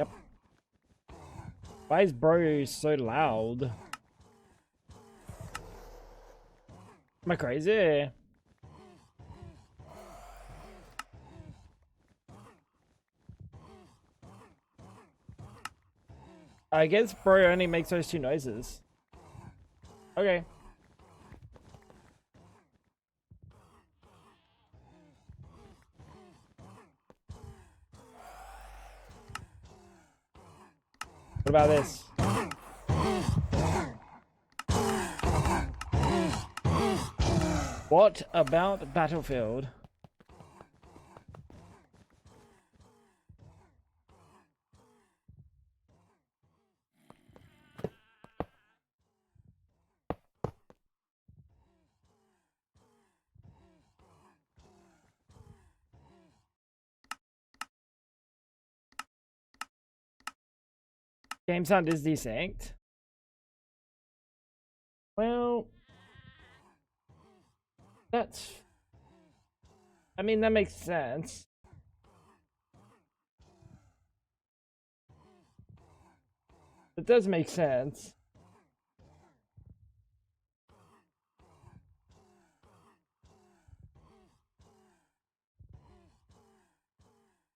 Yep. Why is bro so loud? Am I crazy? I guess bro only makes those two noises. Okay. What about this? What about Battlefield? Game sound is desynced. Well, that's... I mean, that makes sense. It does make sense.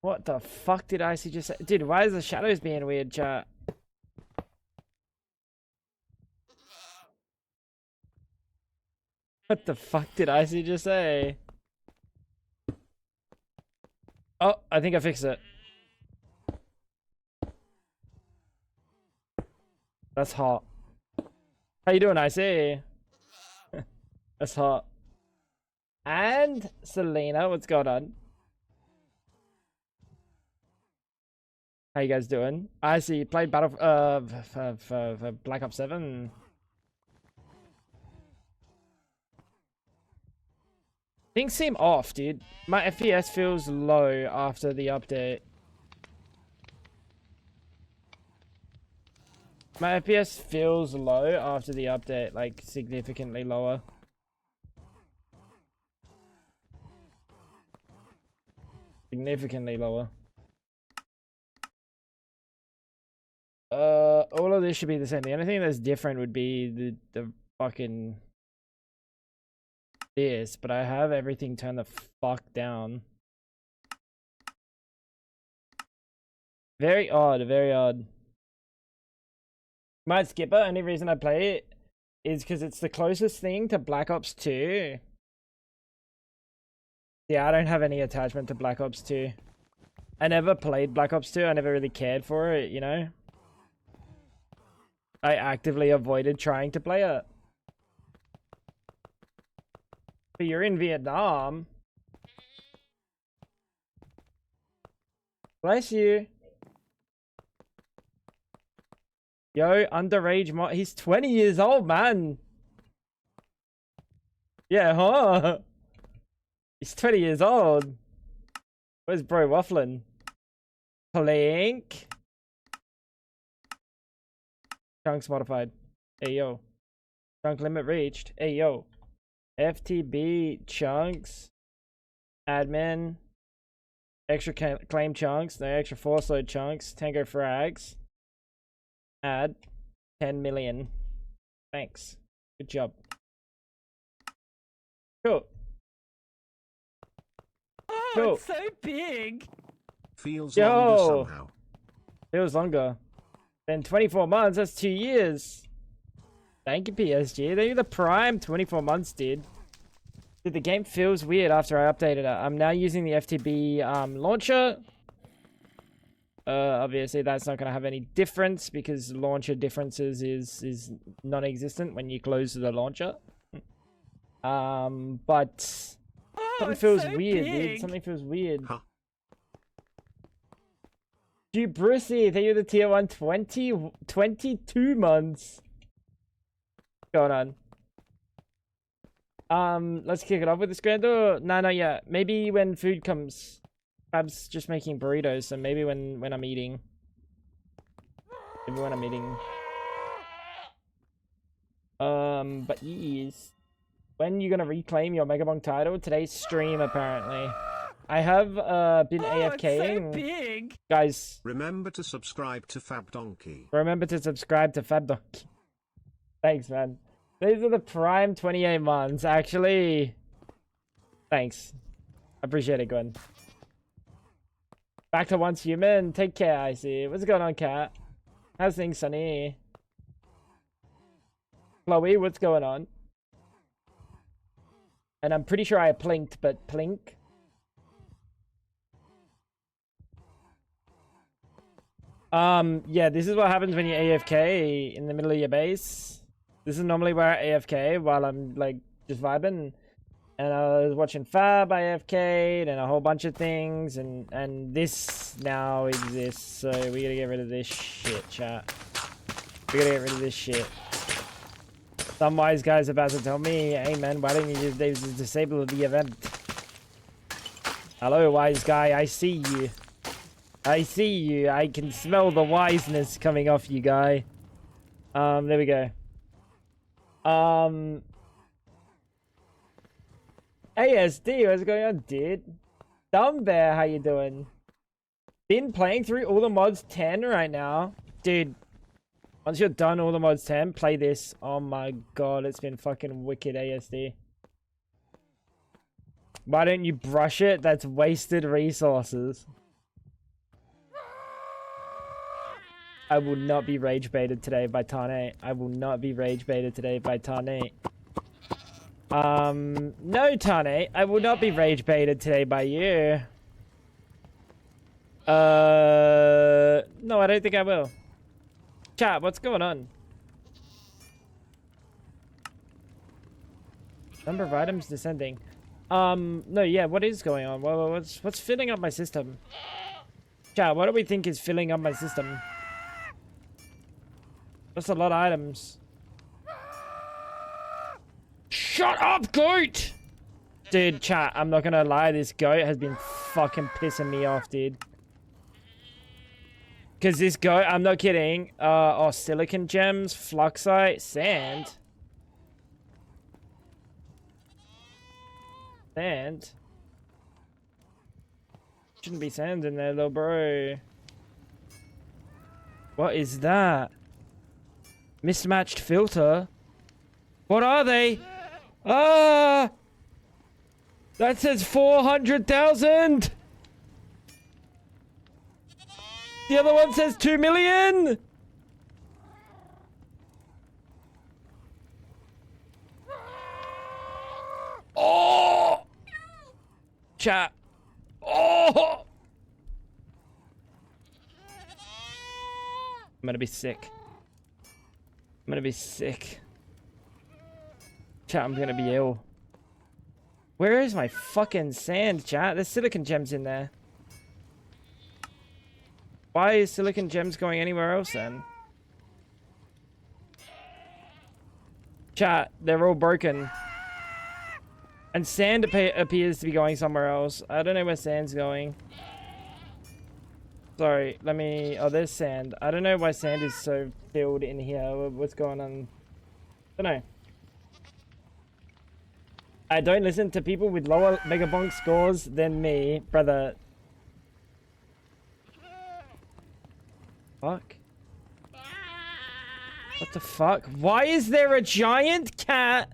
What the fuck did Icy just say? Dude, why is the shadows being weird, chat? What the fuck did Icy just say? Oh, I think I fixed it. That's hot. How you doing, Icy? That's hot. And Selena, what's going on? How you guys doing? Icy, you played Battle for Black Ops 7. Things seem off, dude. My FPS feels low after the update. My FPS feels low after the update, like significantly lower. Significantly lower. All of this should be the same. The only thing that's different would be the fucking this, but I have everything turned the fuck down. Very odd, very odd. Might skip it. Only reason I play it is because it's the closest thing to Black Ops 2. Yeah, I don't have any attachment to Black Ops 2. I never played Black Ops 2. I never really cared for it, you know? I actively avoided trying to play it. But you're in Vietnam. Bless you. Yo, underage mod. He's 20 years old, man. Yeah, huh? He's 20 years old. Where's bro waffling? Plink. Chunks modified. Hey, yo. Chunk limit reached. Hey, yo. FTB chunks. Admin. Extra claim chunks. No extra force load chunks. Tango frags. Add 10 million. Thanks. Good job. Cool. Oh, cool. It's so big. Feels longer somehow. Feels longer. Then 24 months, that's 2 years. Thank you, PSG. They're the prime 24 months, dude. Dude, the game feels weird after I updated it. I'm now using the FTB launcher. Obviously, that's not going to have any difference because launcher differences is non-existent when you close the launcher. But something feels so weird, dude. Something feels weird. Huh. Dude, Brucey, they were the tier 1 22 months. What's going on? Let's kick it off with the scandal. No, not yet. Maybe when food comes. Crab's just making burritos, so maybe when I'm eating. Maybe when I'm eating. But yes. When you gonna reclaim your Megabong title? Today's stream, apparently. I have been Oh, it's so AFKing. big. Guys, Remember to subscribe to FabDonkey. remember to subscribe to FabDonkey. Thanks, man. These are the prime 28 months. Actually, thanks. Appreciate it, Gwen. Back to once human. Take care, I see. What's going on, Cat? How's things, Sunny? Chloe, what's going on? And I'm pretty sure I plinked, but plink. Yeah, this is what happens when you AFK in the middle of your base. This is normally where I AFK while I'm like just vibing. And I was watching Fab AFK'd and a whole bunch of things, and this now exists. So we gotta get rid of this shit, chat. We gotta get rid of this shit. Some wise guy's about to tell me, hey man, why don't you just disable the event? Hello, wise guy, I see you. I see you. I can smell the wiseness coming off you, guy. There we go. ASD, what's going on, dude? Dumb Bear, how you doing? Been playing through all the mods 10 right now. Dude, once you're done all the mods 10, play this. Oh my god, it's been fucking wicked, ASD. Why don't you brush it? That's wasted resources. I will not be rage baited today by Tane. I will not be rage baited today by Tane. No, Tane. I will not be rage baited today by you. No, I don't think I will. Chat, what's going on? Number of items descending. No, yeah, what is going on? What's filling up my system? Chat, what do we think is filling up my system? That's a lot of items. Shut up, goat! Dude, chat, I'm not gonna lie, this goat has been fucking pissing me off, dude. Because this goat, I'm not kidding. Oh, silicon gems, fluxite, sand. Sand? Shouldn't be sand in there, though, bro. What is that? Mismatched filter? What are they? Ah! That says 400,000! The other one says 2 million! Oh! Chat. Oh! I'm gonna be sick. I'm gonna be sick. Chat, I'm gonna be ill. Where is my fucking sand, chat? There's silicon gems in there. Why is silicon gems going anywhere else then? Chat, they're all broken. And sand appears to be going somewhere else. I don't know where sand's going. Sorry, let me... Oh, there's sand. I don't know why sand is so filled in here. What's going on? I don't know. I don't listen to people with lower Megabonk scores than me, brother. Fuck. What the fuck? Why is there a giant cat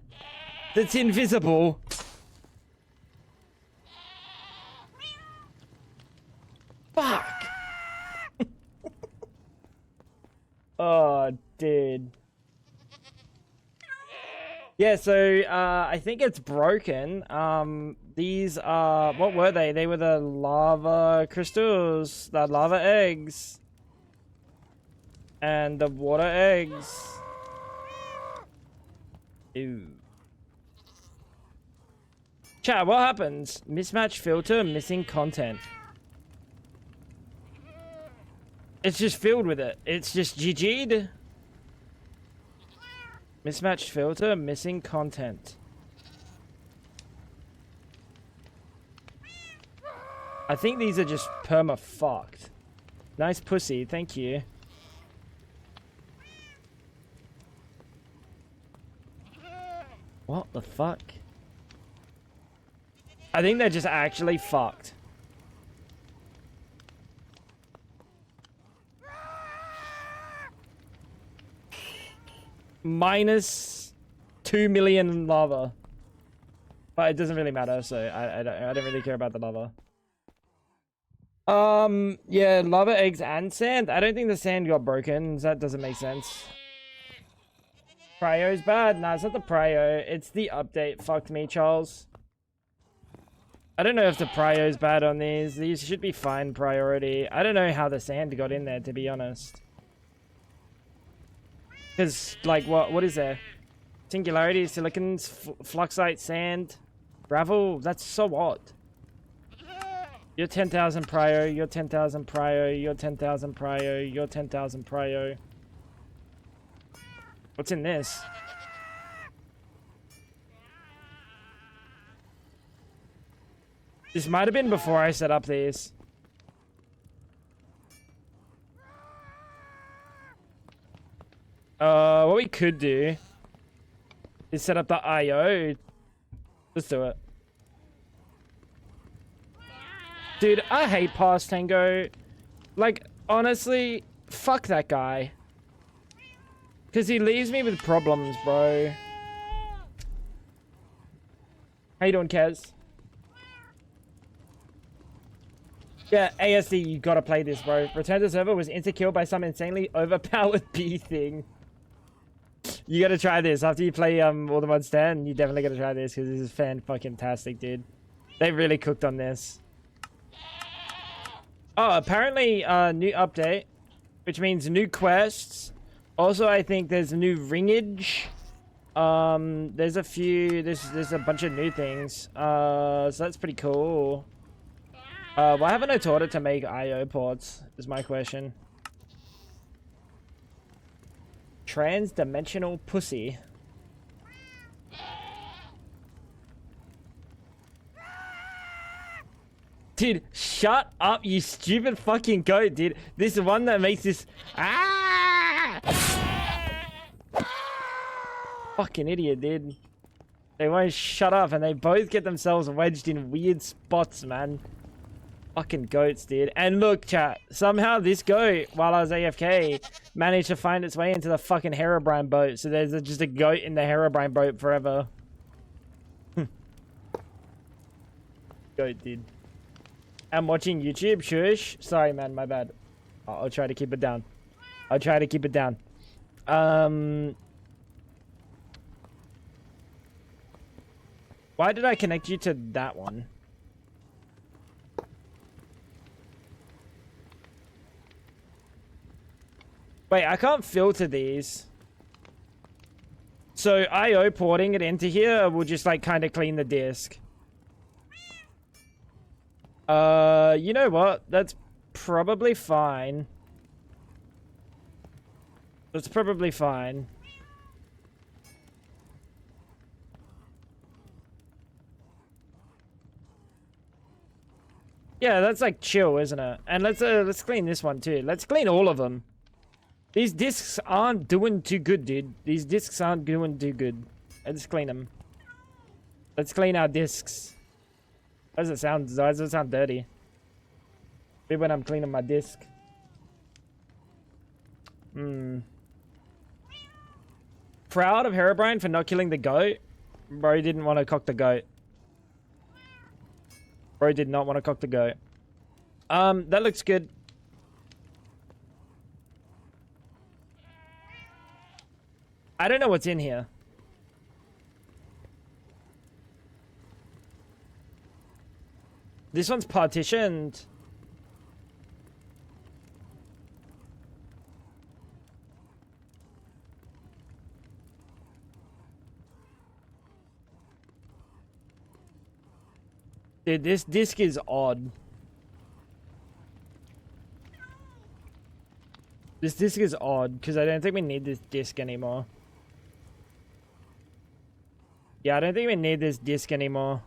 that's invisible? Fuck. Oh, dude. Yeah, so, I think it's broken. These are... What were they? They were the lava crystals. The lava eggs. And the water eggs. Ew. Chat, what happens? Mismatch filter, missing content. It's just filled with it. It's just GG'd. Mismatched filter, missing content. I think these are just perma-fucked. Nice pussy, thank you. What the fuck? I think they're just actually fucked. minus 2 million lava. But it doesn't really matter, so I don't really care about the lava. Yeah, lava, eggs, and sand. I don't think the sand got broken. That doesn't make sense. Prio's bad. Nah, it's not the prio. It's the update. Fucked me, Charles. I don't know if the prio's bad on these. These should be fine priority. I don't know how the sand got in there, to be honest. Because, like, what is there? Singularity, silicons, fluxite, sand, gravel. That's so odd. You're 10,000 prio, you're 10,000 prio, you're 10,000 prio, you're 10,000 prio. What's in this? This might have been before I set up these. What we could do is set up the IO. Let's do it. Dude, I hate Pass Tango. Like, honestly, fuck that guy. Because he leaves me with problems, bro. How you doing, Kez? Yeah, ASD, you gotta play this, bro. Return to server was insta-killed by some insanely overpowered bee thing. You gotta try this. After you play all the mods 10, you definitely gotta try this, because this is fan-fucking-tastic, dude. They really cooked on this. Oh, apparently, new update, which means new quests. Also, I think there's new ringage. There's a few, there's a bunch of new things. So that's pretty cool. Why haven't I taught it to make IO ports, is my question. Trans-dimensional pussy. Dude, shut up, you stupid fucking goat, dude. This is one that makes this... Ah! Fucking idiot, dude. They won't shut up, and they both get themselves wedged in weird spots, man. Fucking goats, dude. And look, chat, somehow this goat, while I was AFK, managed to find its way into the fucking Herobrine boat. So there's just a goat in the Herobrine boat forever. Goat, dude. I'm watching YouTube, shush. Sorry, man, my bad. I'll try to keep it down. I'll try to keep it down. Why did I connect you to that one? Wait, I can't filter these. So IO porting it into here will just like kind of clean the disk. You know what? That's probably fine. That's probably fine. Yeah, that's like chill, isn't it? And let's clean this one too. Let's clean all of them. These discs aren't doing too good, dude. These discs aren't doing too good. Let's clean them. Let's clean our discs. Why does it sound dirty? Maybe when I'm cleaning my disc. Proud of Herobrine for not killing the goat. Bro didn't want to cock the goat. Bro did not want to cock the goat. That looks good. I don't know what's in here. This one's partitioned. Dude, this disc is odd. This disc is odd, because I don't think we need this disc anymore. Yeah, I don't think we need this disc anymore.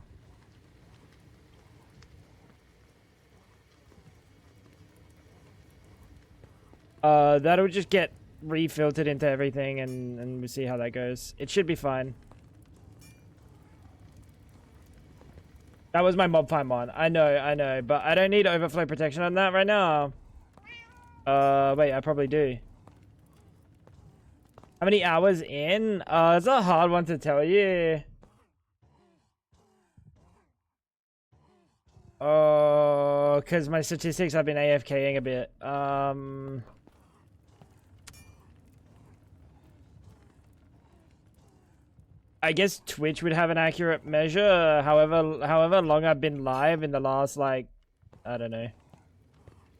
That'll just get refiltered into everything, and we'll see how that goes. It should be fine. That was my mob farm on. I know, but I don't need overflow protection on that right now. Wait, I probably do. How many hours in? It's a hard one to tell you. Oh, because my statistics, I've been AFKing a bit. I guess Twitch would have an accurate measure. However long I've been live in the last, like, I don't know,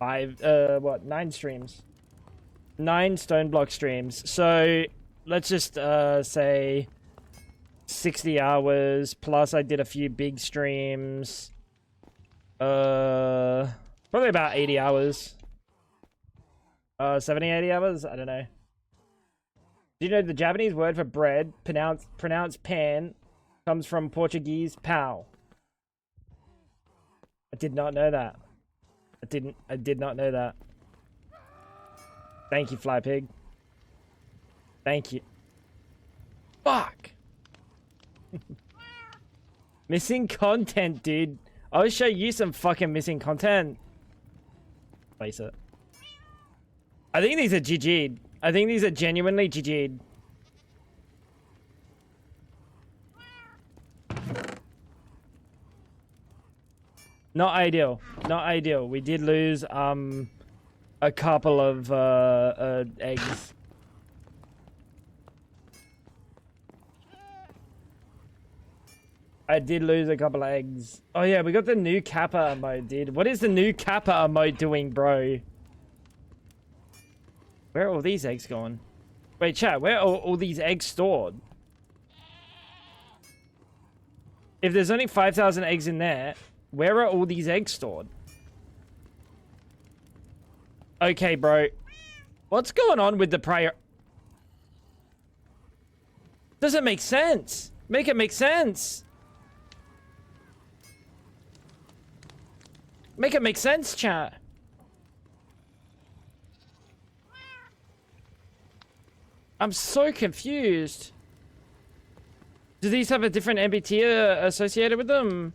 9 streams. 9 STONEBLOCK streams. So let's just say 60 hours plus I did a few big streams. Probably about 80 hours. 70, 80 hours? I don't know. Do you know the Japanese word for bread, pronounced pan, comes from Portuguese pau? I did not know that. I did not know that. Thank you, Fly Pig. Thank you. Fuck! Missing content, dude. I'll show you some fucking missing content. Place it. I think these are GG'd. I think these are genuinely GG'd. Not ideal. Not ideal. We did lose a couple of eggs. I did lose a couple of eggs. Oh yeah, we got the new Kappa emote, dude. What is the new Kappa emote doing, bro? Where are all these eggs going? Wait, chat, where are all these eggs stored? If there's only 5,000 eggs in there, where are all these eggs stored? Okay, bro. What's going on with the prior... Doesn't make sense. Make it make sense. Make it make sense, chat. I'm so confused. Do these have a different MBT associated with them?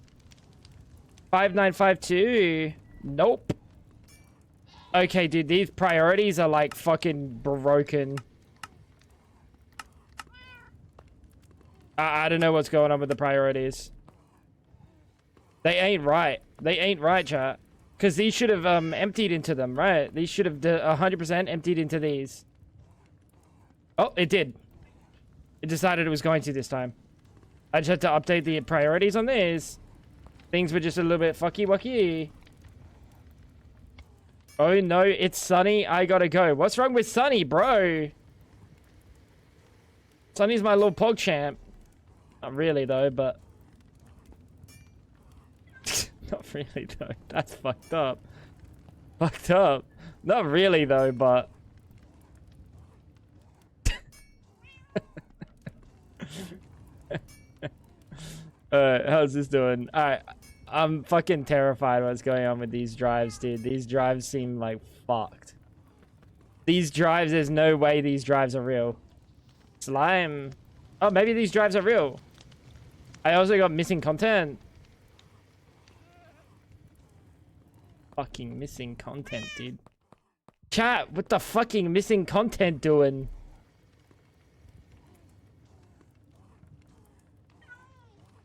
5952? Nope. Okay, dude, these priorities are like fucking broken. I don't know what's going on with the priorities. They ain't right. They ain't right, chat. Because these should have emptied into them, right? These should have 100% emptied into these. Oh, it did. It decided it was going to this time. I just had to update the priorities on these. Things were just a little bit fucky-wucky. Oh no, it's Sunny. I gotta go. What's wrong with Sunny, bro? Sunny's my little pog champ. Not really, though, but... Not really, though. That's fucked up. Fucked up. Not really, though, but... how's this doing? Alright, I'm fucking terrified what's going on with these drives, dude. These drives seem like fucked. These drives, there's no way these drives are real. Slime. Oh, maybe these drives are real. I also got missing content. Fucking missing content, dude. Chat, what the fucking missing content doing?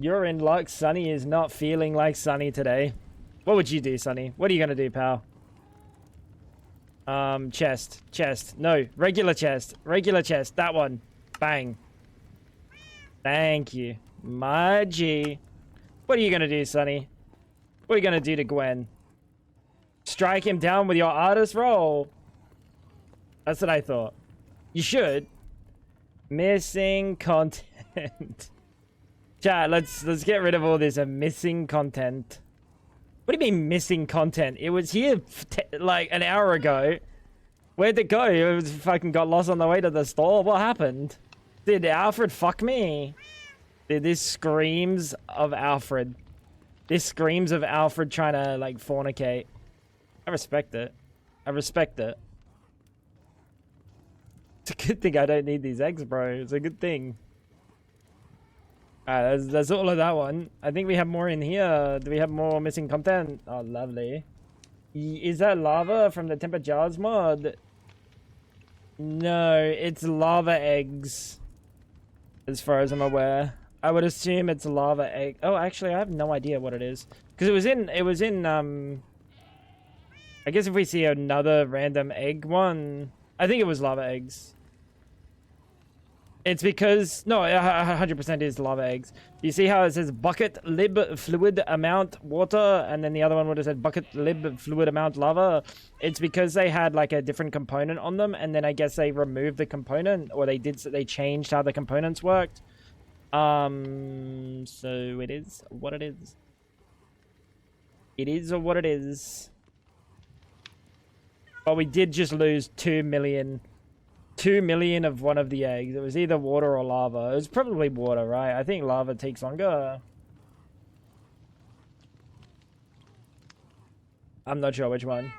You're in luck. Sunny is not feeling like Sunny today. What would you do, Sunny? What are you gonna do, pal? Chest. Chest. No, regular chest. Regular chest. That one. Bang. Thank you. My G. What are you gonna do, Sunny? What are you gonna do to Gwen? Strike him down with your artist roll. That's what I thought. You should. Missing content. Chat, let's get rid of all this missing content. What do you mean missing content? It was here like an hour ago. Where'd it go? It was fucking got lost on the way to the store. What happened? Did Alfred fuck me? Dude, this screams of Alfred. This screams of Alfred trying to like fornicate. I respect it. I respect it. It's a good thing I don't need these eggs, bro. It's a good thing. Alright, that's all of that one. I think we have more in here. Do we have more missing content? Oh, lovely. Is that lava from the Temper Jars mod? No, it's lava eggs. As far as I'm aware. I would assume it's lava egg. Oh, actually, I have no idea what it is. Because it was in, I guess if we see another random egg one, I think it was lava eggs. It's because, no, 100% is lava eggs. You see how it says bucket lib fluid amount water, and then the other one would have said bucket lib fluid amount lava? It's because they had like a different component on them, and then I guess they removed the component, or they changed how the components worked. So it is what it is. It is what it is. But we did just lose 2 million. 2 million of one of the eggs. It was either water or lava. It was probably water, right? I think lava takes longer. I'm not sure which one.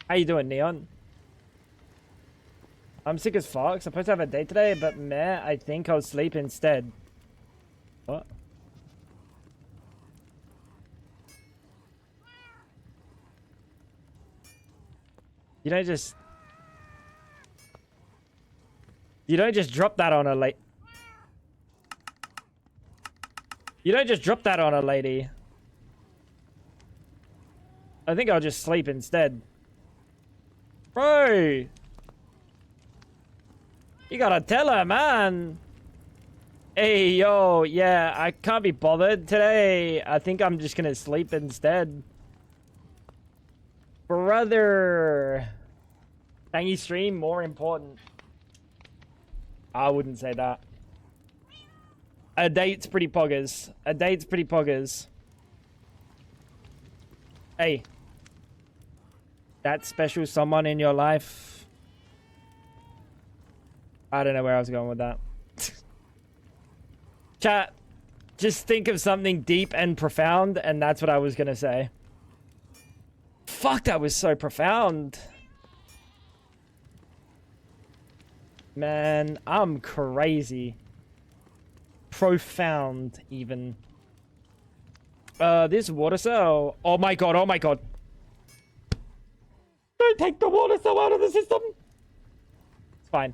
How you doing, Neon? I'm sick as fuck. Supposed to have a date today, but meh, I think I'll sleep instead. What? You don't just drop that on a lady. You don't just drop that on a lady. I think I'll just sleep instead. Bro! You gotta tell her, man! Hey, yo, yeah, I can't be bothered today. I think I'm just gonna sleep instead. Brother! Tangy stream, more important. I wouldn't say that. A date's pretty poggers. A date's pretty poggers. Hey. That special someone in your life. I don't know where I was going with that. Chat. Just think of something deep and profound, and that's what I was gonna say. Fuck, that was so profound. Man, I'm crazy. Profound, even. This water cell. Oh my god, oh my god. Don't take the water cell out of the system. It's fine.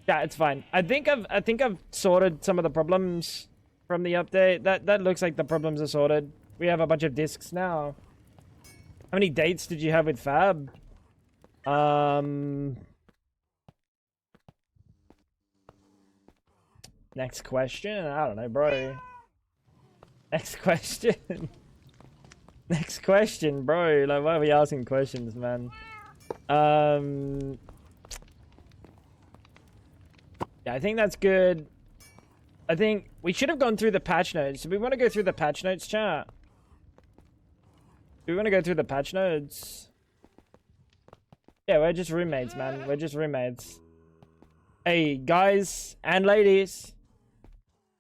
Yeah, it's fine. I think I've sorted some of the problems from the update. That looks like the problems are sorted. We have a bunch of discs now. How many dates did you have with Fab? Next question? I don't know, bro. Next question. Next question, bro. Like, why are we asking questions, man? Yeah, I think that's good. I think we should have gone through the patch notes. Do we want to go through the patch notes, chat? Do we want to go through the patch notes? Yeah, we're just roommates, man. We're just roommates. Hey, guys and ladies.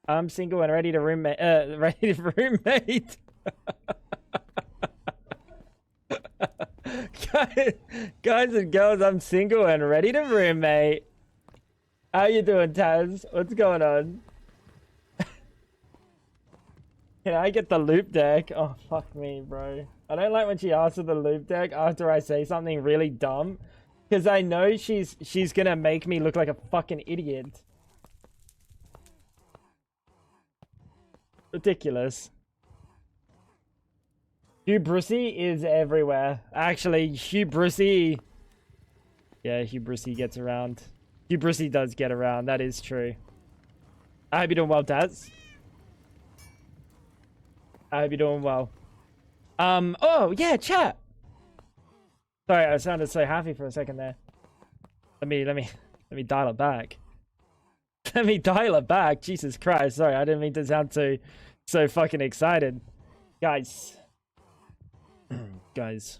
I'm single and ready to roommate. Ready to roommate. Guys and girls, I'm single and ready to roommate. How you doing, Taz? What's going on? Can I get the loop deck? Oh, fuck me, bro. I don't like when she asks for the loop deck after I say something really dumb. Because I know she's gonna make me look like a fucking idiot. Ridiculous. Hugh Brucey is everywhere. Actually, Hugh Brucey... Yeah, Hugh Brucey gets around. Hugh Brucey does get around. That is true. I hope you're doing well, Taz. I hope you're doing well. Oh, yeah, chat. Sorry, I sounded so happy for a second there. Let me dial it back. Let me dial it back. Jesus Christ. Sorry, I didn't mean to sound so fucking excited. Guys. Guys.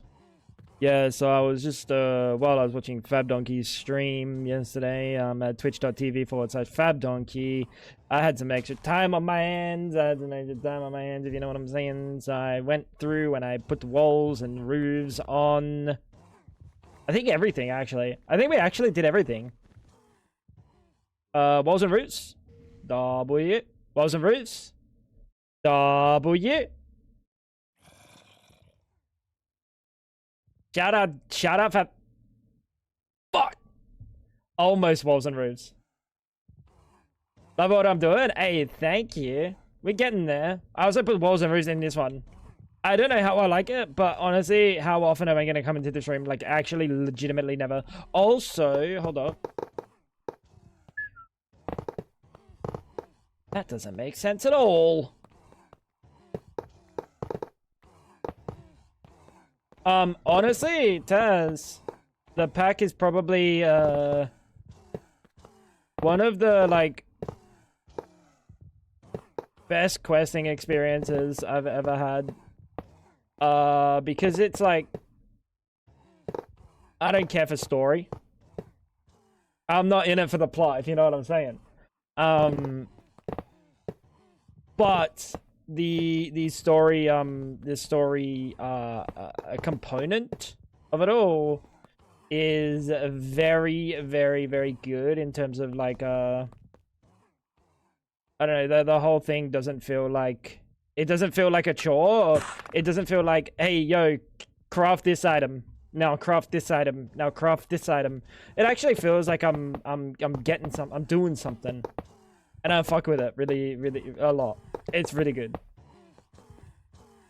Yeah, so I was just, while I was watching FabDonkey's stream yesterday, at twitch.tv/FabDonkey, I had some extra time on my hands. If you know what I'm saying. So I went through and I put the walls and roofs on. I think everything, actually. I think we actually did everything. Walls and roofs. W. Walls and roofs. W. Shout out, Fab. Almost walls and roofs. Love what I'm doing. Hey, thank you. We're getting there. I also put walls and roofs in this one. I don't know how I like it, but honestly, how often am I going to come into this room? Like, actually, legitimately never. Also, hold up. That doesn't make sense at all. Honestly, Taz, the pack is probably, one of the, like, best questing experiences I've ever had. Because it's like, I don't care for story. I'm not in it for the plot, if you know what I'm saying. But the story a component of it all is very, very, very good in terms of like I don't know, the whole thing doesn't feel like, it doesn't feel like a chore. Or it doesn't feel like, hey, yo, craft this item. Now craft this item. Now craft this item. It actually feels like I'm getting I'm doing something. And I fuck with it really, really a lot. It's really good.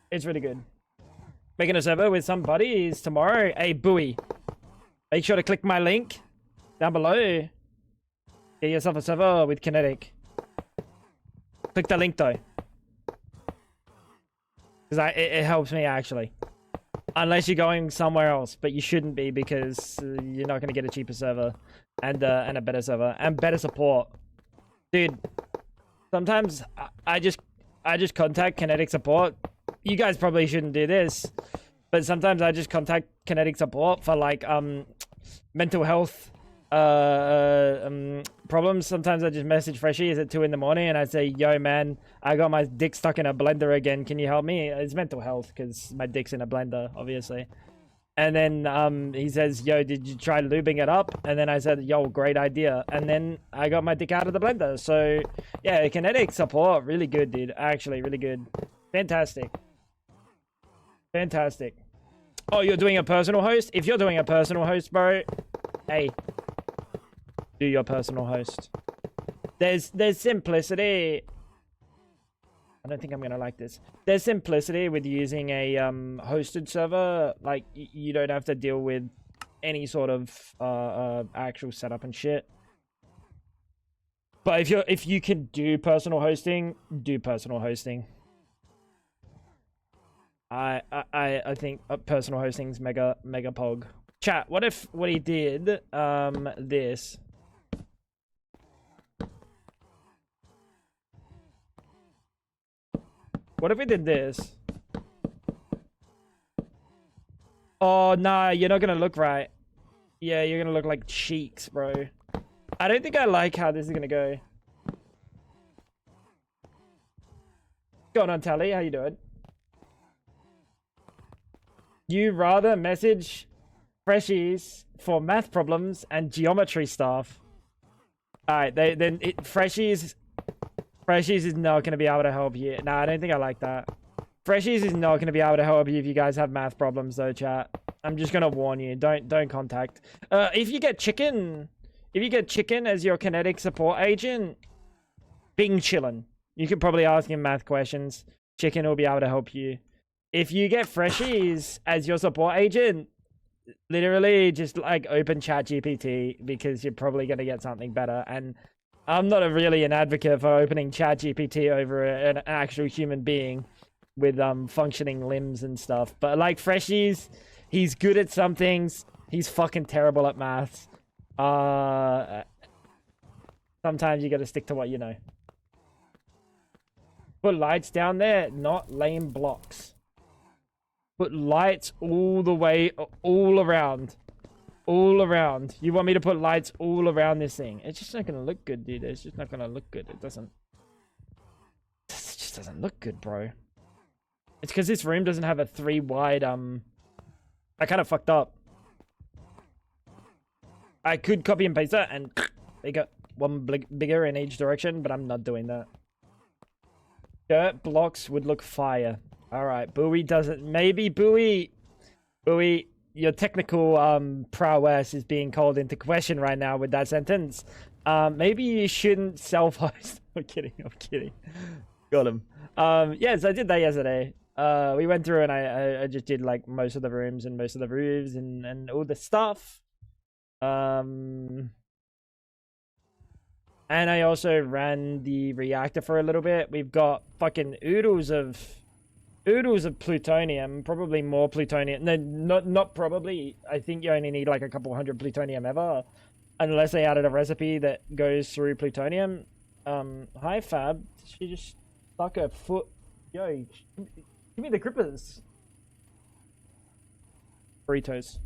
It's really good. Making a server with some buddies tomorrow. Hey, Bowie. Make sure to click my link down below. Get yourself a server with Kinetic. Click the link though. Because it helps me actually. Unless you're going somewhere else, but you shouldn't be, because you're not going to get a cheaper server and a better server and better support. Dude, sometimes I just contact Kinetic support. You guys probably shouldn't do this, but sometimes I just contact Kinetic support for like mental health problems. Sometimes I just message Freshies at 2 in the morning and I say, yo man, I got my dick stuck in a blender again, can you help me? It's mental health because my dick's in a blender, obviously. And then he says, yo, did you try lubing it up? And then I said, yo, great idea. And then I got my dick out of the blender. So yeah, Kinetic support, really good, dude. Actually, really good. Fantastic. Fantastic. Oh, you're doing a personal host? If you're doing a personal host, bro, hey, do your personal host. There's simplicity. I don't think I'm gonna like this. There's simplicity with using a hosted server. Like you don't have to deal with any sort of actual setup and shit. But if you can do personal hosting, do personal hosting. I think personal hosting's mega pog. Chat, what if what he did this? What if we did this? Oh, nah, you're not gonna look right. Yeah, you're gonna look like cheeks, bro. I don't think I like how this is gonna go. What's going on, Tally? How you doing? You rather message Freshies for math problems and geometry stuff. Alright, Freshies is not going to be able to help you. Nah, I don't think I like that. Freshies is not going to be able to help you if you guys have math problems though, chat. I'm just going to warn you. Don't contact. If you get Chicken as your Kinetic support agent, Bing chillin'. You could probably ask him math questions. Chicken will be able to help you. If you get Freshies as your support agent, literally just like open ChatGPT, because you're probably going to get something better. And I'm not really an advocate for opening ChatGPT over an actual human being with functioning limbs and stuff. But like Freshies, he's good at some things. He's fucking terrible at maths. Sometimes you got to stick to what you know. Put lights down there, not lame blocks. Put lights all the way, all around. All around. You want me to put lights all around this thing? It's just not going to look good, dude. It's just not going to look good. It just doesn't look good, bro. It's because this room doesn't have a 3 wide, I kind of fucked up. I could copy and paste that and they got one bigger in each direction, but I'm not doing that. Dirt blocks would look fire. Alright, Bowie doesn't... Maybe Bowie... your technical prowess is being called into question right now with that sentence. Maybe you shouldn't self-host. I'm kidding. I'm kidding. Got him. Yes, I did that yesterday. We went through and I just did like most of the rooms and most of the roofs and all the stuff. And I also ran the reactor for a little bit. We've got fucking oodles of plutonium, probably more plutonium. No, not probably. I think you only need like a couple hundred plutonium ever, unless they added a recipe that goes through plutonium. Hi Fab. She just stuck her foot. Yo, give me the grippers. Burritos.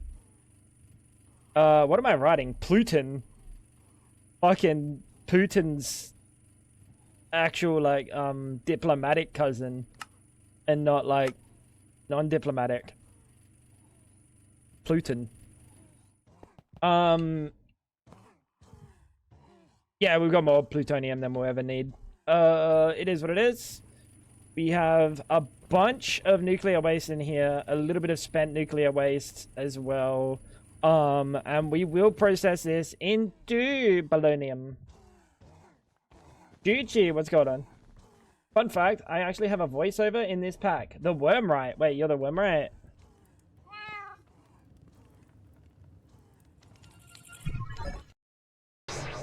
What am I writing? Pluton. Fucking Putin's actual like diplomatic cousin. And not like non-diplomatic. Pluton. Yeah, we've got more plutonium than we'll ever need. It is what it is. We have a bunch of nuclear waste in here, a little bit of spent nuclear waste as well. And we will process this into polonium. Gucci, what's going on? Fun fact, I actually have a voiceover in this pack. The Wormrite. Wait, you're the Wormrite?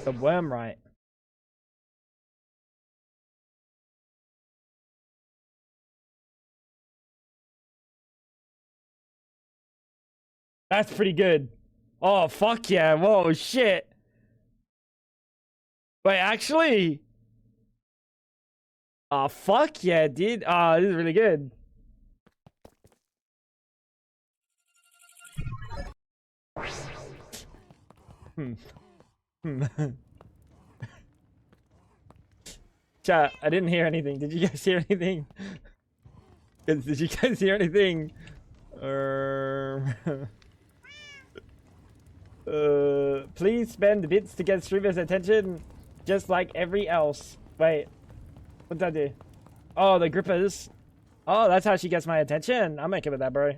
The Wormrite. That's pretty good. Oh, fuck yeah. Whoa, shit. Wait, actually... Oh, fuck yeah, dude. Oh, this is really good. Chat, I didn't hear anything. Did you guys hear anything? Did you guys hear anything? Please spend bits to get streamers' attention, just like every else. Wait. What did I do? Oh, the grippers. Oh, that's how she gets my attention. I'm okay with that, bro.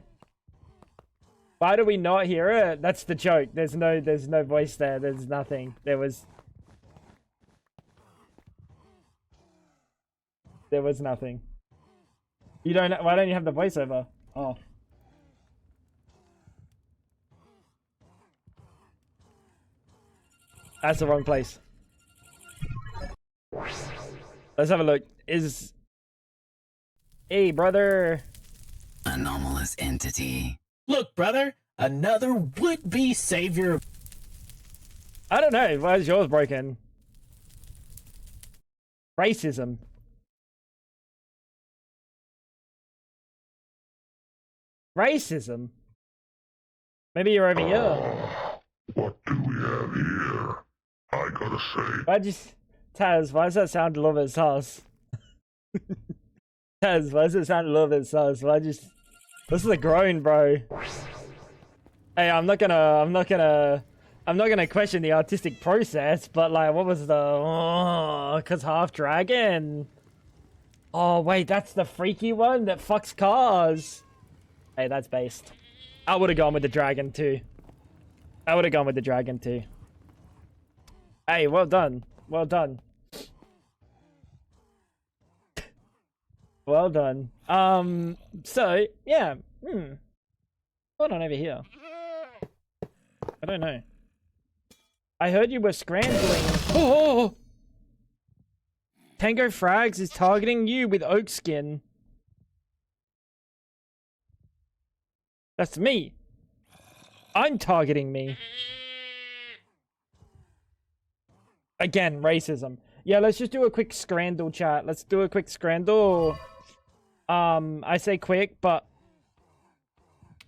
Why do we not hear it? That's the joke. There's no voice there. There's nothing. There was nothing. You don't. Why don't you have the voiceover? Oh. That's the wrong place. Let's have a look. Hey, brother. Anomalous entity. Look, brother, another would-be savior. I don't know. Why is yours broken? Racism. Racism? Maybe you're over here. What do we have here? I gotta say. Why'd you... Taz, why does that sound a little bit sus? Taz, why does it sound a little bit sus? Why just... This is a groan, bro. Hey, I'm not gonna question the artistic process, but like, what was the... Oh, 'cause half dragon. Oh, wait, that's the freaky one that fucks cars. Hey, that's based. I would've gone with the dragon too. Hey, well done. Well done. Well done. So, yeah. Hold on over here. I don't know. I heard you were scrambling. Oh! Tango Frags is targeting you with oak skin. That's me. I'm targeting me. Again, racism. Yeah, let's just do a quick scrandle, chat. Let's do a quick scrandle. I say quick, but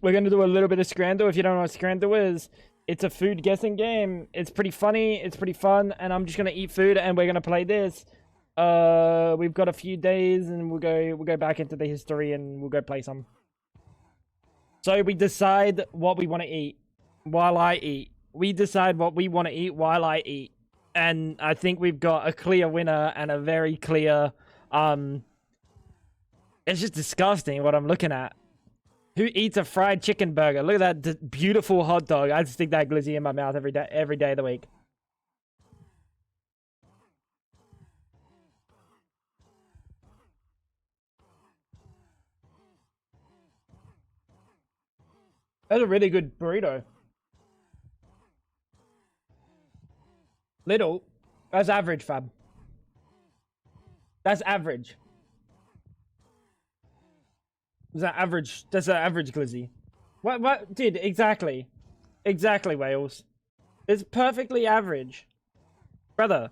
we're gonna do a little bit of scrandle. If you don't know what scrandle is, it's a food guessing game. It's pretty funny, it's pretty fun, and I'm just gonna eat food and we're gonna play this. We've got a few days and we'll go back into the history and we'll go play some. So we decide what we want to eat while I eat. We decide what we want to eat while I eat. And I think we've got a clear winner and a very clear, it's just disgusting what I'm looking at. Who eats a fried chicken burger? Look at that beautiful hot dog. I'd stick that glizzy in my mouth every day of the week. That's a really good burrito. Little. That's average, fab. That's average. Is that average? That's an average glizzy. What? Dude, exactly. Exactly, Wales. It's perfectly average. Brother.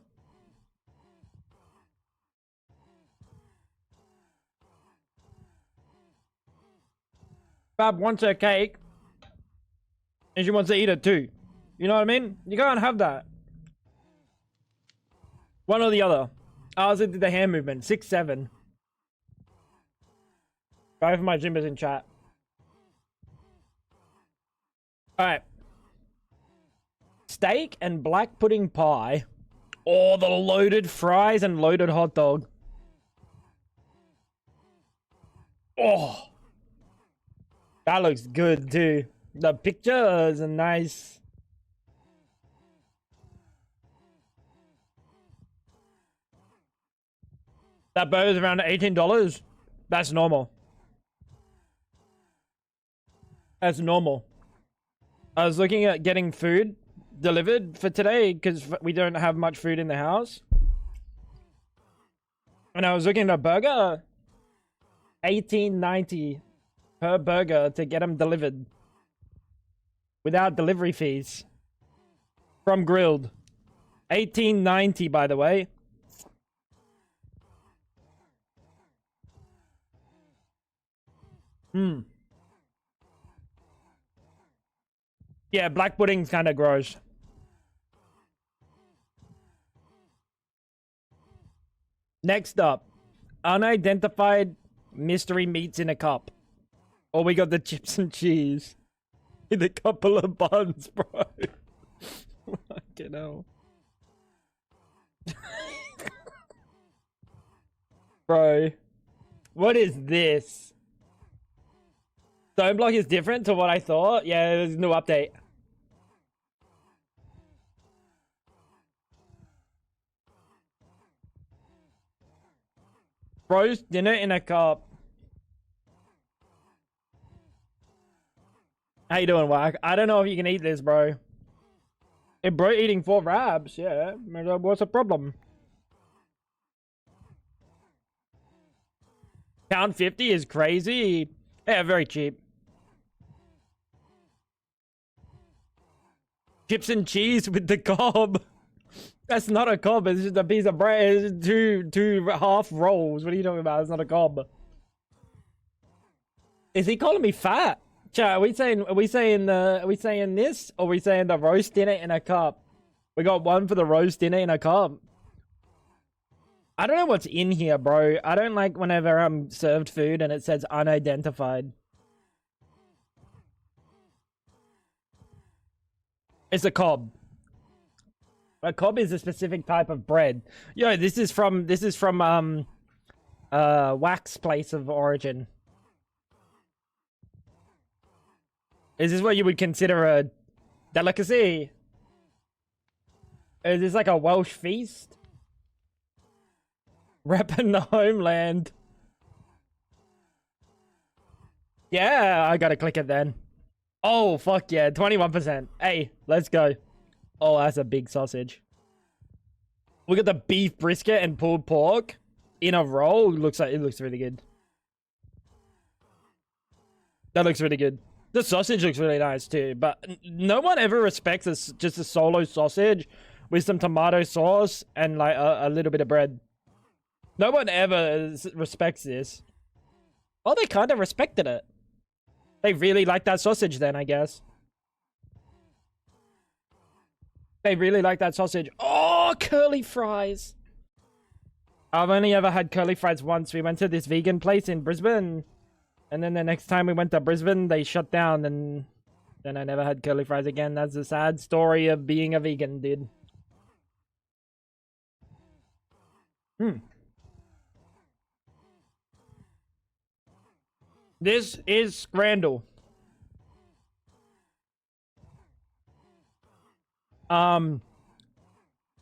Fab wants her cake. And she wants to eat it too. You know what I mean? You can't have that. One or the other. I was into the hand movement. 6'7". Both of my gymbers in chat. Alright. Steak and black pudding pie. Or the loaded fries and loaded hot dog. Oh. That looks good too. The pictures are nice. That burger's around $18. That's normal. That's normal. I was looking at getting food delivered for today because we don't have much food in the house. And I was looking at a burger. $18.90 per burger to get them delivered. Without delivery fees. From Grilled. $18.90, by the way. Yeah, black pudding's kind of gross. Next up. Unidentified mystery meats in a cup. Or we got the chips and cheese. In a couple of buns, bro. Fucking hell. Bro. What is this? STONEBLOCK is different to what I thought? Yeah, there's no update. Roast dinner in a cup. How you doing, Wack? I don't know if you can eat this, bro. If bro eating 4 wraps, yeah. What's the problem? £1.50 is crazy. Yeah, very cheap. Chips and cheese with the cob. That's not a cob. It's just a piece of bread. It's two half rolls. What are you talking about? It's not a cob. Is he calling me fat? Chat, are we saying this, or are we saying the roast dinner in a cup? We got one for the roast dinner in a cup. I don't know what's in here, bro. I don't like whenever I'm served food and it says unidentified. It's a cob. A cob is a specific type of bread. Yo, this is from Wax place of origin. Is this what you would consider a delicacy? Is this like a Welsh feast? Repping the homeland. Yeah, I gotta click it then. Oh, fuck yeah, 21%. Hey, let's go. Oh, that's a big sausage. Look at the beef brisket and pulled pork in a roll. It looks really good. That looks really good. The sausage looks really nice too, but no one ever respects just a solo sausage with some tomato sauce and like a little bit of bread. No one ever respects this. Oh, they kind of respected it. They really like that sausage then, I guess. They really like that sausage. Oh, curly fries. I've only ever had curly fries once. We went to this vegan place in Brisbane. And then the next time we went to Brisbane, they shut down. And then I never had curly fries again. That's a sad story of being a vegan, dude. This is Scrandal.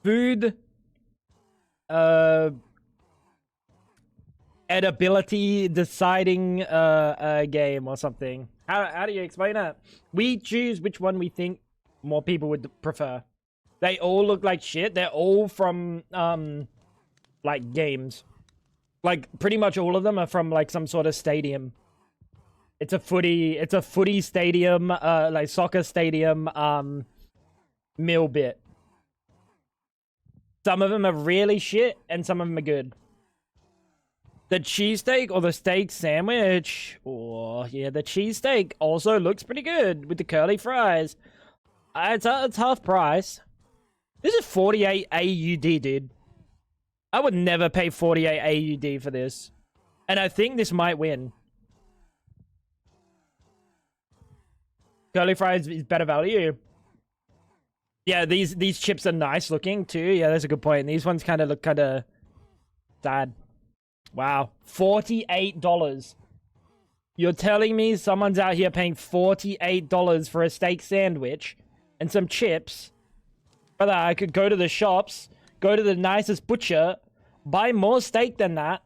Food, edibility deciding game or something. How do you explain that? We choose which one we think more people would prefer. They all look like shit. They're all from like games. Like pretty much all of them are from like some sort of stadium. It's a footy stadium, like soccer stadium, meal bit. Some of them are really shit, and some of them are good. The cheesesteak or the steak sandwich, oh yeah, the cheesesteak also looks pretty good with the curly fries. It's half price. This is 48 AUD, dude. I would never pay 48 AUD for this, and I think this might win. Curly fries is better value. Yeah, these chips are nice looking too. Yeah, that's a good point. These ones kind of look kind of sad. Wow, $48. You're telling me someone's out here paying $48 for a steak sandwich and some chips? Brother, I could go to the shops, go to the nicest butcher, buy more steak than that,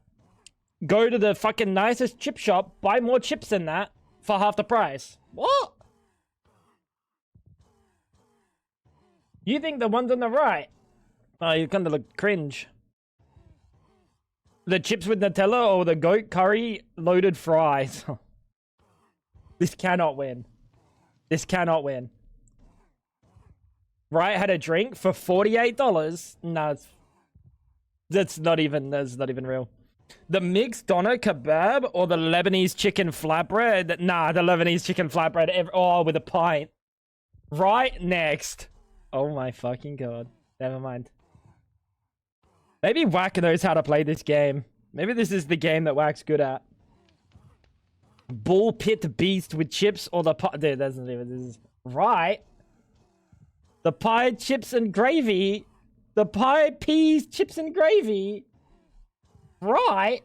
go to the fucking nicest chip shop, buy more chips than that for half the price. What? You think the ones on the right? Oh, you kind of look cringe. The chips with Nutella or the goat curry loaded fries. This cannot win. This cannot win. Right had a drink for $48. No, that's not even real. The mixed doner kebab or the Lebanese chicken flatbread? Nah, the Lebanese chicken flatbread. Oh, with a pint. Right next. Oh my fucking god. Never mind. Maybe Wack knows how to play this game. Maybe this is the game that Wack's good at. Bull pit beast with chips or the pie. Dude, that's not even. This is right. The pie, chips, and gravy. The pie, peas, chips, and gravy. Right.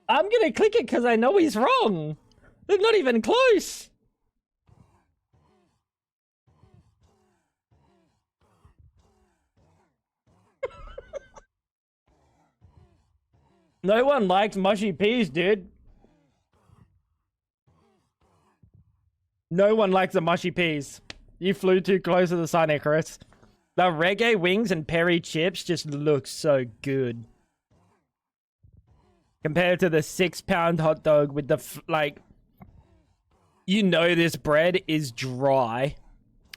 I'm gonna click it because I know he's wrong. They're not even close. No one likes mushy peas, dude. No one likes the mushy peas. You flew too close to the sun, Icarus. The reggae wings and peri chips just look so good. Compared to the 6-pound hot dog with the, like... You know this bread is dry.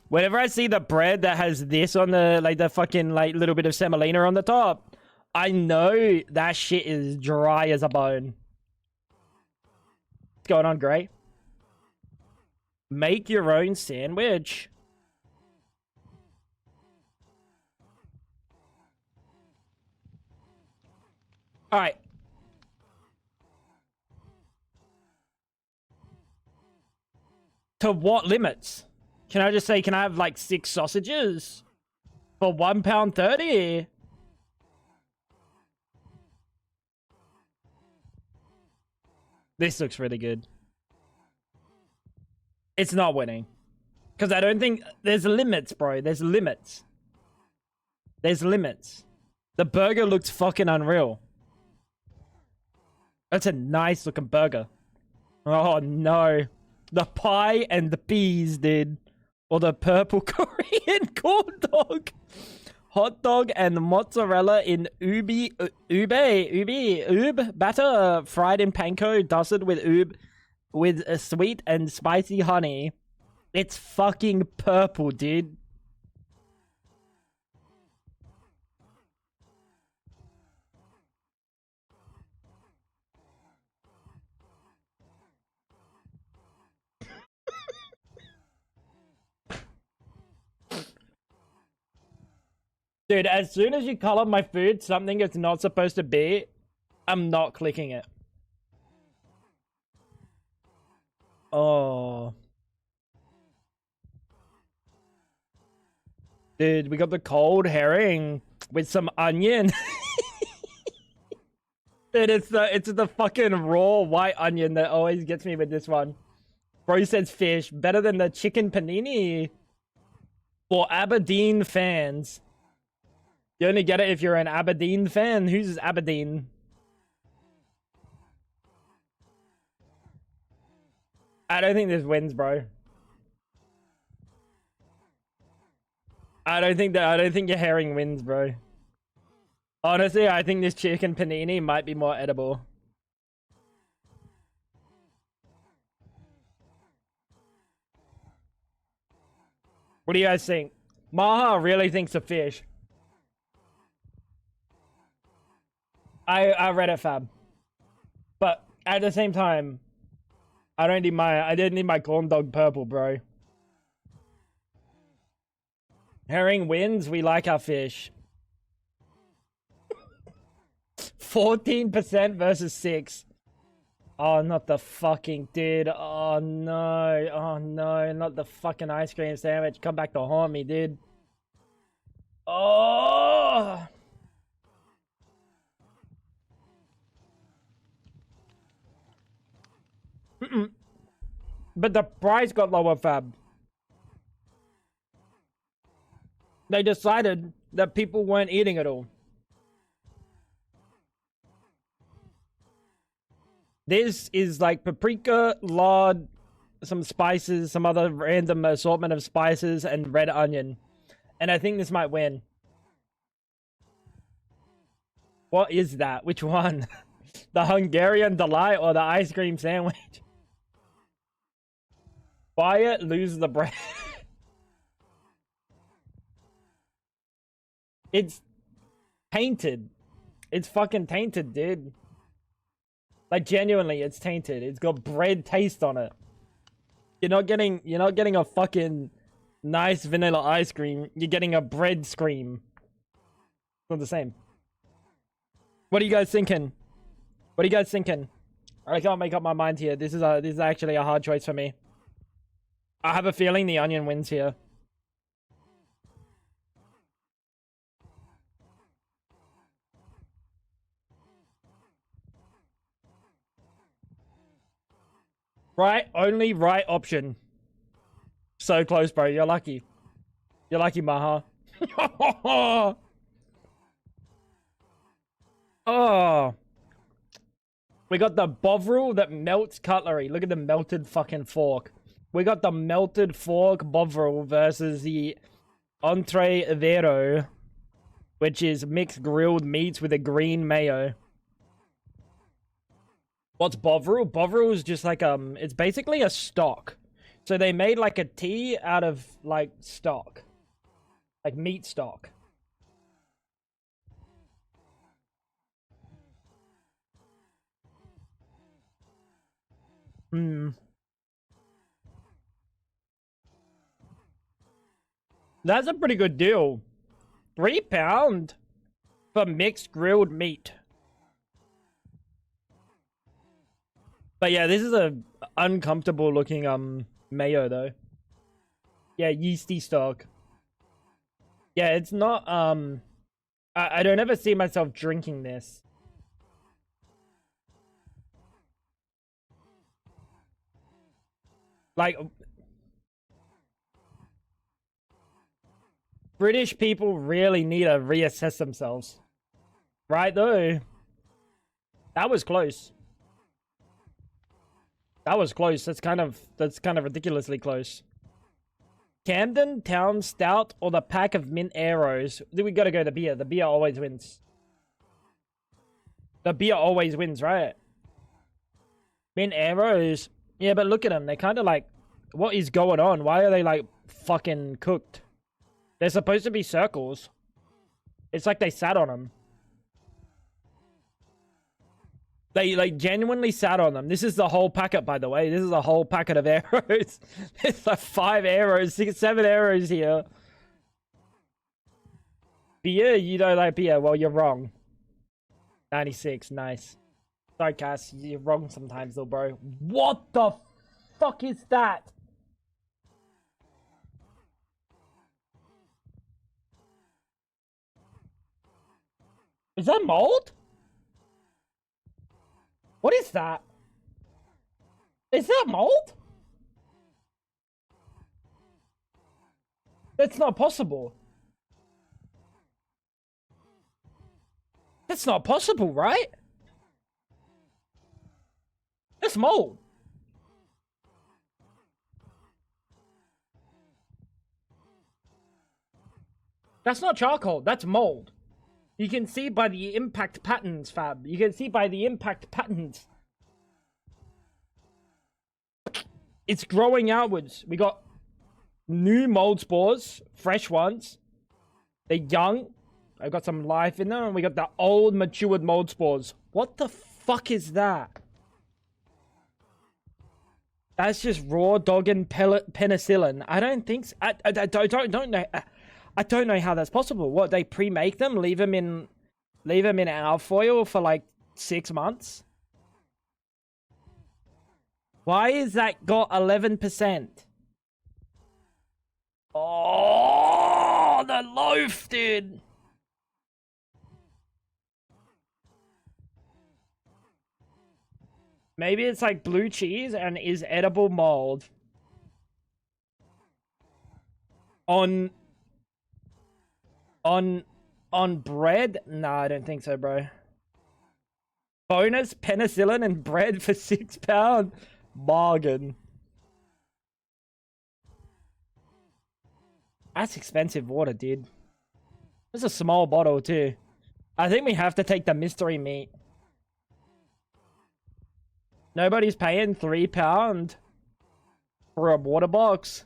Whenever I see the bread that has this on the, like, the fucking, like, little bit of semolina on the top... I know that shit is dry as a bone. What's going on, Gray? Make your own sandwich. Alright. To what limits? Can I just say, can I have like 6 sausages? For £1.30? This looks really good. It's not winning. Because I don't think... There's limits, bro. There's limits. There's limits. The burger looks fucking unreal. That's a nice looking burger. Oh, no. The pie and the peas, dude. Or the purple Korean corn dog. Hot dog and mozzarella in ube batter, fried in panko, dusted with a sweet and spicy honey. It's fucking purple, dude. Dude, as soon as you color my food something it's not supposed to be, I'm not clicking it. Oh. Dude, we got the cold herring with some onion. It's the fucking raw white onion that always gets me with this one. Bro says fish better than the chicken panini. For Aberdeen fans. You only get it if you're an Aberdeen fan. Who's Aberdeen? I don't think this wins, bro. I don't think your herring wins, bro. Honestly, I think this chicken panini might be more edible. What do you guys think? Maha really thinks a fish. I read it, fab. But at the same time, I didn't need my corn dog purple, bro. Herring wins, we like our fish. 14% versus 6. Oh, not the fucking dude. Oh no. Oh no, not the fucking ice cream sandwich. Come back to haunt me, dude. Oh. But the price got lower, fab. They decided that people weren't eating it all. This is like paprika, lard, some spices, some other random assortment of spices, and red onion. And I think this might win. What is that? Which one? The Hungarian Delight or the ice cream sandwich? Buy it, lose the bread. It's tainted. It's fucking tainted, dude. Like genuinely, it's tainted. It's got bread taste on it. You're not getting a fucking nice vanilla ice cream. You're getting a bread scream. It's not the same. What are you guys thinking? What are you guys thinking? I can't make up my mind here. This is actually a hard choice for me. I have a feeling the onion wins here. Right, only right option. So close, bro. You're lucky. You're lucky, Maha. Oh. We got the Bovril that melts cutlery. Look at the melted fucking fork. We got the melted fork Bovril versus the Entree Vero, which is mixed grilled meats with a green mayo. What's Bovril? Bovril is just like it's basically a stock. So they made like a tea out of like stock, like meat stock. That's a pretty good deal. £3 for mixed grilled meat. But yeah, this is a uncomfortable looking mayo though. Yeah, yeasty stock. Yeah, it's not I don't ever see myself drinking this. Like British people really need to reassess themselves. Right though. That was close. That was close. That's kind of ridiculously close. Camden Town Stout or the pack of mint arrows? We gotta go the beer. The beer always wins. The beer always wins, right? Mint arrows. Yeah, but look at them. They're kind of like, what is going on? Why are they like fucking cooked? They're supposed to be circles. It's like they sat on them. They like genuinely sat on them. This is the whole packet, by the way. This is a whole packet of arrows. It's like 5 arrows, 6, 7 arrows here. Beer? You don't like beer? Well, you're wrong. 96, nice. Sorry, Cass. You're wrong sometimes, though, bro. What the fuck is that? Is that mold? What is that? Is that mold? That's not possible. That's not possible, right? That's mold. That's not charcoal, that's mold. You can see by the impact patterns, fab. You can see by the impact patterns. It's growing outwards. We got new mold spores, fresh ones. They're young. I've got some life in them. And we got the old, matured mold spores. What the fuck is that? That's just raw dog and penicillin. I don't think so. I don't know. I don't know how that's possible. What, they pre-make them, leave them in alfoil for like 6 months? Why is that got 11%? Oh, the loaf, dude. Maybe it's like blue cheese and is edible mold. On bread? Nah, I don't think so, bro. Bonus penicillin and bread for £6. Bargain. That's expensive water, dude. It's a small bottle, too. I think we have to take the mystery meat. Nobody's paying £3 for a water box.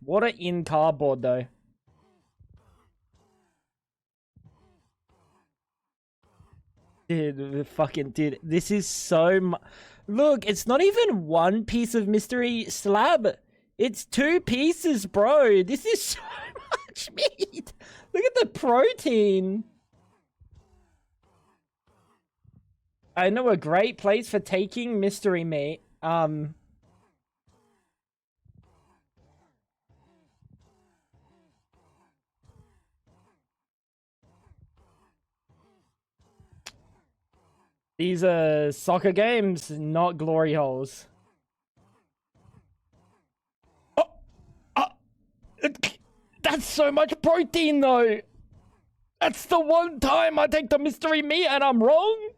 Water in cardboard, though. Dude, fucking dude, this is so Look, it's not even one piece of mystery slab. It's 2 pieces, bro. This is so much meat. Look at the protein. I know a great place for taking mystery meat. These are soccer games, not glory holes. That's so much protein, though. That's the one time I take the mystery meat and I'm wrong.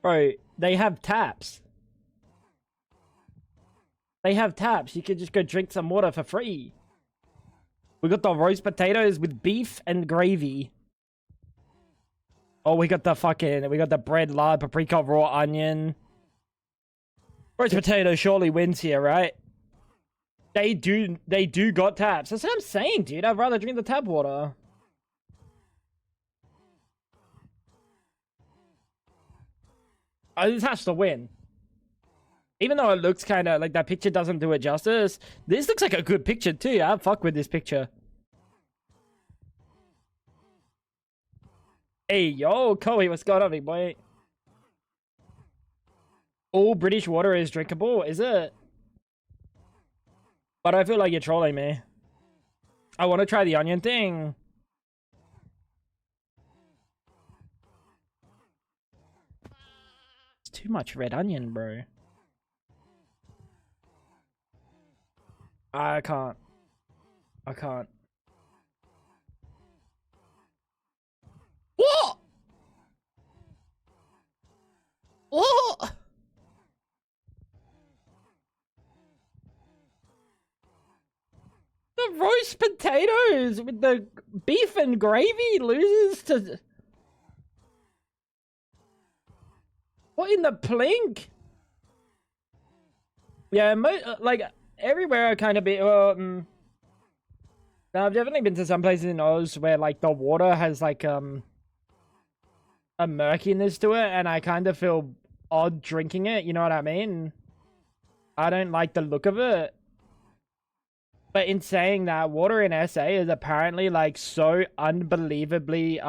Bro, they have taps. They have taps. You could just go drink some water for free. We got the roast potatoes with beef and gravy. Oh, we got the bread, lard, paprika, raw onion. Roast potato surely wins here, right? They do got taps. That's what I'm saying, dude. I'd rather drink the tap water. Oh, this has to win. Even though it looks kind of like that picture doesn't do it justice, this looks like a good picture too. I fuck with this picture. Hey, yo, Koei, what's going on, big boy? All British water is drinkable, is it? But I feel like you're trolling me. I want to try the onion thing. It's too much red onion, bro. I can't. What? What? The roast potatoes with the beef and gravy loses to... What in the plink? Yeah, like... Everywhere I kind of be, I've definitely been to some places in Oz where, like, the water has, like, a murkiness to it, and I kind of feel odd drinking it, you know what I mean? I don't like the look of it. But in saying that, water in SA is apparently, like, so unbelievably,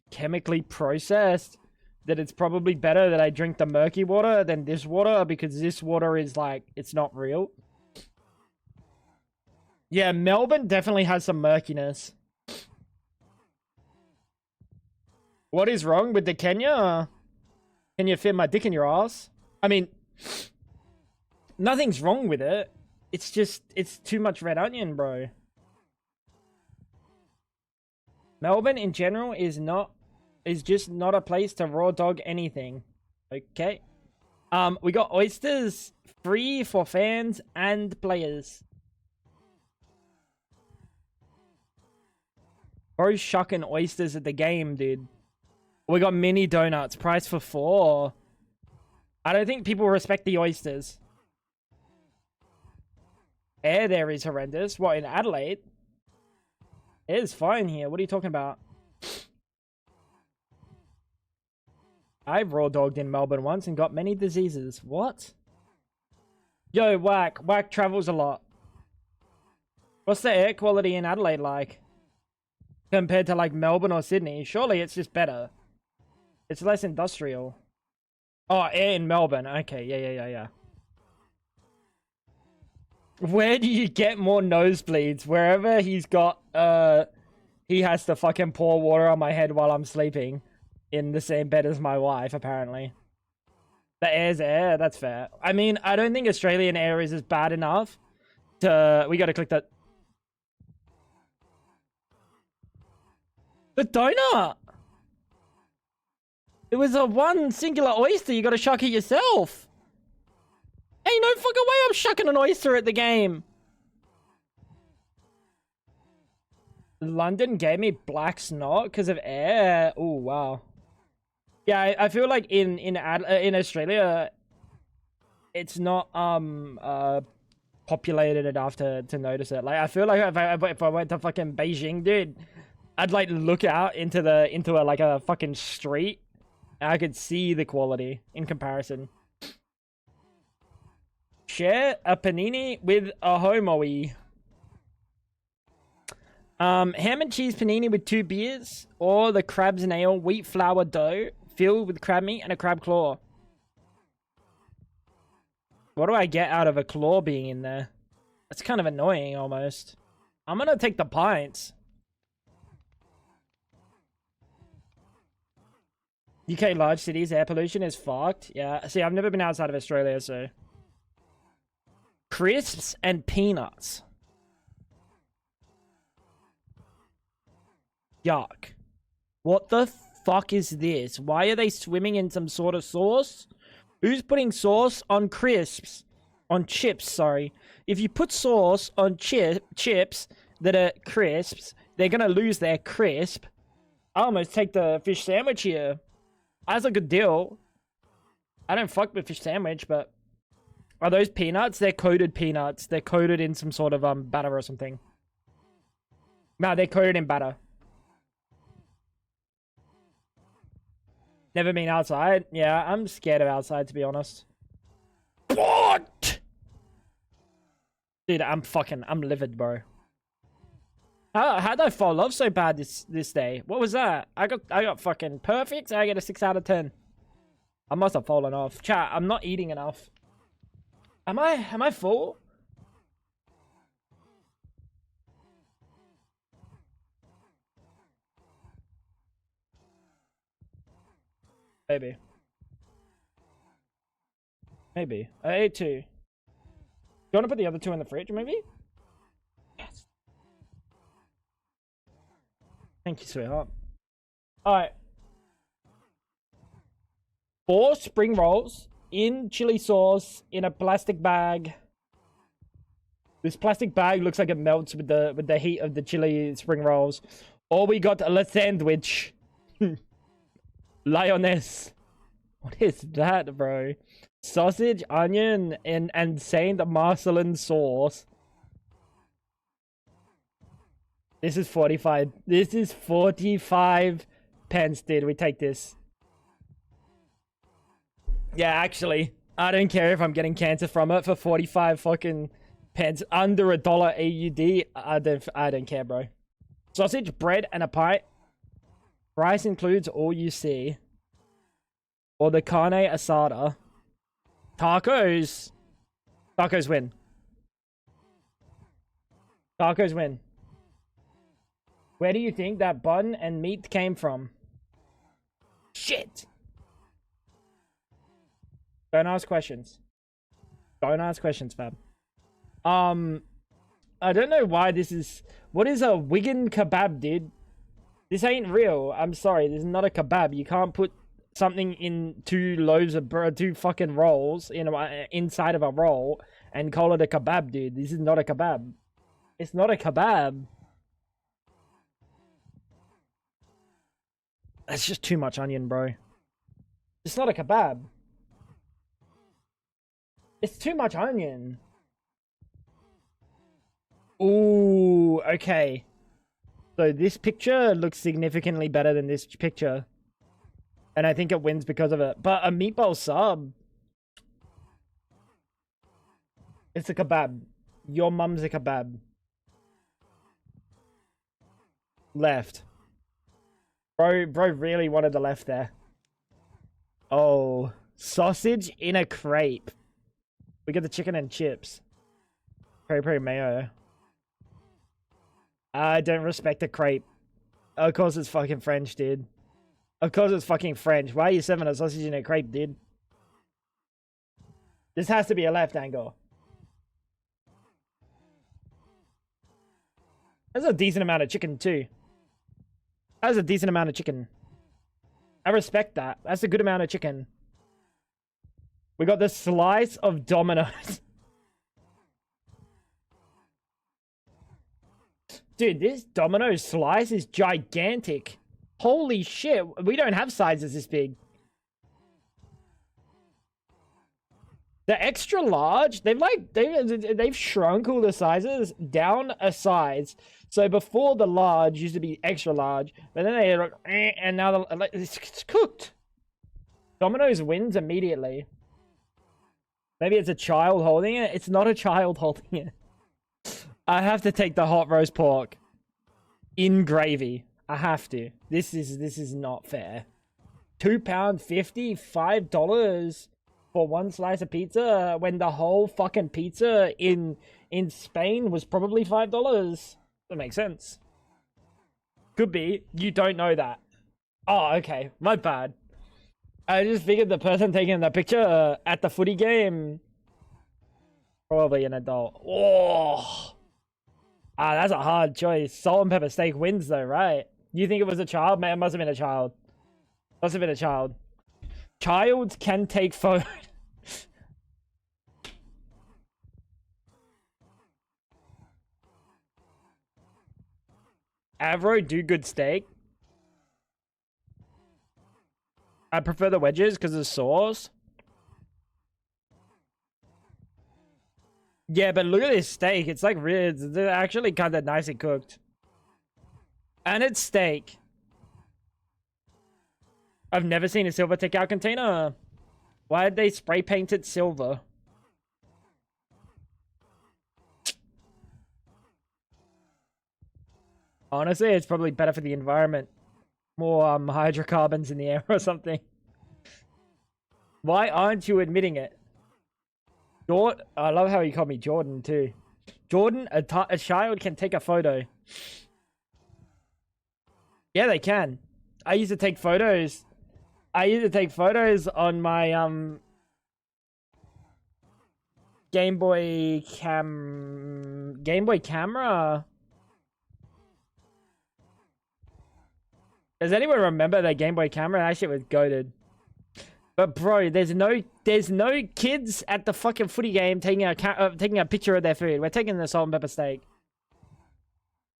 chemically processed that it's probably better that I drink the murky water than this water, because this water is, like, it's not real. Yeah, Melbourne definitely has some murkiness. What is wrong with the Kenya? Can you fit my dick in your ass? I mean, nothing's wrong with it. It's just, it's too much red onion, bro. Melbourne in general is just not a place to raw dog anything. Okay. We got oysters free for fans and players. Bro, shucking oysters at the game, dude. We got mini donuts, price for 4. I don't think people respect the oysters. Air there is horrendous. What, in Adelaide? It is fine here. What are you talking about? I raw dogged in Melbourne once and got many diseases. What? Yo, Whack. Whack travels a lot. What's the air quality in Adelaide like? Compared to like Melbourne or Sydney? Surely it's just better. It's less industrial. Oh, air in Melbourne. Okay, yeah. Where do you get more nosebleeds? Wherever he's got, he has to fucking pour water on my head while I'm sleeping. In the same bed as my wife, apparently. The air's air, that's fair. I mean, I don't think Australian air is as bad enough to... We gotta click that. The donut! It was a one singular oyster, you gotta shuck it yourself. Ain't no fucking way I'm shucking an oyster at the game. London gave me black snot because of air. Oh, wow. Yeah, I feel like in Australia, it's not populated enough to notice it. Like, I feel like if I went to fucking Beijing, dude, I'd like look out into a fucking street, and I could see the quality in comparison. Share a panini with a homoe. Ham and cheese panini with 2 beers, or the crab's nail wheat flour dough filled with crab meat and a crab claw. What do I get out of a claw being in there? That's kind of annoying, almost. I'm gonna take the pints. UK large cities, air pollution is fucked. Yeah, see, I've never been outside of Australia, so... Crisps and peanuts. Yuck. What the fuck is this? Why are they swimming in some sort of sauce? Who's putting sauce on crisps? On chips, sorry. If you put sauce on chips that are crisps, they're gonna lose their crisp. I almost take the fish sandwich here. That's a good deal. I don't fuck with fish sandwich, but... Are those peanuts? They're coated peanuts. They're coated in some sort of batter or something. No, they're coated in batter. Never been outside? Yeah, I'm scared of outside, to be honest. What? Dude, I'm livid, bro. How'd I fall off so bad this day? What was that? I got fucking perfect. I get a 6 out of 10. I must have fallen off. Chat, I'm not eating enough. Am I full? Maybe. Maybe. I ate 2. Do you want to put the other 2 in the fridge, maybe? Yes. Thank you, sweetheart. Alright. 4 spring rolls in chili sauce in a plastic bag. This plastic bag looks like it melts with the heat of the chili spring rolls. Or we got a sandwich. Lioness. What is that, bro? Sausage, onion, and Saint Marcelin sauce. This is 45. This is 45 pence, dude. We take this. Yeah, actually, I don't care if I'm getting cancer from it for 45 fucking pence. Under $1 AUD. I don't care, bro. Sausage, bread, and a pie. Price includes all you see. Or the carne asada. Tacos. Tacos win. Tacos win. Where do you think that bun and meat came from? Shit! Don't ask questions. Don't ask questions, fam. I don't know why this is... What is a Wigan kebab, dude? This ain't real. I'm sorry, this is not a kebab. You can't put something in 2 loaves of bread, 2 fucking rolls inside of a roll and call it a kebab, dude. This is not a kebab. It's not a kebab. That's just too much onion, bro. It's not a kebab. It's too much onion. Ooh, okay. So this picture looks significantly better than this picture. And I think it wins because of it. But a meatball sub. It's a kebab. Your mum's a kebab. Left. Bro really wanted the left there. Oh. Sausage in a crepe. We get the chicken and chips. Peri mayo. I don't respect a crepe. Of course it's fucking French, dude. Of course it's fucking French. Why are you serving a sausage in a crepe, dude? This has to be a left angle. That's a decent amount of chicken, too. That's a decent amount of chicken. I respect that. That's a good amount of chicken. We got the slice of Domino's. Dude, this Domino's slice is gigantic. Holy shit. We don't have sizes this big. The extra large, they've shrunk all the sizes down a size. So before the large used to be extra large, but then they and now it's cooked. Domino's wins immediately. Maybe it's a child holding it. It's not a child holding it. I have to take the hot roast pork in gravy. I have to. This is not fair. £2.50, $5 for 1 slice of pizza when the whole fucking pizza in Spain was probably $5. That makes sense. Could be. You don't know that. Oh, okay. My bad. I just figured the person taking the picture at the footy game, probably an adult. Oh. Ah, that's a hard choice. Salt and pepper steak wins though, right? You think it was a child? Man, it must have been a child. Must have been a child. Childs can take photos. Avro do good steak. I prefer the wedges because of sauce. Yeah, but look at this steak. It's like ribs. It's actually kind of nicely cooked. And it's steak. I've never seen a silver takeout container. Why did they spray paint it silver? Honestly, it's probably better for the environment. More hydrocarbons in the air or something. Why aren't you admitting it? I love how you called me Jordan too. Jordan, a child can take a photo. Yeah, they can. I used to take photos. I used to take photos on my Game Boy camera. Does anyone remember that Game Boy camera? That shit was goated. But bro, there's no kids at the fucking footy game taking a picture of their food. We're taking the salt and pepper steak.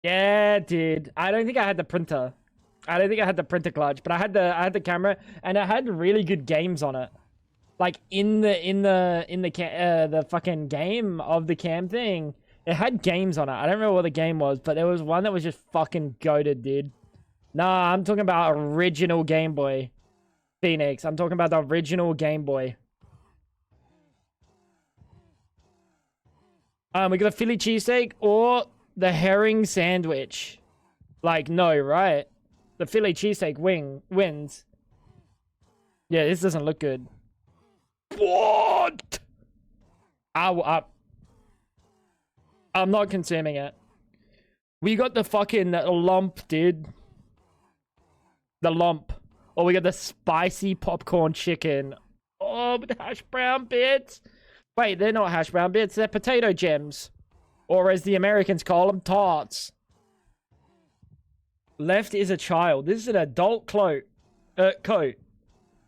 Yeah, dude. I don't think I had the printer. I don't think I had the printer clutch, but I had the camera, and I had really good games on it. Like in the fucking game of the cam thing, it had games on it. I don't remember what the game was, but there was one that was just fucking goated, dude. Nah, I'm talking about original Game Boy. Phoenix. I'm talking about the original Game Boy. We got a Philly cheesesteak or the herring sandwich. Like, no, right? The Philly cheesesteak wins. Yeah, this doesn't look good. What? I'm not consuming it. We got the fucking lump, dude. The lump. Or we got the spicy popcorn chicken. Oh, with the hash brown bits. Wait, they're not hash brown bits. They're potato gems. Or as the Americans call them, tarts. Left is a child. This is an adult coat. You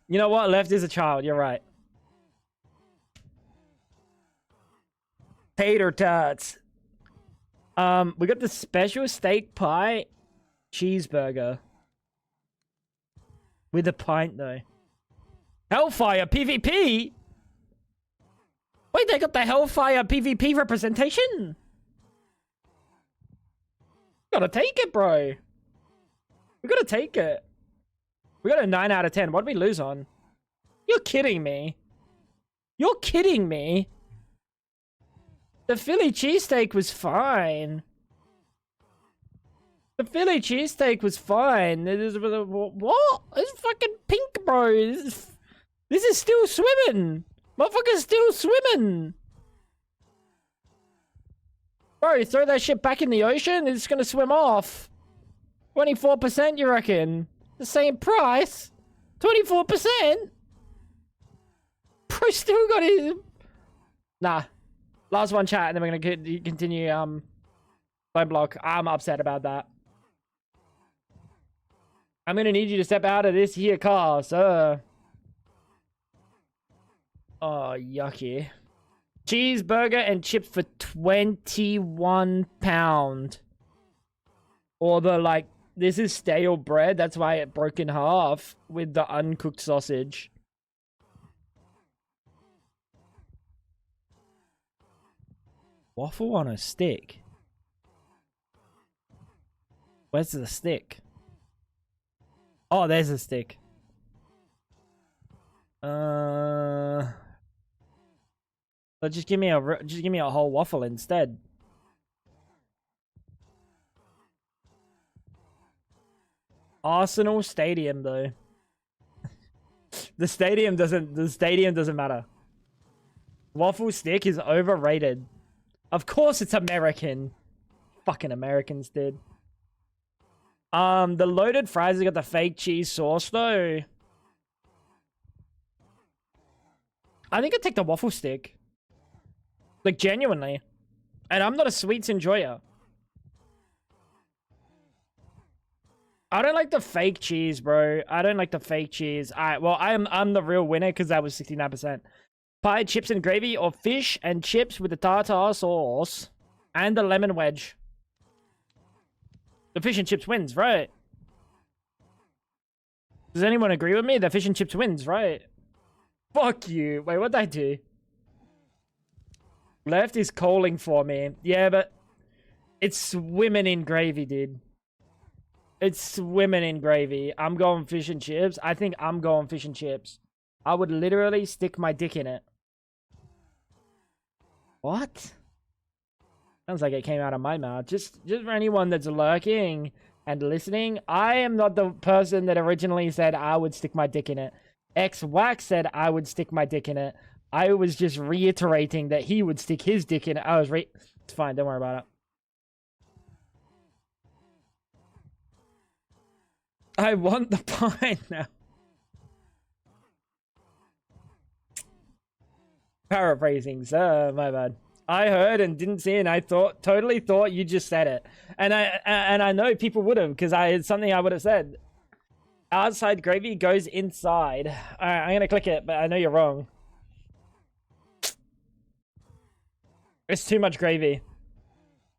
know what? Left is a child. You're right. Tater tots. We got the special steak pie cheeseburger. With a pint, though. Hellfire PvP? Wait, they got the Hellfire PvP representation? Gotta take it, bro. We gotta take it. We got a 9 out of 10. What did we lose on? You're kidding me. You're kidding me. The Philly cheesesteak was fine. The Philly cheesesteak was fine. What? It's fucking pink, bro. This is still swimming. Motherfucker's still swimming. Bro, throw that shit back in the ocean, it's gonna swim off. 24%, you reckon? The same price? 24%? Bro, still got it. Nah. Last one, chat, and then we're gonna continue, STONEBLOCK. I'm upset about that. I'm gonna need you to step out of this here car, sir. Oh, yucky. Cheeseburger and chips for £21. Or the, like, this is stale bread. That's why it broke in half with the uncooked sausage. Waffle on a stick. Where's the stick? Oh, there's a stick. But just give me a whole waffle instead. Arsenal Stadium though. The stadium doesn't matter. Waffle stick is overrated. Of course it's American. Fucking Americans did. The loaded fries have got the fake cheese sauce though. I think I'd take the waffle stick. Like, genuinely. And I'm not a sweets enjoyer. I don't like the fake cheese, bro. I don't like the fake cheese. Alright, well, I'm the real winner because that was 69%. Pie, chips, and gravy, or fish and chips with the tartar sauce and the lemon wedge. The fish and chips wins, right? Does anyone agree with me? The fish and chips wins, right? Fuck you. Wait, what'd I do? Left is calling for me. Yeah, but it's swimming in gravy, dude. It's swimming in gravy. I'm going fish and chips. I think I'm going fish and chips. I would literally stick my dick in it. What? Sounds like it came out of my mouth. Just for anyone that's lurking and listening, I am not the person that originally said I would stick my dick in it. X-Wax said I would stick my dick in it. I was just reiterating that he would stick his dick in it. It's fine, don't worry about it. I want the pie now. Paraphrasing, sir. My bad. I heard and didn't see, and I totally thought you just said it. And I know people would have, because it's something I would have said. Outside gravy goes inside. Alright, I'm gonna click it, but I know you're wrong. It's too much gravy.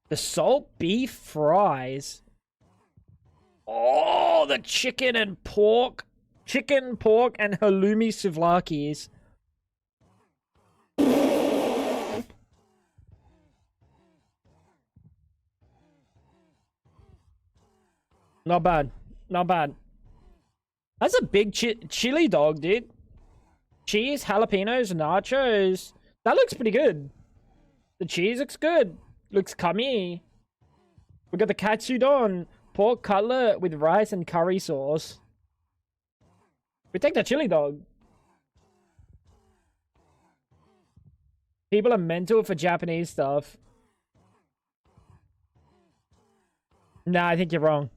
The salt beef fries. Oh, the chicken and pork. Chicken, pork, and halloumi souvlakis. Not bad. Not bad. That's a big chili dog, dude. Cheese, jalapenos, nachos. That looks pretty good. The cheese looks good. Looks cummy. We got the katsudon. Pork cutlet with rice and curry sauce. We take the chili dog. People are mental for Japanese stuff. Nah, I think you're wrong.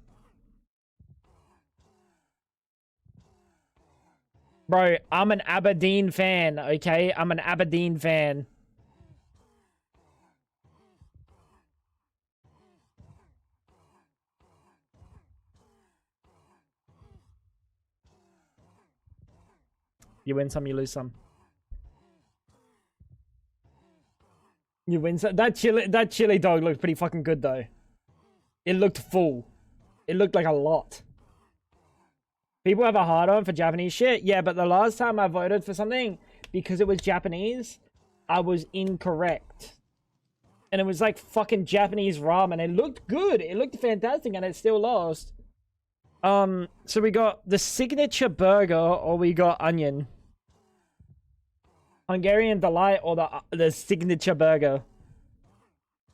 Bro, I'm an Aberdeen fan, okay? I'm an Aberdeen fan. You win some, you lose some. You win some. That chili dog looked pretty fucking good though. It looked full. It looked like a lot. People have a hard on for Japanese shit. Yeah, but the last time I voted for something because it was Japanese, I was incorrect. And it was like fucking Japanese ramen. It looked good. It looked fantastic and it still lost. So we got the signature burger or we got onion. Hungarian delight or the signature burger.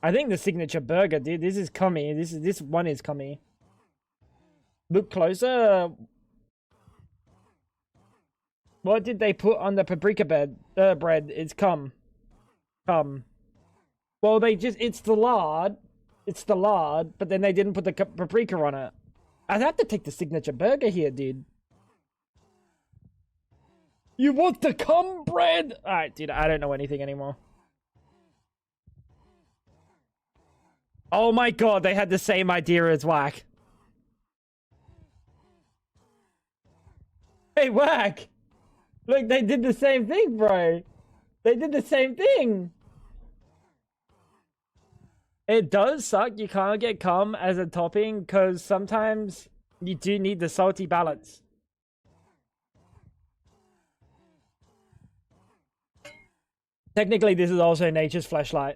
I think the signature burger, dude. This is cummy. This one is cummy. Look closer. What did they put on the paprika bread? It's cum. Well, it's the lard. It's the lard, but then they didn't put the paprika on it. I'd have to take the signature burger here, dude. You want the cum bread? Alright, dude, I don't know anything anymore. Oh my god, they had the same idea as Whack. Hey, Whack! Look, they did the same thing, bro. They did the same thing. It does suck you can't get cum as a topping because sometimes you do need the salty balance. Technically, this is also nature's fleshlight.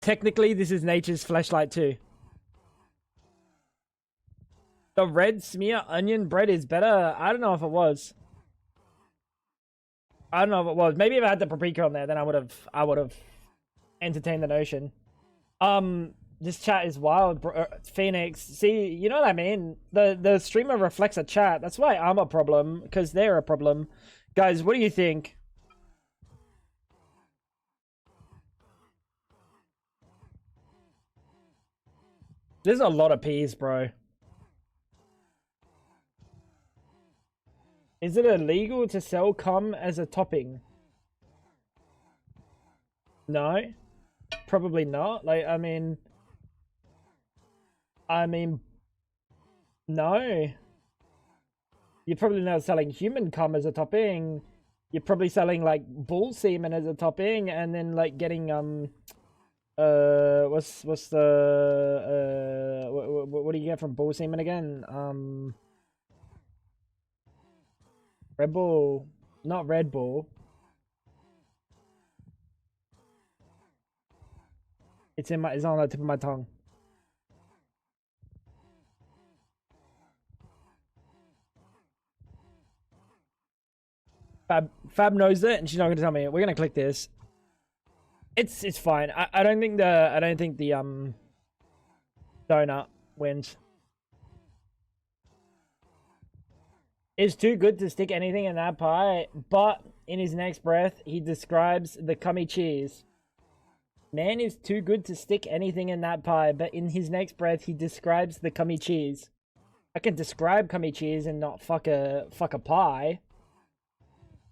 Technically, this is nature's fleshlight too. The red smear onion bread is better. I don't know if it was. I don't know if it was. Maybe if I had the paprika on there, then I would have entertained the notion. This chat is wild, bro. Phoenix. See, you know what I mean? The streamer reflects a chat. That's why I'm a problem, because they're a problem. Guys, what do you think? There's a lot of peas, bro. Is it illegal to sell cum as a topping? No. Probably not. Like, I mean, no. You're probably not selling human cum as a topping. You're probably selling like bull semen as a topping, and then like getting what's the what do you get from bull semen again? Red Bull, not Red Bull. It's on the tip of my tongue. Fab knows it, and she's not going to tell me. We're going to click this. It's fine. I don't think the donut wins. It's too good to stick anything in that pie, but in his next breath, he describes the cummy cheese. Man is too good to stick anything in that pie, but in his next breath, he describes the cummy cheese. I can describe cummy cheese and not fuck a pie.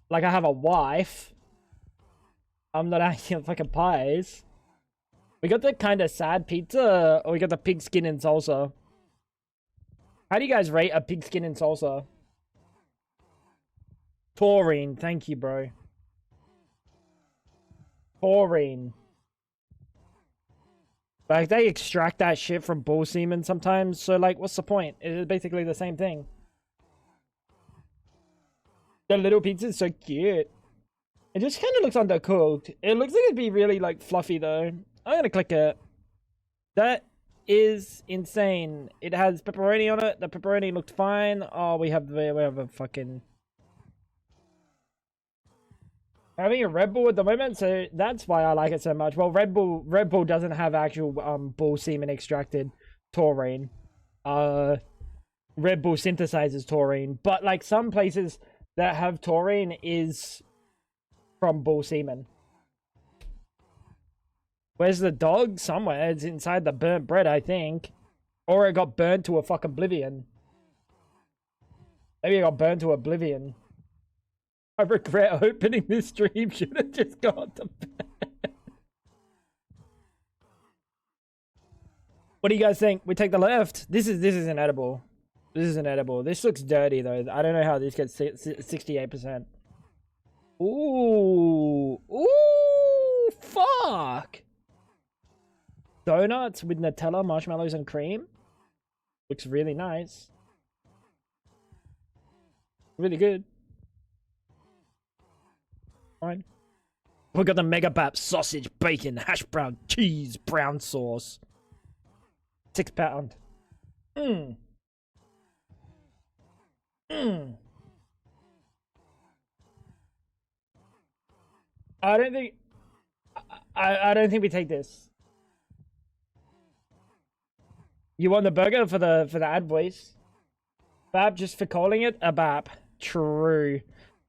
Like I have a wife. I'm not actually fucking pies. We got the kind of sad pizza, or we got the pig skin and salsa. How do you guys rate a pig skin and salsa? Taurine, thank you, bro. Taurine. Like, they extract that shit from bull semen sometimes, so, like, what's the point? It's basically the same thing. The little pizza is so cute. It just kind of looks undercooked. It looks like it'd be really, like, fluffy, though. I'm gonna click it. That is insane. It has pepperoni on it. The pepperoni looked fine. Oh, we have a fucking... Having a Red Bull at the moment, so that's why I like it so much. Well, Red Bull doesn't have actual bull semen extracted taurine. Red Bull synthesizes taurine, but like some places that have taurine is from bull semen. Where's the dog? Somewhere. It's inside the burnt bread, I think. Or it got burned to a fucking oblivion. Maybe it got burned to oblivion. I regret opening this stream. Should have just gone to bed. What do you guys think? We take the left. This isn't edible. This isn't edible. This looks dirty though. I don't know how this gets 68%. Ooh. Ooh. Fuck. Donuts with Nutella, marshmallows, and cream. Looks really nice. Really good. Fine. We got the Mega Bap sausage, bacon, hash brown, cheese, brown sauce. £6. Mmm. Mmm. I don't think we take this. You want the burger for the ad voice? Bap just for calling it a bap. True.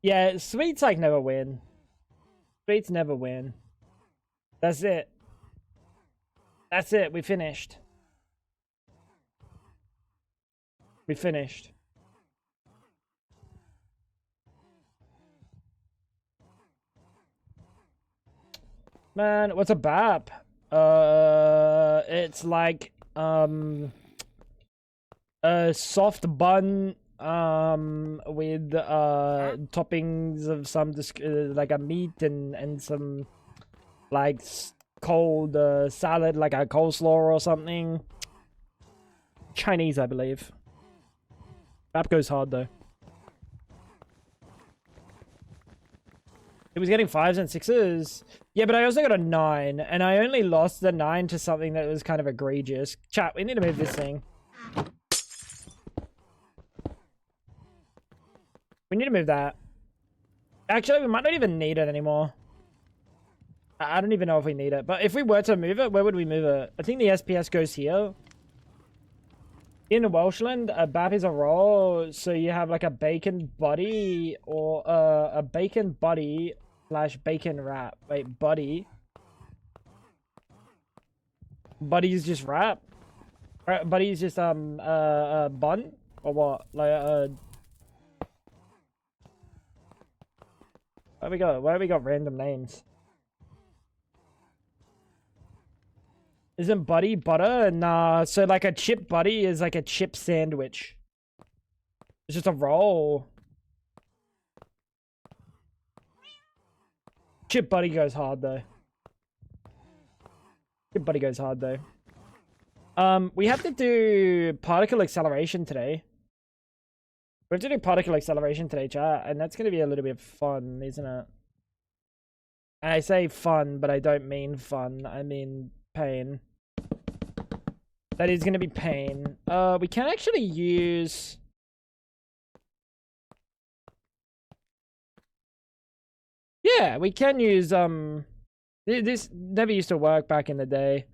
Yeah, sweets like never win. Sweets never win. That's it. That's it. We finished. We finished. Man, what's a bap? It's like a soft bun with toppings of some like a meat and some like cold salad, like a coleslaw or something. Chinese, I believe. Bap goes hard though. He was getting 5s and 6s. Yeah, but I also got a 9, and I only lost the 9 to something that was kind of egregious. Chat, we need to move this thing. We need to move that. Actually, we might not even need it anymore. I don't even know if we need it, but if we were to move it, where would we move it? I think the SPS goes here. In Welshland, a bap is a roll, so you have like a bacon buddy or a bacon buddy / bacon wrap. Wait, buddy. Buddy is just wrap. Buddy is just bun or what? Like where we got random names? Isn't buddy butter? Nah, so like a chip buddy is like a chip sandwich. It's just a roll. Chip buddy goes hard though. Chip buddy goes hard though. We have to do particle acceleration today. We have to do particle acceleration today, chat, and that's gonna be a little bit fun, isn't it? And I say fun, but I don't mean fun. I mean pain. That is going to be pain. We can actually use... Yeah, we can use, this never used to work back in the day.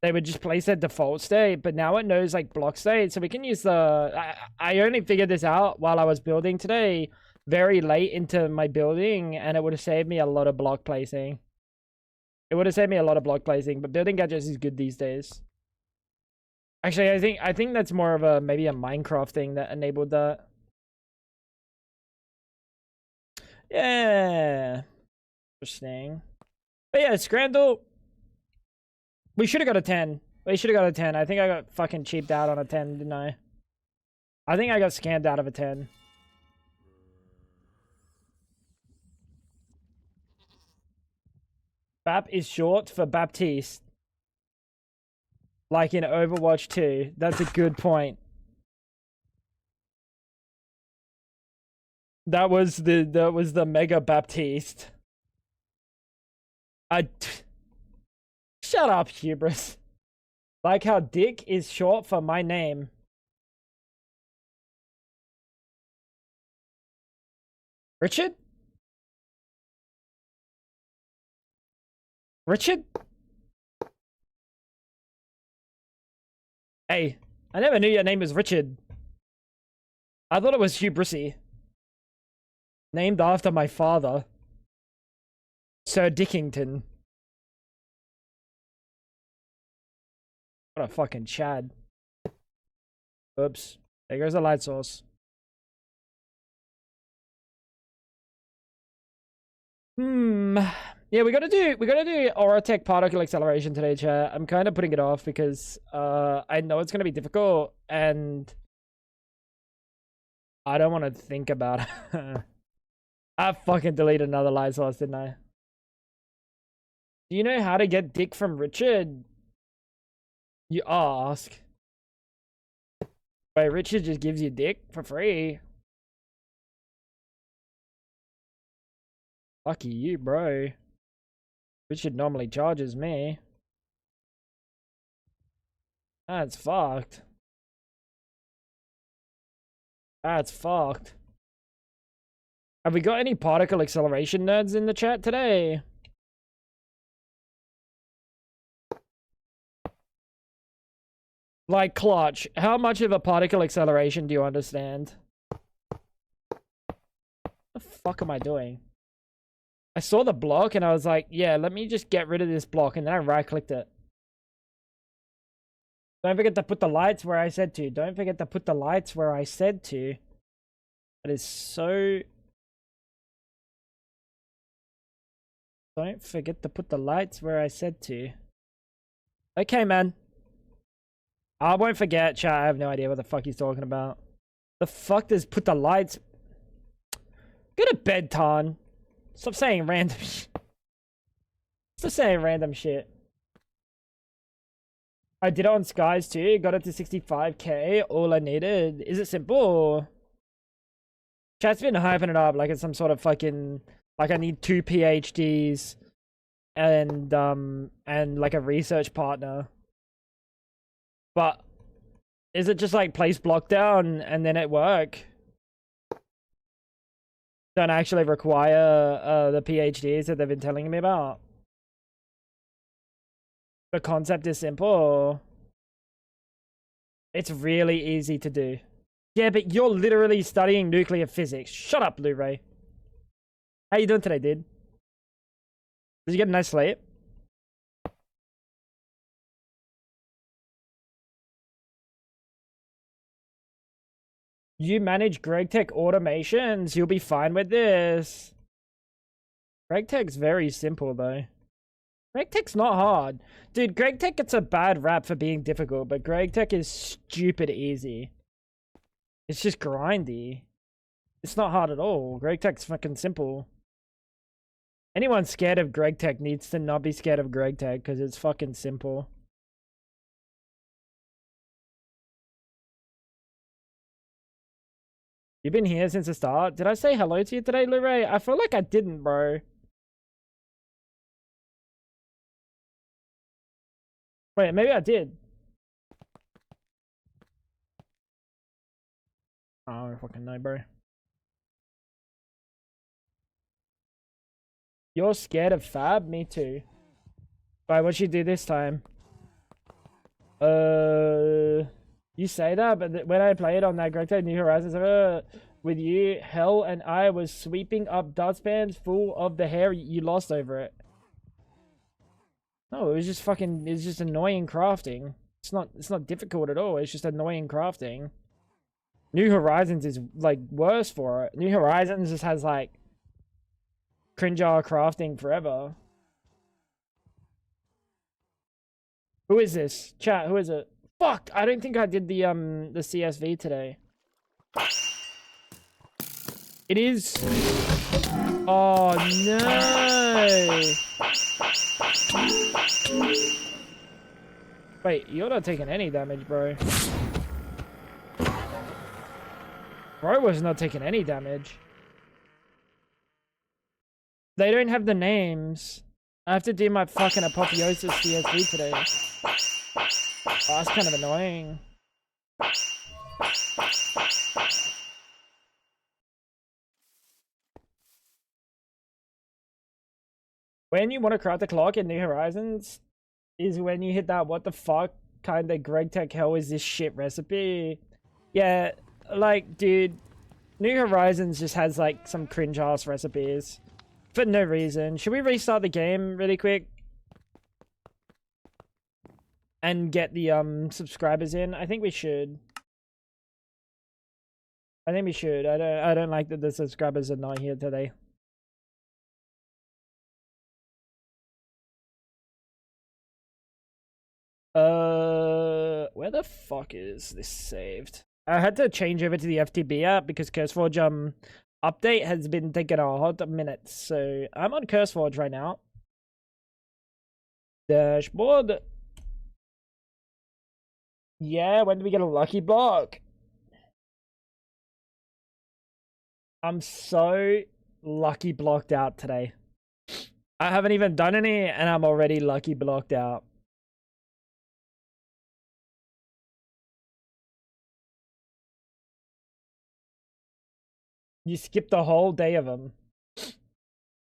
They would just place their default state, but now it knows, like, block state, so we can use the... I only figured this out while I was building today, very late into my building, and it would have saved me a lot of block placing. It would have saved me a lot of block placing, but building gadgets is good these days. Actually, I think that's more of a maybe a Minecraft thing that enabled that. Yeah. Interesting. But yeah, Scrandle. We should have got a 10. We should have got a 10. I think I got fucking cheaped out on a 10, didn't I? I think I got scammed out of a 10. Bap is short for Baptiste. Like in Overwatch 2. That's a good point. That was the Mega Baptiste. Shut up, hubris. Like how Dick is short for my name. Richard? Richard? Hey, I never knew your name was Richard. I thought it was Hubrisy. Named after my father. Sir Dickington. What a fucking Chad. Oops. There goes the light source. Yeah, we gotta do Aurotech particle acceleration today, chat. I'm kind of putting it off because I know it's gonna be difficult and I don't want to think about it. I fucking deleted another light source, didn't I? Do you know how to get dick from Richard? You ask. Wait, Richard just gives you dick for free? Lucky you, bro. Richard normally charges me. That's fucked. That's fucked. Have we got any particle acceleration nerds in the chat today? Like, Clutch, how much of a particle acceleration do you understand? What the fuck am I doing? I saw the block and I was like, yeah, let me just get rid of this block, and then I right-clicked it. Don't forget to put the lights where I said to. Don't forget to put the lights where I said to. That is so... Don't forget to put the lights where I said to. Okay, man. I won't forget, chat. I have no idea what the fuck he's talking about. The fuck does put the lights... Go to bed, Tan. Stop saying random shit. Stop saying random shit. I did it on Skies too. Got it to 65k. All I needed. Is it simple? Chat's been hyping it up like it's some sort of fucking... Like I need 2 PhDs. And like a research partner. But is it just like place block down and then it work? Don't actually require the PhDs that they've been telling me about. The concept is simple. It's really easy to do. Yeah, but you're literally studying nuclear physics. Shut up, Blu-ray. How you doing today, dude? Did you get a nice sleep? You manage GregTech automations. You'll be fine with this. GregTech's very simple, though. GregTech's not hard. Dude, GregTech gets a bad rap for being difficult, but GregTech is stupid easy. It's just grindy. It's not hard at all. GregTech's fucking simple. Anyone scared of GregTech needs to not be scared of GregTech, because it's fucking simple. You've been here since the start. Did I say hello to you today, Luray? I feel like I didn't, bro. Wait, maybe I did. Oh, I don't fucking know, bro. You're scared of Fab? Me too. Wait, what'd she do this time? You say that, but when I played on that GregTech New Horizons with you, Hell and I was sweeping up dustpans full of the hair you lost over it. No, it was just fucking, it's just annoying crafting. It's not difficult at all. It's just annoying crafting. New Horizons is like worse for it. New Horizons just has like cringe-R crafting forever. Who is this? Chat, who is it? Fuck, I don't think I did the CSV today. It is. Oh no. Wait, you're not taking any damage, bro. Bro was not taking any damage. They don't have the names. I have to do my fucking Apotheosis CSV today. Oh, that's kind of annoying. When you want to craft the clock in New Horizons is when you hit that what the fuck kind of GregTech hell is this shit recipe. Yeah, like, dude, New Horizons just has like some cringe ass recipes for no reason. Should we restart the game really quick? and get the subscribers in? I think we should. I think we should. I don't like that the subscribers are not here today. Where the fuck is this saved? I had to change over to the FTB app because CurseForge update has been taking a hot minute. So I'm on CurseForge right now. Dashboard. Yeah, when do we get a lucky block? I'm so lucky blocked out today. I haven't even done any and I'm already lucky blocked out. You skipped the whole day of them.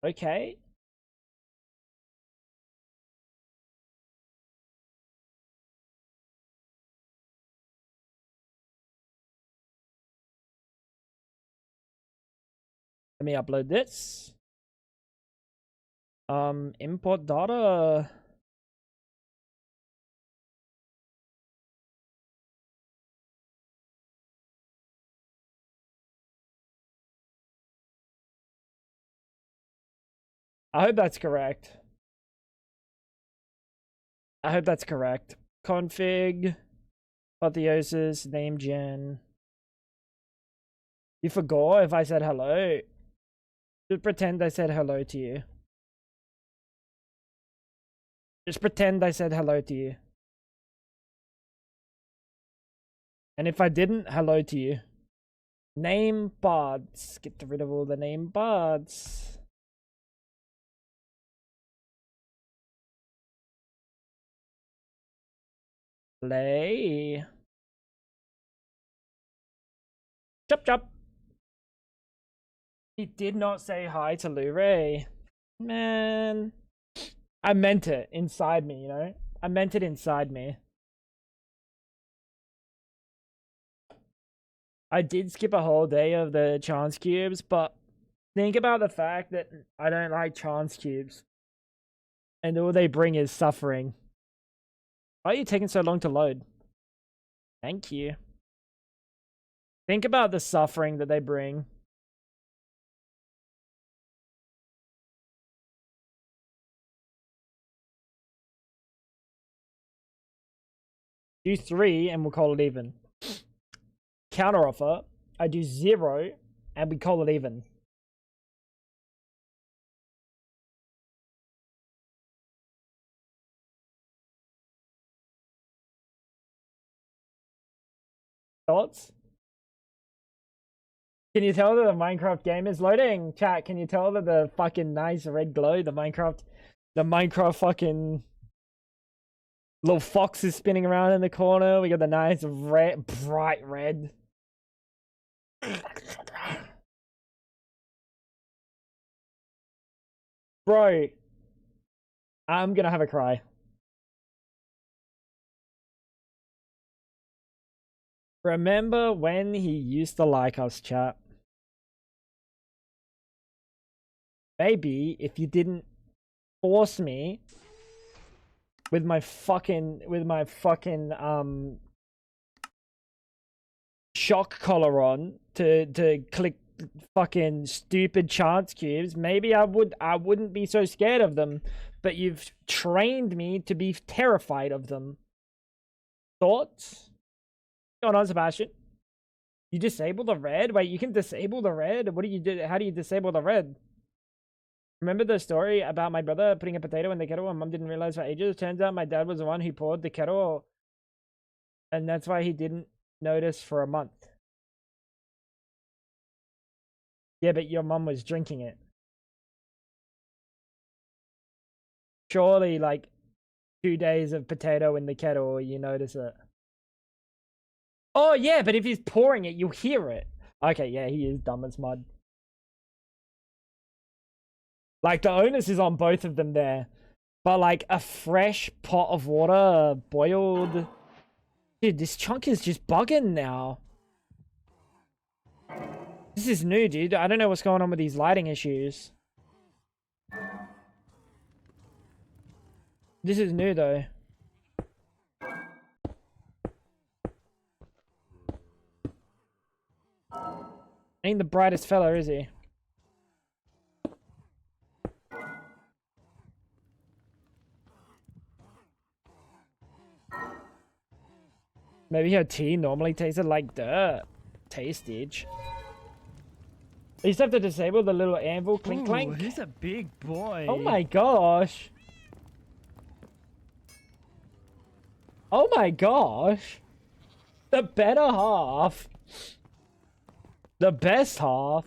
Okay. Let me upload this. Import data. I hope that's correct. I hope that's correct. Config. Apotheosis. Name gen. You forgot if I said hello. Just pretend I said hello to you. Just pretend I said hello to you. And if I didn't, hello to you. Name bards. Get rid of all the name bards. Play. Chop chop. He did not say hi to Luray. Man. I meant it inside me, you know? I meant it inside me. I did skip a whole day of the chance cubes, but think about the fact that I don't like chance cubes. And all they bring is suffering. Why are you taking so long to load? Thank you. Think about the suffering that they bring. Do 3 and we'll call it even. Counter offer. I do 0 and we call it even. Thoughts? Can you tell that the Minecraft game is loading? Chat, can you tell that the fucking nice red glow, the Minecraft fucking little fox is spinning around in the corner. We got the nice red, bright red. Bro, I'm gonna have a cry. Remember when he used to like us, chat? Maybe if you didn't force me with my fucking shock collar on to click fucking stupid chance cubes, maybe I wouldn't be so scared of them. But you've trained me to be terrified of them. Thoughts? What's going on, Sebastian? You disable the red? Wait, you can disable the red? What do you do? How do you disable the red? Remember the story about my brother putting a potato in the kettle and mom didn't realize for ages? Turns out my dad was the one who poured the kettle. And that's why he didn't notice for a month. Yeah, but your mom was drinking it. Surely, like, 2 days of potato in the kettle, you notice it. Oh, yeah, but if he's pouring it, you'll hear it. Okay, yeah, he is dumb as mud. Like, the onus is on both of them there. But, like, a fresh pot of water, boiled... Dude, this chunk is just bugging now. This is new, dude. I don't know what's going on with these lighting issues. This is new, though. Ain't the brightest fella, is he? Maybe her tea normally tasted like dirt. Tastage. I used to have to disable the little anvil clink clank. He's a big boy. Oh my gosh. Oh my gosh. The better half. The best half.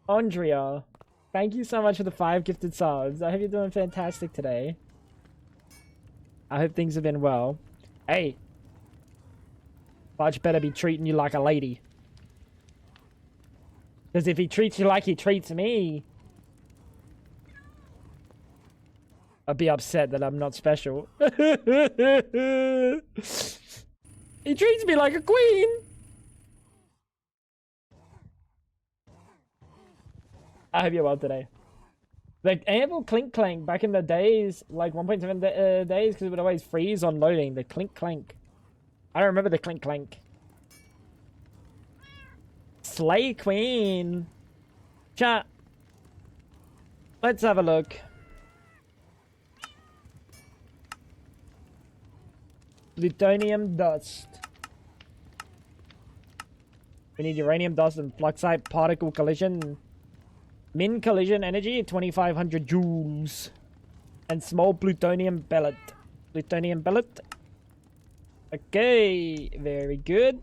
Andrea. Thank you so much for the 5 gifted subs. I hope you're doing fantastic today. I hope things have been well. Hey. Fudge better be treating you like a lady. Because if he treats you like he treats me, I'll be upset that I'm not special. He treats me like a queen. I hope you're well today. The anvil clink clank back in the days, like 1.7 days, because it would always freeze on loading. The clink clank. I don't remember the clink clank. Slay Queen. Chat. Let's have a look. Plutonium dust. We need uranium dust and fluxite particle collision. Min collision energy 2500 joules. And small plutonium pellet. Plutonium pellet. Okay, very good.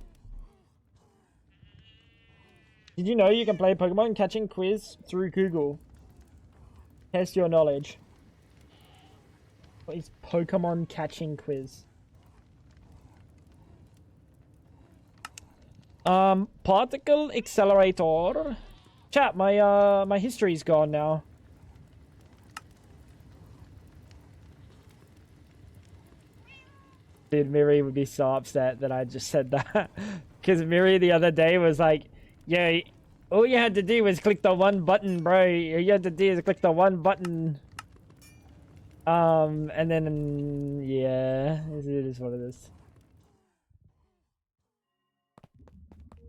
Did you know you can play Pokemon catching quiz through Google? Test your knowledge. What is Pokemon catching quiz? Particle accelerator. Chat, my history's gone now. Dude, Miri would be so upset that I just said that. Because Miri the other day was like, yeah, all you had to do was click the one button, bro. All you had to do is click the one button. And then, yeah, it is what it is.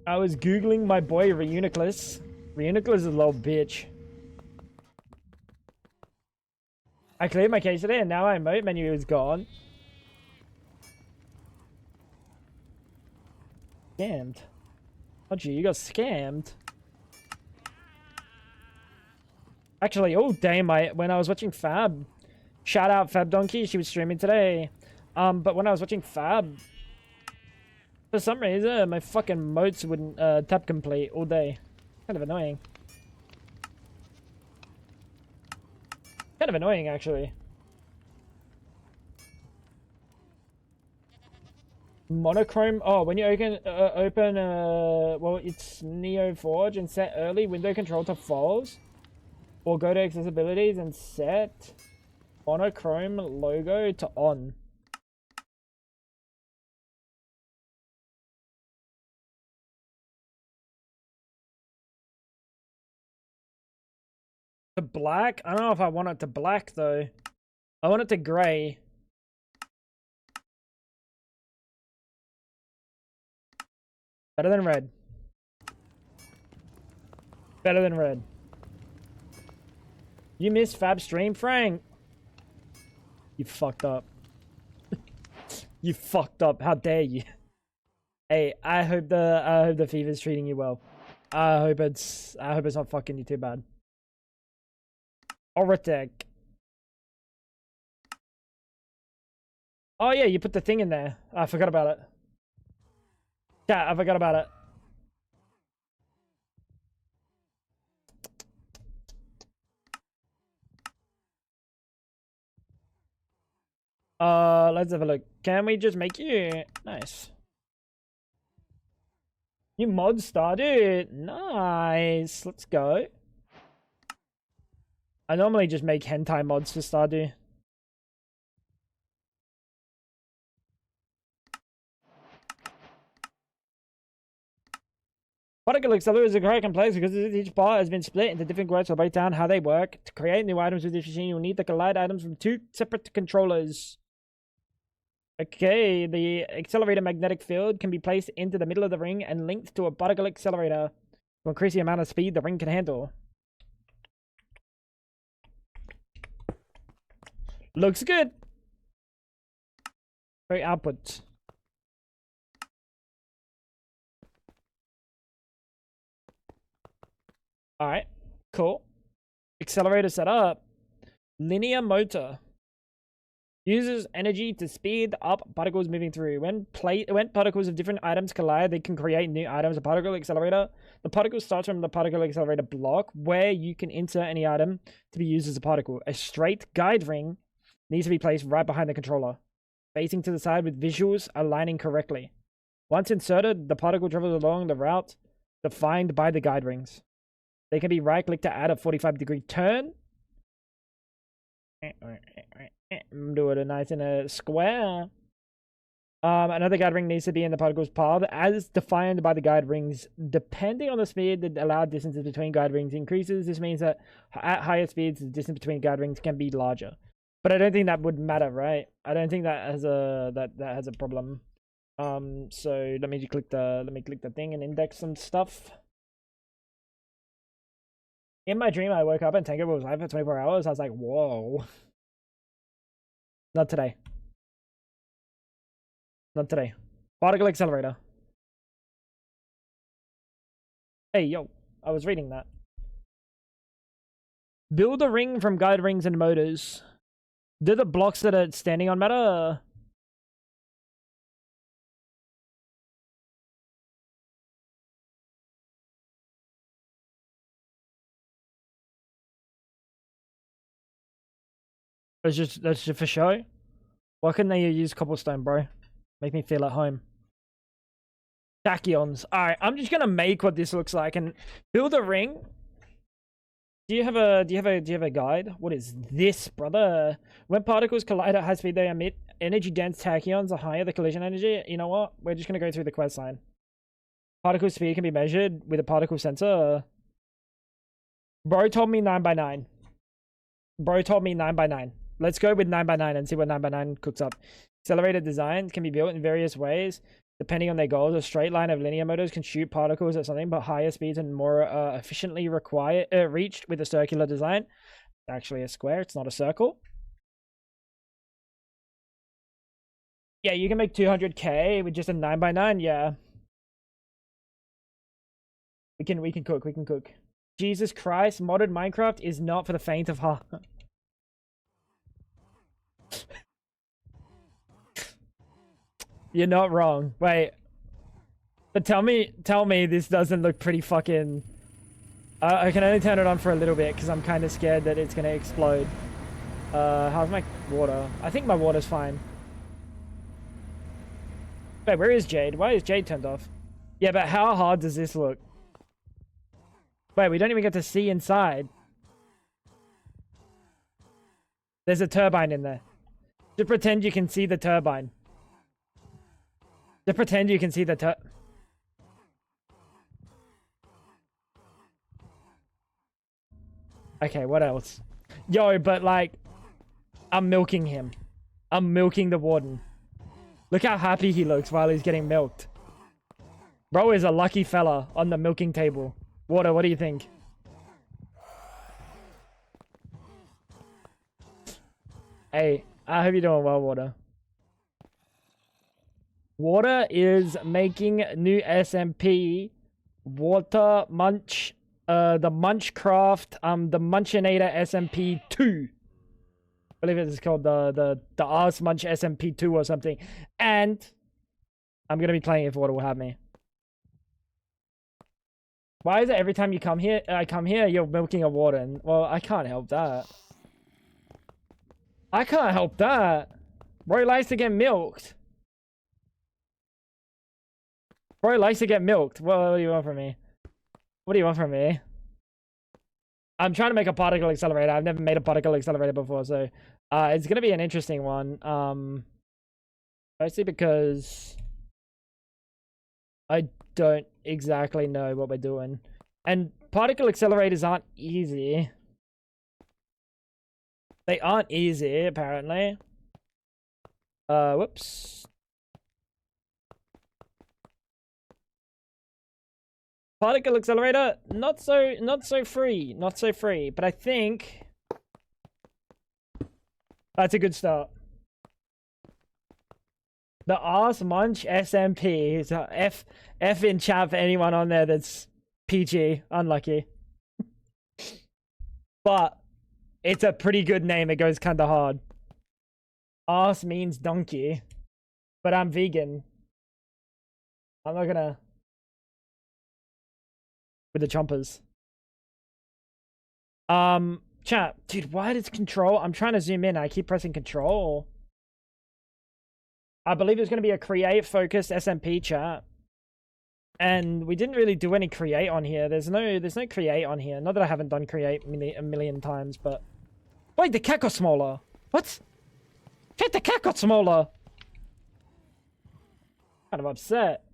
I was Googling my boy Reuniclus. Reuniclus is a little bitch. I cleared my case today and now my emote menu is gone. Scammed. Oh gee, you got scammed. Actually, oh damn, when I was watching Fab, shout out Fab Donkey, she was streaming today. But when I was watching Fab, for some reason, my fucking motes wouldn't tab complete all day. Kind of annoying. Kind of annoying, actually. Monochrome. Oh, when you open, well, it's Neo Forge and set early window control to false, or go to accessibilities and set monochrome logo to on. To black? I don't know if I want it to black though. I want it to gray. Better than red. Better than red. You missed Fab stream, Frank. You fucked up. You fucked up. How dare you? Hey, I hope the fever's treating you well. I hope it's not fucking you too bad. Oratech. Oh yeah, you put the thing in there. I forgot about it. Yeah, I forgot about it. Let's have a look. Can we just make you nice? You mod started. Nice. Let's go. I normally just make hentai mods for Stardew. Particle Accelerator is a great complex because each part has been split into different parts to break down how they work. To create new items with this machine, you'll need to collide items from 2 separate controllers. Okay, the accelerator magnetic field can be placed into the middle of the ring and linked to a particle accelerator to increase the amount of speed the ring can handle. Looks good. Great output. Alright, cool. Accelerator set up. Linear motor. Uses energy to speed up particles moving through. When particles of different items collide, they can create new items. A particle accelerator. The particle starts from the particle accelerator block, where you can insert any item to be used as a particle. A straight guide ring needs to be placed right behind the controller, facing to the side with visuals aligning correctly. Once inserted, the particle travels along the route defined by the guide rings. They can be right-clicked to add a 45-degree turn. Do it nice in a square. Another guide ring needs to be in the particle's path as defined by the guide rings. Depending on the speed, the allowed distances between guide rings increases. This means that at higher speeds, the distance between guide rings can be larger. But I don't think that would matter, right? I don't think that has a that has a problem. So let me click the thing and index some stuff. In my dream, I woke up and Tango was live for 24 hours. I was like, whoa. Not today. Not today. Particle accelerator. Hey, yo. I was reading that. Build a ring from guide rings and motors. Do the blocks that are standing on matter? That's just for show? Why couldn't they use cobblestone, bro? Make me feel at home. Tachyons. Alright, I'm just gonna make what this looks like and build a ring. Do you have a guide? What is this, brother? When particles collide at high speed, they emit energy dense tachyons. The higher the collision energy. You know what? We're just gonna go through the quest line. Particle speed can be measured with a particle sensor. Bro told me 9x9. Bro told me 9x9. Let's go with 9x9 and see what 9x9 cooks up. Accelerated designs can be built in various ways, depending on their goals. A straight line of linear motors can shoot particles at something, but higher speeds and more efficiently reached with a circular design. It's actually a square, it's not a circle. Yeah, you can make 200k with just a 9x9, yeah. We can cook. Jesus Christ, modded Minecraft is not for the faint of heart. You're not wrong. Wait. But tell me this doesn't look pretty fucking... I can only turn it on for a little bit because I'm kind of scared that it's going to explode. How's my water? I think my water's fine. Wait, where is Jade? Why is Jade turned off? Yeah, but how hard does this look? Wait, we don't even get to see inside. There's a turbine in there. Just pretend you can see the turbine. Just pretend you can see the Okay, what else? Yo, but like, I'm milking him. I'm milking the warden. Look how happy he looks while he's getting milked. Bro is a lucky fella on the milking table. Water, what do you think? Hey, I hope you're doing well, Water. Water is making new SMP. Water Munch, the Munchcraft, the Munchinator SMP 2. I believe it is called the Ars Munch SMP 2 or something. And I'm gonna be playing if Water will have me. Why is it every time you come here, you're milking a warden? Well, I can't help that. I can't help that. Bro likes to get milked. Bro likes to get milked. What do you want from me? What do you want from me? I'm trying to make a particle accelerator. I've never made a particle accelerator before, so it's gonna be an interesting one. Mostly because I don't exactly know what we're doing. And particle accelerators aren't easy. They aren't easy, apparently. Whoops. Particle accelerator, not so free, but I think that's a good start. The Arse Munch SMP is F in chat for anyone on there that's PG. Unlucky. But it's a pretty good name. It goes kinda hard. Arse means donkey. But I'm vegan. I'm not gonna... With the chompers. Chat. Dude, why does control... I'm trying to zoom in. I keep pressing control. I believe it's going to be a create-focused SMP chat. And we didn't really do any create on here. There's no create on here. Not that I haven't done create a million times, but... Wait, the cat got smaller. What? Chat, the cat got smaller. Kind of upset.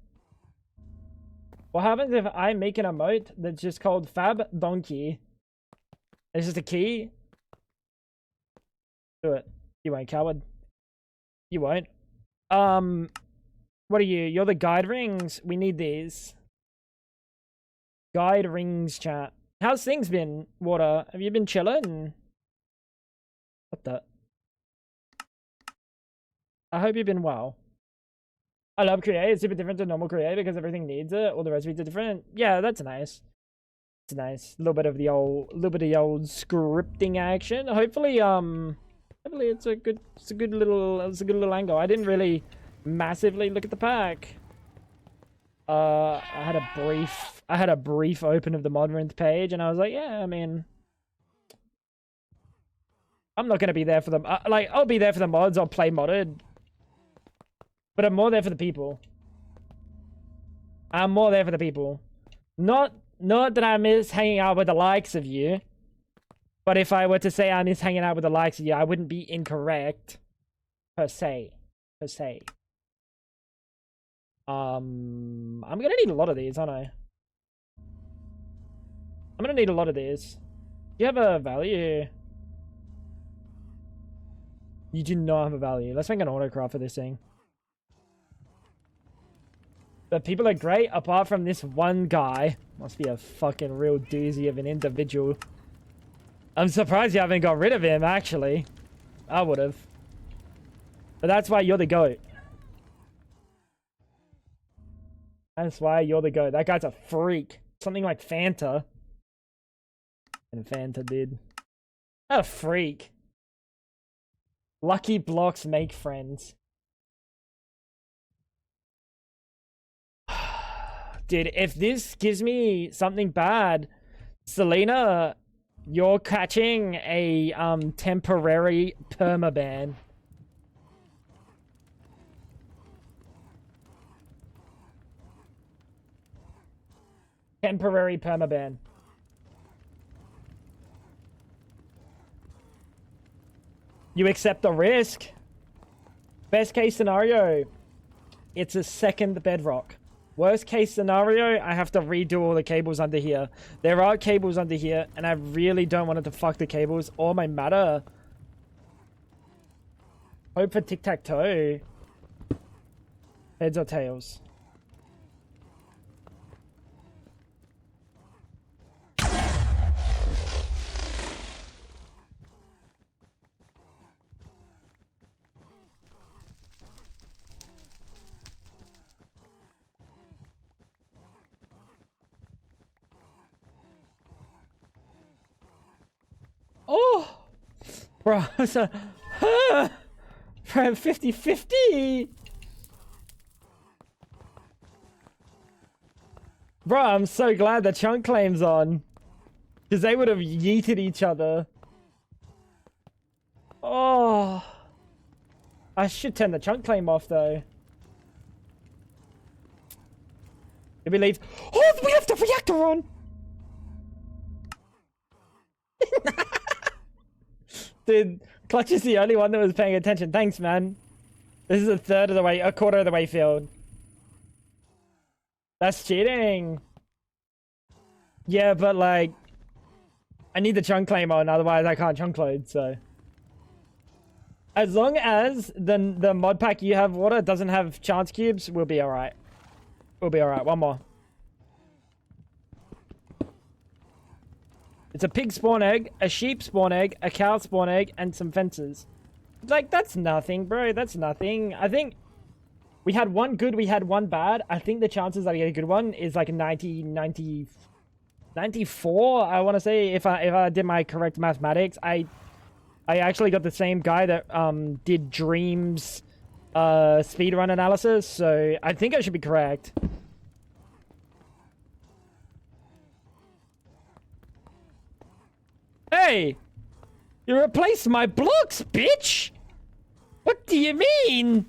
What happens if I make an emote that's just called Fab Donkey? It's just a key? Do it. You won't, coward. You won't. What are you? You're the guide rings? We need these. Guide rings, chat. How's things been, Water? Have you been chilling? What the? I hope you've been well. I love create. It's super different to normal create because everything needs it. All the recipes are different. Yeah, that's nice. It's nice. A little bit of the old scripting action. Hopefully, hopefully it's a good little angle. I didn't really massively look at the pack. I had a brief open of the Modrinth page, and I was like, yeah, I mean, I'm not gonna be there for them. Like, I'll be there for the mods. I'll play modded. But I'm more there for the people. I'm more there for the people. Not that I miss hanging out with the likes of you. But if I were to say I miss hanging out with the likes of you, I wouldn't be incorrect. Per se. I'm gonna need a lot of these, aren't I? I'm gonna need a lot of these. Do you have a value? You do not have a value. Let's make an autocraft for this thing. The people are great, apart from this one guy. Must be a fucking real doozy of an individual. I'm surprised you haven't got rid of him, actually. I would've. But that's why you're the GOAT. That's why you're the GOAT. That guy's a freak. Something like Fanta. And Fanta did. What a freak. Lucky blocks make friends. Dude, if this gives me something bad, Selena, you're catching a temporary permaban. Temporary permaban. You accept the risk. Best case scenario, it's a second bedrock. Worst case scenario, I have to redo all the cables under here. There are cables under here, and I really don't want it to fuck the cables or my matter. Hope for tic-tac-toe. Heads or tails? Oh! Bro, so... From 50-50! Bro, I'm so glad the chunk claim's on. Because they would have yeeted each other. Oh. I should turn the chunk claim off, though. If we leave... Oh, we have the reactor on! Dude, Clutch is the only one that was paying attention. Thanks, man. This is a quarter of the way field. That's cheating. Yeah, but like, I need the chunk claim on, otherwise I can't chunk load, so. As long as the mod pack you have, water, doesn't have chance cubes, we'll be alright. We'll be alright. One more. It's a pig spawn egg, a sheep spawn egg, a cow spawn egg, and some fences. Like, that's nothing, bro. That's nothing. I think we had one good, we had one bad. I think the chances that I get a good one is like 94, I want to say, if I did my correct mathematics. I actually got the same guy that did Dreams speedrun analysis, so I think I should be correct. Hey! You replaced my blocks, bitch! What do you mean?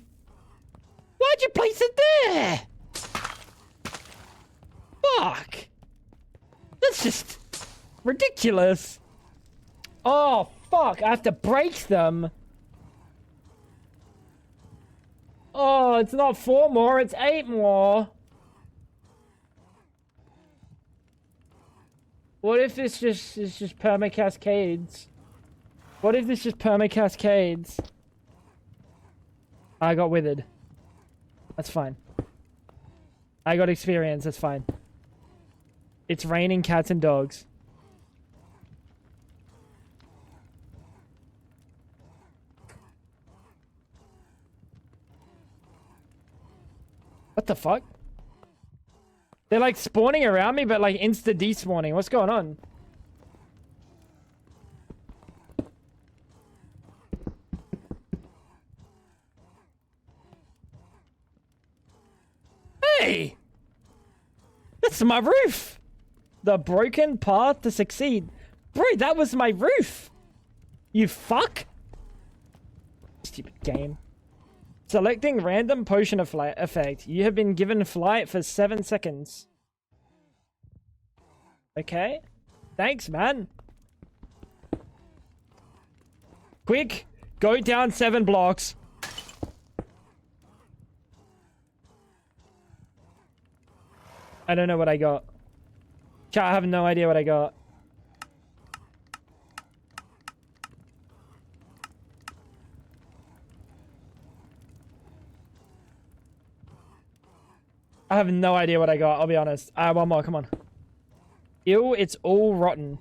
Why'd you place it there? Fuck! That's just ridiculous. Oh, fuck. I have to break them. Oh, it's not 4 more, it's 8 more. What if this is just perma cascades? What if this just perma cascades? I got withered. That's fine. I got experience, that's fine. It's raining cats and dogs. What the fuck? They're like spawning around me, but like insta despawning. What's going on? Hey! That's my roof! The broken path to succeed. Bro, that was my roof! You fuck! Stupid game. Selecting random potion of flight effect. You have been given flight for 7 seconds. Okay. Thanks, man. Quick, go down 7 blocks. I don't know what I got. Chat, I have no idea what I got. I have no idea what I got, I'll be honest. One more, come on. Ew, it's all rotten.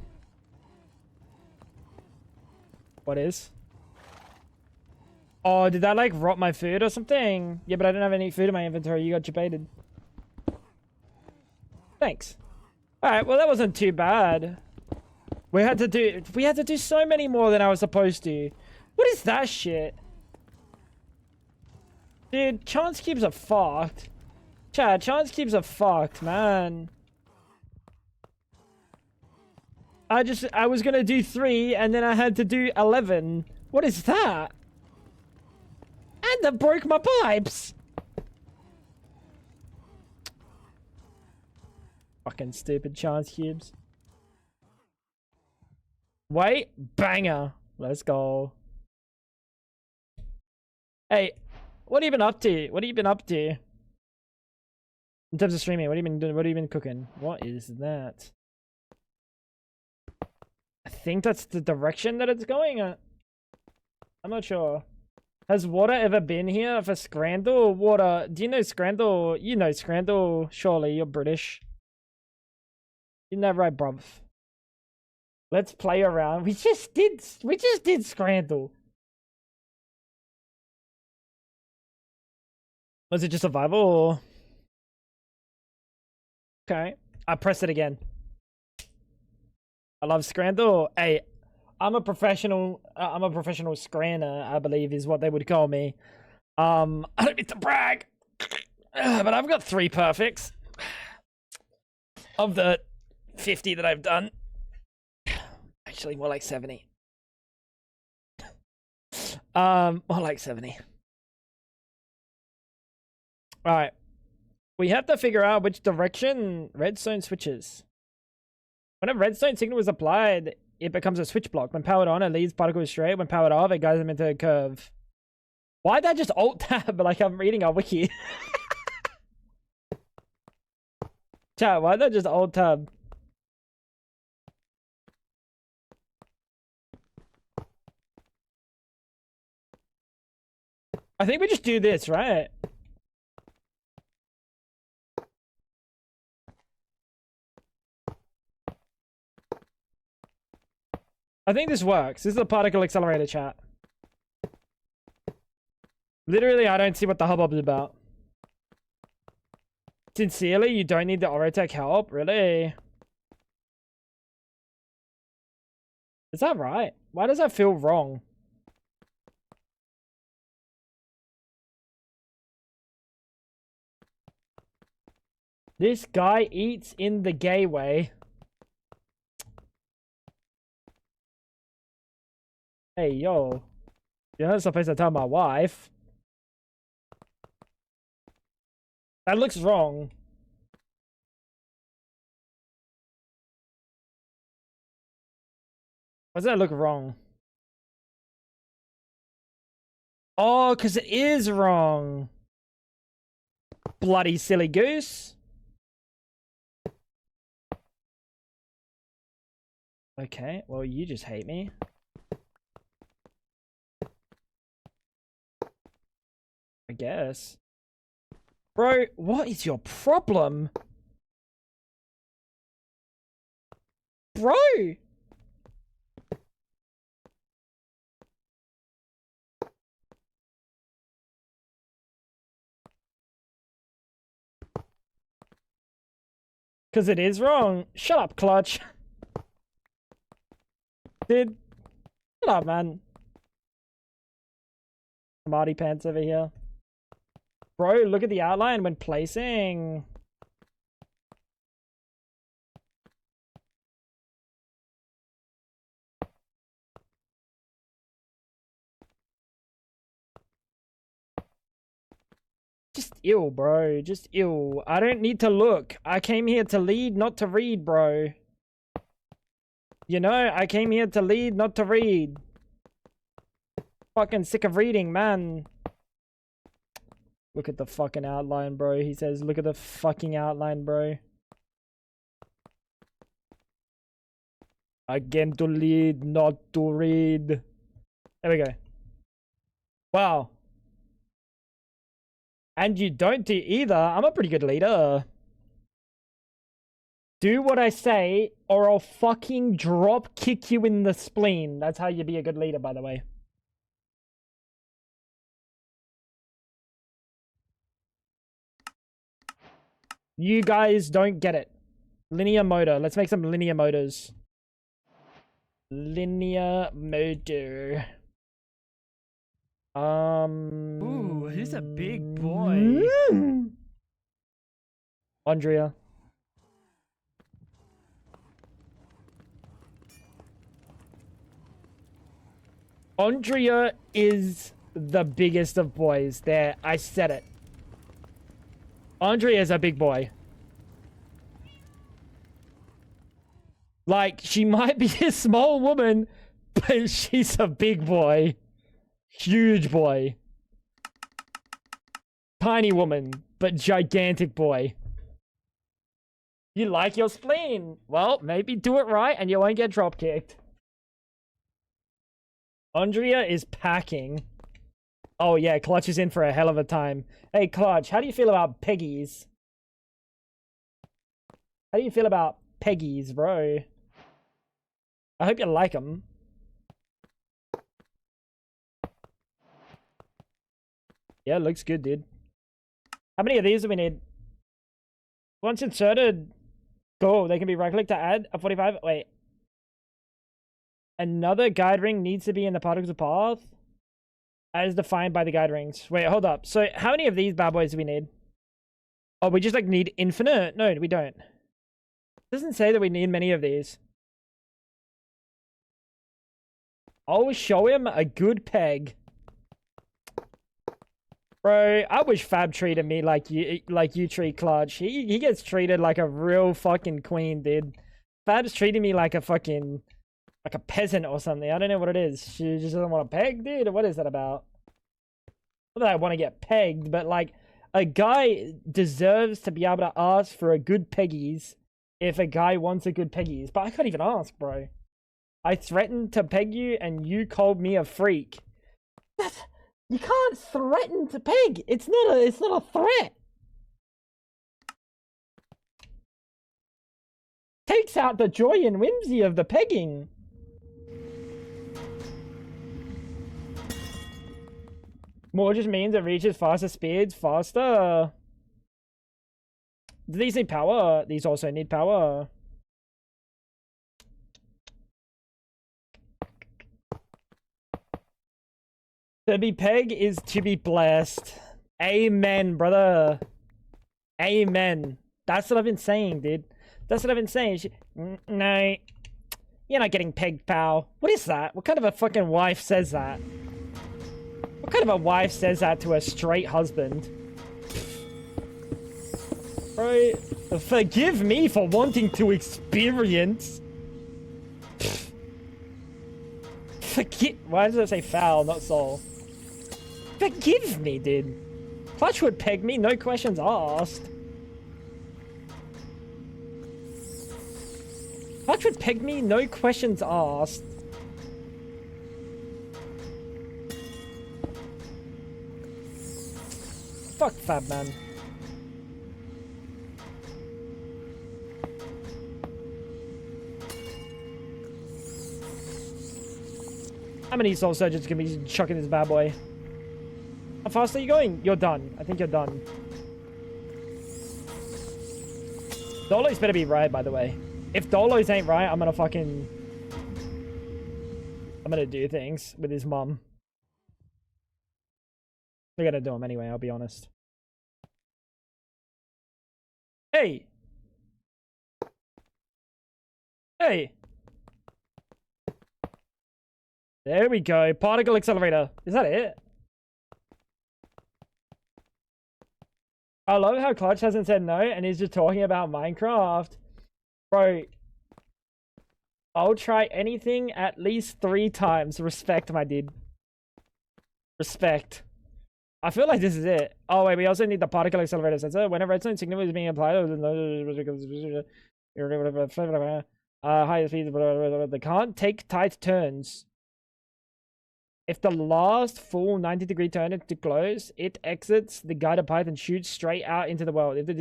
What is? Oh, did that like rot my food or something? Yeah, but I don't have any food in my inventory. You got debated. Thanks. Alright, well that wasn't too bad. We had to do so many more than I was supposed to. What is that shit? Dude, chance cubes are fucked. Chad, chance cubes are fucked, man. I was gonna do 3 and then I had to do 11. What is that? And that broke my pipes. Fucking stupid chance cubes. Wait, banger. Let's go. Hey, what have you been up to? What have you been up to? In terms of streaming, what have you been doing? What have you been cooking? What is that? I think that's the direction that it's going at. I'm not sure. Has Water ever been here for Scrandal? Water, do you know Scrandal? You know Scrandal, surely, you're British. Isn't that right, bruv? Let's play around. We just did Scrandal. Was it just survival or? Okay, I press it again. I love Scrandal. Hey, I'm a professional scranner, I believe is what they would call me. I don't mean to brag, but I've got 3 perfects of the 50 that I've done. Actually, more like 70. More like 70. All right. We have to figure out which direction redstone switches. When a redstone signal is applied, it becomes a switch block. When powered on, it leads particles straight. When powered off, it guides them into a curve. Why'd that just alt tab like I'm reading a wiki? Chat, why'd that just alt tab? I think we just do this, right? I think this works. This is the particle accelerator chat. Literally, I don't see what the hubbub is about. Sincerely, you don't need the Orotech help? Really? Is that right? Why does that feel wrong? This guy eats in the gay way. Hey, yo. You're not supposed to tell my wife. That looks wrong. Why does that look wrong? Oh, because it is wrong. Bloody silly goose. Okay, well, you just hate me. I guess. Bro, what is your problem? Bro! Because it is wrong. Shut up, Clutch. Dude. Shut up, man. Smarty pants over here. Bro, look at the outline when placing. Just ill, bro. Just ill. I don't need to look. I came here to lead, not to read, bro. You know, I came here to lead, not to read. Fucking sick of reading, man. Look at the fucking outline, bro. He says, look at the fucking outline, bro. I came to lead, not to read. There we go. Wow. And you don't do either. I'm a pretty good leader. Do what I say, or I'll fucking drop kick you in the spleen. That's how you be a good leader, by the way. You guys don't get it. Linear motor. Let's make some linear motors. Linear motor. Ooh, he's a big boy. Andrea. Andrea is the biggest of boys. There, I said it. Andrea is a big boy. Like, she might be a small woman, but she's a big boy. Huge boy. Tiny woman, but gigantic boy. You like your spleen? Well, maybe do it right and you won't get drop kicked. Andrea is packing. Oh yeah, Clutch is in for a hell of a time. Hey Clutch, how do you feel about Peggies? How do you feel about Peggies, bro? I hope you like them. Yeah, looks good, dude. How many of these do we need? Once inserted, go. They can be right-click to add a 45. Wait. Another guide ring needs to be in the particles path as defined by the guide rings. Wait, hold up. So how many of these bad boys do we need? Oh, we just like need infinite? No, we don't. It doesn't say that we need many of these. I'll show him a good peg. Bro, I wish Fab treated me like you treat Clutch. He gets treated like a real fucking queen, dude. Fab's treating me like a fucking like a peasant or something. I don't know what it is. She just doesn't want to peg, dude. What is that about? Not that I want to get pegged, but like a guy deserves to be able to ask for a good peggies if a guy wants a good peggies. But I can't even ask, bro. I threatened to peg you and you called me a freak. You can't threaten to peg. It's not a threat. Takes out the joy and whimsy of the pegging. More just means it reaches faster speeds faster. Do these need power? These also need power. To be peg is to be blessed. Amen, brother. Amen. That's what I've been saying, dude. That's what I've been saying. No. You're not getting pegged, pal. What is that? What kind of a fucking wife says that? What kind of a wife says that to a straight husband? Bro, forgive me for wanting to experience. Why does it say foul, not soul? Forgive me, dude. Clutch would peg me, no questions asked. Clutch would peg me, no questions asked. Fuck Fab, man. How many soul surgeons can be chucking this bad boy? How fast are you going? You're done. I think you're done. Dolos better be right, by the way. If Dolos ain't right, I'm gonna do things with his mum. We're gonna do him anyway, I'll be honest. Hey! Hey! There we go. Particle accelerator. Is that it? I love how Clutch hasn't said no and he's just talking about Minecraft. Bro. I'll try anything at least 3 times. Respect, my dude. Respect. I feel like this is it. Oh, wait. We also need the particle accelerator sensor. When a redstone signal is being applied, high speed, they can't take tight turns. If the last full 90-degree turn is to close, it exits the guided path and shoots straight out into the world. If the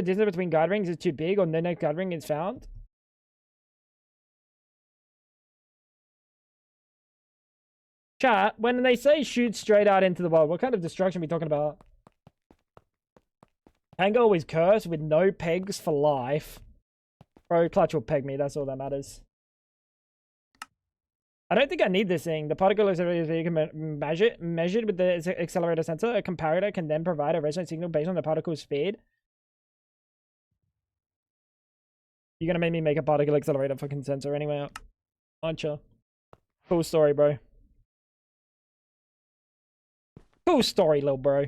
distance between guide rings is too big or no next guide ring is found. Chat, when they say shoot straight out into the world, what kind of destruction are we talking about? Tango is cursed with no pegs for life. Bro, Clutch will peg me, that's all that matters. I don't think I need this thing. The particle accelerator you can measured with the accelerator sensor. A comparator can then provide a resonant signal based on the particle's speed. You're gonna make me make a particle accelerator fucking sensor anyway, aren't you? Cool story, bro. Cool story, little bro.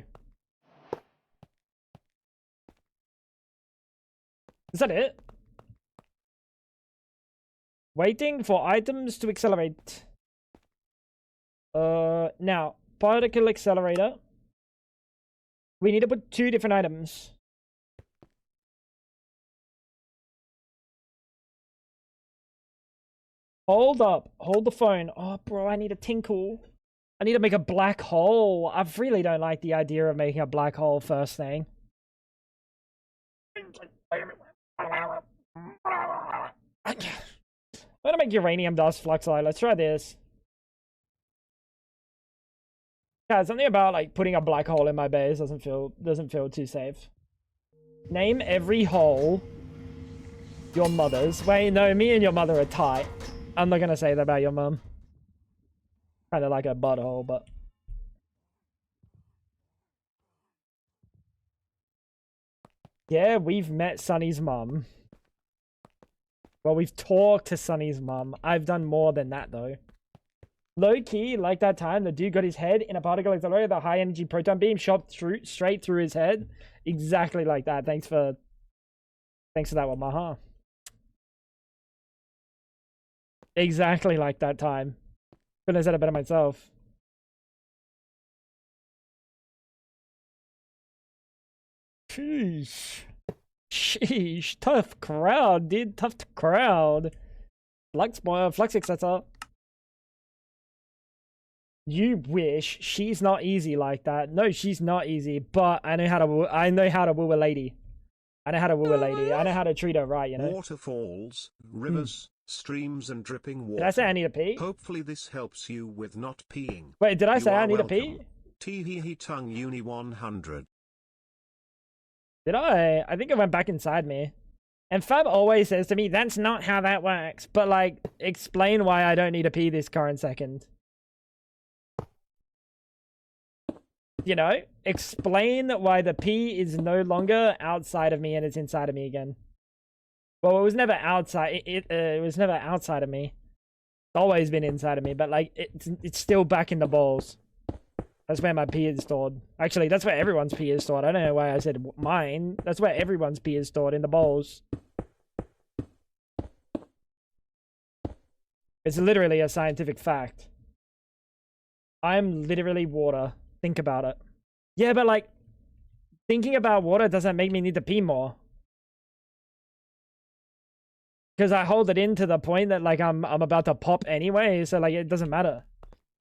Is that it? Waiting for items to accelerate. Now, particle accelerator. We need to put 2 different items. Hold up. Hold the phone. Oh, bro, I need a tinkle. I need to make a black hole. I really don't like the idea of making a black hole first thing. I'm gonna make uranium dust fluxite. Let's try this. Yeah, something about like putting a black hole in my base doesn't feel too safe. Name every hole your mother's. Wait, no, me and your mother are tight. I'm not gonna say that about your mum. Kind of like a butthole, but yeah, we've met Sunny's mum. Well, we've talked to Sunny's mum. I've done more than that, though. Low-key, like that time, the dude got his head in a particle accelerator, the high-energy proton beam shot straight through his head. Exactly like that. Thanks for that one, Maha. Exactly like that time. Couldn't have said it better myself. Sheesh. Sheesh, tough crowd, dude. Tough crowd. Flux, etc. You wish. She's not easy like that. No, she's not easy. But I know how to woo a lady. I know how to woo a lady. I know how to treat her right, you know? Waterfalls, rivers, streams and dripping water. Did I say I need a pee? Hopefully this helps you with not peeing. Wait, did I You say I are need a welcome. pee? Tee tongue uni 100. Did I? I think it went back inside me. And Fab always says to me, that's not how that works. But, like, explain why I don't need a pee this current second. You know? Explain why the pee is no longer outside of me and it's inside of me again. Well, it was never outside. It was never outside of me. It's always been inside of me. But, like, it's still back in the balls. That's where my pee is stored. Actually, that's where everyone's pee is stored. I don't know why I said mine. That's where everyone's pee is stored, in the bowls. It's literally a scientific fact. I'm literally water. Think about it. Yeah, but like, thinking about water doesn't make me need to pee more. Because I hold it in to the point that like I'm about to pop anyway, so like it doesn't matter.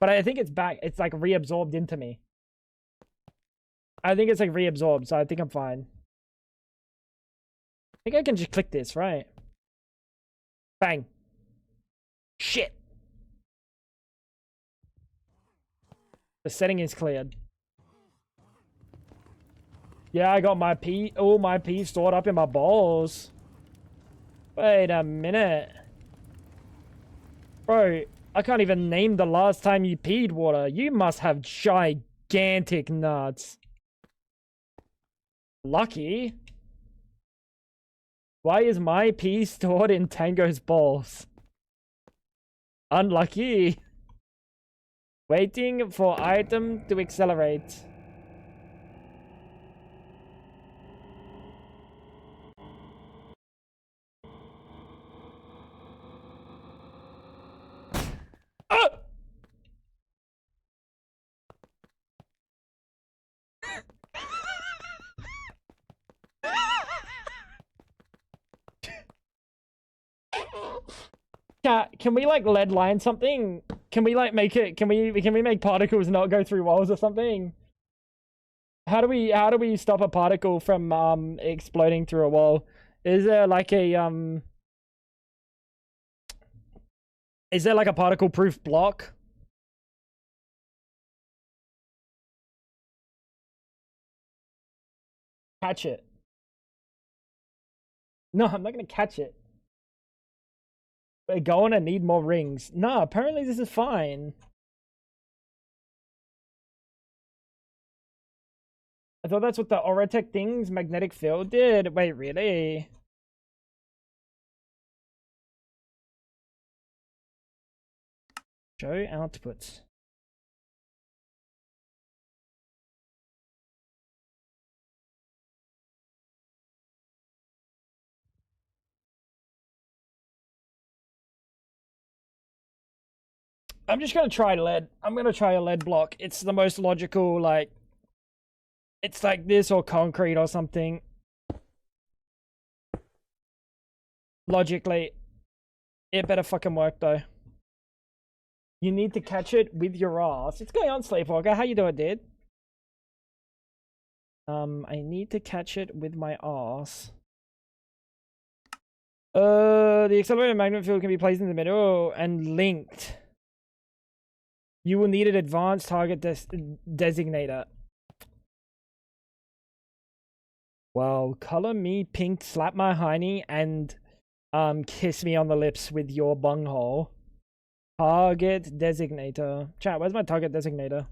But I think it's back. It's like reabsorbed into me. I think it's like reabsorbed, so I think I'm fine. I think I can just click this, right? Bang. Shit. The setting is cleared. Yeah, I got my pee, all my pee stored up in my balls. Wait a minute. Bro, I can't even name the last time you peed water. You must have gigantic nuts. Lucky. Why is my pee stored in Tango's balls? Unlucky. Waiting for item to accelerate. Ah! Can we like lead line something? Can we like make it? Can we make particles not go through walls or something? How do we stop a particle from exploding through a wall? Is there like a Is there like a particle proof block? Catch it. No, I'm not gonna catch it. We're going to need more rings. No, apparently this is fine. I thought that's what the Auratech thing's magnetic field did. Wait, really? Show outputs. I'm just gonna try lead. I'm gonna try a lead block. It's the most logical, like, it's like this or concrete or something. Logically, it better fucking work though. You need to catch it with your ass. What's going on, Sleepwalker? How you doing, dude? I need to catch it with my ass. The accelerated magnet field can be placed in the middle and linked. You will need an advanced target designator. Well, color me pink, slap my hiney, and kiss me on the lips with your bunghole. Target designator. Chat, where's my target designator?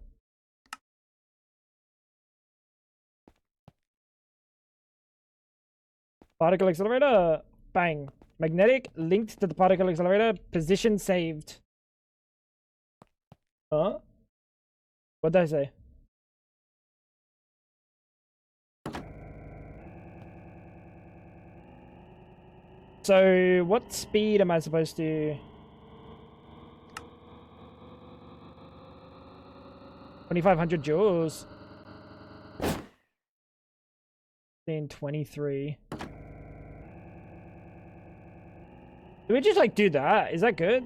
Particle accelerator. Bang. Magnetic linked to the particle accelerator. Position saved. Huh? What did I say? So, what speed am I supposed to... 2,500 joules. 23. Do we just like do that? Is that good?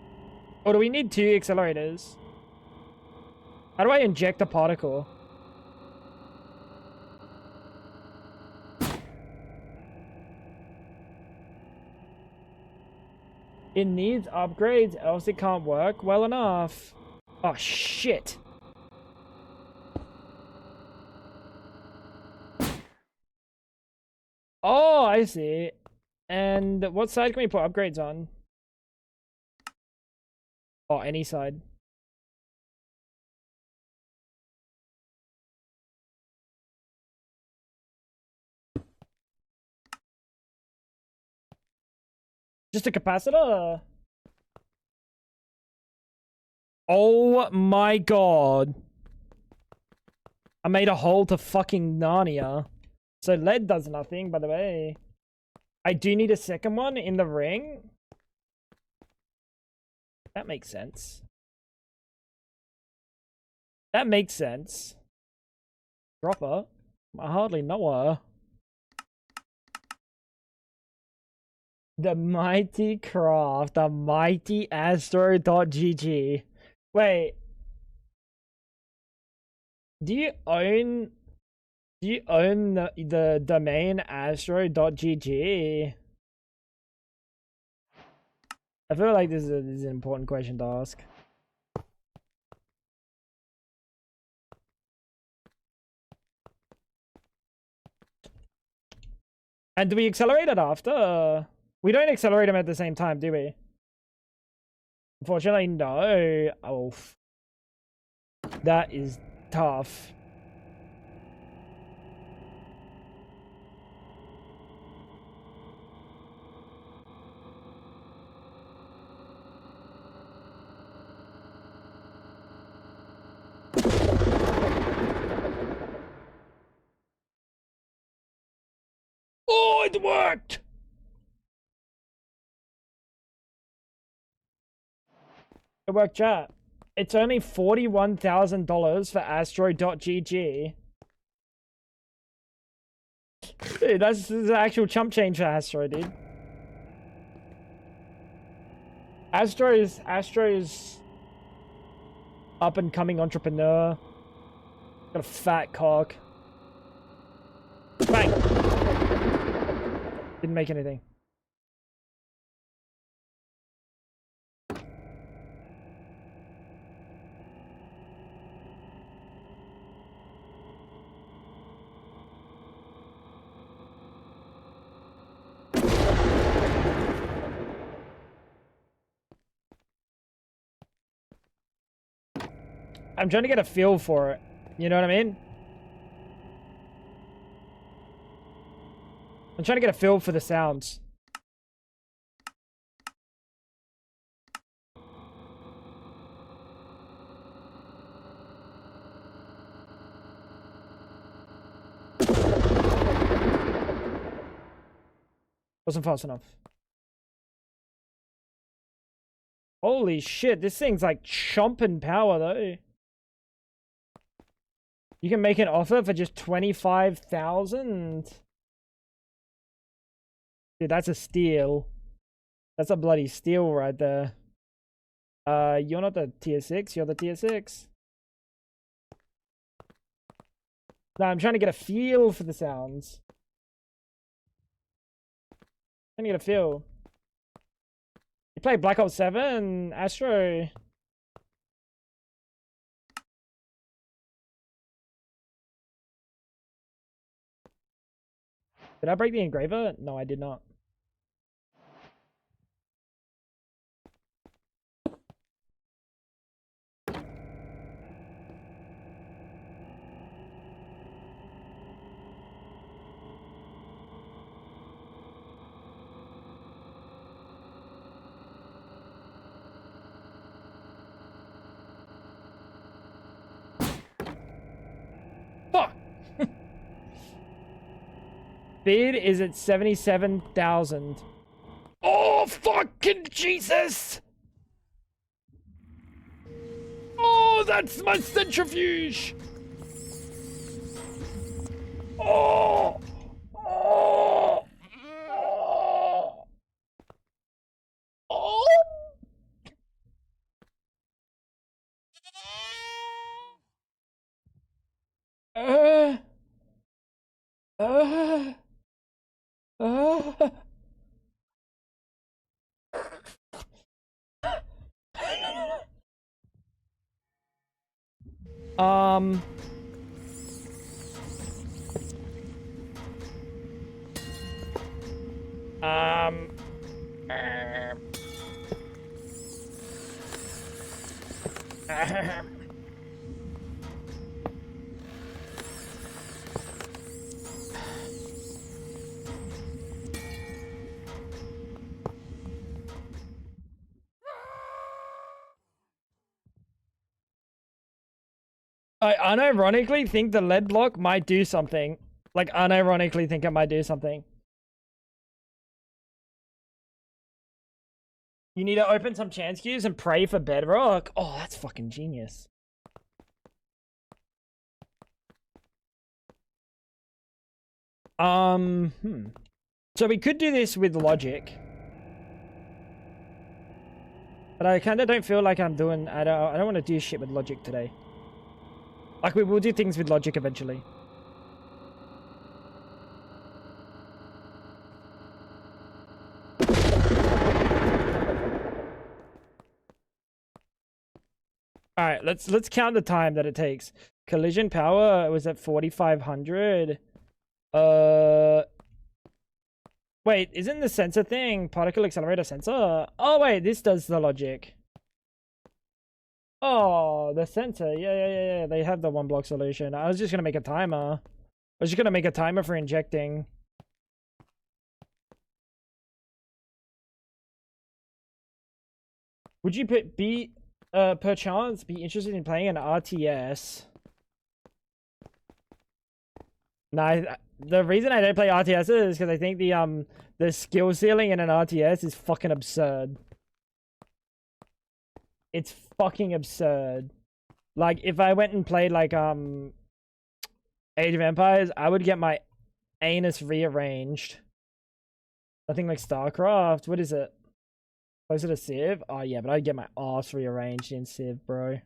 Or do we need 2 accelerators? How do I inject a particle? It needs upgrades, else it can't work well enough. Oh, shit. Oh, I see. And what side can we put upgrades on? Oh, any side. Just a capacitor? Oh my god. I made a hole to fucking Narnia. So lead does nothing, by the way. I do need a second one in the ring. That makes sense. That makes sense. Dropper? I hardly know her. The mighty craft, the mighty astro.gg. Wait. Do you own the domain astro.gg? I feel like this is an important question to ask. And do we accelerate it after? We don't accelerate them at the same time, do we? Unfortunately, no. Oh, that is tough. Oh, it worked! It worked, chat. It's only $41,000 for astro.gg. Dude, this is an actual chump change for Astro, dude. Astro's up and coming entrepreneur. Got a fat cock. Bang! Didn't make anything. I'm trying to get a feel for it. You know what I mean? I'm trying to get a feel for the sounds. Wasn't fast enough. Holy shit, this thing's like chomping power though. You can make an offer for just 25,000. Dude, that's a steal. That's a bloody steal right there. You're not the tier 6, you're the tier 6. No, I'm trying to get a feel for the sounds. I'm trying to get a feel. You play Black Ops 7, Astro. Did I break the engraver? No, I did not. Fuck! Bid is at 77,000. Oh, fucking Jesus! Oh, that's my centrifuge! Oh! Oh! Oh! Oh! Um. Um. I unironically think the lead block might do something. Like, unironically think it might do something. You need to open some chance queues and pray for bedrock. Oh, that's fucking genius. So we could do this with logic. But I kind of don't feel like I'm doing... I don't want to do shit with logic today. Like, we will do things with logic eventually. Alright, let's count the time that it takes. Collision power was at 4,500. Wait, isn't the sensor thing particle accelerator sensor? Oh wait, this does the logic. Oh, the sensor. Yeah. They have the one block solution. I was just gonna make a timer. I was just gonna make a timer for injecting. Would you perchance be interested in playing an RTS? No, the reason I don't play RTS is because I think the skill ceiling in an RTS is fucking absurd. It's fucking absurd. Like, if I went and played like Age of Empires, I would get my anus rearranged. Nothing like StarCraft. What is it? Closer to Civ? Oh yeah, but I'd get my ass rearranged in Civ, bro.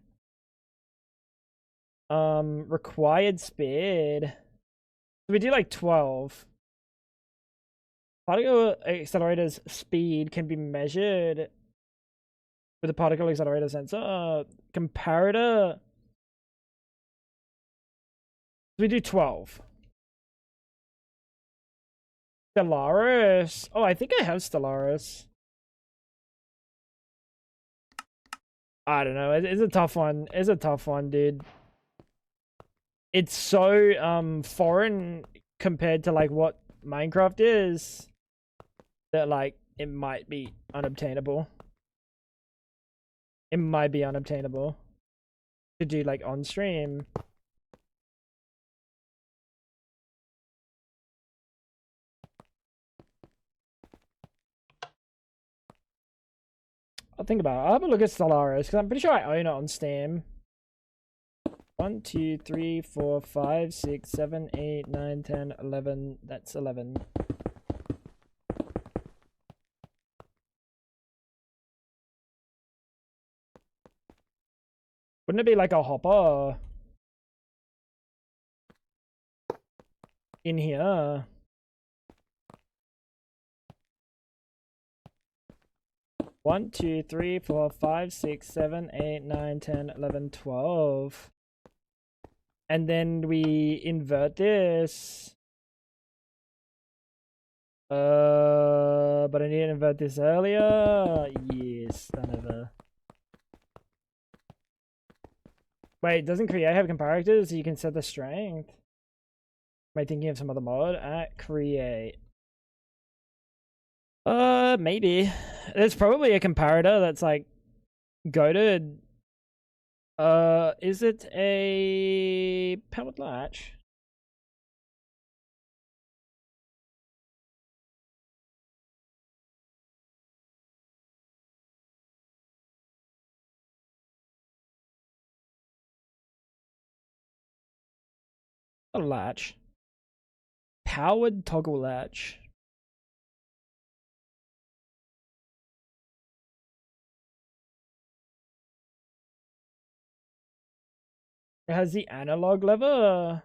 Required speed. So we do like 12. Particle accelerator's speed can be measured with a particle accelerator sensor. Comparator. We do 12. Stellaris. Oh, I think I have Stellaris. I don't know. It's a tough one. It's a tough one, dude. It's so foreign compared to like what Minecraft is that like it might be unobtainable. It might be unobtainable to do like on stream. I'll think about it. I'll have a look at Stellaris because I'm pretty sure I own it on Steam. 1, 2, 3, 4, 5, 6, 7, 8, 9, 10, 11. That's 11. Wouldn't it be like a hopper in here? One, 2, 3, 4, 5, 6, 7, 8, 9, 10, 11, 12. And then we invert this. But I need to invert this earlier. Yes, son of a. Wait, doesn't create have comparators so you can set the strength? Am I thinking of some other mod? At create. Maybe. There's probably a comparator that's like goated. Is it a powered latch? A latch. Powered toggle latch. It has the analog lever.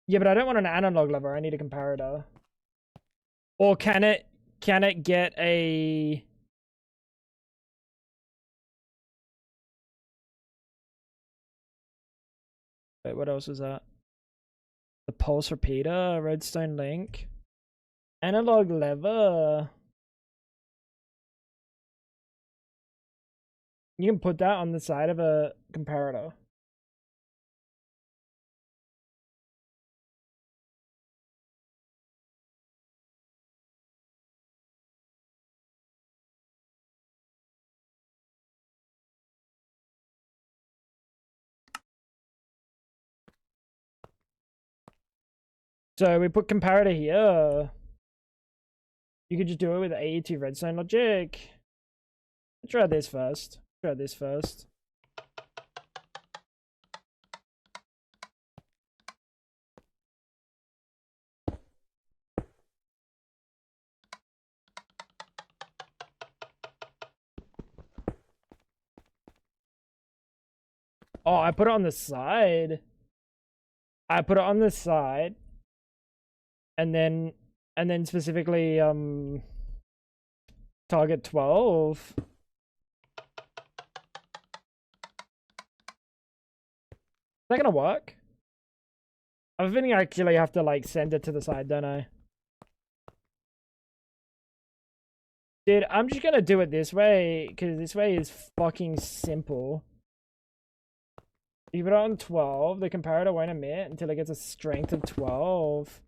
Yeah, but I don't want an analog lever. I need a comparator. Or can it get a... Wait, what else was that? The pulse repeater, redstone link. Analog lever. You can put that on the side of a comparator. So we put comparator here. You could just do it with AE2 redstone logic. Try this first. Try this first. Oh, I put it on the side. I put it on the side. And then specifically target 12. Is that gonna work? I have a feeling I actually have to like send it to the side, don't I? Dude, I'm just gonna do it this way because this way is fucking simple. You put it on 12, the comparator won't emit until it gets a strength of 12.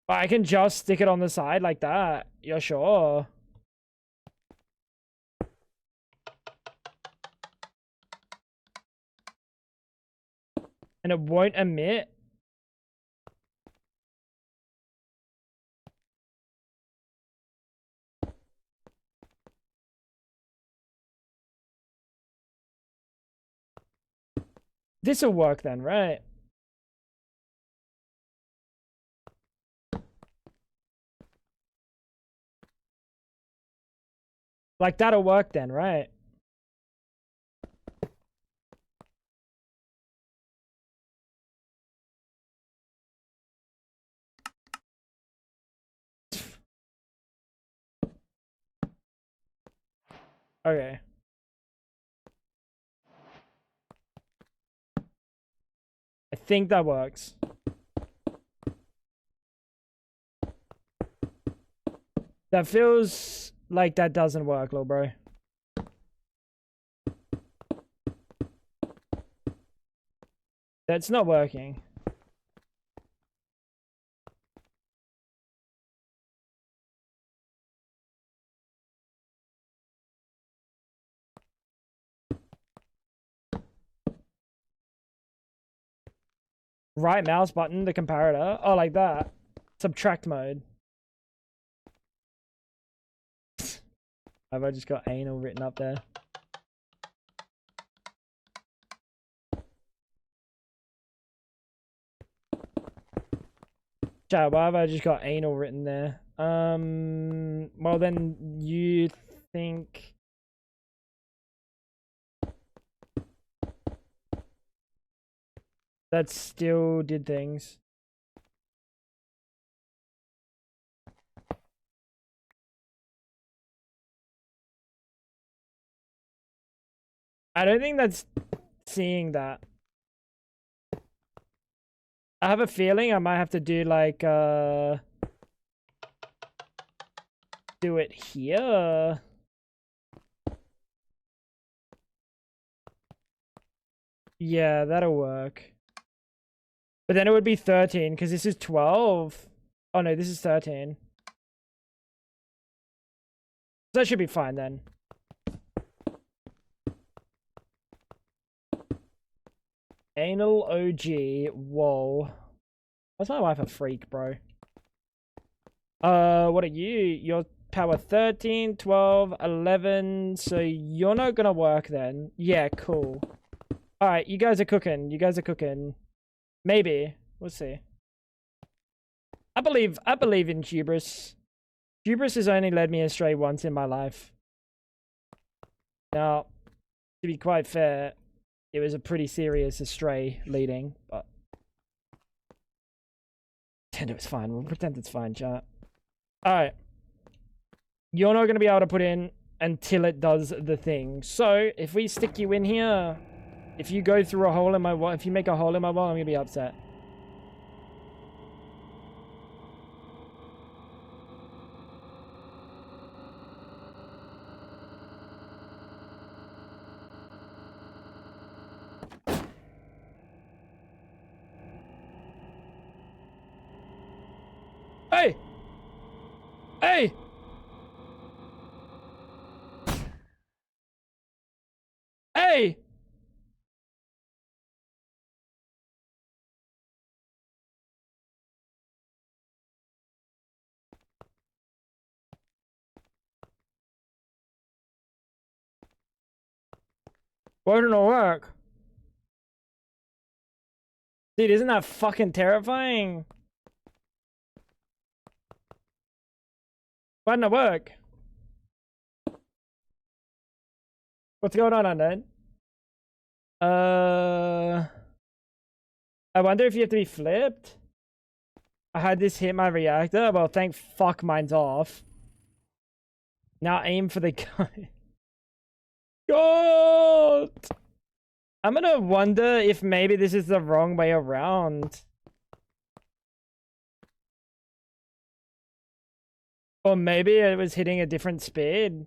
But I can just stick it on the side like that. You're sure? And it won't emit. This'll work then, right? Like that'll work then, right? Okay. I think that works. That feels like that doesn't work, little bro. That's not working. Right mouse button, the comparator. Oh, like that. Subtract mode. Have I just got anal written up there? Chat, why have I just got anal written there? Well then you think... that still did things. I don't think that's seeing that. I have a feeling I might have to do like do it here. Yeah, that'll work. But then it would be 13 because this is 12. Oh no, this is 13. So that should be fine then. Anal OG, whoa. Why's my wife a freak, bro? What are you? You're power 13, 12, 11, so you're not gonna work then. Yeah, cool. Alright, you guys are cooking. You guys are cooking. Maybe. We'll see. I believe in hubris. Hubris has only led me astray once in my life. Now, to be quite fair, it was a pretty serious astray leading, but pretend it was fine. We'll pretend it's fine, chat. Alright. You're not going to be able to put in until it does the thing. So, if we stick you in here, if you go through a hole in my wall, if you make a hole in my wall, I'm going to be upset. Hey! Hey! Hey! Why didn't it work? Dude, isn't that fucking terrifying? Why didn't it work? What's going on, undead? I wonder if you have to be flipped. I had this hit my reactor. Well, thank fuck mine's off. Now aim for the gun. God! I'm gonna wonder if maybe this is the wrong way around. Or maybe it was hitting a different speed.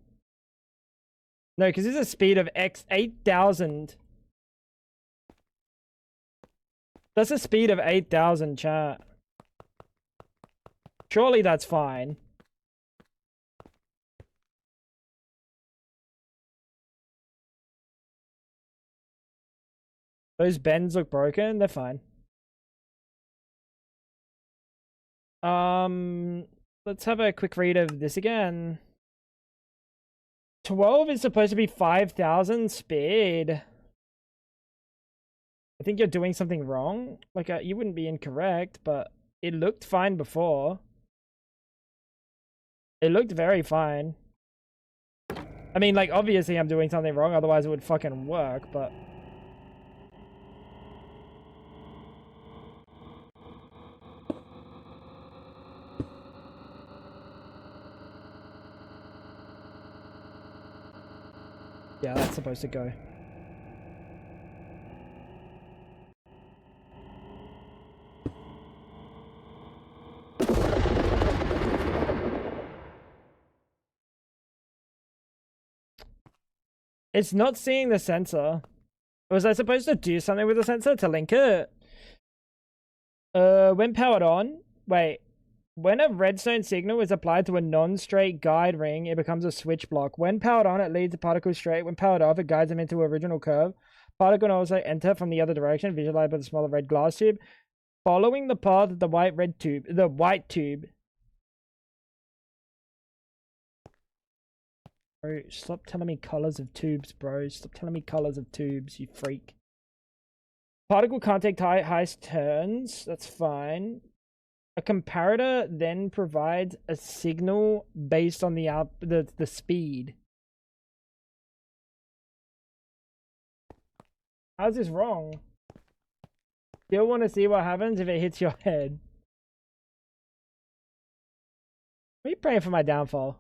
No, because there's a speed of X 8,000. That's a speed of 8,000, chat. Surely that's fine. Those bends look broken. They're fine. Let's have a quick read of this again. 12 is supposed to be 5,000 speed. I think you're doing something wrong. Like, you wouldn't be incorrect, but it looked fine before. It looked very fine. I mean, like, obviously I'm doing something wrong, otherwise it would fucking work, but... yeah, that's supposed to go. It's not seeing the sensor. Was I supposed to do something with the sensor to link it? When powered on... Wait. When a redstone signal is applied to a non-straight guide ring, it becomes a switch block. When powered on, it leads the particles straight. When powered off, it guides them into original curve. Particle can also enter from the other direction, visualized by the smaller red glass tube. Following the path of the white tube. Bro, stop telling me colors of tubes, bro. Stop telling me colors of tubes, you freak. Particle can't take high turns. That's fine. A comparator then provides a signal based on the speed. How's this wrong? Still want to see what happens if it hits your head. Are you praying for my downfall?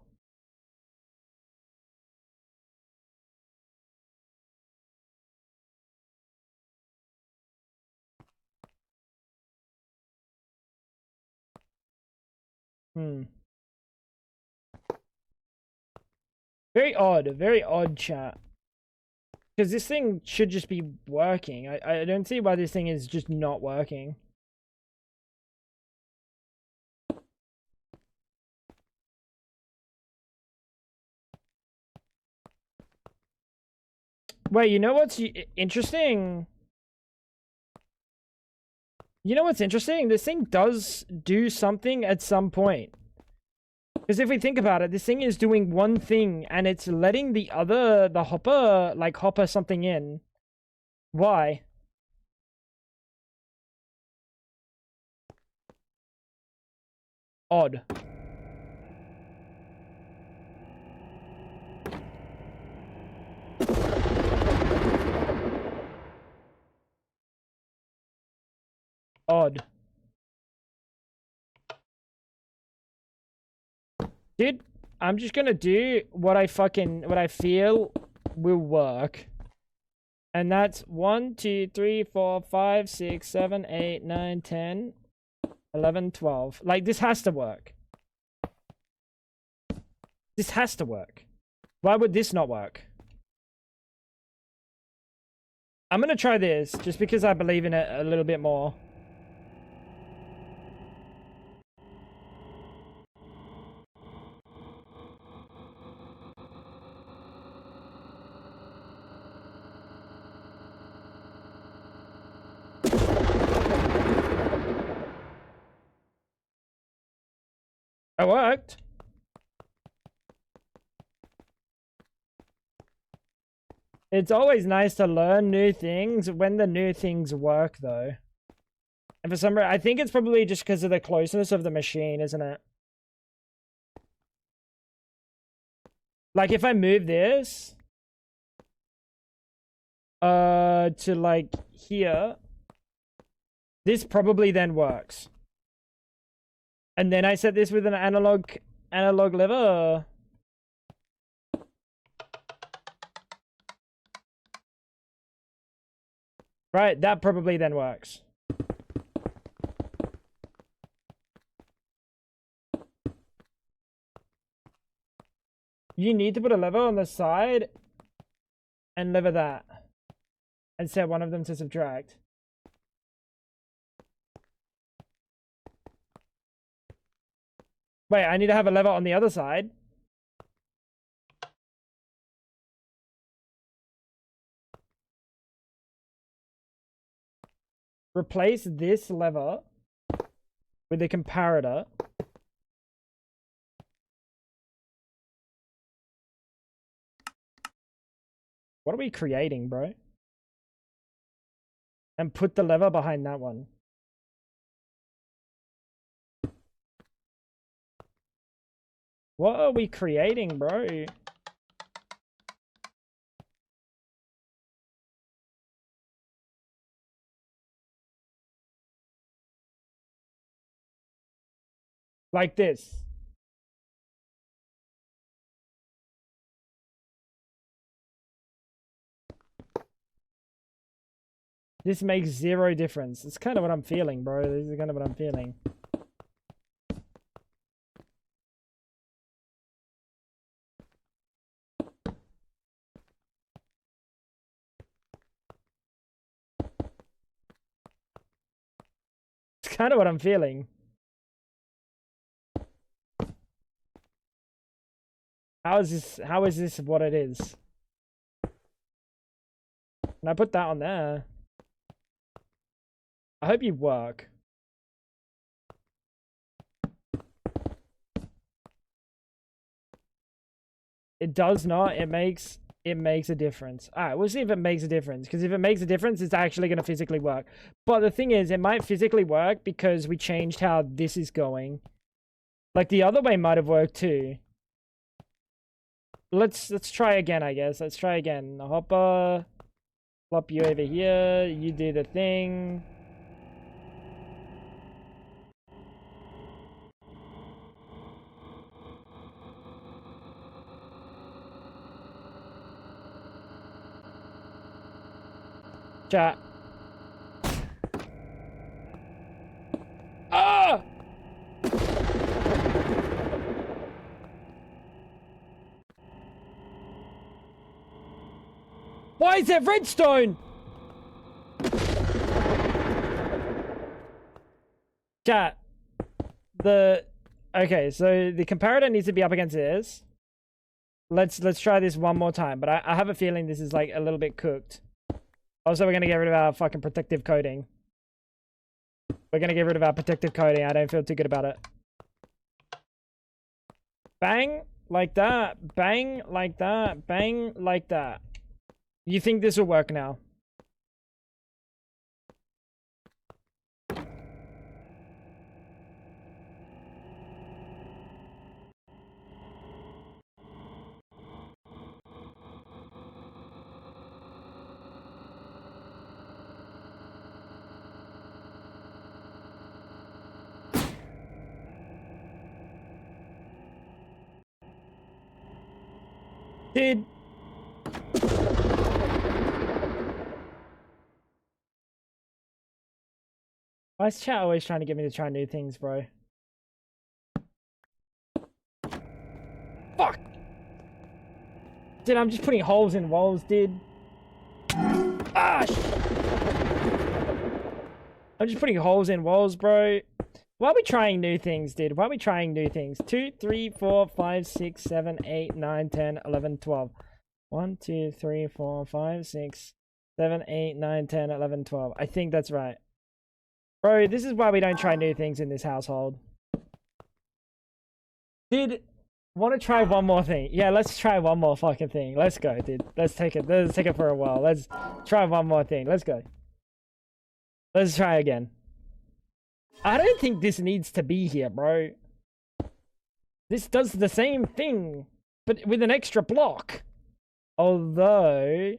Very odd chat. Because this thing should just be working. I don't see why this thing is just not working. Wait, you know what's interesting? You know what's interesting? This thing does do something at some point. Because if we think about it, this thing is doing one thing and it's letting the hopper, like, hopper something in. Why? Odd. Odd. Dude, I'm just gonna do what I feel will work. And that's 1, 2, 3, 4, 5, 6, 7, 8, 9, 10, 11, 12. Like, this has to work. This has to work. Why would this not work? I'm gonna try this, just because I believe in it a little bit more. It worked. It's always nice to learn new things when the new things work, though. And for some reason, I think it's probably just because of the closeness of the machine, isn't it? Like, if I move this to like here, this probably then works. And then I set this with an analog lever. Right, that probably then works. You need to put a lever on the side and lever that. And set one of them to subtract. Wait, I need to have a lever on the other side. Replace this lever with the comparator. What are we creating, bro? And put the lever behind that one. What are we creating, bro? Like this. This makes zero difference. It's kind of what I'm feeling, bro. This is kind of what I'm feeling. It's kind of what I'm feeling. How is this what it is? Can I put that on there? I hope you work. It does not. It makes a difference. Alright, we'll see if it makes a difference. Because if it makes a difference, it's actually going to physically work. But the thing is, it might physically work because we changed how this is going. Like, the other way might have worked too. Let's try again, I guess. Let's try again. Hopper. Flop you over here. You do the thing. Chat. Ah! Why is there redstone? Chat. Okay, so the comparator needs to be up against this. Let's try this one more time, but I have a feeling this is like a little bit cooked. Also, we're gonna get rid of our fucking protective coating. We're gonna get rid of our protective coating. I don't feel too good about it. Bang, like that. Bang, like that. Bang, like that. You think this will work now? Dude. Why is chat always trying to get me to try new things, bro? Fuck! Dude, I'm just putting holes in walls, dude. Ah, I'm just putting holes in walls, bro. Why are we trying new things, dude? Why are we trying new things? 2, 3, 4, 5, 6, 7, 8, 9, 10, 11, 12. 1, 2, 3, 4, 5, 6, 7, 8, 9, 10, 11, 12. I think that's right. Bro, this is why we don't try new things in this household. Dude, want to try one more thing? Yeah, let's try one more fucking thing. Let's go, dude. Let's take it. Let's take it for a while. Let's try one more thing. Let's go. Let's try again. I don't think this needs to be here, bro. This does the same thing, but with an extra block. Although...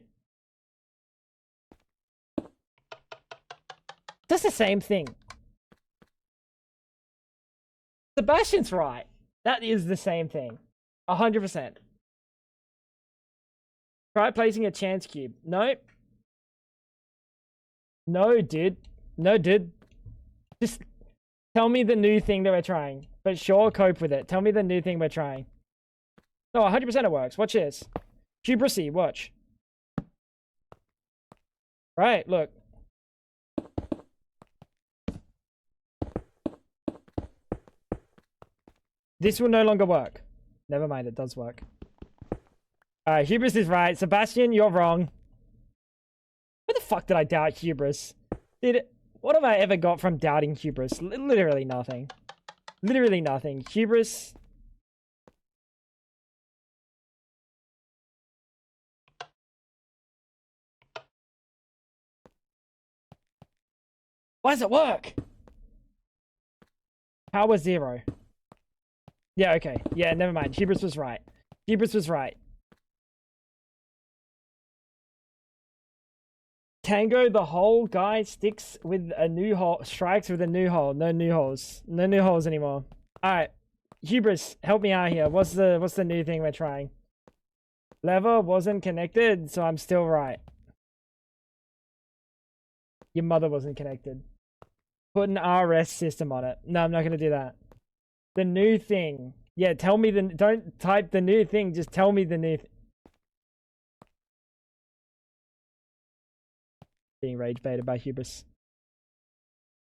does the same thing. Sebastian's right. That is the same thing. 100%. Try placing a chance cube. Nope. No, dude. No, dude. Just tell me the new thing that we're trying. But sure, cope with it. Tell me the new thing we're trying. No, 100% it works. Watch this. Hubrisy, watch. Right, look. This will no longer work. Never mind, it does work. Alright, Hubris is right. Sebastian, you're wrong. Where the fuck did I doubt Hubris? What have I ever got from doubting Hubris? Literally nothing. Literally nothing. Hubris... why does it work? Power 0. Yeah, okay. Yeah, never mind. Hubris was right. Hubris was right. Tango, the hole guy, sticks with a new hole, strikes with a new hole. No new holes. No new holes anymore. Alright. Hubris, help me out here. What's the new thing we're trying? Lever wasn't connected, so I'm still right. Your mother wasn't connected. Put an RS system on it. No, I'm not gonna do that. The new thing. Yeah, tell me the... don't type the new thing. Just tell me the new... being rage baited by Hubris.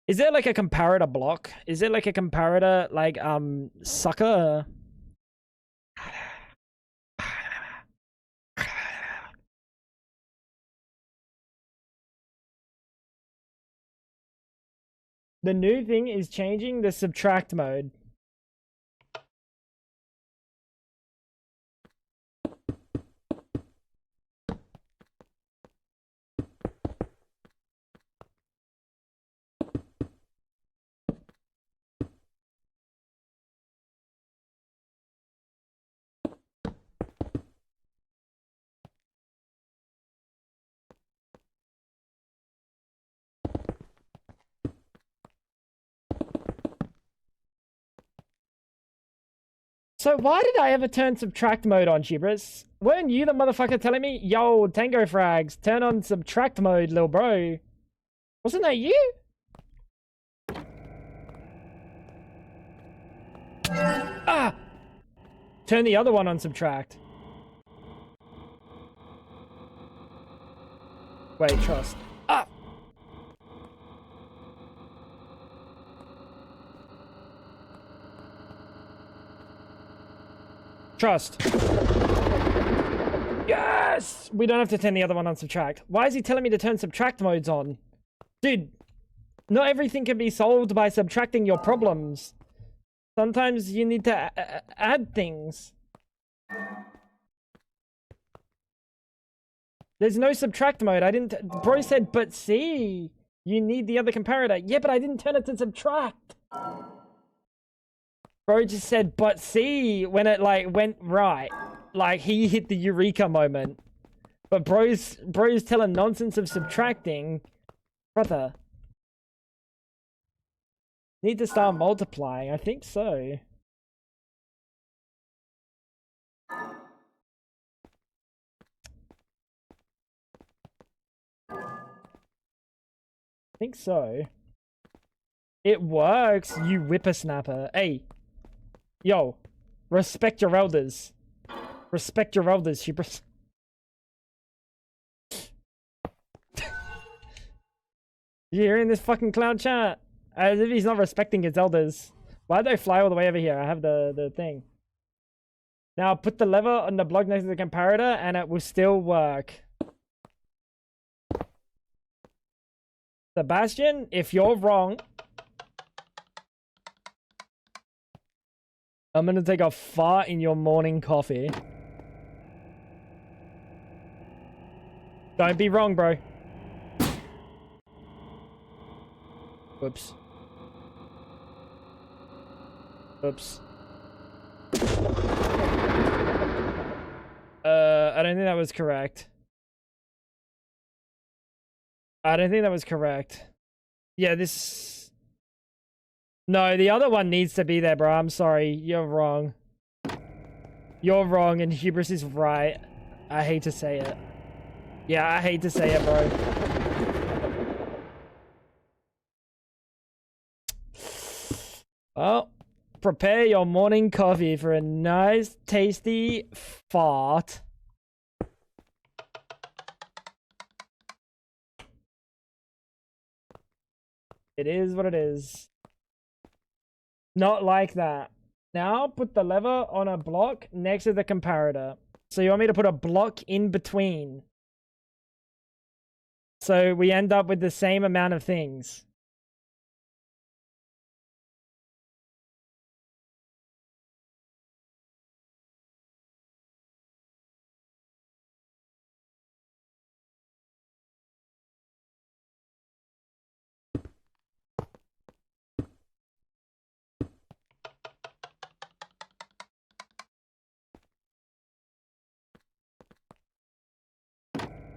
Is there like a comparator block? Is there like a comparator, like, sucker? The new thing is changing the subtract mode. So why did I ever turn subtract mode on, Hubris? Weren't you the motherfucker telling me, yo, Tango Frags, turn on subtract mode, lil bro? Wasn't that you? Ah! Turn the other one on subtract. Wait, trust. Ah! Trust. Yes! We don't have to turn the other one on subtract. Why is he telling me to turn subtract modes on? Dude, not everything can be solved by subtracting your problems. Sometimes you need to add things. There's no subtract mode. I didn't... bro said, but see, you need the other comparator. Yeah, but I didn't turn it to subtract. Bro just said, but see, when it, like, went right. Like, he hit the eureka moment. But bro's telling nonsense of subtracting. Brother. Need to start multiplying. I think so. think so. It works, you whippersnapper. Hey. Yo. Respect your elders. Respect your elders, hubris. You hearing this fucking clown chat? As if he's not respecting his elders. Why'd they fly all the way over here? I have the thing. Now put the lever on the block next to the comparator and it will still work. Sebastian, if you're wrong, I'm gonna take a fart in your morning coffee. Don't be wrong, bro. Whoops. Oops. I don't think that was correct. I don't think that was correct. Yeah, this... No, the other one needs to be there, bro. I'm sorry. You're wrong. You're wrong, and hubris is right. I hate to say it. Yeah, I hate to say it, bro. Well... Prepare your morning coffee for a nice, tasty fart. It is what it is. Not like that. Now put the lever on a block next to the comparator. So you want me to put a block in between. So we end up with the same amount of things.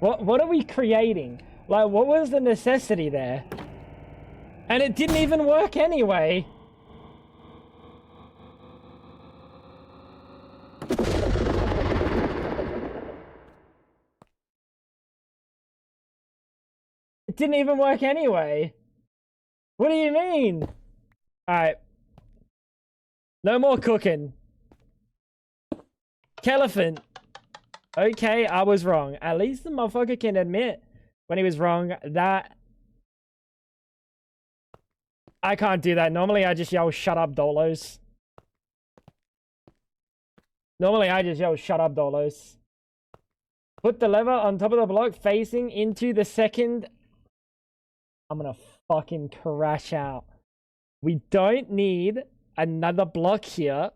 What are we creating? Like, what was the necessity there? And it didn't even work anyway. It didn't even work anyway. What do you mean? Alright. No more cooking. Elephant. Okay, I was wrong. At least the motherfucker can admit when he was wrong that... I can't do that. Normally I just yell, shut up, Dolos. Normally I just yell, shut up, Dolos. Put the lever on top of the block facing into the second... I'm gonna fucking crash out. We don't need another block here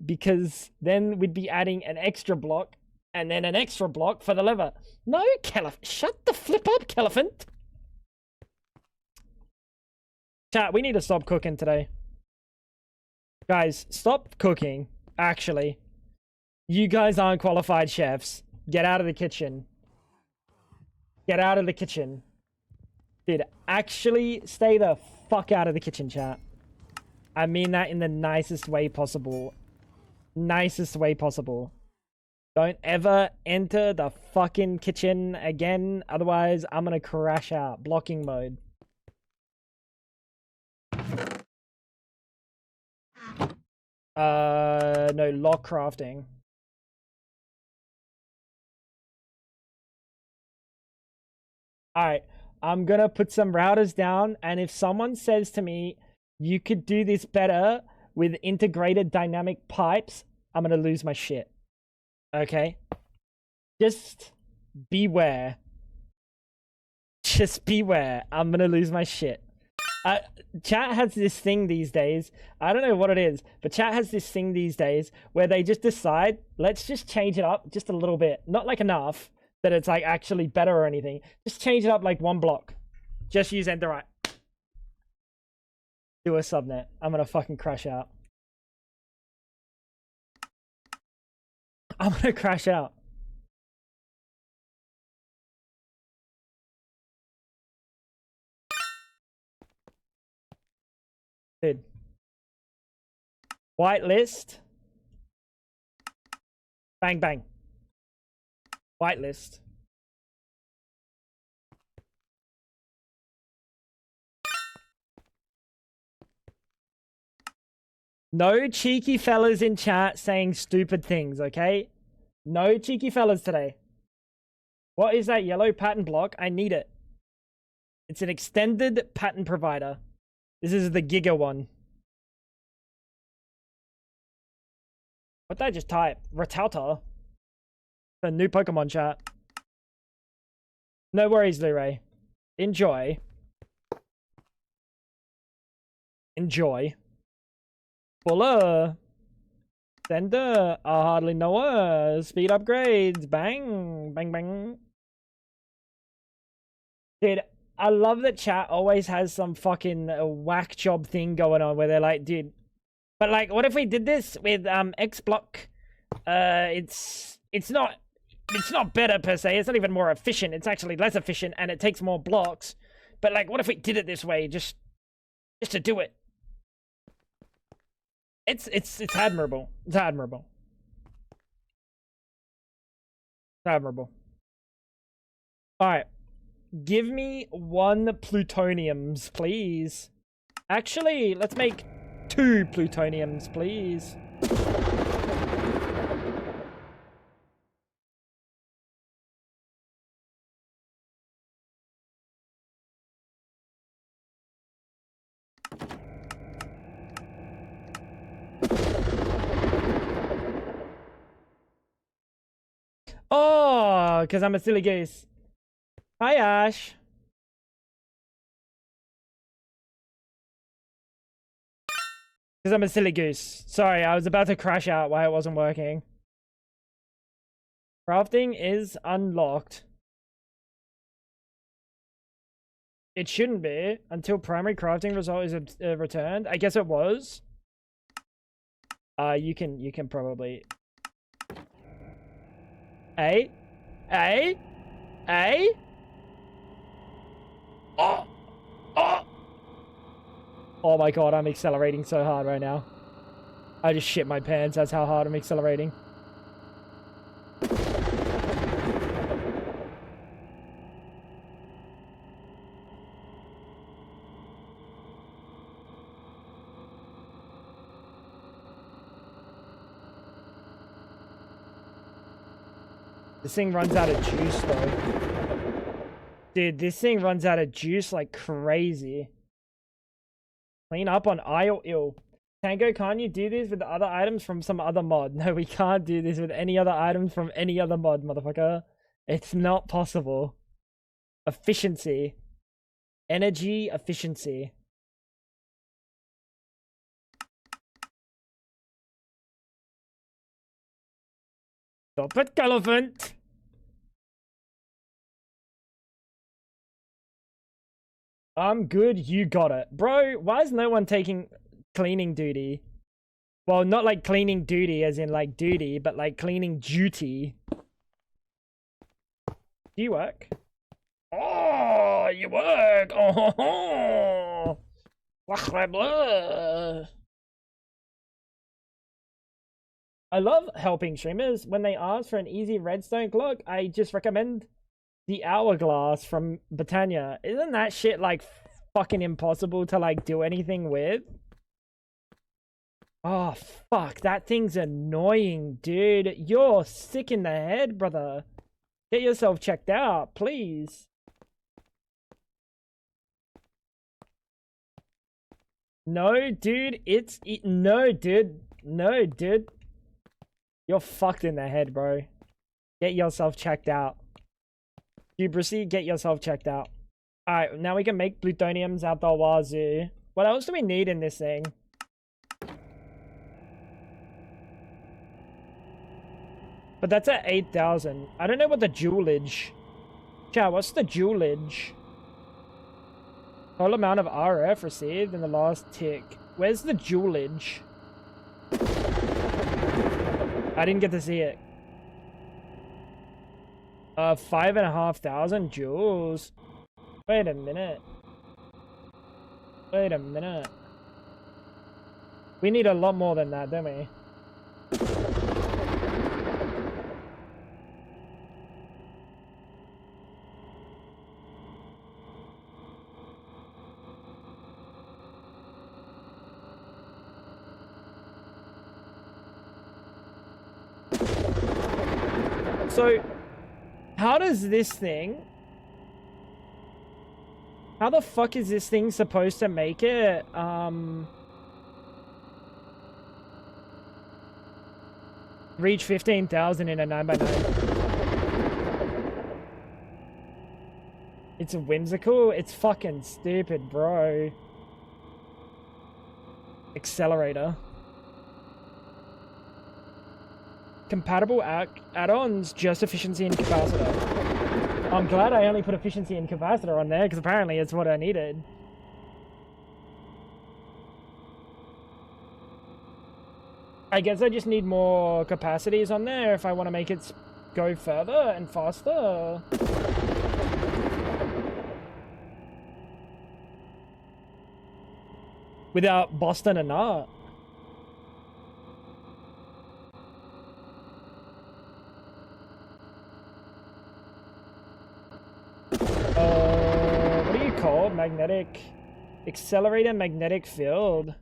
because then we'd be adding an extra block and then an extra block for the lever. No, shut the flip up, Celephant. Chat, we need to stop cooking today. Guys, stop cooking, actually. You guys aren't qualified chefs. Get out of the kitchen. Get out of the kitchen. Dude, actually stay the fuck out of the kitchen, chat. I mean that in the nicest way possible. Nicest way possible. Don't ever enter the fucking kitchen again. Otherwise, I'm gonna crash out. Blocking mode. No, lock crafting. Alright, I'm gonna put some routers down, and if someone says to me, you could do this better with integrated dynamic pipes, I'm gonna lose my shit. Okay? Just beware. Just beware. I'm gonna lose my shit. Chat has this thing these days. I don't know what it is, but chat has this thing these days where they just decide, let's just change it up just a little bit. Not like enough that it's like actually better or anything. Just change it up like one block. Just use enter right. Do a subnet. I'm gonna fucking crash out. I'm gonna crash out. Dude. Whitelist. Bang, bang. Whitelist. No cheeky fellas in chat saying stupid things, okay? No cheeky fellas today. What is that yellow pattern block? I need it. It's an extended pattern provider. This is the Giga one. What did I just type? Rattata. The new Pokemon chat. No worries, Luray. Enjoy. Enjoy. Fuller. Sender. I hardly know her. Speed upgrades. Bang. Bang, bang. Dude, I love that chat always has some fucking whack job thing going on where they're like, dude. But like, what if we did this with X-Block? It's not better per se. It's not even more efficient. It's actually less efficient and it takes more blocks. But like, what if we did it this way? Just to do it. It's admirable. It's admirable. It's admirable. Alright. Give me 1 plutoniums, please. Actually, let's make 2 plutoniums, please. Oh, because I'm a silly goose. Hi, Ash. Because I'm a silly goose. Sorry, I was about to crash out while it wasn't working. Crafting is unlocked. It shouldn't be until primary crafting result is returned. I guess it was. You can probably. Hey? Hey? Hey? Oh! Oh! Oh my god, I'm accelerating so hard right now. I just shit my pants. That's how hard I'm accelerating. This thing runs out of juice, though. Dude, this thing runs out of juice like crazy. Clean up on aisle ill. Tango, can't you do this with the other items from some other mod? No, we can't do this with any other items from any other mod, motherfucker. It's not possible. Efficiency. Energy efficiency. Stop it, Gallivant! I'm good, you got it. Bro, why is no one taking cleaning duty? Well, not like cleaning duty as in like duty, but like cleaning duty. Do you work? Oh, you work! Oh, I love helping streamers. When they ask for an easy redstone clock, I just recommend the hourglass from Britannia. Isn't that shit like fucking impossible to like do anything with? Oh fuck, that thing's annoying, dude. You're sick in the head, brother. Get yourself checked out, please. No, dude, no, dude. No, dude. You're fucked in the head, bro. Get yourself checked out. Hubrisy, get yourself checked out. Alright, now we can make plutoniums out the wazoo. What else do we need in this thing? But that's at 8,000. I don't know what the jewelage. Chat, what's the jewelage? Total amount of RF received in the last tick. Where's the jewelage? I didn't get to see it. 5,500 jewels. Wait a minute. Wait a minute. We need a lot more than that, don't we? So, how does this thing... How the fuck is this thing supposed to make it, reach 15,000 in a 9x9? It's whimsical? It's fucking stupid, bro. Accelerator. Compatible add-ons, just efficiency and capacitor. I'm glad I only put efficiency and capacitor on there, because apparently it's what I needed. I guess I just need more capacities on there if I want to make it go further and faster. Without busting a nut. What do you call it? Magnetic... Accelerator magnetic field.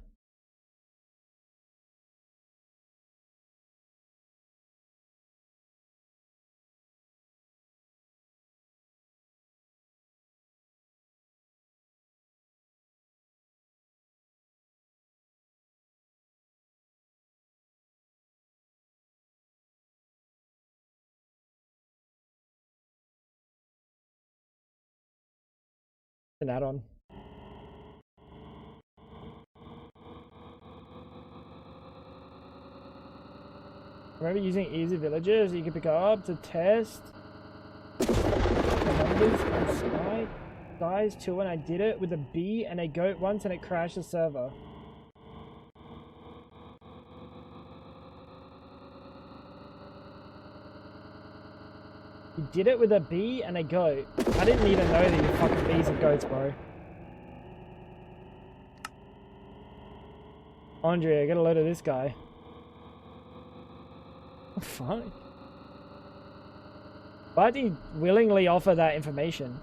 An add-on. Remember using easy villages you can pick up to test the numbers and skies too, and I did it with a bee and a goat once and it crashed the server. You did it with a bee and a goat. I didn't even know that you fucking bees and goats, bro. Andre, get a load of this guy. Oh, fuck. Why'd he willingly offer that information?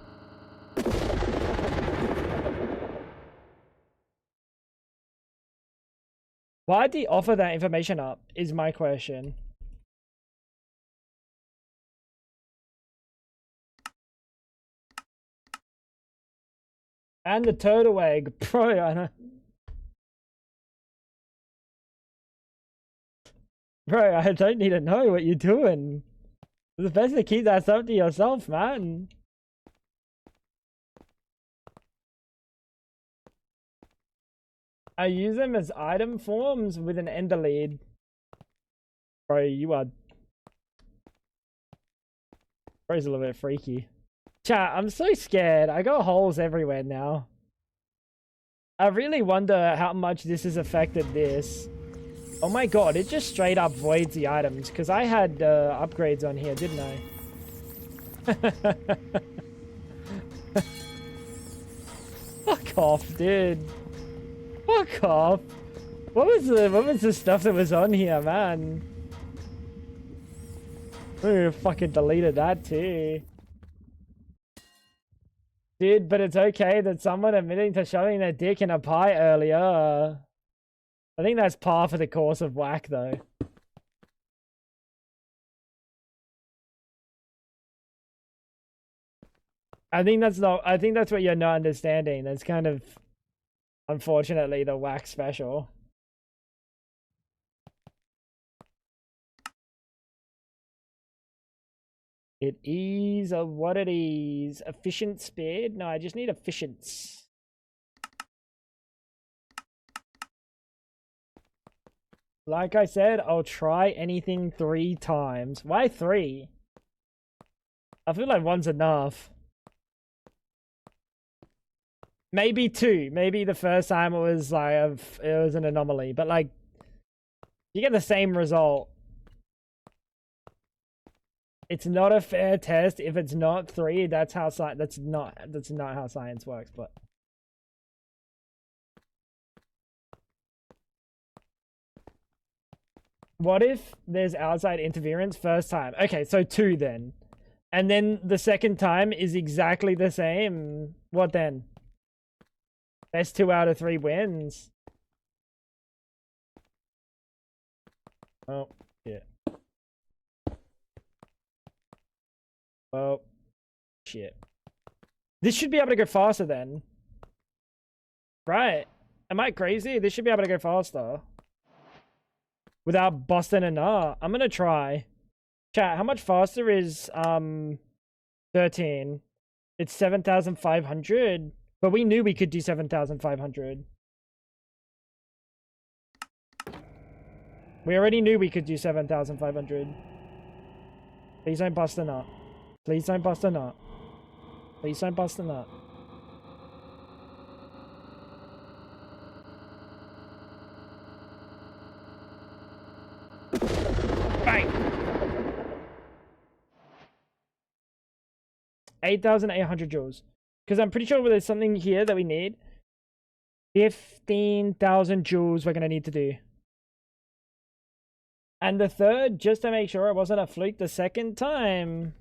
Why'd he offer that information up, is my question. And the turtle egg. Bro, I know. Bro, I don't need to know what you're doing. It's best to keep that stuff to yourself, man. I use them as item forms with an ender lead. Bro, you are... Bro's a little bit freaky. Chat, I'm so scared. I got holes everywhere now. I really wonder how much this has affected this. Oh my god, it just straight up voids the items. Because I had upgrades on here, didn't I? Fuck off, dude. Fuck off. What was the stuff that was on here, man? Ooh, fucking deleted that too. Dude, but it's okay that someone admitting to shoving their dick in a pie earlier. I think that's par for the course of whack, though. I think that's what you're not understanding. That's kind of, unfortunately, the whack special. It is what it is. Efficient spared? No, I just need efficiency. Like I said, I'll try anything 3 times. Why 3? I feel like 1's enough. Maybe 2. Maybe the first time it was like it was an anomaly, but like you get the same result. It's not a fair test if it's not 3. That's not how science works, but what if there's outside interference first time? Okay, so 2 then. And then the second time is exactly the same. What then? Best 2 out of 3 wins. Oh, yeah. Well, shit. This should be able to go faster then. Right. Am I crazy? This should be able to go faster. Without busting a nut. I'm gonna try. Chat, how much faster is 13? It's 7,500. But we knew we could do 7,500. We already knew we could do 7,500. Please don't bust a nut. Please don't bust a nut. Please don't bust a nut. Bang! 8,800 joules. Because I'm pretty sure there's something here that we need. 15,000 joules we're going to need to do. And the third, just to make sure it wasn't a fluke the second time.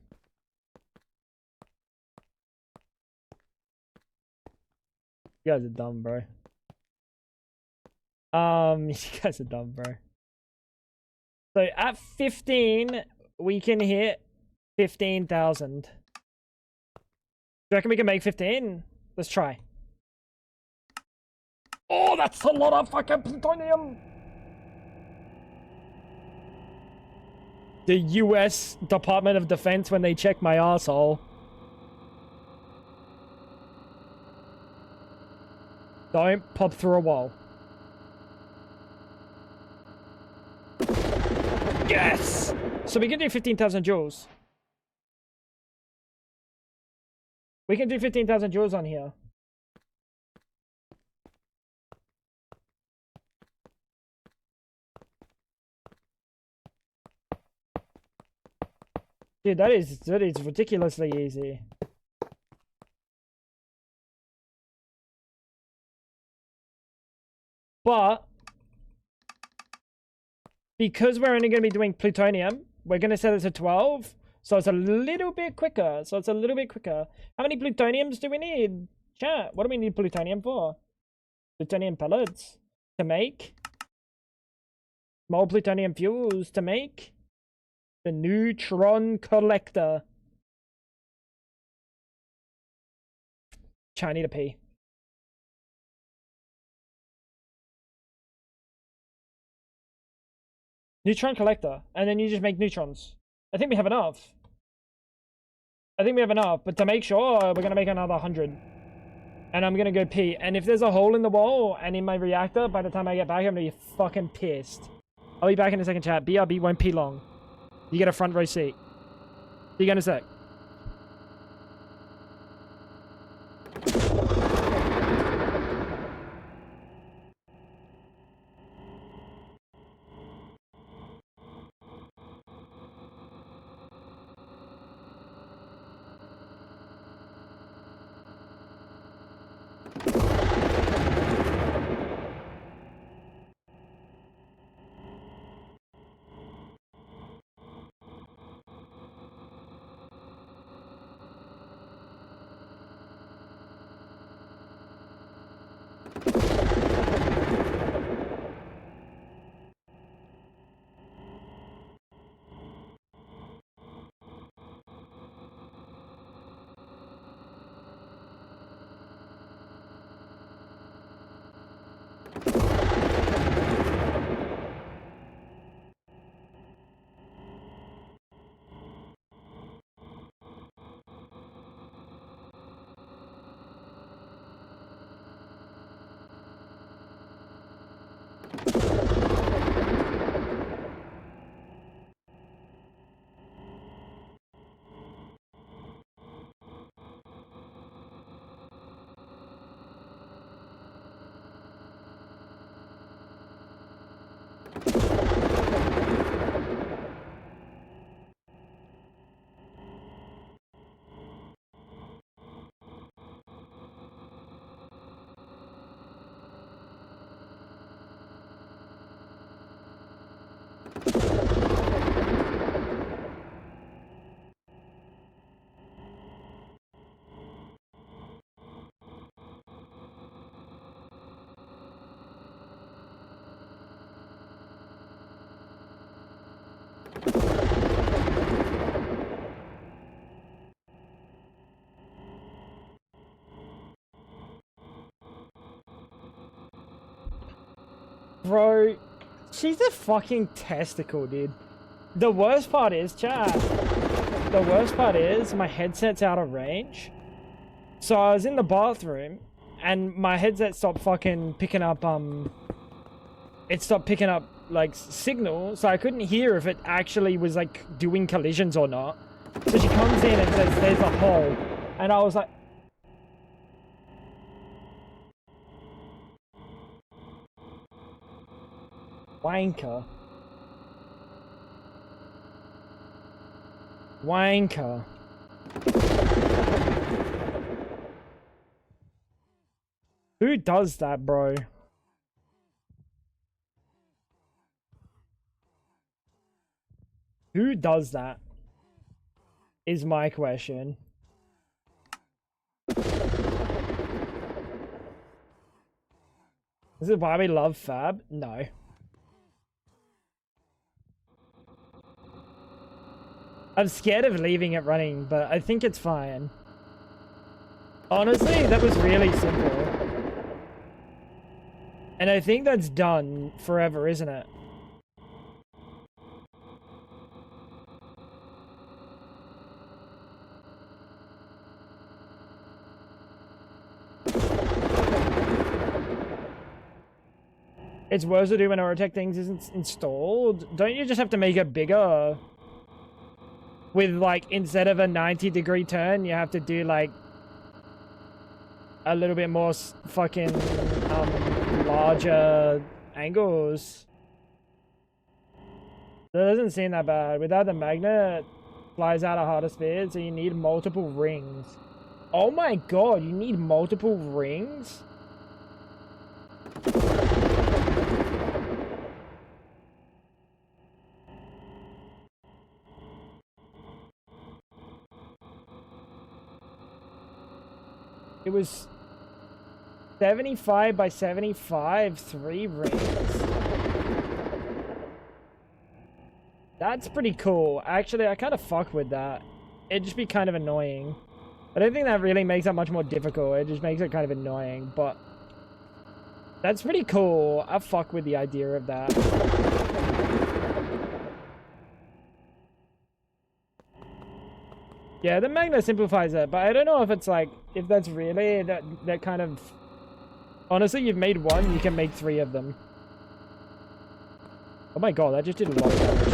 You guys are dumb, bro. You guys are dumb, bro. So at 15, we can hit 15,000. Do you reckon we can make 15? Let's try. Oh, that's a lot of fucking plutonium! The US Department of Defense when they check my asshole. Don't pop through a wall. Yes! So we can do 15,000 joules. We can do 15,000 joules on here. Dude, that is ridiculously easy. But because we're only going to be doing plutonium, we're going to set it to 12. So it's a little bit quicker. How many plutoniums do we need? Chat, what do we need plutonium for? Plutonium pellets to make. More plutonium fuels to make. The neutron collector. Chat, I need a pee. Neutron collector. And then you just make neutrons. I think we have enough. But to make sure, we're going to make another 100. And I'm going to go pee. And if there's a hole in the wall and in my reactor, by the time I get back, I'm going to be fucking pissed. I'll be back in a second, chat. BRB won't pee long. You get a front row seat. See you in a sec. Bro, she's a fucking testicle, dude. The worst part is, chat. The worst part is my headset's out of range. So I was in the bathroom and my headset stopped fucking picking up, it stopped picking up, like, signal. So I couldn't hear if it actually was, like, doing collisions or not. So she comes in and says, there's a hole. And I was like... Wanker. Wanker. Who does that, bro? Who does that? Is my question. Is it why we love Fab? No. I'm scared of leaving it running, but I think it's fine. Honestly, that was really simple. And I think that's done forever, isn't it? It's worse to do when Orotech things isn't installed. Don't you just have to make it bigger? With, like, instead of a 90-degree turn, you have to do, like, a little bit more fucking, larger angles. That doesn't seem that bad. Without the magnet, it flies out at harder speed, so you need multiple rings. Oh my god, you need multiple rings? It was 75 by 75, 3 rings. That's pretty cool. Actually, I kind of fuck with that. It'd just be kind of annoying. I don't think that really makes it much more difficult. It just makes it kind of annoying, but that's pretty cool. I fuck with the idea of that. Yeah, the magnet simplifies it, but I don't know if it's like, if that's really that kind of... Honestly, you've made one, you can make 3 of them. Oh my god, that just did a lot of damage.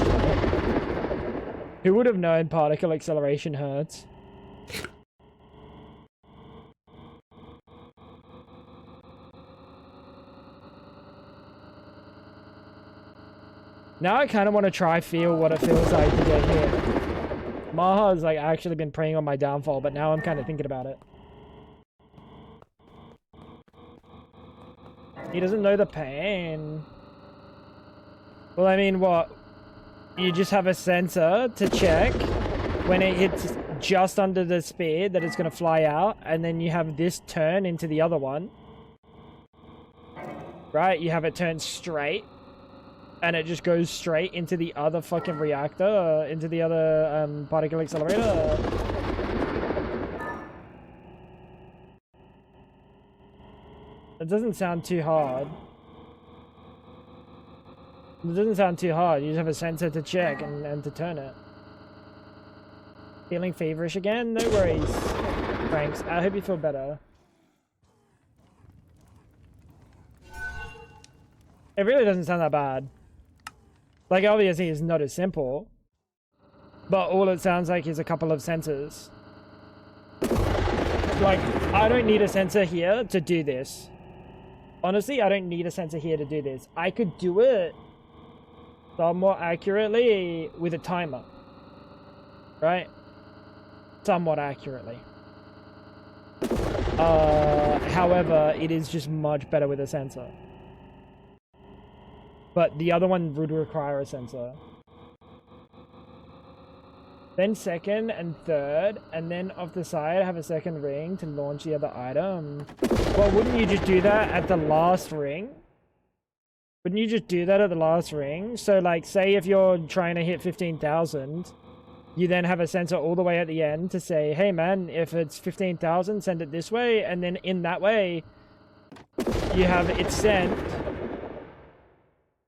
Who would have known particle acceleration hurts? Now I kind of want to try feel what it feels like to get hit. Maha has like actually been preying on my downfall, but now I'm kind of thinking about it. He doesn't know the pain. Well, I mean, what? You just have a sensor to check when it hits just under the speed that it's going to fly out, and then you have this turn into the other one. Right? You have it turn straight. And it just goes straight into the other fucking reactor, into the other particle accelerator. It doesn't sound too hard. It doesn't sound too hard. You just have a sensor to check and to turn it. Feeling feverish again? No worries. Thanks. I hope you feel better. It really doesn't sound that bad. Like, obviously, it's not as simple. But all it sounds like is a couple of sensors. Like, I don't need a sensor here to do this. Honestly, I don't need a sensor here to do this. I could do it somewhat accurately with a timer. Right? Somewhat accurately. However, it is just much better with a sensor. But the other one would require a sensor. Then second and third, and then off the side have a second ring to launch the other item. Well, wouldn't you just do that at the last ring? Wouldn't you just do that at the last ring? So, like, say if you're trying to hit 15,000, you then have a sensor all the way at the end to say, hey man, if it's 15,000, send it this way, and then in that way, you have it sent.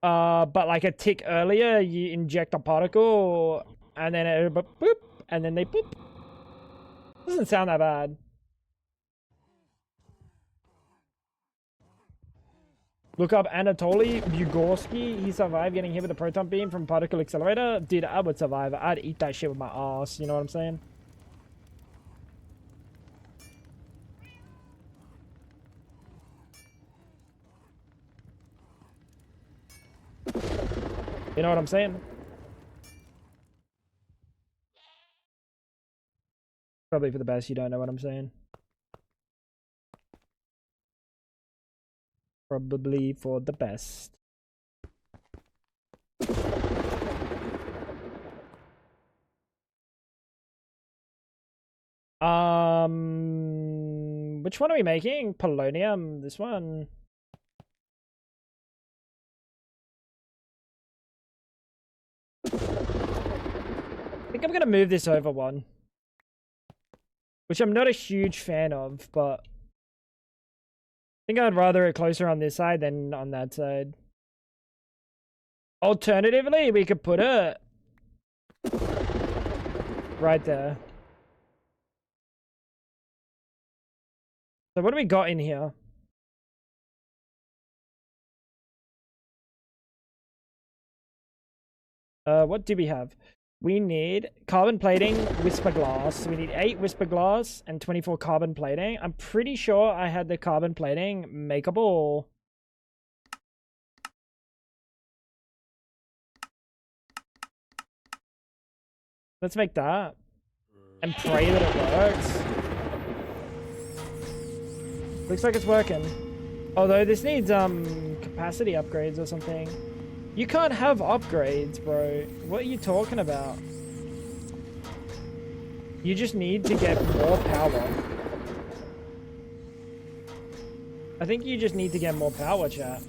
But like a tick earlier, you inject a particle, and then it boop, and then they boop. Doesn't sound that bad. Look up Anatoly Bugorsky. He survived getting hit with a proton beam from particle accelerator. Dude, I would survive. I'd eat that shit with my ass. You know what I'm saying? You know what I'm saying? Probably for the best you don't know what I'm saying. Probably for the best. Which one are we making? Polonium. This one. I think I'm gonna move this over one. Which I'm not a huge fan of, but I think I'd rather it closer on this side than on that side. Alternatively, we could put it right there. So what do we got in here? What do we have? We need carbon plating, whisper glass. We need 8 whisper glass and 24 carbon plating. I'm pretty sure I had the carbon plating makeable. Let's make that. And pray that it works. Looks like it's working. Although this needs capacity upgrades or something. You can't have upgrades, bro. What are you talking about? You just need to get more power. I think you just need to get more power, chat.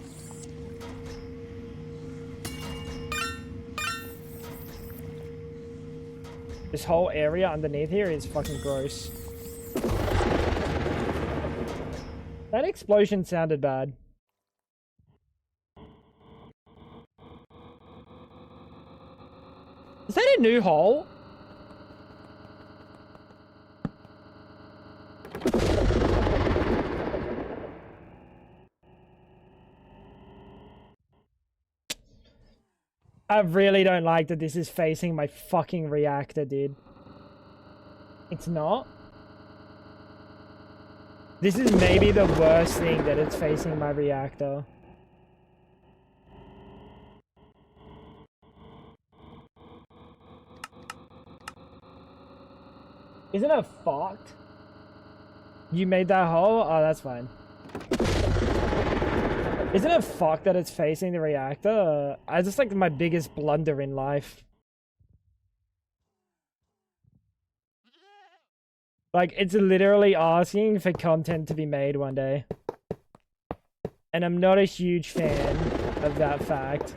This whole area underneath here is fucking gross. That explosion sounded bad. Is that a new hole? I really don't like that this is facing my fucking reactor, dude. It's not. This is maybe the worst thing that it's facing my reactor. Isn't it fucked? You made that hole? Oh, that's fine. Isn't it fucked that it's facing the reactor? I just like my biggest blunder in life. Like, it's literally asking for content to be made one day. And I'm not a huge fan of that fact.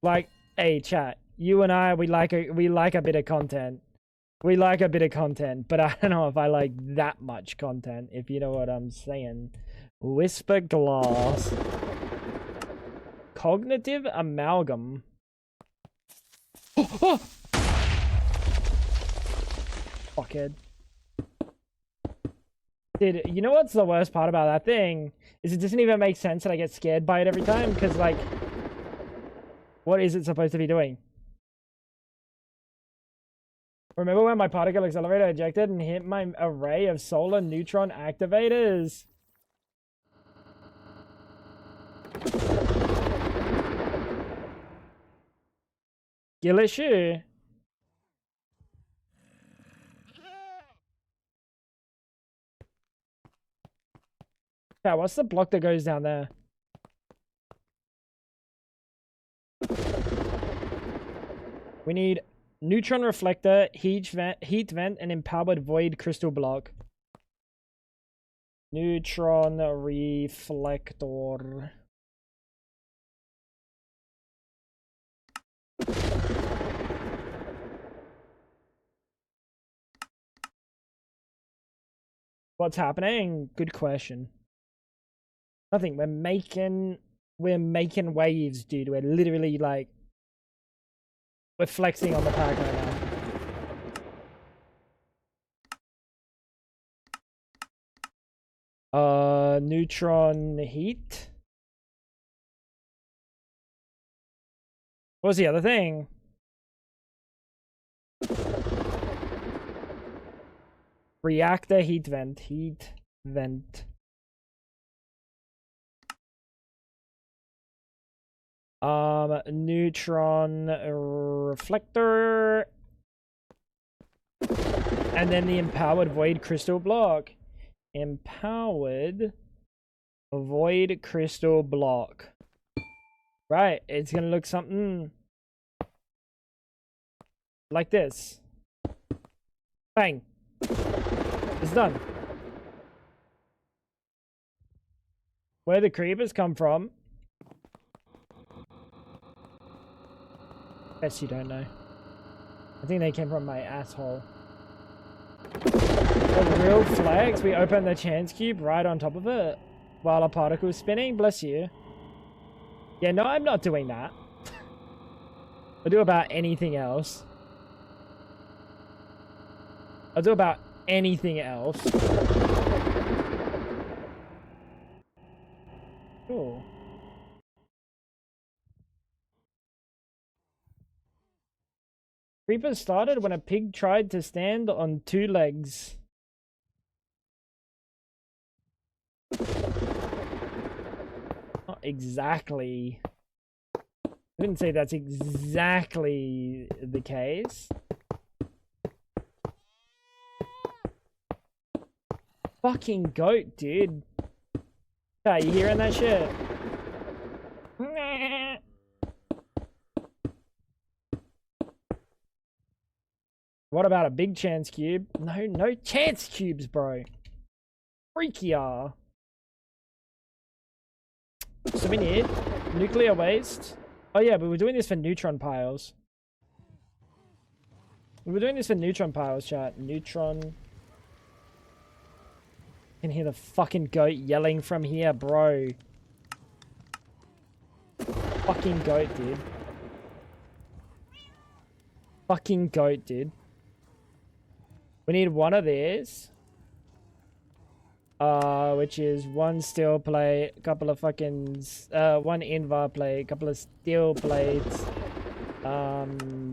Like, hey, chat. You and I, we like a bit of content. We like a bit of content, but I don't know if I like that much content, if you know what I'm saying. Whisper glass. Cognitive amalgam. Fuckhead. Dude, you know what's the worst part about that thing? Is it doesn't even make sense that I get scared by it every time, because, like, what is it supposed to be doing? Remember when my particle accelerator ejected and hit my array of solar neutron activators? Skill issue. Yeah, what's the block that goes down there? We need neutron reflector, heat vent, and empowered void crystal block. Neutron reflector. What's happening? Good question. Nothing. We're making waves, dude. We're literally like we're flexing on the pack right now. Neutron heat. What was the other thing? Reactor heat vent. Heat vent. Neutron reflector. And then the empowered void crystal block. Empowered void crystal block. Right, it's gonna look something like this. Bang. It's done. Where the creepers come from? Guess you don't know. I think they came from my asshole. The real flags, we open the chance cube right on top of it while a particle is spinning. Bless you. Yeah, no, I'm not doing that. I'll do about anything else. I'll do about anything else. Cool. Creepers started when a pig tried to stand on 2 legs. Not exactly. I wouldn't say that's exactly the case. Fucking goat, dude. Are you hearing that shit? What about a big chance cube? No chance cubes, bro. Freakier. So we need nuclear waste. Oh yeah, but we're doing this for neutron piles. We're doing this for neutron piles, chat. Neutron. I can hear the fucking goat yelling from here, bro. Fucking goat, dude. Fucking goat, dude. We need one of these. Which is 1 steel plate, a couple of fucking, 1 invar plate, a couple of steel plates.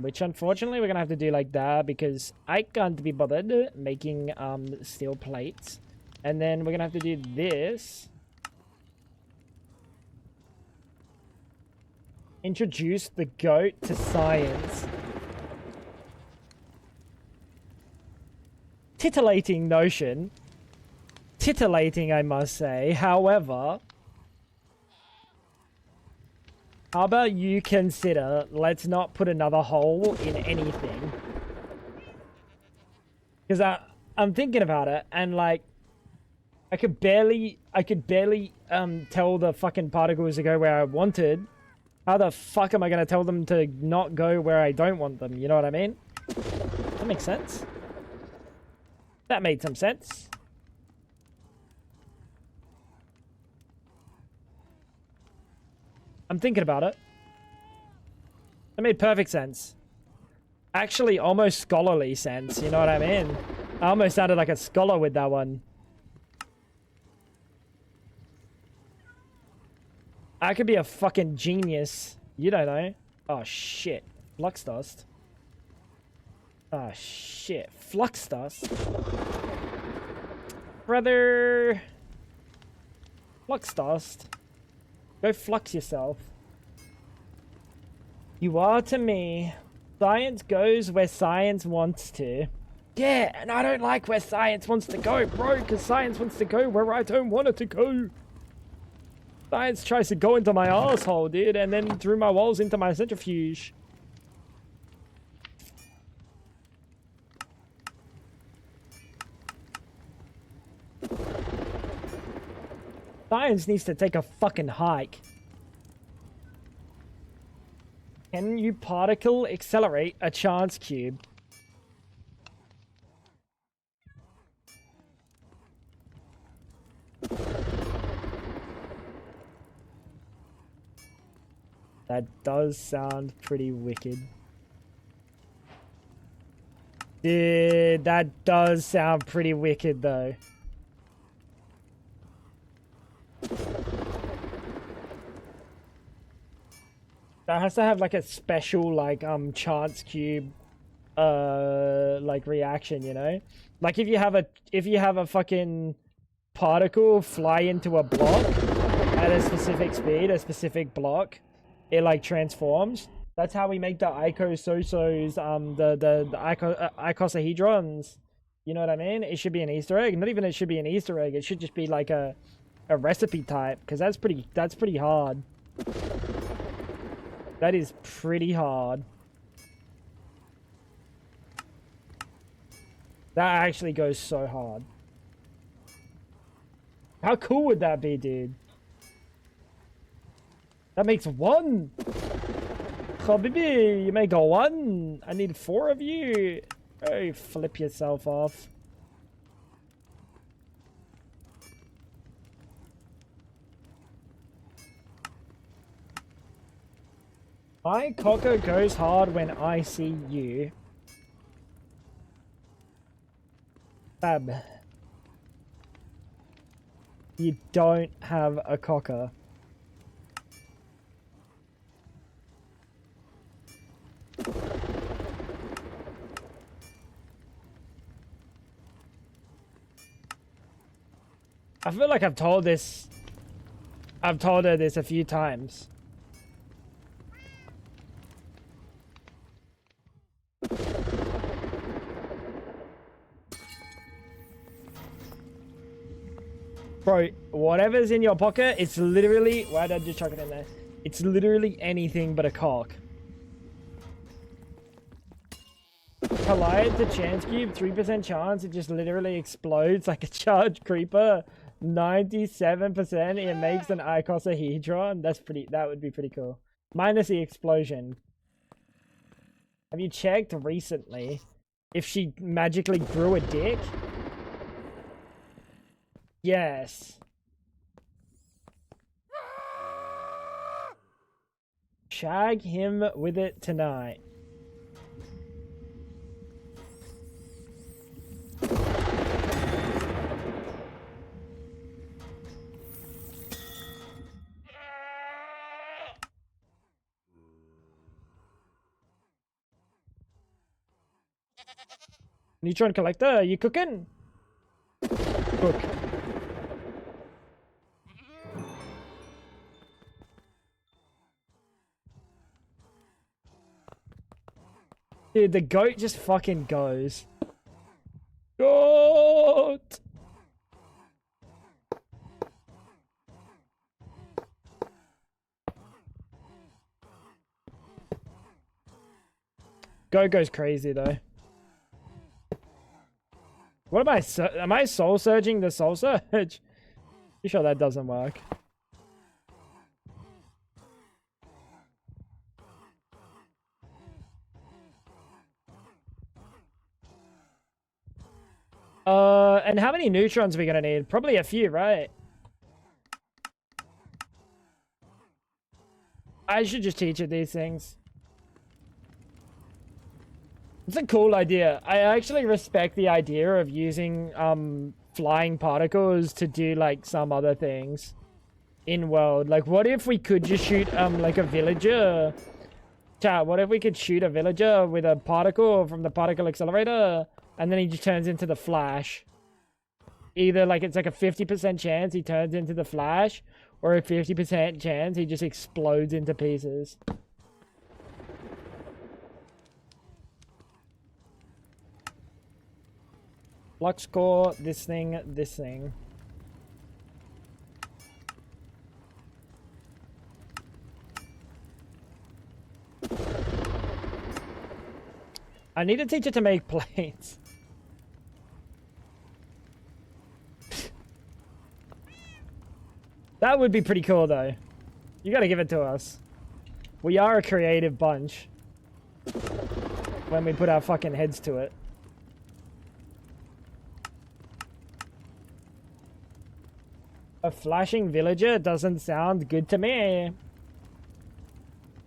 Which unfortunately we're gonna have to do like that because I can't be bothered making, steel plates. And then we're gonna have to do this. Introduce the goat to science. Titillating notion. Titillating, I must say. However, how about you consider, let's not put another hole in anything. Because I'm thinking about it, and like, I could barely tell the fucking particles to go where I wanted. How the fuck am I going to tell them to not go where I don't want them? You know what I mean? That makes sense. That made some sense. I'm thinking about it. That made perfect sense. Actually, almost scholarly sense. You know what I mean? I almost sounded like a scholar with that one. I could be a fucking genius. You don't know. Oh, shit. Flux dust. Oh, shit. Flux dust. Brother. Flux dust. Go flux yourself. You are to me. Science goes where science wants to. Yeah, and I don't like where science wants to go, bro, because science wants to go where I don't want it to go. Science tries to go into my asshole, dude, and then through my walls into my centrifuge. Science needs to take a fucking hike. Can you particle accelerate a chance cube? That does sound pretty wicked. Dude, that does sound pretty wicked though. That has to have like a special like chance cube like reaction, you know? Like if you have a fucking particle fly into a block at a specific speed, a specific block, it like transforms. That's how we make the Icososos, the icosahedrons. You know what I mean? It should be an Easter egg. Not even it should be an Easter egg. It should just be like a recipe type, because that's pretty hard. That is pretty hard. That actually goes so hard. How cool would that be, dude? That makes one. Habibi, you make a one. I need 4 of you. Oh, flip yourself off. My cocker goes hard when I see you. Fab. You don't have a cocker. I feel like I've told her this a few times. Bro, whatever's in your pocket, it's literally... Why did I just chuck it in there? It's literally anything but a cock. Collide to chance cube, 3% chance, it just literally explodes like a charged creeper. 97%, it makes an icosahedron. That would be pretty cool. Minus the explosion. Have you checked recently if she magically grew a dick? Yes. Shag him with it tonight. Neutron collector, you cooking? Cook. Dude, the goat just fucking goes. Goat! Goat goes crazy though. What am I soul surging the soul surge? You sure that doesn't work? And how many neutrons are we gonna need? Probably a few, right? I should just teach it these things. It's a cool idea. I actually respect the idea of using flying particles to do like some other things in world. Like what if we could just shoot like a villager? Chat, what if we could shoot a villager with a particle from the particle accelerator and then he just turns into the Flash? Either like it's like a 50% chance he turns into the Flash or a 50% chance he just explodes into pieces. Flux core, this thing, this thing. I need to teach it to make plates. That would be pretty cool though. You gotta give it to us. We are a creative bunch. When we put our fucking heads to it. A flashing villager doesn't sound good to me.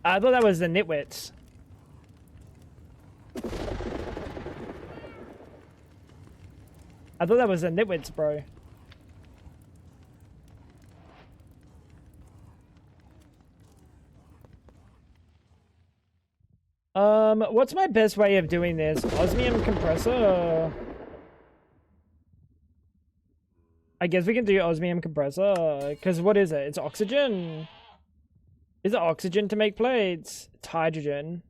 I thought that was the nitwits. I thought that was the nitwits, bro. What's my best way of doing this? Osmium compressor? I guess we can do osmium compressor, because what is it? It's oxygen. Is it oxygen to make plates? It's hydrogen.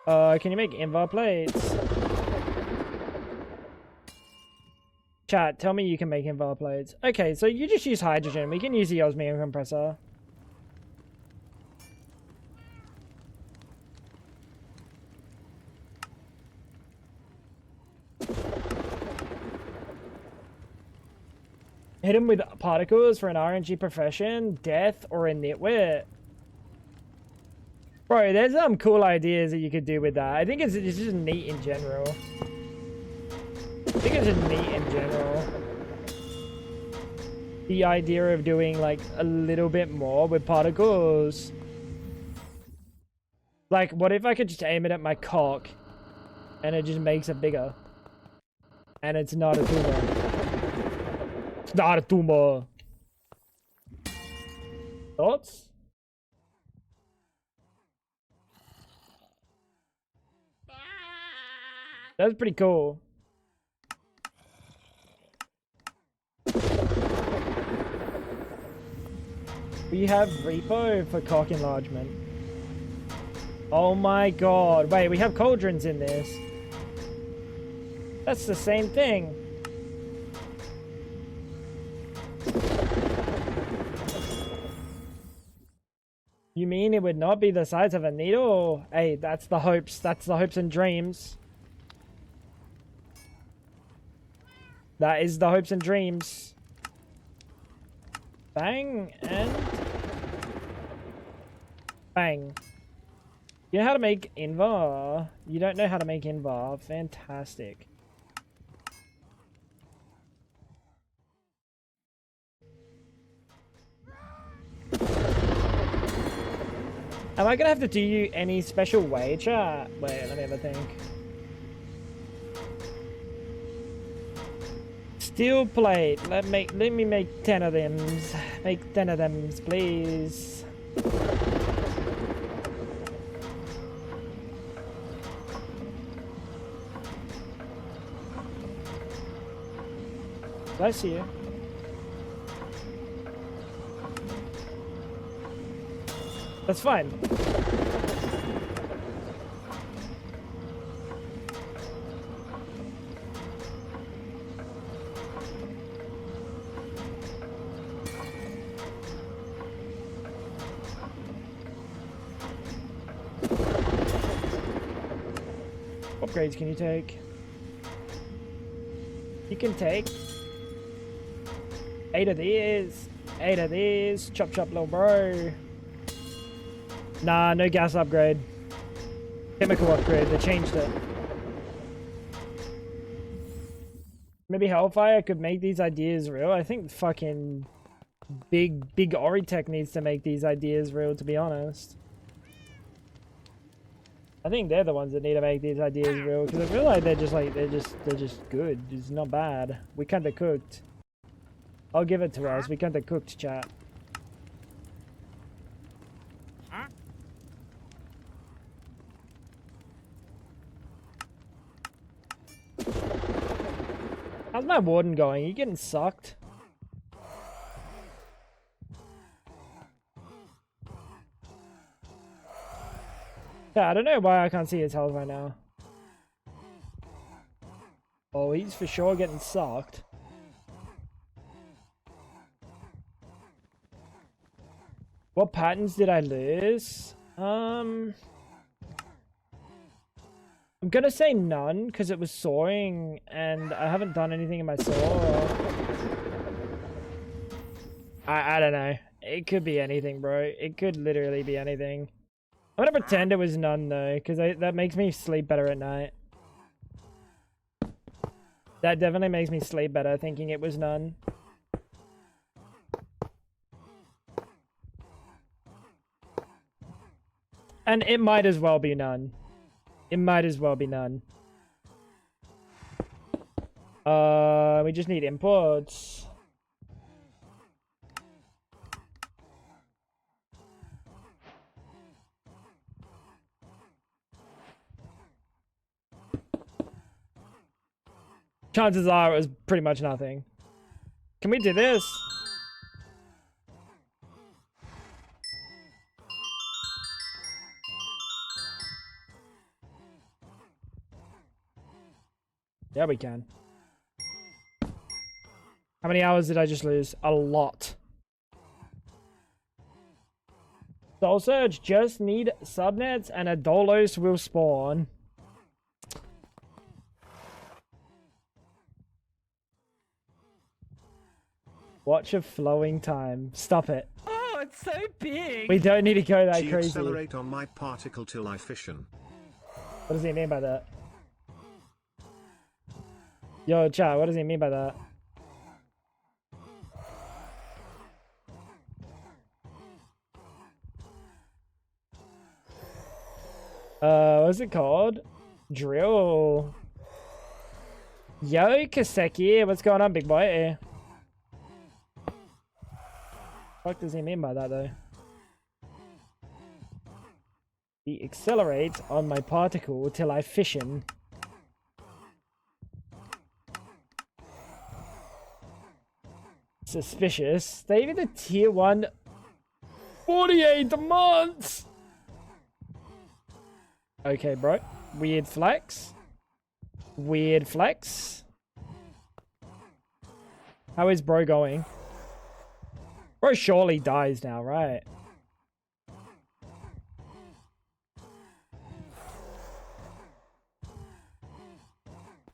Can you make invar plates? Chat, tell me you can make invar plates. Okay, so you just use hydrogen. We can use the osmium compressor. Hit him with particles for an RNG profession, death, or a nitwit. Bro, there's some cool ideas that you could do with that. I think it's just neat in general. I think it's just neat in general. The idea of doing like a little bit more with particles. Like, what if I could just aim it at my cock and it just makes it bigger? And it's not a tumor. It's not a tumor. Thoughts? That's pretty cool. We have repo for cock enlargement. Oh my god. Wait, we have cauldrons in this. That's the same thing. You mean it would not be the size of a needle? Hey, that's the hopes. That's the hopes and dreams. That is the hopes and dreams. Bang and bang. You know how to make invar? You don't know how to make invar? Fantastic. Am I gonna have to do you any special way, chat? Wait, let me have a think. Steel plate. Let me make 10 of them. Make 10 of them, please. I see you. That's fine. Upgrades can you take? You can take 8 of these, 8 of these. Chop chop, little bro. Nah, no gas upgrade. Chemical upgrade, they changed it. Maybe Hellfire could make these ideas real. I think fucking big Oritech needs to make these ideas real, to be honest. I think they're the ones that need to make these ideas real, because I feel like they're just good. It's not bad. We kinda cooked. I'll give it to us. We kinda cooked, chat. How's my warden going? You getting sucked? Yeah, I don't know why I can't see his health right now. Oh, he's for sure getting sucked. What patterns did I lose? I'm gonna say none, because it was soaring, and I haven't done anything in my soar. I don't know. It could be anything, bro. It could literally be anything. I'm gonna pretend it was none, though, because that makes me sleep better at night. That definitely makes me sleep better, thinking it was none. And it might as well be none. It might as well be none. We just need imports. Chances are it was pretty much nothing. Can we do this? Yeah, we can. How many hours did I just lose? A lot. Soul Surge, just need subnets and a Dolos will spawn. Watch of flowing time. Stop it. Oh, it's so big. We don't need to go that crazy. Accelerate on my particle till I fission. What does he mean by that? Yo, chat, what does he mean by that? What's it called? Drill. Yo, Kaseki, what's going on, big boy? What does he mean by that, though? He accelerates on my particle till I fission. Suspicious. They even the tier 1 48 months. Okay, bro. Weird flex. Weird flex. How is bro going? Bro surely dies now, right?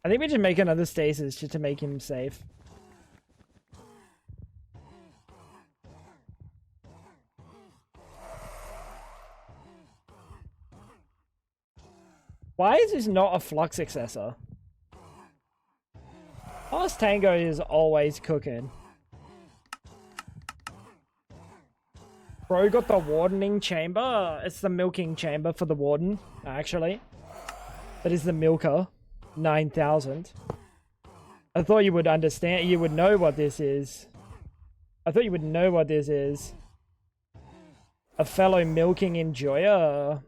I think we just make another stasis just to make him safe. Why is this not a flux accessor? Fast Tango is always cooking. Bro got the wardening chamber. It's the milking chamber for the warden, actually. That is the milker. 9,000. I thought you would understand. You would know what this is. I thought you would know what this is. A fellow milking enjoyer.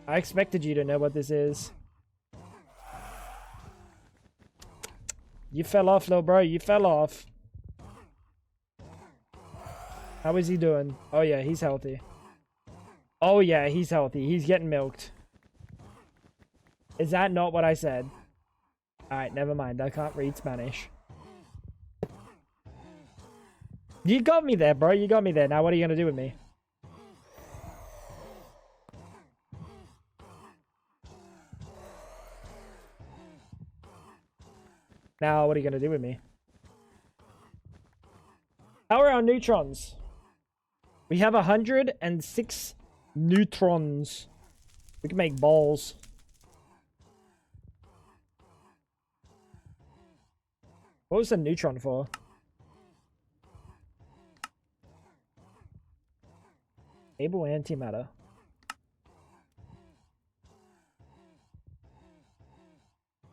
I expected you to know what this is. You fell off, little bro. You fell off. How is he doing? Oh, yeah, he's healthy. Oh, yeah, he's healthy. He's getting milked. Is that not what I said? Alright, never mind. I can't read Spanish. You got me there, bro. You got me there. Now what are you going to do with me? Now what are you going to do with me? How are our neutrons? We have 106 neutrons. We can make balls. What was the neutron for? Stable antimatter.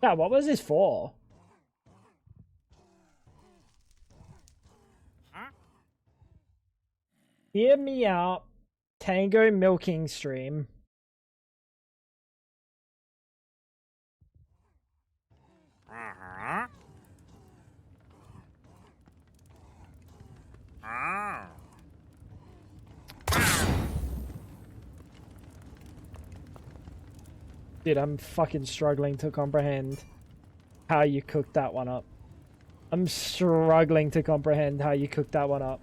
Yeah, what was this for? Hear me out. Tango milking stream. Dude, I'm fucking struggling to comprehend how you cooked that one up. I'm struggling to comprehend how you cooked that one up.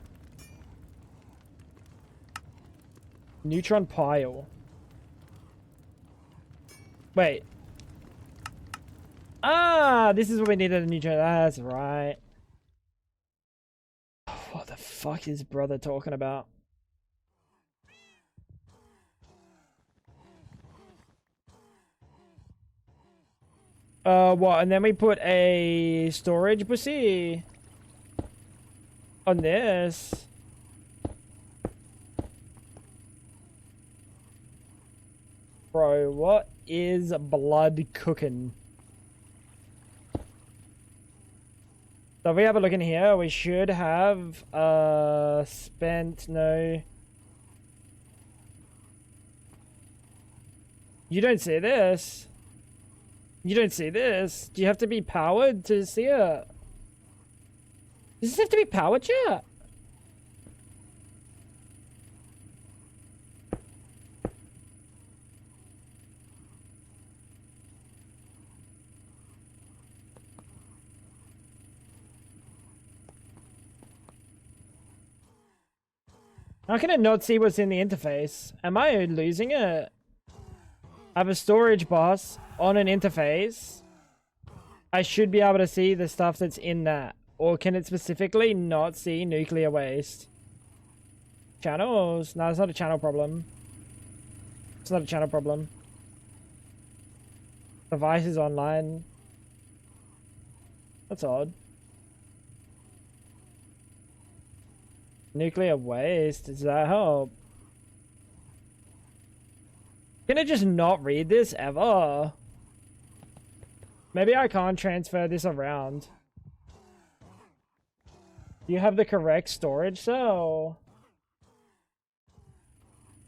Neutron pile. Wait. Ah, this is what we needed a neutron. That's right. What the fuck is brother talking about? What? And then we put a storage pussy on this. Bro, what is blood cooking? So if we have a look in here, we should have spent no. You don't see this. You don't see this. Do you have to be powered to see it? Does this have to be powered, chat? How can it not see what's in the interface? Am I losing it? I have a storage bus on an interface. I should be able to see the stuff that's in that. Or can it specifically not see nuclear waste? Channels? No, it's not a channel problem. It's not a channel problem. Device is online. That's odd. Nuclear waste, does that help? Can it just not read this ever? Maybe I can't transfer this around. You have the correct storage cell.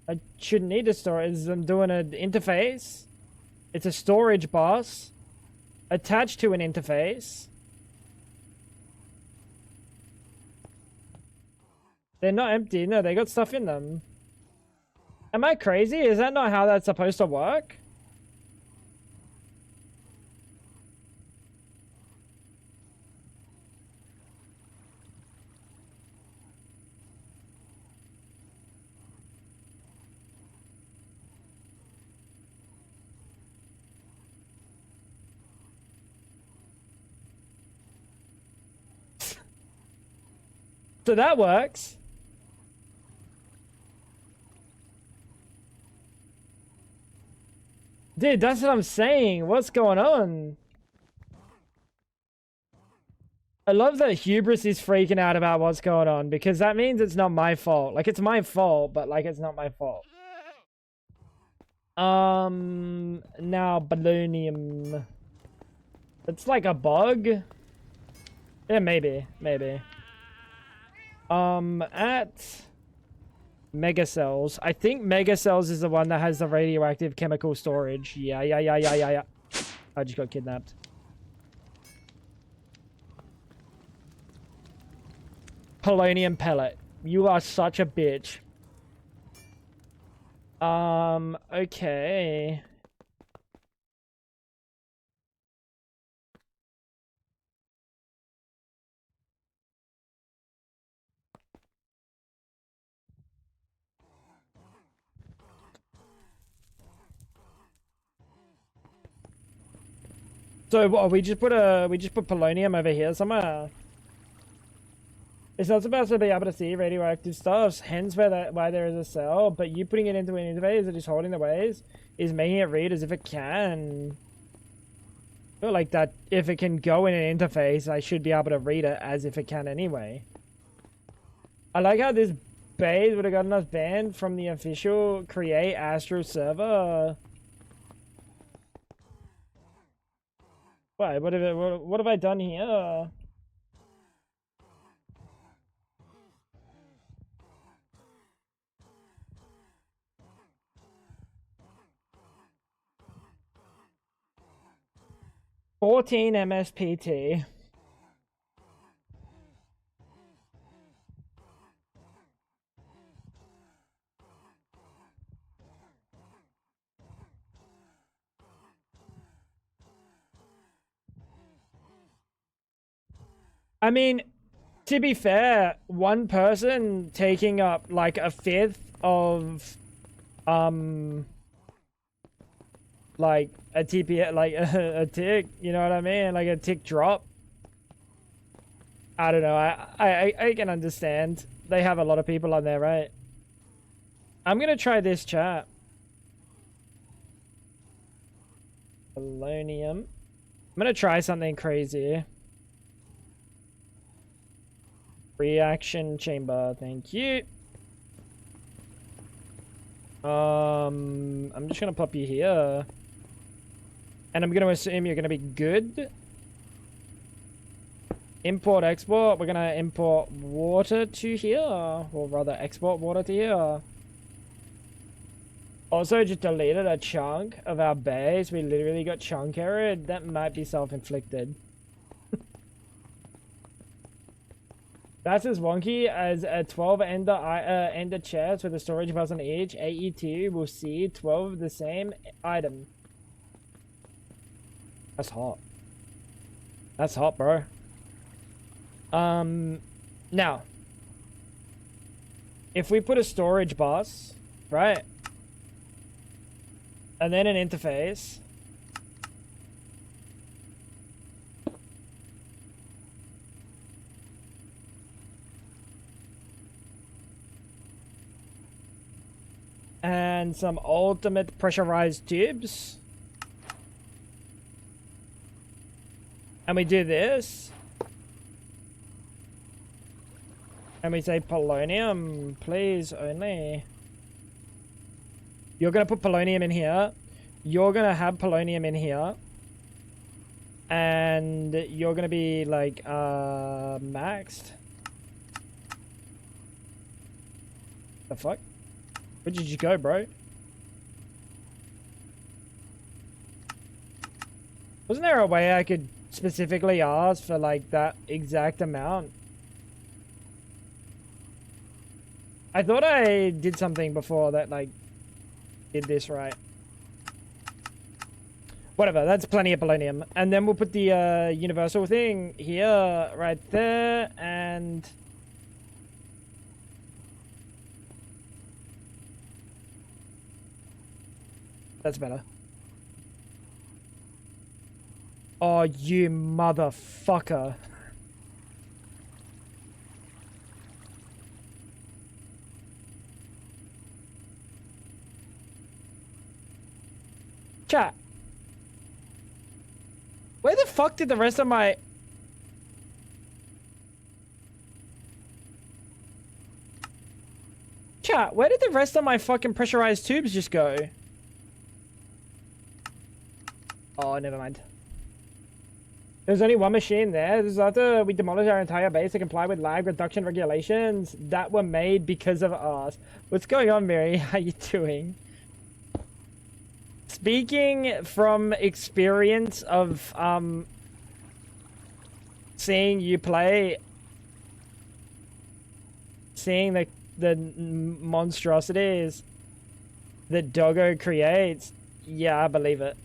I shouldn't need a storage. I'm doing an interface. It's a storage bus attached to an interface. They're not empty. No, they got stuff in them. Am I crazy? Is that not how that's supposed to work? So that works. Dude, that's what I'm saying. What's going on? I love that Hubris is freaking out about what's going on, because that means it's not my fault. Like, it's my fault, but like, it's not my fault. Now Balloonium. It's like a bug. Yeah, maybe. At Megacells. I think Megacells is the one that has the radioactive chemical storage. Yeah. I just got kidnapped. Polonium pellet. You are such a bitch. Okay. So what, we just put polonium over here somewhere. It's not supposed to be able to see radioactive stuff, hence why there is a cell, but you putting it into an interface that is holding the waves is making it read as if it can. I feel like that if it can go in an interface, I should be able to read it as if it can anyway. I like how this base would have gotten us banned from the official Create Astro server. What have I done here? $14 MSPT. I mean, to be fair, one person taking up like a fifth of, like a TP, like a tick, you know what I mean? Like a tick drop. I don't know. I can understand. They have a lot of people on there, right? I'm gonna try this chat. Polonium. I'm gonna try something crazy. Reaction chamber, thank you. I'm just gonna pop you here. And I'm gonna assume you're gonna be good. Import, export. We're gonna import water to here. Or rather, export water to here. Also, just deleted a chunk of our base. We literally got chunk errored. That might be self-inflicted. That's as wonky as a 12 ender chest with a storage bus on each. AE2 will see 12 of the same item. That's hot. That's hot, bro. Now, if we put a storage bus, right, and then an interface, and some ultimate pressurized tubes, and we do this, and we say polonium, please only. You're gonna put polonium in here. You're gonna have polonium in here. And you're gonna be like, maxed. The fuck? Where did you go, bro? Wasn't there a way I could specifically ask for like that exact amount? I thought I did something before that like did this right. Whatever, that's plenty of polonium. And then we'll put the universal thing here, right there, and that's better. Oh, you motherfucker. Chat. Where the fuck did the rest of my... Chat, where did the rest of my fucking pressurized tubes just go? Oh, never mind. There's only one machine there. This is after we demolished our entire base to comply with lag reduction regulations that were made because of us. What's going on, Mary? How you doing? Speaking from experience of seeing you play, seeing the monstrosities that Doggo creates, yeah, I believe it.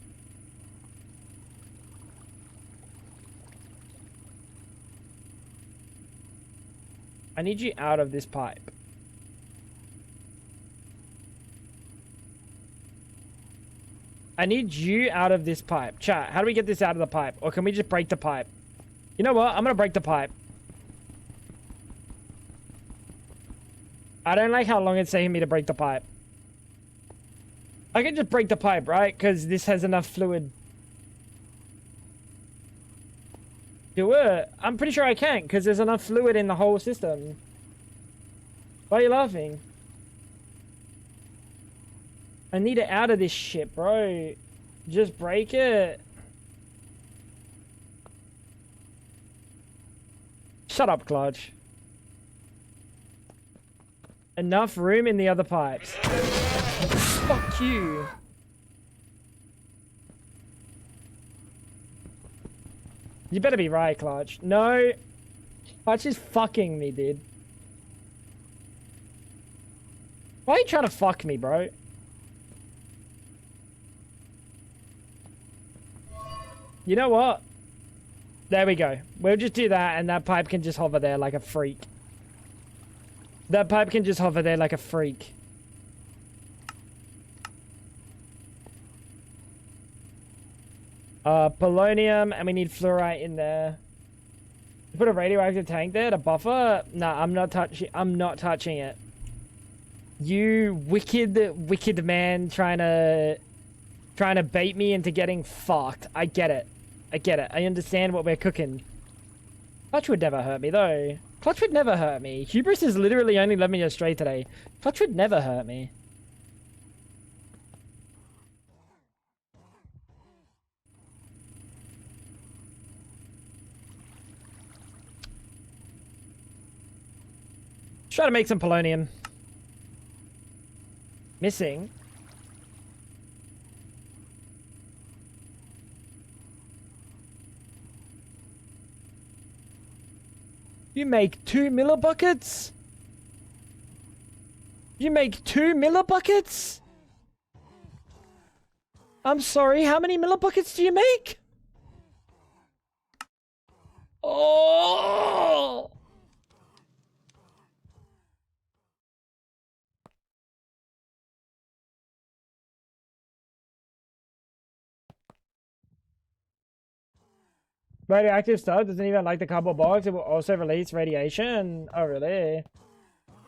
I need you out of this pipe. I need you out of this pipe. Chat, how do we get this out of the pipe? Or can we just break the pipe? You know what? I'm gonna break the pipe. I don't like how long it's taking me to break the pipe. I can just break the pipe, right? Because this has enough fluid. Do it. I'm pretty sure I can, because there's enough fluid in the whole system. Why are you laughing? I need it out of this shit, bro. Just break it. Shut up, Clutch. Enough room in the other pipes. Fuck you. You better be right, Clutch. No. Clutch is fucking me, dude. Why are you trying to fuck me, bro? You know what? There we go. We'll just do that, and that pipe can just hover there like a freak. That pipe can just hover there like a freak. Polonium, and we need fluorite in there. Put a radioactive tank there to buffer. Nah, I'm not touching it. You wicked man trying to bait me into getting fucked. I get it. I understand what we're cooking. Clutch would never hurt me though. Clutch would never hurt me. Hubris has literally only let me astray today. Clutch would never hurt me. Try to make some polonium. Missing. You make 2 millibuckets? You make 2 millibuckets? I'm sorry, how many millibuckets do you make? Oh! Radioactive stuff doesn't even like the cardboard box. It will also release radiation. Oh, really?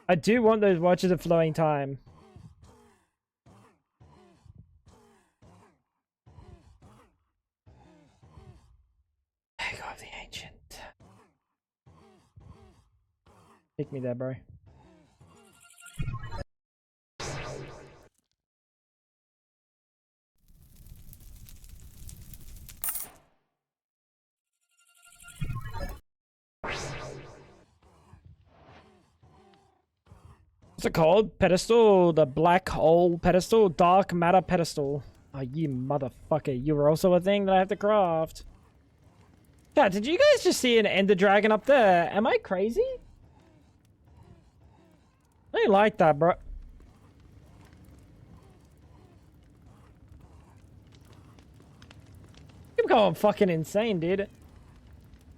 I do want those watches of flowing time. Echo of the Ancient. Pick me there, bro. What's it called? Pedestal? The black hole pedestal? Dark matter pedestal. Oh, you motherfucker. You were also a thing that I have to craft. Yeah, did you guys just see an ender dragon up there? Am I crazy? I ain't like that, bro. I'm going fucking insane, dude.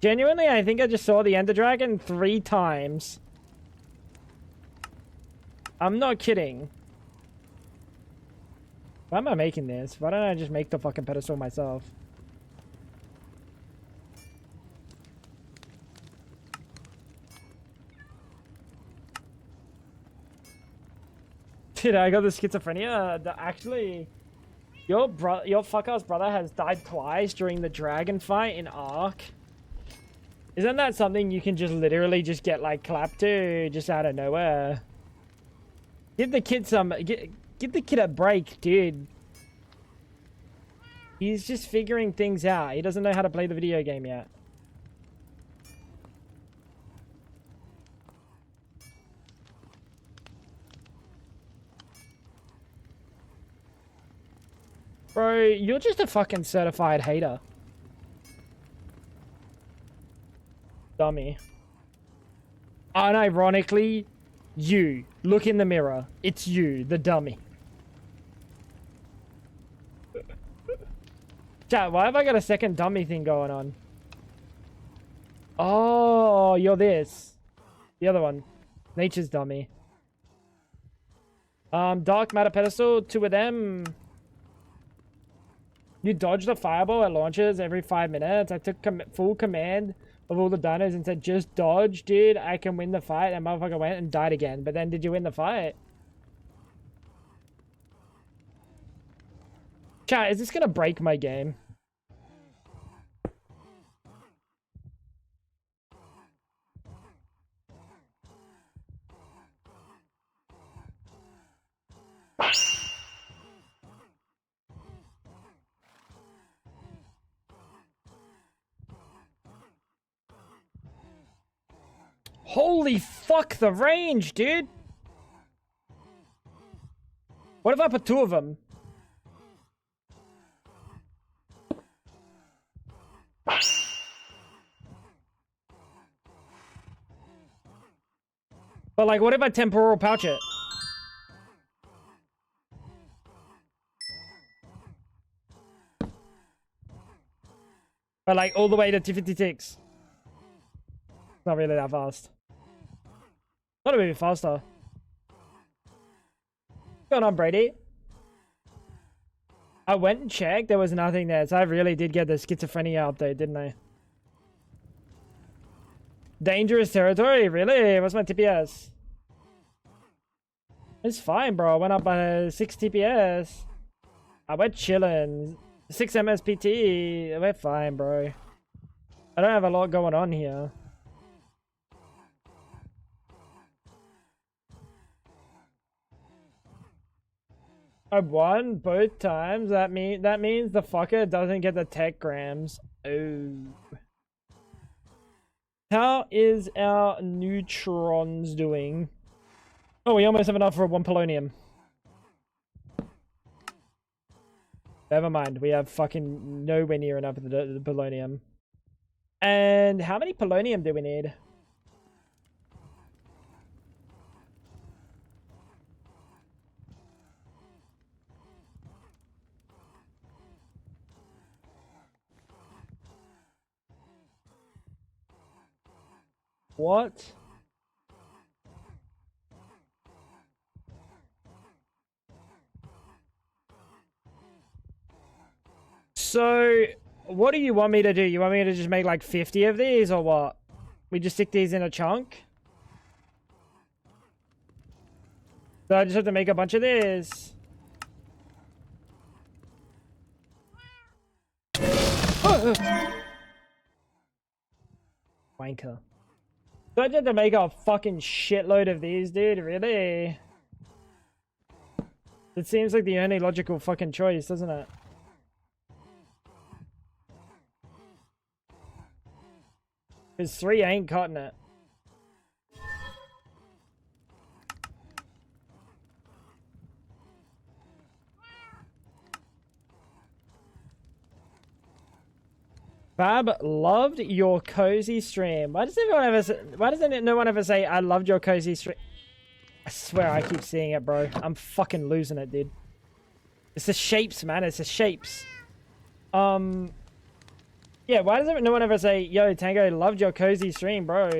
Genuinely, I think I just saw the ender dragon 3 times. I'm not kidding. Why am I making this? Why don't I just make the fucking pedestal myself? Dude, I got the schizophrenia. Actually, your fuck-ass brother has died twice during the dragon fight in Ark. Isn't that something you can just literally just get like clapped to just out of nowhere? Give the kid some... Give the kid a break, dude. He's just figuring things out. He doesn't know how to play the video game yet. Bro, you're just a fucking certified hater. Dummy. Unironically... You. Look in the mirror. It's you, the dummy. Chat, why have I got a second dummy thing going on? Oh, you're this. The other one. Nature's dummy. Dark matter pedestal, 2 of them. You dodge the fireball at launches every 5 minutes. I took full command of all the dinos and said, just dodge, dude. I can win the fight. And motherfucker went and died again. But then, did you win the fight? Chat, is this gonna break my game? Holy fuck, the range, dude! What if I put 2 of them? But like, what if I temporal pouch it? But like, all the way to 256. It's not really that fast. Not a bit faster. What's going on, Brady? I went and checked. There was nothing there. So I really did get the schizophrenia update, didn't I? Dangerous territory? Really? What's my TPS? It's fine, bro. I went up by 6 TPS. We're chilling. 6 MSPT. We're fine, bro. I don't have a lot going on here. I won both times. That means the fucker doesn't get the tech grams. Oh. How is our neutrons doing? Oh, we almost have enough for 1 polonium. Never mind, we have fucking nowhere near enough of the polonium. And how many polonium do we need? What? So, what do you want me to do? You want me to just make like 50 of these or what? We just stick these in a chunk? So I just have to make a bunch of this. Wanker. So I just have to make a fucking shitload of these, dude, really? It seems like the only logical fucking choice, doesn't it? Because 3 ain't cutting it. Fab, loved your cozy stream. Why does everyone ever say, why doesn't no one ever say, I loved your cozy stream? I swear I keep seeing it, bro. I'm fucking losing it, dude. It's the shapes, man. It's the shapes. Yeah, why does no one ever say, yo, Tango, loved your cozy stream, bro?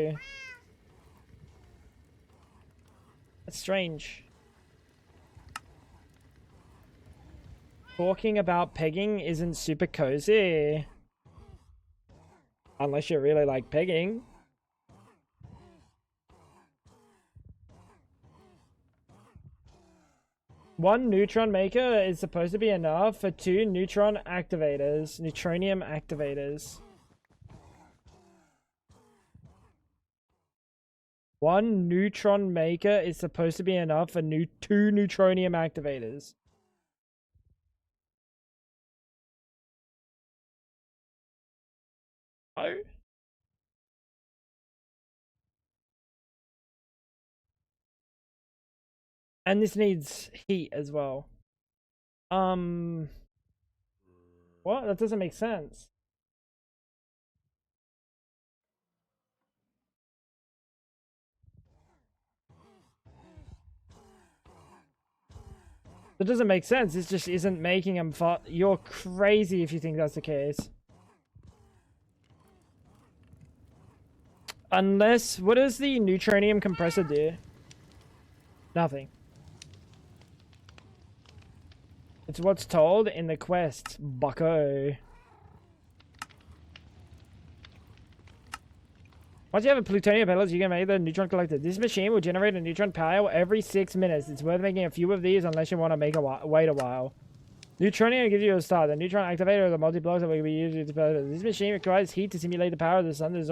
That's strange. Talking about pegging isn't super cozy. Unless you really like pegging. One neutron maker is supposed to be enough for 2 neutron activators, neutronium activators. One neutron maker is supposed to be enough for 2 neutronium activators. Oh. And this needs heat as well. What? That doesn't make sense. That doesn't make sense. This just isn't making them fart. You're crazy if you think that's the case. Unless, what does the neutronium compressor do? Nothing. It's what's told in the quest, bucko. Once you have a plutonium pellets, you can make the neutron collector. This machine will generate a neutron pile every 6 minutes. It's worth making a few of these unless you want to make wait a while. Neutronium gives you a start. The neutron activator are the multi-blocks that will be used to develop. This machine requires heat to simulate the power of the sun that is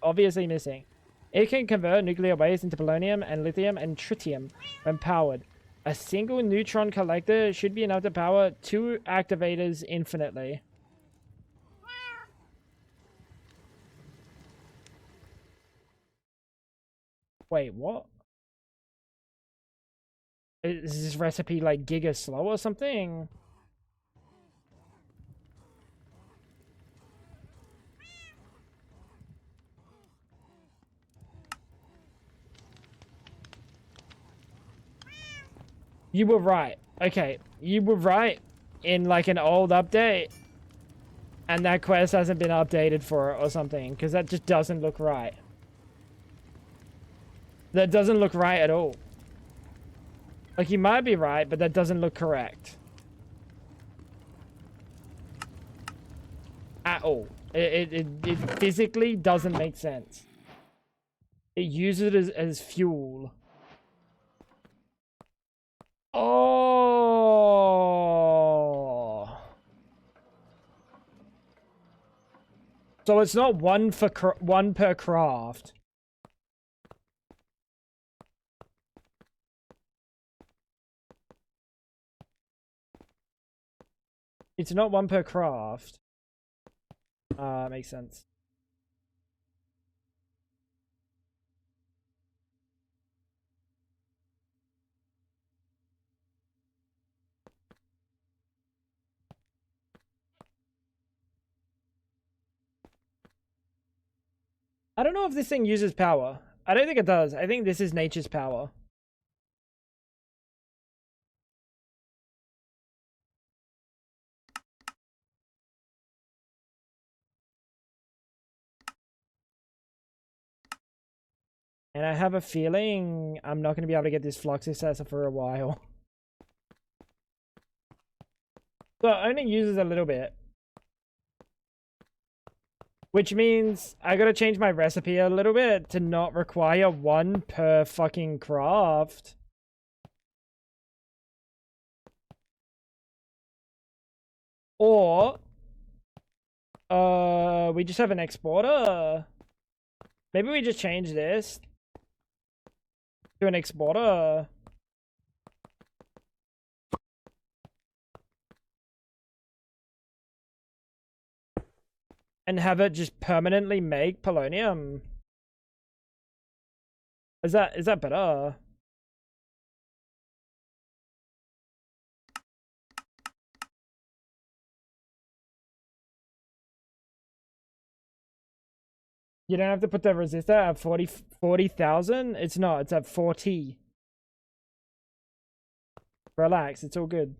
obviously missing. It can convert nuclear waste into polonium and lithium and tritium when powered. A single neutron collector should be enough to power 2 activators infinitely. Wait, what? Is this recipe like giga slow or something? You were right. Okay, you were right in like an old update. And that quest hasn't been updated for it or something. Because that just doesn't look right. That doesn't look right at all. Like, you might be right, but that doesn't look correct. At all. It physically doesn't make sense. It uses it as fuel. Oh. So it's not one per craft. It's not one per craft. Makes sense. I don't know if this thing uses power. I don't think it does. I think this is nature's power. And I have a feeling I'm not going to be able to get this flux accessor for a while. So it only uses a little bit. Which means I gotta change my recipe a little bit to not require one per fucking craft. Or we just have an exporter. Maybe we just change this to an exporter. And have it just permanently make polonium. Is that better? You don't have to put the resistor at 40,000. It's not. It's at 40. Relax. It's all good.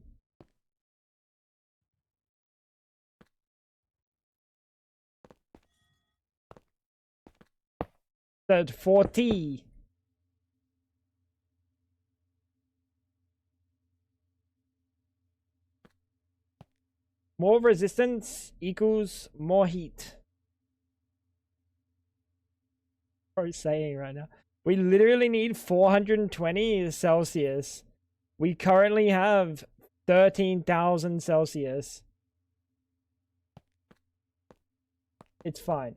At 40. More resistance equals more heat. What are you saying right now? We literally need 420 Celsius. We currently have 13,000 Celsius. It's fine.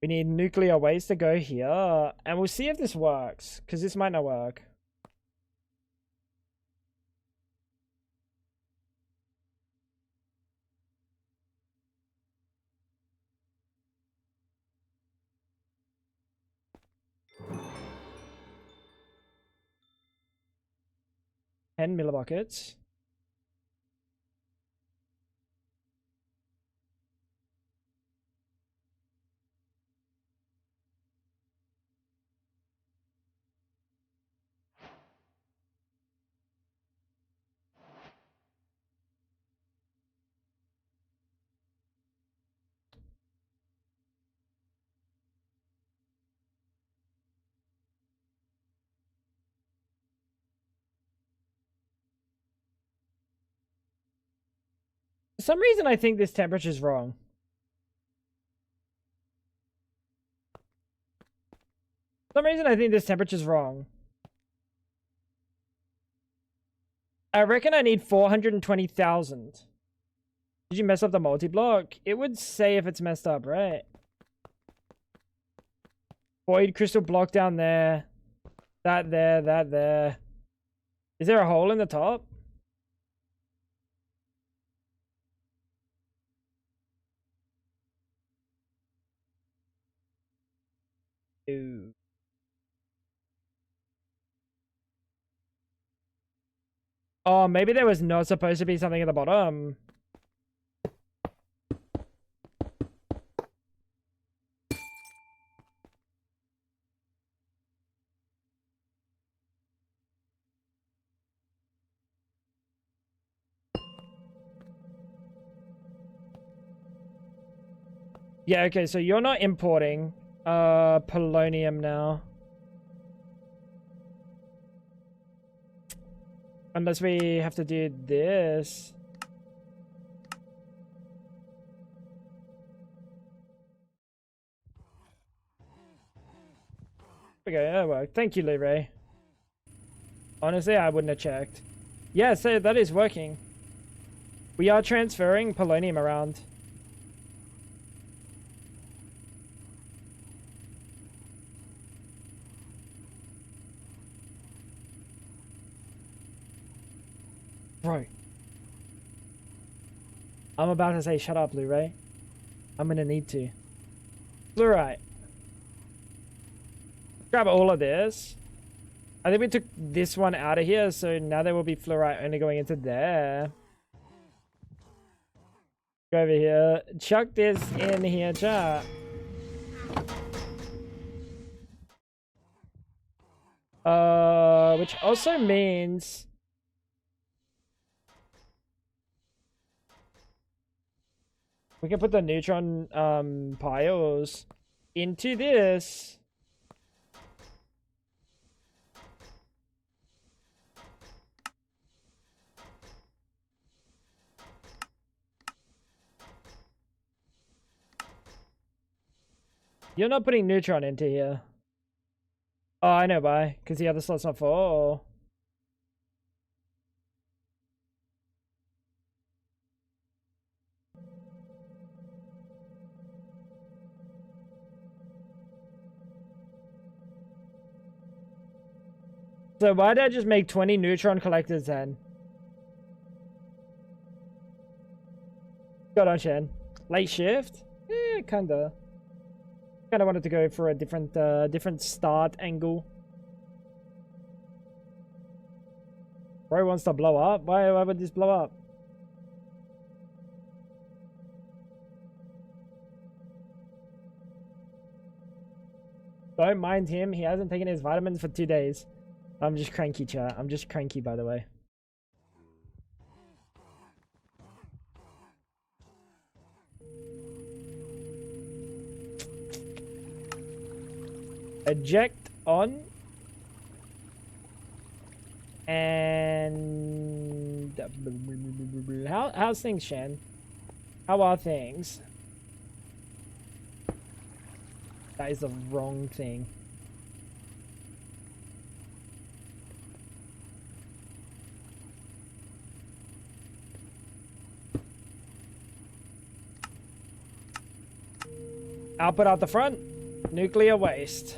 We need nuclear waste to go here, and we'll see if this works, because this might not work. $10 millibuckets. For some reason, I think this temperature's wrong. For some reason, I think this temperature's wrong. I reckon I need 420,000. Did you mess up the multi-block? It would say if it's messed up, right? Void crystal block down there. That there, that there. Is there a hole in the top? Ooh. Oh, maybe there was not supposed to be something at the bottom. Yeah, okay, so you're not importing polonium now. Unless we have to do this. Okay, that worked. Thank you, Leray. Honestly, I wouldn't have checked. Yeah, so that is working. We are transferring polonium around. Bro. I'm about to say shut up, Blu-ray. I'm gonna need to. Fluorite. Grab all of this. I think we took this one out of here, so now there will be fluorite only going into there. Go over here. Chuck this in here, chat. Which also means we can put the neutron piles into this. You're not putting neutron into here. Oh, I know why. Because the other slot's not full. So why did I just make 20 neutron collectors then? Got on, Shen. Late shift? Eh, kinda. Kinda wanted to go for a different start angle. Bro wants to blow up? Why would this blow up? Don't mind him. He hasn't taken his vitamins for 2 days. I'm just cranky, chat. I'm just cranky, by the way. Eject on. And how's things, Shan? How are things? That is the wrong thing. Output out the front. Nuclear waste.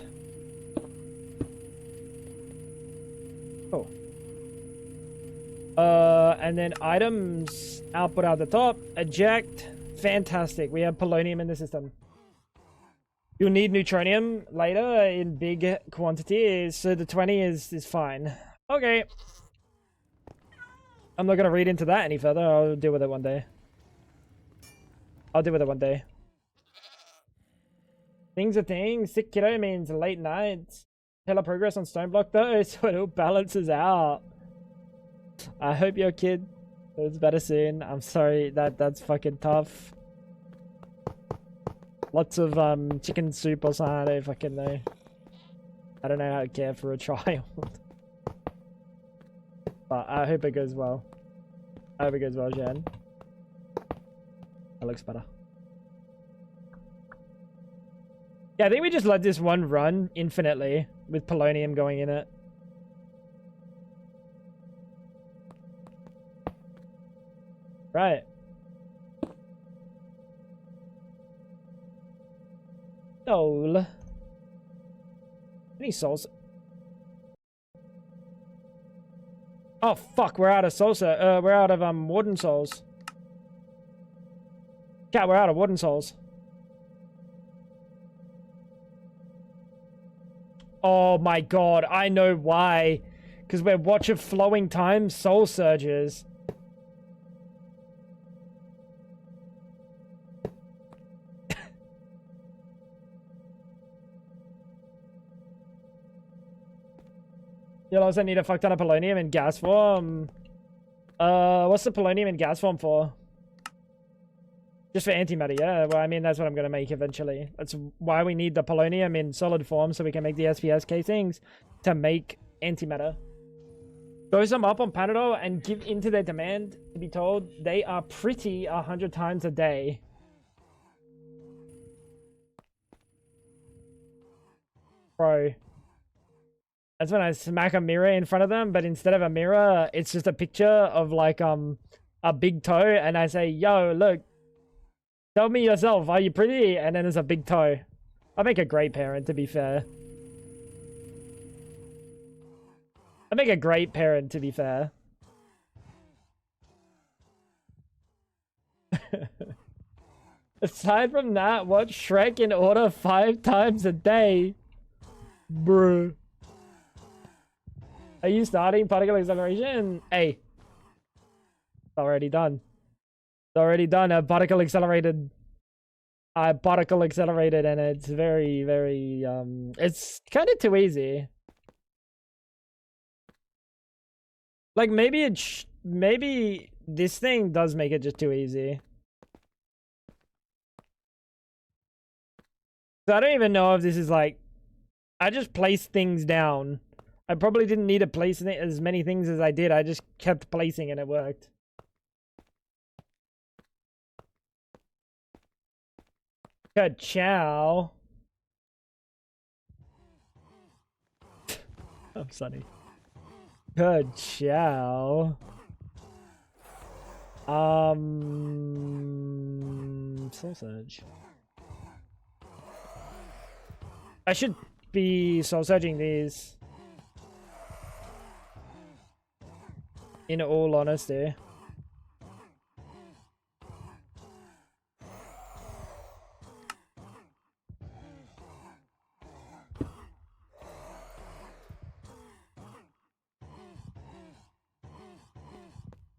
Cool. And then items, output out the top, eject. Fantastic. We have polonium in the system. You'll need neutronium later in big quantities, so the 20 is fine. Okay. I'm not gonna read into that any further. I'll deal with it one day. I'll deal with it one day. Things are things. Sick kiddo means late nights. Hella progress on STONEBLOCK though, so it all balances out. I hope your kid feels better soon. I'm sorry that's fucking tough. Lots of chicken soup or something. I don't fucking know. I don't know how to care for a child. But I hope it goes well. I hope it goes well, Jen. That looks better. Yeah, I think we just let this one run infinitely with polonium going in it. Right. Soul. Any souls? Oh fuck, we're out of souls. We're out of warden souls. Yeah, we're out of warden souls. Oh my god, I know why. Because we're watching flowing time soul surges. You'll also need a fuck ton of polonium in gas form. What's the polonium in gas form for? Just for antimatter, yeah. Well, I mean, that's what I'm going to make eventually. That's why we need the polonium in solid form, so we can make the SPS casings to make antimatter. Dose them up on Panadol and give into their demand to be told they are pretty 100 times a day. Bro. That's when I smack a mirror in front of them, but instead of a mirror, it's just a picture of like a big toe, and I say, yo, look, tell me yourself, are you pretty? And then there's a big toe. I make a great parent, to be fair. I make a great parent, to be fair. Aside from that, watch Shrek in order 5 times a day. Bruh. Are you starting particle acceleration? Hey. It's already done. It's already done. I particle accelerated and it's very, very, it's kind of too easy. Like, maybe maybe this thing does make it just too easy. So I don't even know if this is like, I just placed things down. I probably didn't need to place as many things as I did. I just kept placing and it worked. Ka-chow. I'm sunny. Ka-chow. Sausage. I should be soul searching these. In all honesty.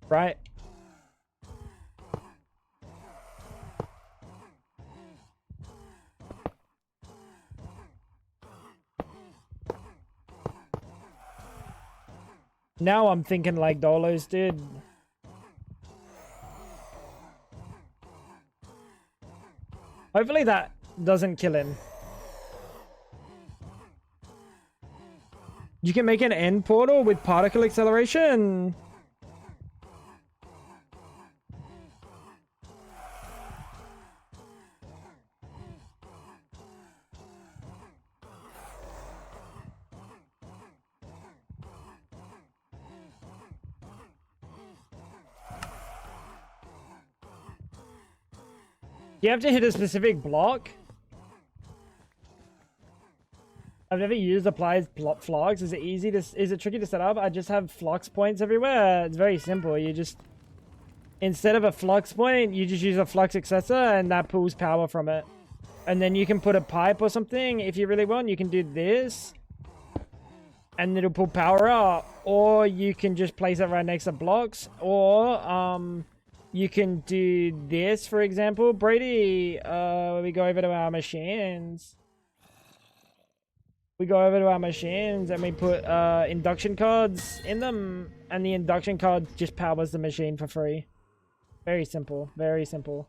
Right. Now I'm thinking like Dolos did. Hopefully that doesn't kill him. You can make an end portal with particle acceleration. You have to hit a specific block. I've never used applied flux. Is it tricky to set up? I just have flux points everywhere. It's very simple. You just, instead of a flux point, you just use a flux accessor and that pulls power from it. And then you can put a pipe or something if you really want. You can do this and it'll pull power out, or you can just place it right next to blocks, or you can do this, for example. Brady, we go over to our machines. We go over to our machines and we put induction cards in them, and the induction card just powers the machine for free. Very simple, very simple.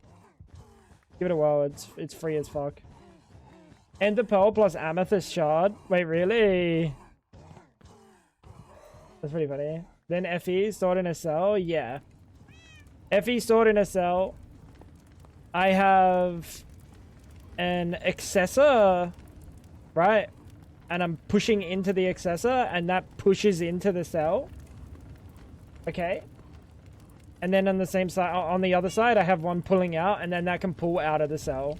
Give it a whirl, it's free as fuck. Ender Pearl plus Amethyst Shard. Wait, really? That's pretty funny. Then FE stored in a cell? Yeah. FE stored in a cell. I have an accessor, right? And I'm pushing into the accessor and that pushes into the cell. Okay. And then on the same side, on the other side, I have one pulling out and then that can pull out of the cell.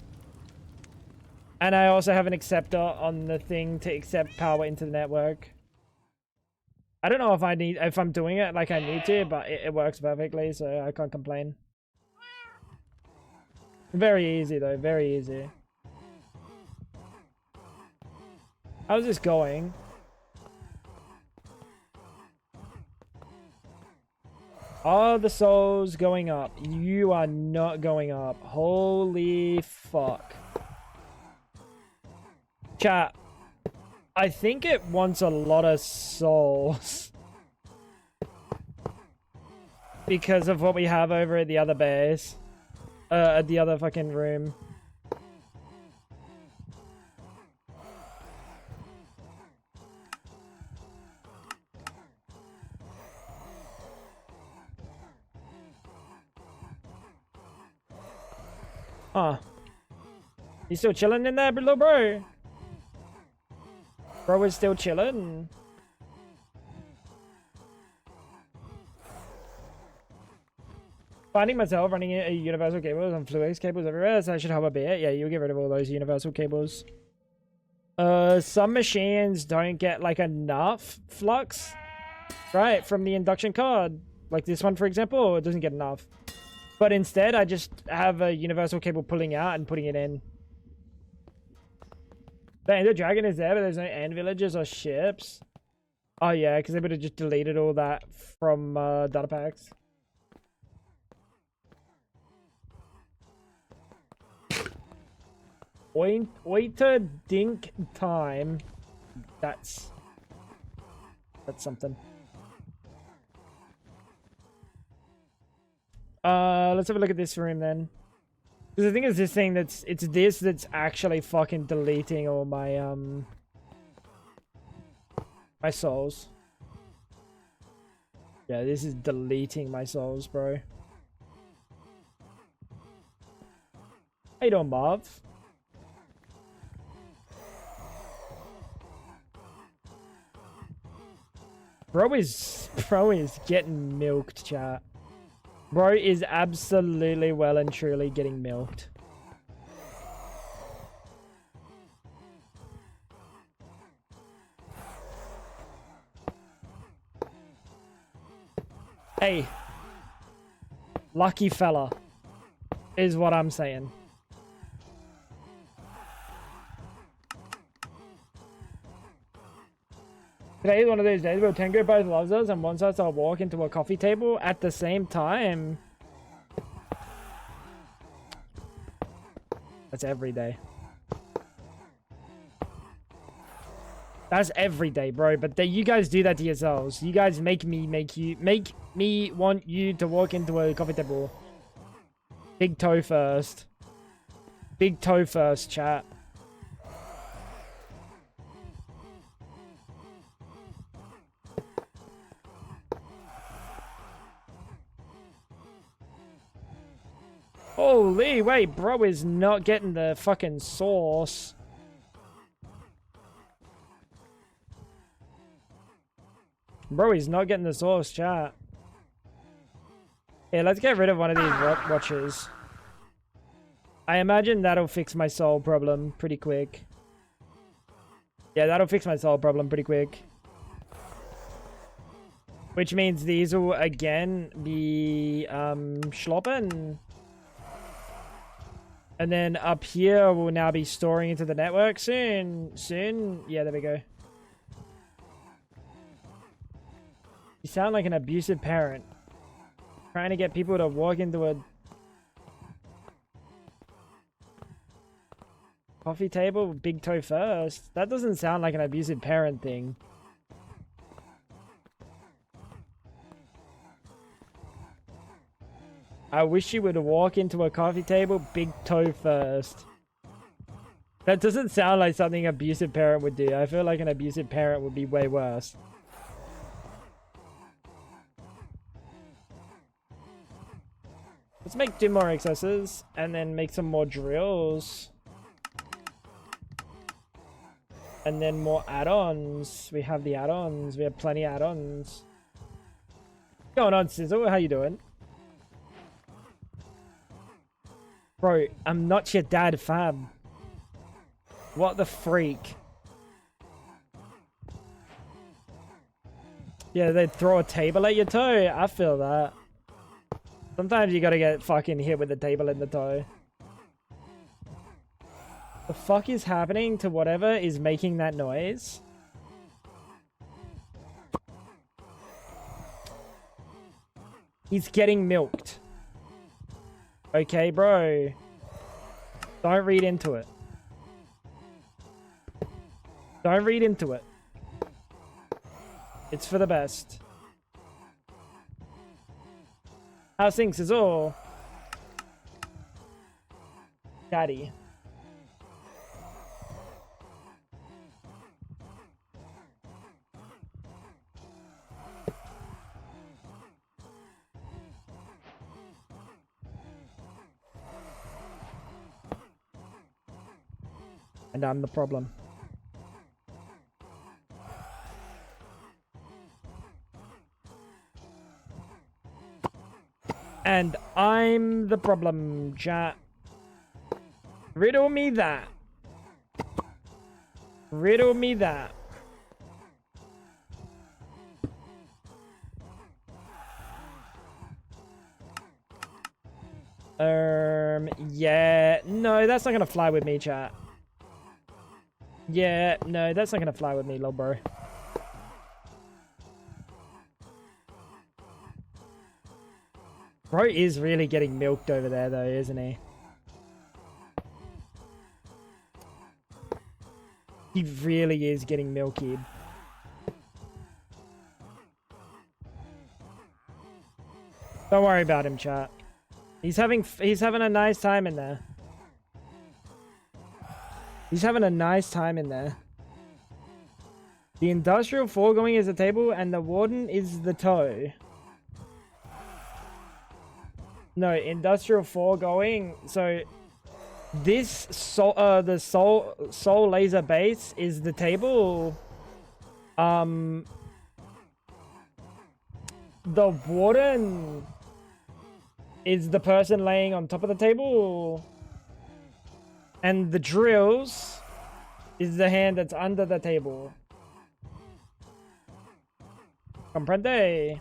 And I also have an acceptor on the thing to accept power into the network. I don't know if I'm doing it like I need to, but it works perfectly, so I can't complain. Very easy though, very easy. How's this going? Are the souls going up? You are not going up. Holy fuck. Chat. I think it wants a lot of souls. Because of what we have over at the other base. At the other fucking room. Huh. You still chilling in there, little bro? Bro is still chilling. Finding myself running a universal cables and fluix cables everywhere, so I should have a bit. Yeah, you'll get rid of all those universal cables. Some machines don't get like enough flux, right, from the induction card. Like this one, for example, it doesn't get enough. But instead, I just have a universal cable pulling out and putting it in. The Ender Dragon is there, but there's no Ant Villages or ships. Oh yeah, because they would have just deleted all that from data packs. Oiter Dink time. That's something. Let's have a look at this room then. Because I think it's this thing that's actually fucking deleting all my my souls. Yeah, this is deleting my souls, bro. How you doing, Marv? Bro is getting milked, chat. Bro is absolutely well and truly getting milked. Hey. Lucky fella. Is what I'm saying. Today is one of those days where Tango both loves us and wants us to walk into a coffee table at the same time. That's every day. That's every day, bro. But you guys do that to yourselves. You guys make me want you to walk into a coffee table. Big toe first. Big toe first, chat. Holy, wait, bro is not getting the fucking sauce. Bro is not getting the sauce, chat. Yeah, let's get rid of one of these watches. I imagine that'll fix my soul problem pretty quick. Yeah, that'll fix my soul problem pretty quick. Which means these will again be schloppen. And then up here we'll now be storing into the network soon. Yeah, there we go. You sound like an abusive parent. Trying to get people to walk into a coffee table with big toe first. That doesn't sound like an abusive parent thing. I wish you would walk into a coffee table big toe first. That doesn't sound like something an abusive parent would do. I feel like an abusive parent would be way worse. Let's make 2 more accesses and then make some more drills. And then more add-ons. We have the add-ons. We have plenty of add-ons. What's going on, Sizzle? How you doing? Bro, I'm not your dad, fam. What the freak? Yeah, they'd throw a table at your toe. I feel that. Sometimes you gotta get fucking hit with a table in the toe. The fuck is happening to whatever is making that noise? He's getting milked. Okay, bro. Don't read into it. Don't read into it. It's for the best. How's things is all? Daddy. And I'm the problem. And I'm the problem, chat. Riddle me that. Riddle me that. Yeah. No, that's not gonna fly with me, chat. Yeah, no, that's not gonna fly with me, little bro. Bro is really getting milked over there, though, isn't he? He really is getting milky. Don't worry about him, chat. He's having a nice time in there. He's having a nice time in there. The industrial foregoing is the table, and the warden is the toe. No, industrial foregoing. So this the soul laser base is the table. The warden is the person laying on top of the table, and the drills is the hand that's under the table. Comprende?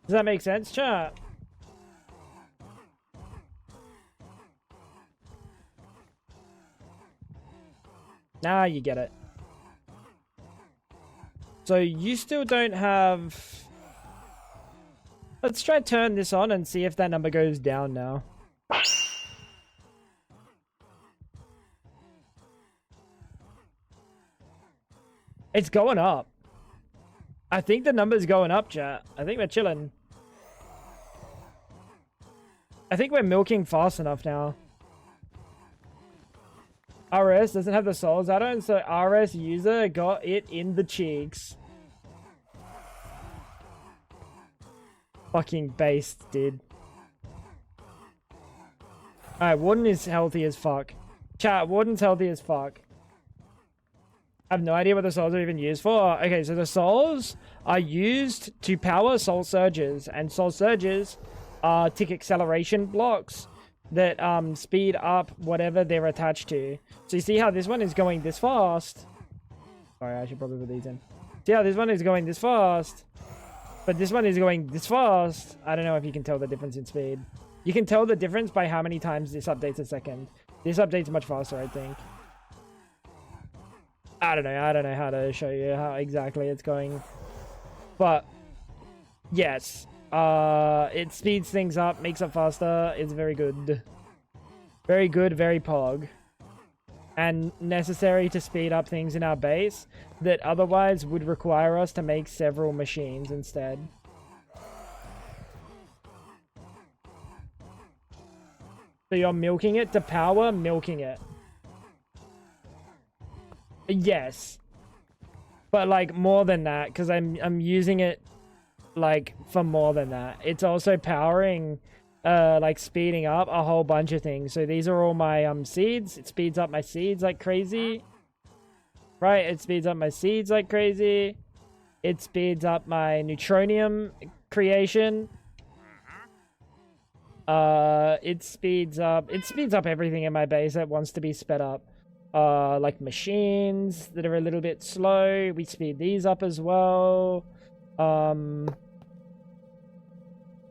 Does that make sense, chat? Now you get it. So you still don't have... Let's try turn this on and see if that number goes down now. It's going up. I think the number's going up, chat. I think we're chilling. I think we're milking fast enough now. RS doesn't have the souls add-on, so RS user got it in the cheeks. Fucking based, dude. Alright, Warden is healthy as fuck. Chat, Warden's healthy as fuck. I have no idea what the souls are even used for. Okay, so the souls are used to power soul surges, and soul surges are tick acceleration blocks that speed up whatever they're attached to. So you see how this one is going this fast? Sorry, I should probably put these in. See how this one is going this fast, but this one is going this fast. I don't know if you can tell the difference in speed. You can tell the difference by how many times this updates a second. This updates much faster, I think. I don't know how to show you how exactly it's going, but yes, it speeds things up, makes it faster. It's very good, very pog, and necessary to speed up things in our base that otherwise would require us to make several machines instead. So you're milking it to power milking it. Yes, but like more than that, because I'm using it like for more than that. It's also powering like speeding up a whole bunch of things. So these are all my seeds. It speeds up my seeds like crazy, right? It speeds up my seeds like crazy. It speeds up my neutronium creation. It speeds up everything in my base that wants to be sped up. Like machines that are a little bit slow, we speed these up as well.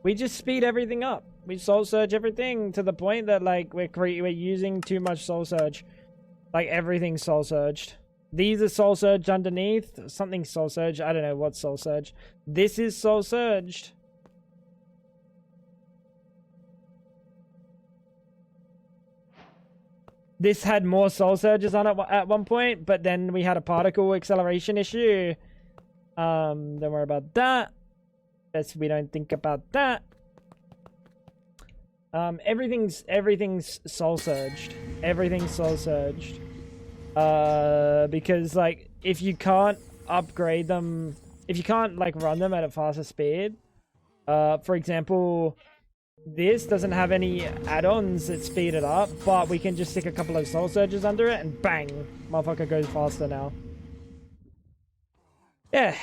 We just speed everything up. We soul surge everything to the point that like we're using too much soul surge. Like everything's soul surged. These are soul surged underneath. Something soul surged. I don't know what's soul surged. This is soul surged. This had more soul surges on it at one point, but then we had a particle acceleration issue. Don't worry about that. Best we don't think about that. Everything's soul surged. Everything's soul surged. Because like if you can't upgrade them, if you can't like run them at a faster speed, for example, this doesn't have any add-ons that speed it up, but we can just stick a couple of soul surges under it and bang, motherfucker goes faster now. Yeah.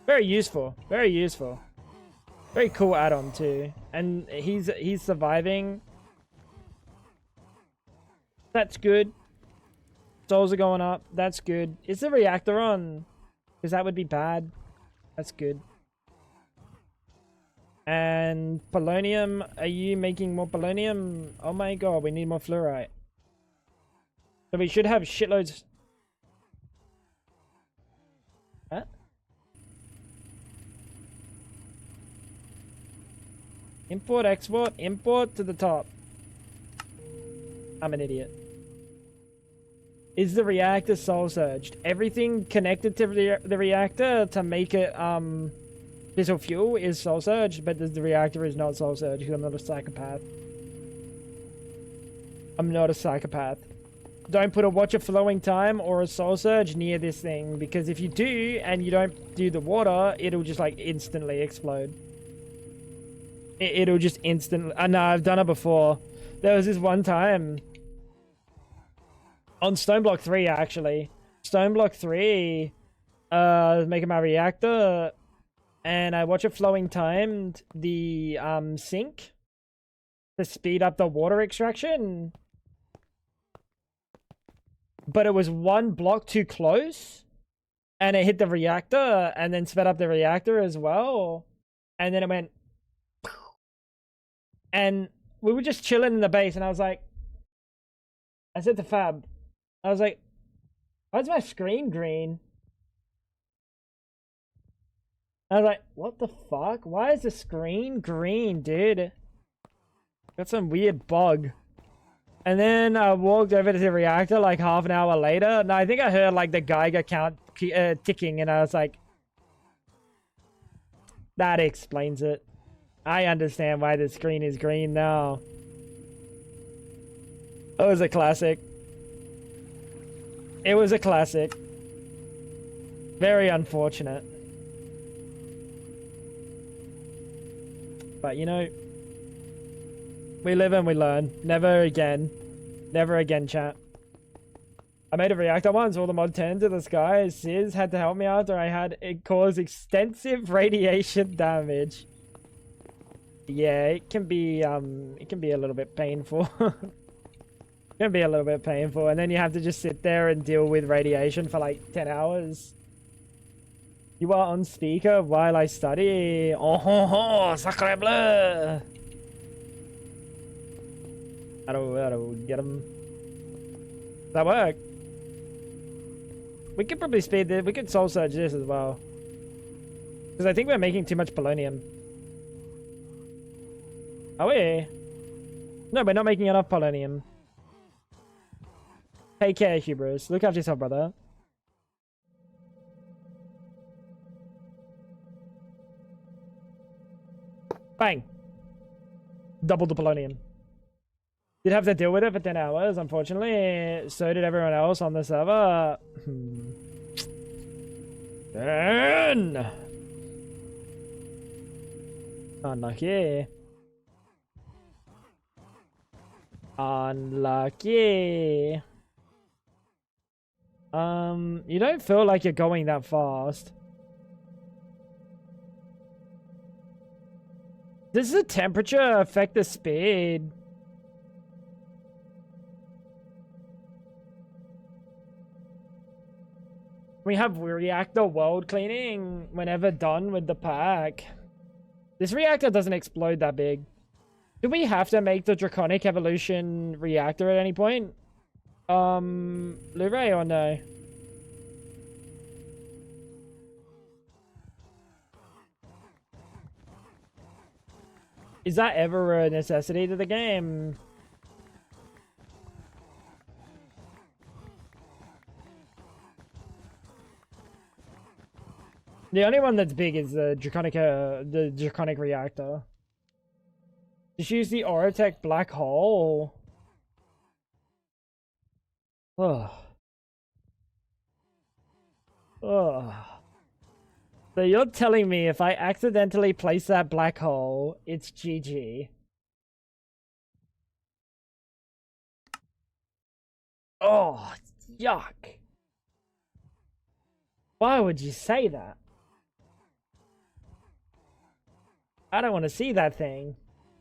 Very useful. Very useful. Very cool add-on too. And he's surviving. That's good. Souls are going up. That's good. Is the reactor on? Because that would be bad. That's good. And polonium, are you making more polonium? Oh my god, we need more fluorite. So we should have shitloads. Huh? Import, export, import to the top. I'm an idiot. Is the reactor soul surged? Everything connected to the reactor to make it fissile fuel is soul surged, but the reactor is not soul surged because I'm not a psychopath. I'm not a psychopath. Don't put a watch of flowing time or a soul surge near this thing, because if you do and you don't do the water, it'll just like instantly explode. It'll just instantly. No, I've done it before. There was this one time on STONEBLOCK 3 actually. STONEBLOCK 3, making my reactor, and I watch it flowing timed the sink to speed up the water extraction. But it was one block too close, and it hit the reactor, and then sped up the reactor as well, and then it went, and we were just chilling in the base, and I was like, I said to Fab, I was like, why is my screen green? I was like, what the fuck? Why is the screen green, dude? Got some weird bug. And then I walked over to the reactor like half an hour later, and I think I heard like the Geiger count ticking, and I was like, that explains it. I understand why the screen is green now. It was a classic. It was a classic. Very unfortunate. But you know, we live and we learn. Never again. Never again, chat. I made a reactor once, all the mod 10 to the sky. Sis had to help me after I had it cause extensive radiation damage. Yeah, it can be a little bit painful. It can be a little bit painful, and then you have to just sit there and deal with radiation for like 10 hours. You are on speaker while I study. Oh ho ho, sacre bleu! That'll get him. That work? We could probably speed this. We could soul surge this as well. Because I think we're making too much polonium. Are we? No, we're not making enough polonium. Take care, Hubris. Look after yourself, brother. Bang! Double the polonium. Did have to deal with it for 10 hours, unfortunately. So did everyone else on the server. Burn! Unlucky. Unlucky. You don't feel like you're going that fast. Does the temperature affect the speed? We have reactor world cleaning whenever done with the pack. This reactor doesn't explode that big. Do we have to make the draconic evolution reactor at any point? Blu-ray or no? Is that ever a necessity to the game? The only one that's big is the draconic reactor. Just use the Orotech black hole. Ugh. Ugh. So you're telling me if I accidentally place that black hole, it's GG. Oh, yuck. Why would you say that? I don't want to see that thing.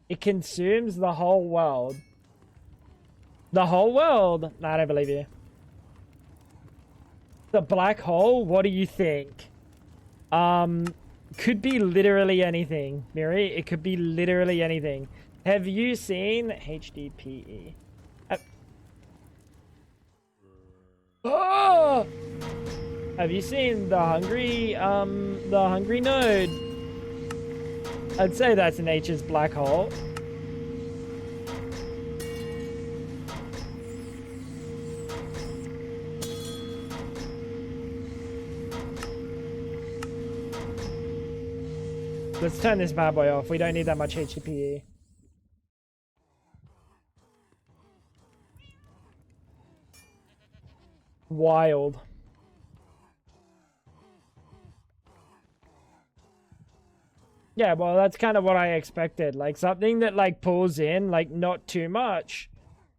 It consumes the whole world. The whole world? Nah, I don't believe you. The black hole? What do you think? could be literally anything, Miri. It could be literally anything. Have you seen HDPE? Oh! Have you seen the hungry node? I'd say that's nature's black hole. Let's turn this bad boy off. We don't need that much HDPE. Wild. Yeah, well, that's kind of what I expected. Like, something that, like, pulls in, like, not too much.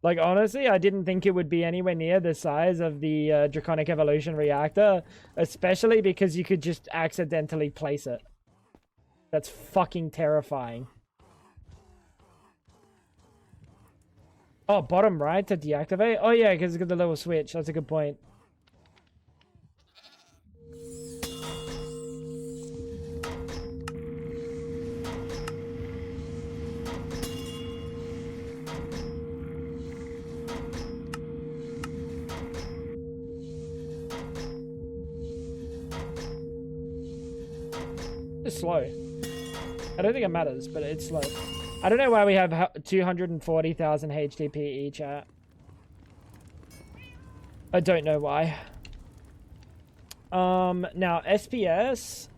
Like, honestly, I didn't think it would be anywhere near the size of the Draconic Evolution reactor. Especially because you could just accidentally place it. That's fucking terrifying. Oh, bottom right to deactivate? Oh, yeah, because it's got the little switch. That's a good point. It's slow. I don't think it matters, but it's slow. I don't know why we have 240,000 HDP each at. I don't know why. Now SPS.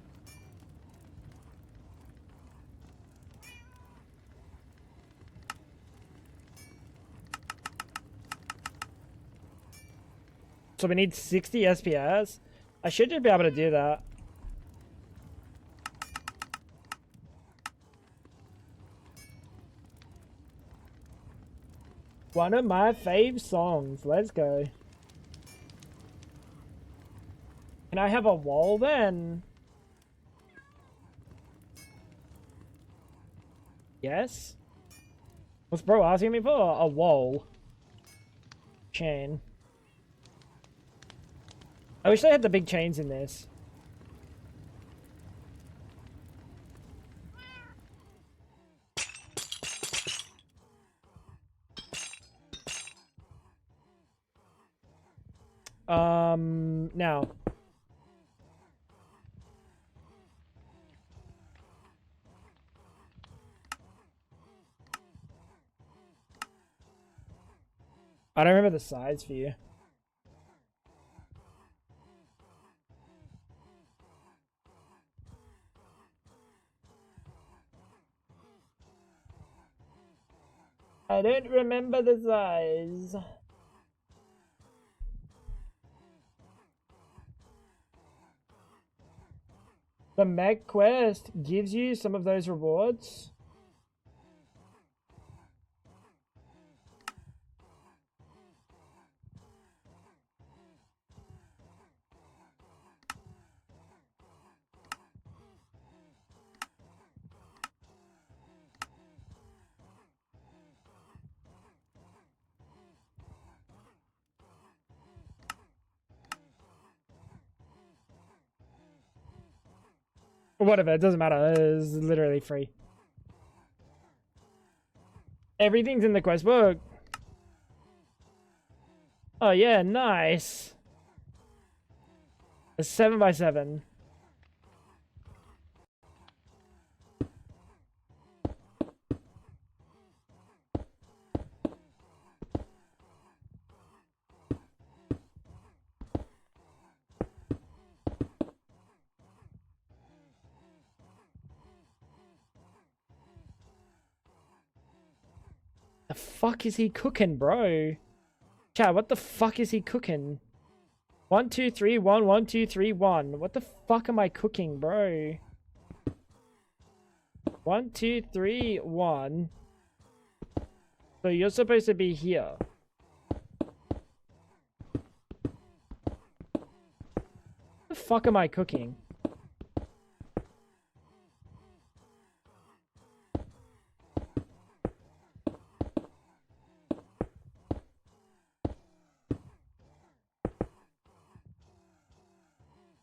So we need 60 SPS. I should just be able to do that. One of my fave songs. Let's go. Can I have a wall then? Yes? What's bro asking me for? A wall. Chain. I wish they had the big chains in this. Now. I don't remember the size for you. I don't remember the size. The Meg quest gives you some of those rewards. Whatever, it doesn't matter. It's literally free. Everything's in the quest book. Oh yeah, nice. A 7x7. The fuck is he cooking, bro? Chat, what the fuck is he cooking? 1, 2, 3, 1, 1, 2, 3, 1. What the fuck am I cooking, bro? 1, 2, 3, 1. So you're supposed to be here. What the fuck am I cooking?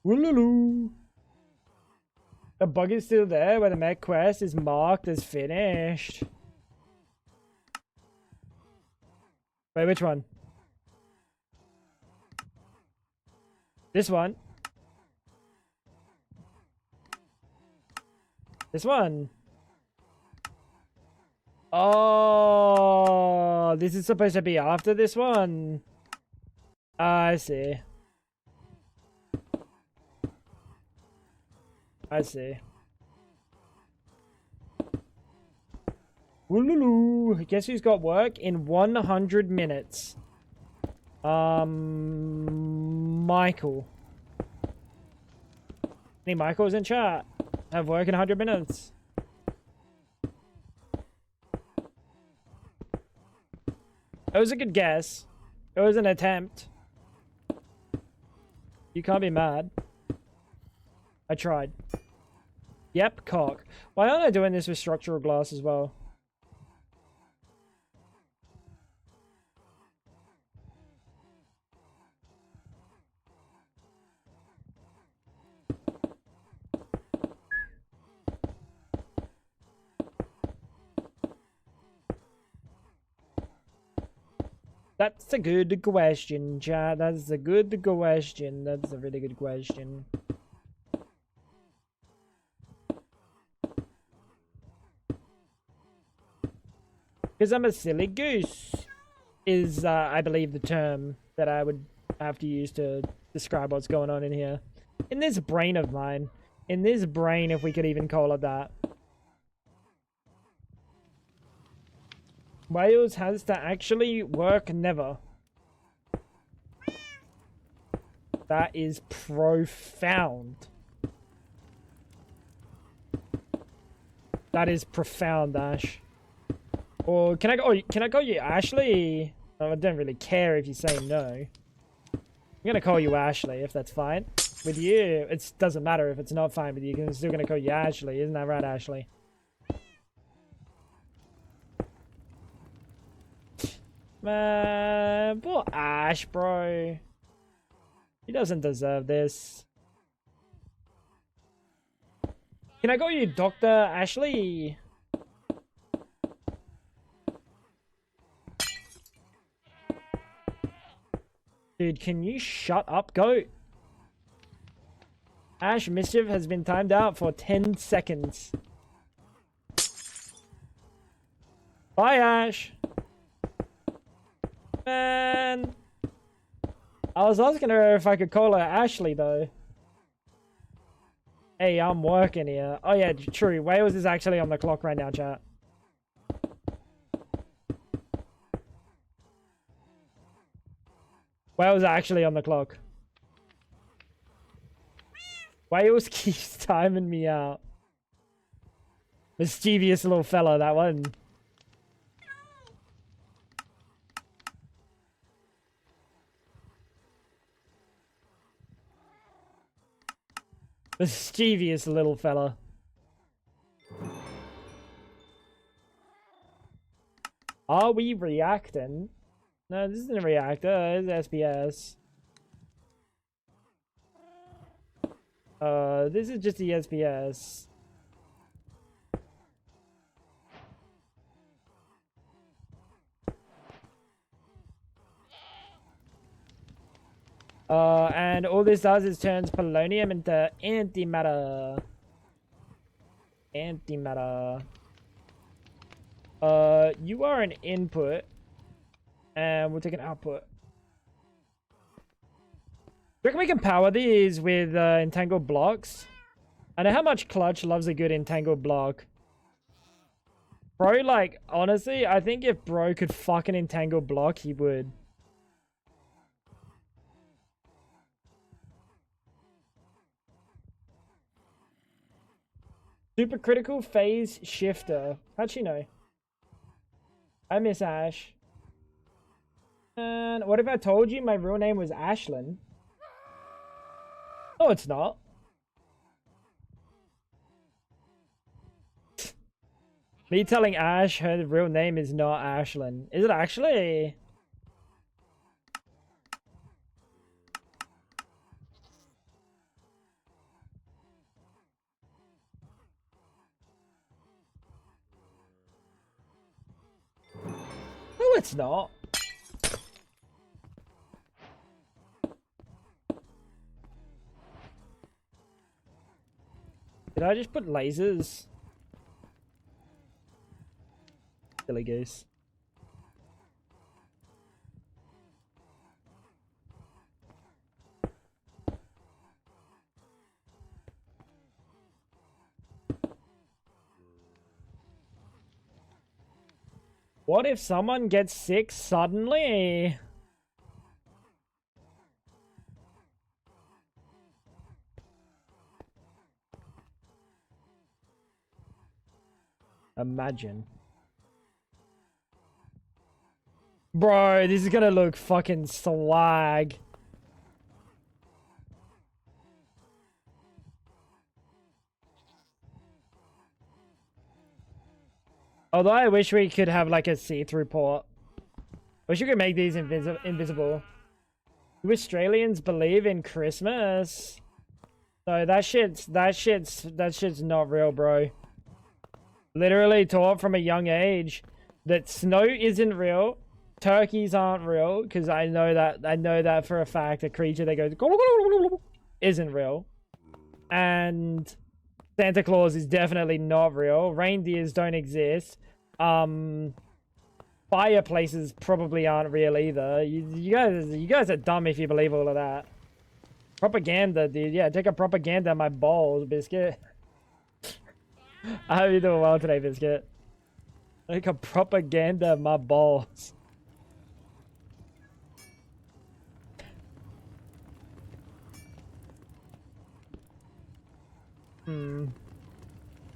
Woolaloo. The bug is still there where the mech quest is marked as finished. Wait, which one? This one? This one? Oh, this is supposed to be after this one. I see. I see. Wooloo. Guess who's got work in 100 minutes? Michael. Any Michaels in chat? Have work in 100 minutes. It was a good guess. It was an attempt. You can't be mad. I tried. Yep, cock. Why aren't I doing this with structural glass as well? That's a good question, chat. That's a good question. That's a really good question. Because I'm a silly goose is, I believe, the term that I would have to use to describe what's going on in here. In this brain of mine. In this brain, if we could even call it that. Wales has to actually work never. That is profound. That is profound, Ash. Or can I call you Ashley? Oh, I don't really care if you say no. I'm gonna call you Ashley if that's fine with you. It doesn't matter if it's not fine with you. I'm still gonna call you Ashley. Isn't that right, Ashley? Man, poor Ash, bro. He doesn't deserve this. Can I call you Dr. Ashley? Dude, can you shut up, goat? Ash, mischief has been timed out for 10 seconds. Bye, Ash. Man. I was asking her if I could call her Ashley, though. Hey, I'm working here. Oh, yeah, true. Wales is actually on the clock right now, chat. Wales actually on the clock. Wales keeps timing me out. Mischievous little fella, that one. Mischievous little fella. Are we reacting? No, this isn't a reactor. It's SBS. This is just the SBS. And all this does is turns polonium into antimatter. Antimatter. You are an input. And we'll take an output. Do you reckon we can power these with entangled blocks? I know how much Clutch loves a good entangled block. Bro, like, honestly, I think if bro could fucking entangle block, he would. Supercritical phase shifter. How'd she know? I miss Ash. And what if I told you my real name was Ashlyn? No, it's not. Me telling Ash her real name is not Ashlyn. Is it actually? it's not. Did I just put lasers? Silly goose. What if someone gets sick suddenly? Imagine. Bro, this is gonna look fucking swag. Although I wish we could have like a see-through port. Wish you could make these invisible. Do Australians believe in Christmas? No, that shit's not real, bro. Literally taught from a young age that snow isn't real, turkeys aren't real, because I know that for a fact. A creature that goes isn't real, and Santa Claus is definitely not real. Reindeers don't exist. Fireplaces probably aren't real either. You guys are dumb if you believe all of that. Propaganda, dude. Yeah, take a propaganda on my balls, Biscuit. I hope you're doing well today, Biscuit. Take a propaganda of my balls.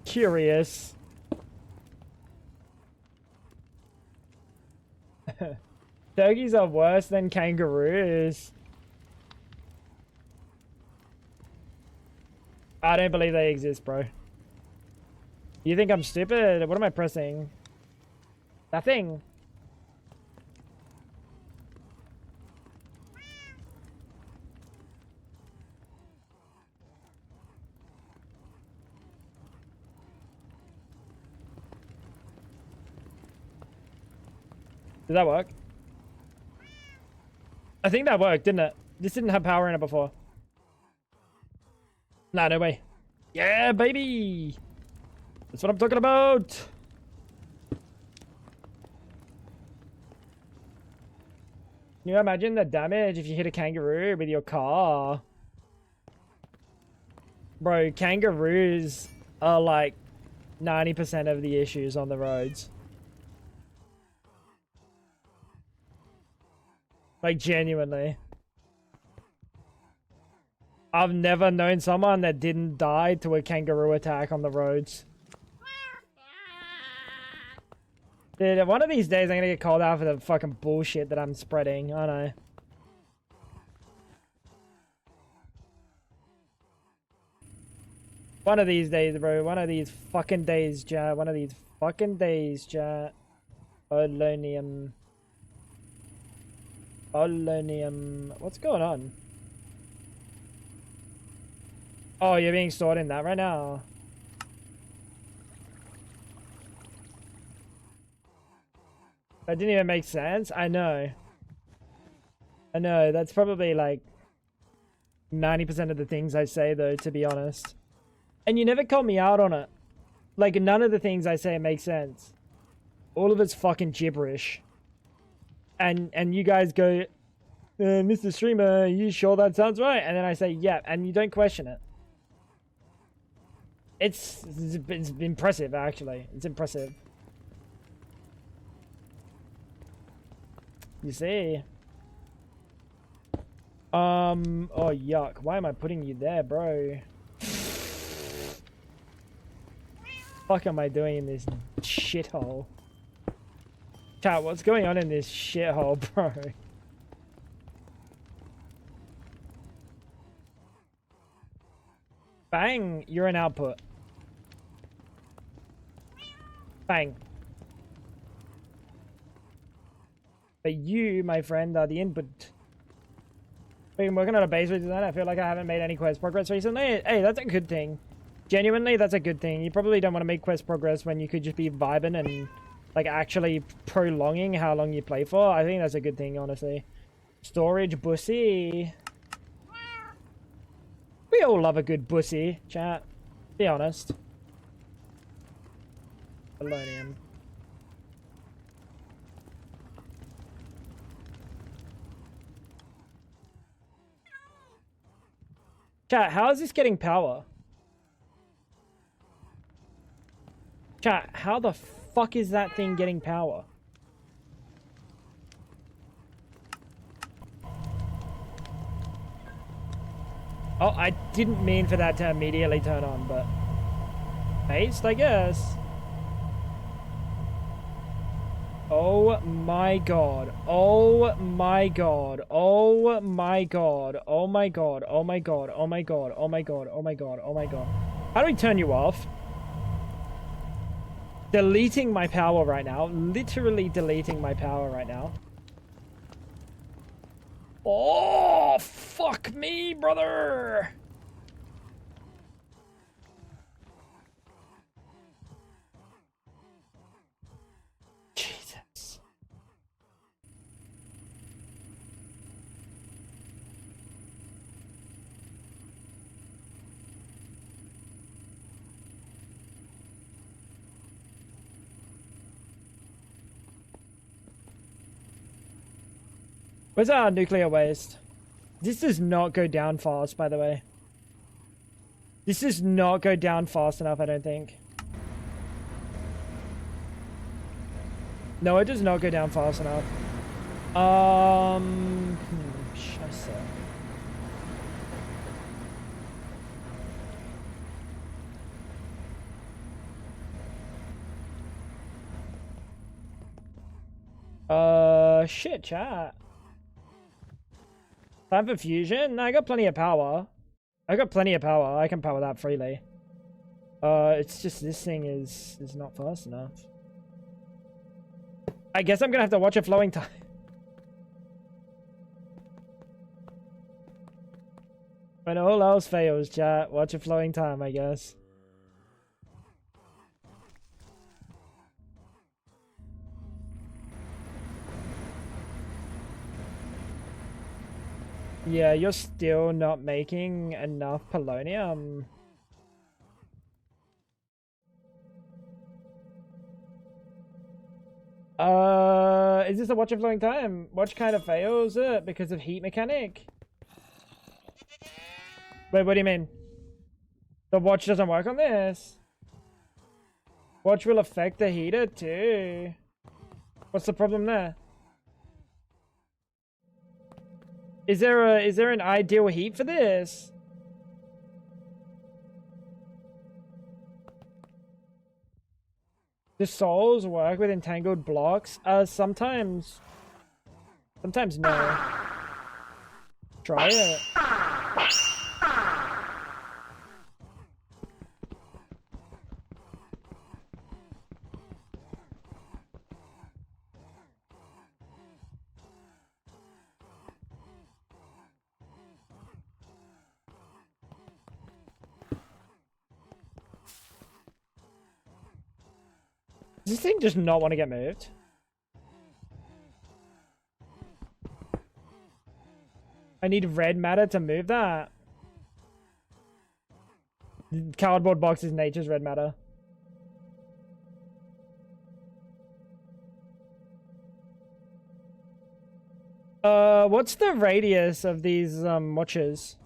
Curious. Turkeys are worse than kangaroos. I don't believe they exist, bro. You think I'm stupid? What am I pressing? Nothing. Did that work? I think that worked, didn't it? This didn't have power in it before. Nah, no way. Yeah, baby! That's what I'm talking about! Can you imagine the damage if you hit a kangaroo with your car? Bro, kangaroos are like 90% of the issues on the roads. Like, genuinely. I've never known someone that didn't die to a kangaroo attack on the roads. Dude, one of these days I'm gonna get called out for the fucking bullshit that I'm spreading. I know. One of these days, bro. One of these fucking days, chat. One of these fucking days, chat. Polonium. Polonium. What's going on? Oh, you're being stored in that right now. That didn't even make sense. I know. I know. That's probably like 90% of the things I say, though, to be honest. And you never call me out on it. Like, none of the things I say make sense. All of it's fucking gibberish. And you guys go, Mr. Streamer, you sure that sounds right? And then I say, yeah, and you don't question it. It's impressive, actually. It's impressive. You see? Oh, yuck. Why am I putting you there, bro? Fuck am I doing in this shithole? Chat, what's going on in this shithole, bro? Bang, you're an output. Bang. But you, my friend, are the input. Been working on a base redesign. I feel like I haven't made any quest progress recently. Hey, that's a good thing. Genuinely, that's a good thing. You probably don't want to make quest progress when you could just be vibing and like actually prolonging how long you play for. I think that's a good thing, honestly. Storage bussy. We all love a good bussy, chat. Be honest. Polonium. Chat, how is this getting power? Chat, how the fuck is that thing getting power? Oh, I didn't mean for that to immediately turn on, but... Based, I guess. Oh my god. Oh my god. Oh my god. Oh my god. Oh my god. Oh my god. Oh my god. Oh my god. Oh my god. How do we turn you off? Deleting my power right now. Literally deleting my power right now. Oh, fuck me, brother. Jesus. Where's our nuclear waste? This does not go down fast, by the way. This does not go down fast enough, I don't think. No, it does not go down fast enough. Scheiße. Shit, chat. Time for fusion? I got plenty of power. I got plenty of power. I can power that freely. It's just this thing is not fast enough. I guess I'm gonna have to watch a flowing time. When all else fails, chat, watch a flowing time, I guess. Yeah, you're still not making enough polonium. Is this a watch of flowing time? Watch kind of fails it because of heat mechanic? Wait, what do you mean? The watch doesn't work on this? Watch will affect the heater too. What's the problem there? Is there an ideal heat for this? Do souls work with entangled blocks? Sometimes. Sometimes no. Try it. Does this thing just not want to get moved? I need red matter to move that. Cardboard box is nature's red matter. What's the radius of these watches?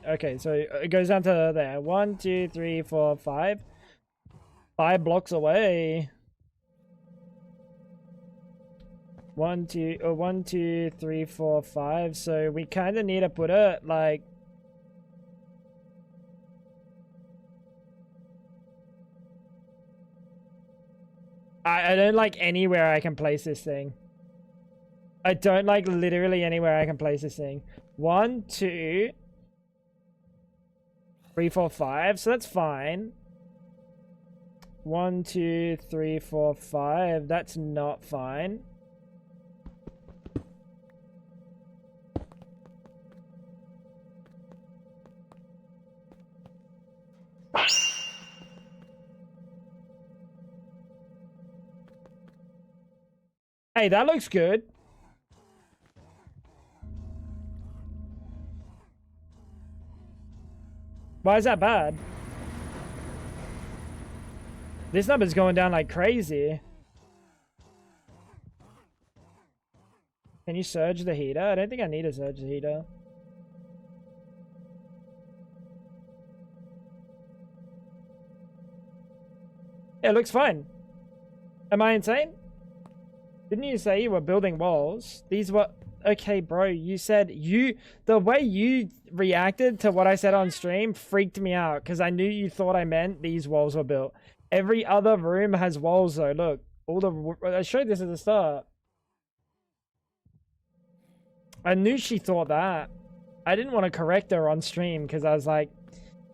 Okay, so it goes down to there. 1, 2, 3, 4, 5. 5 blocks away. 1, 2, 3, 4, 5. So we kind of need to put it like. I don't like anywhere I can place this thing. I don't like literally anywhere I can place this thing. 1, 2, 3, 4, 5. So that's fine. 1, 2, 3, 4, 5. That's not fine. Hey, that looks good. Why is that bad? This number's going down like crazy. Can you surge the heater? I don't think I need to surge the heater. Yeah, it looks fine. Am I insane? Didn't you say you were building walls? These were... Okay, bro, you said you... The way you reacted to what I said on stream freaked me out because I knew you thought I meant these walls were built. Every other room has walls though. Look, all the... I showed this at the start. I knew she thought that. I didn't want to correct her on stream because I was like,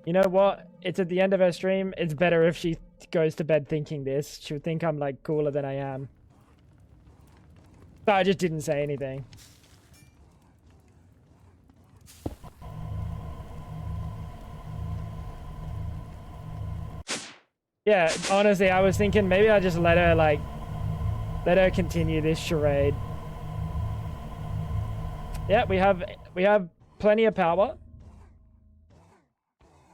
you know what? It's at the end of her stream. It's better if she goes to bed thinking this. She'll think I'm like cooler than I am. But I just didn't say anything. Yeah, honestly, I was thinking maybe I just let her continue this charade. Yeah, we have plenty of power.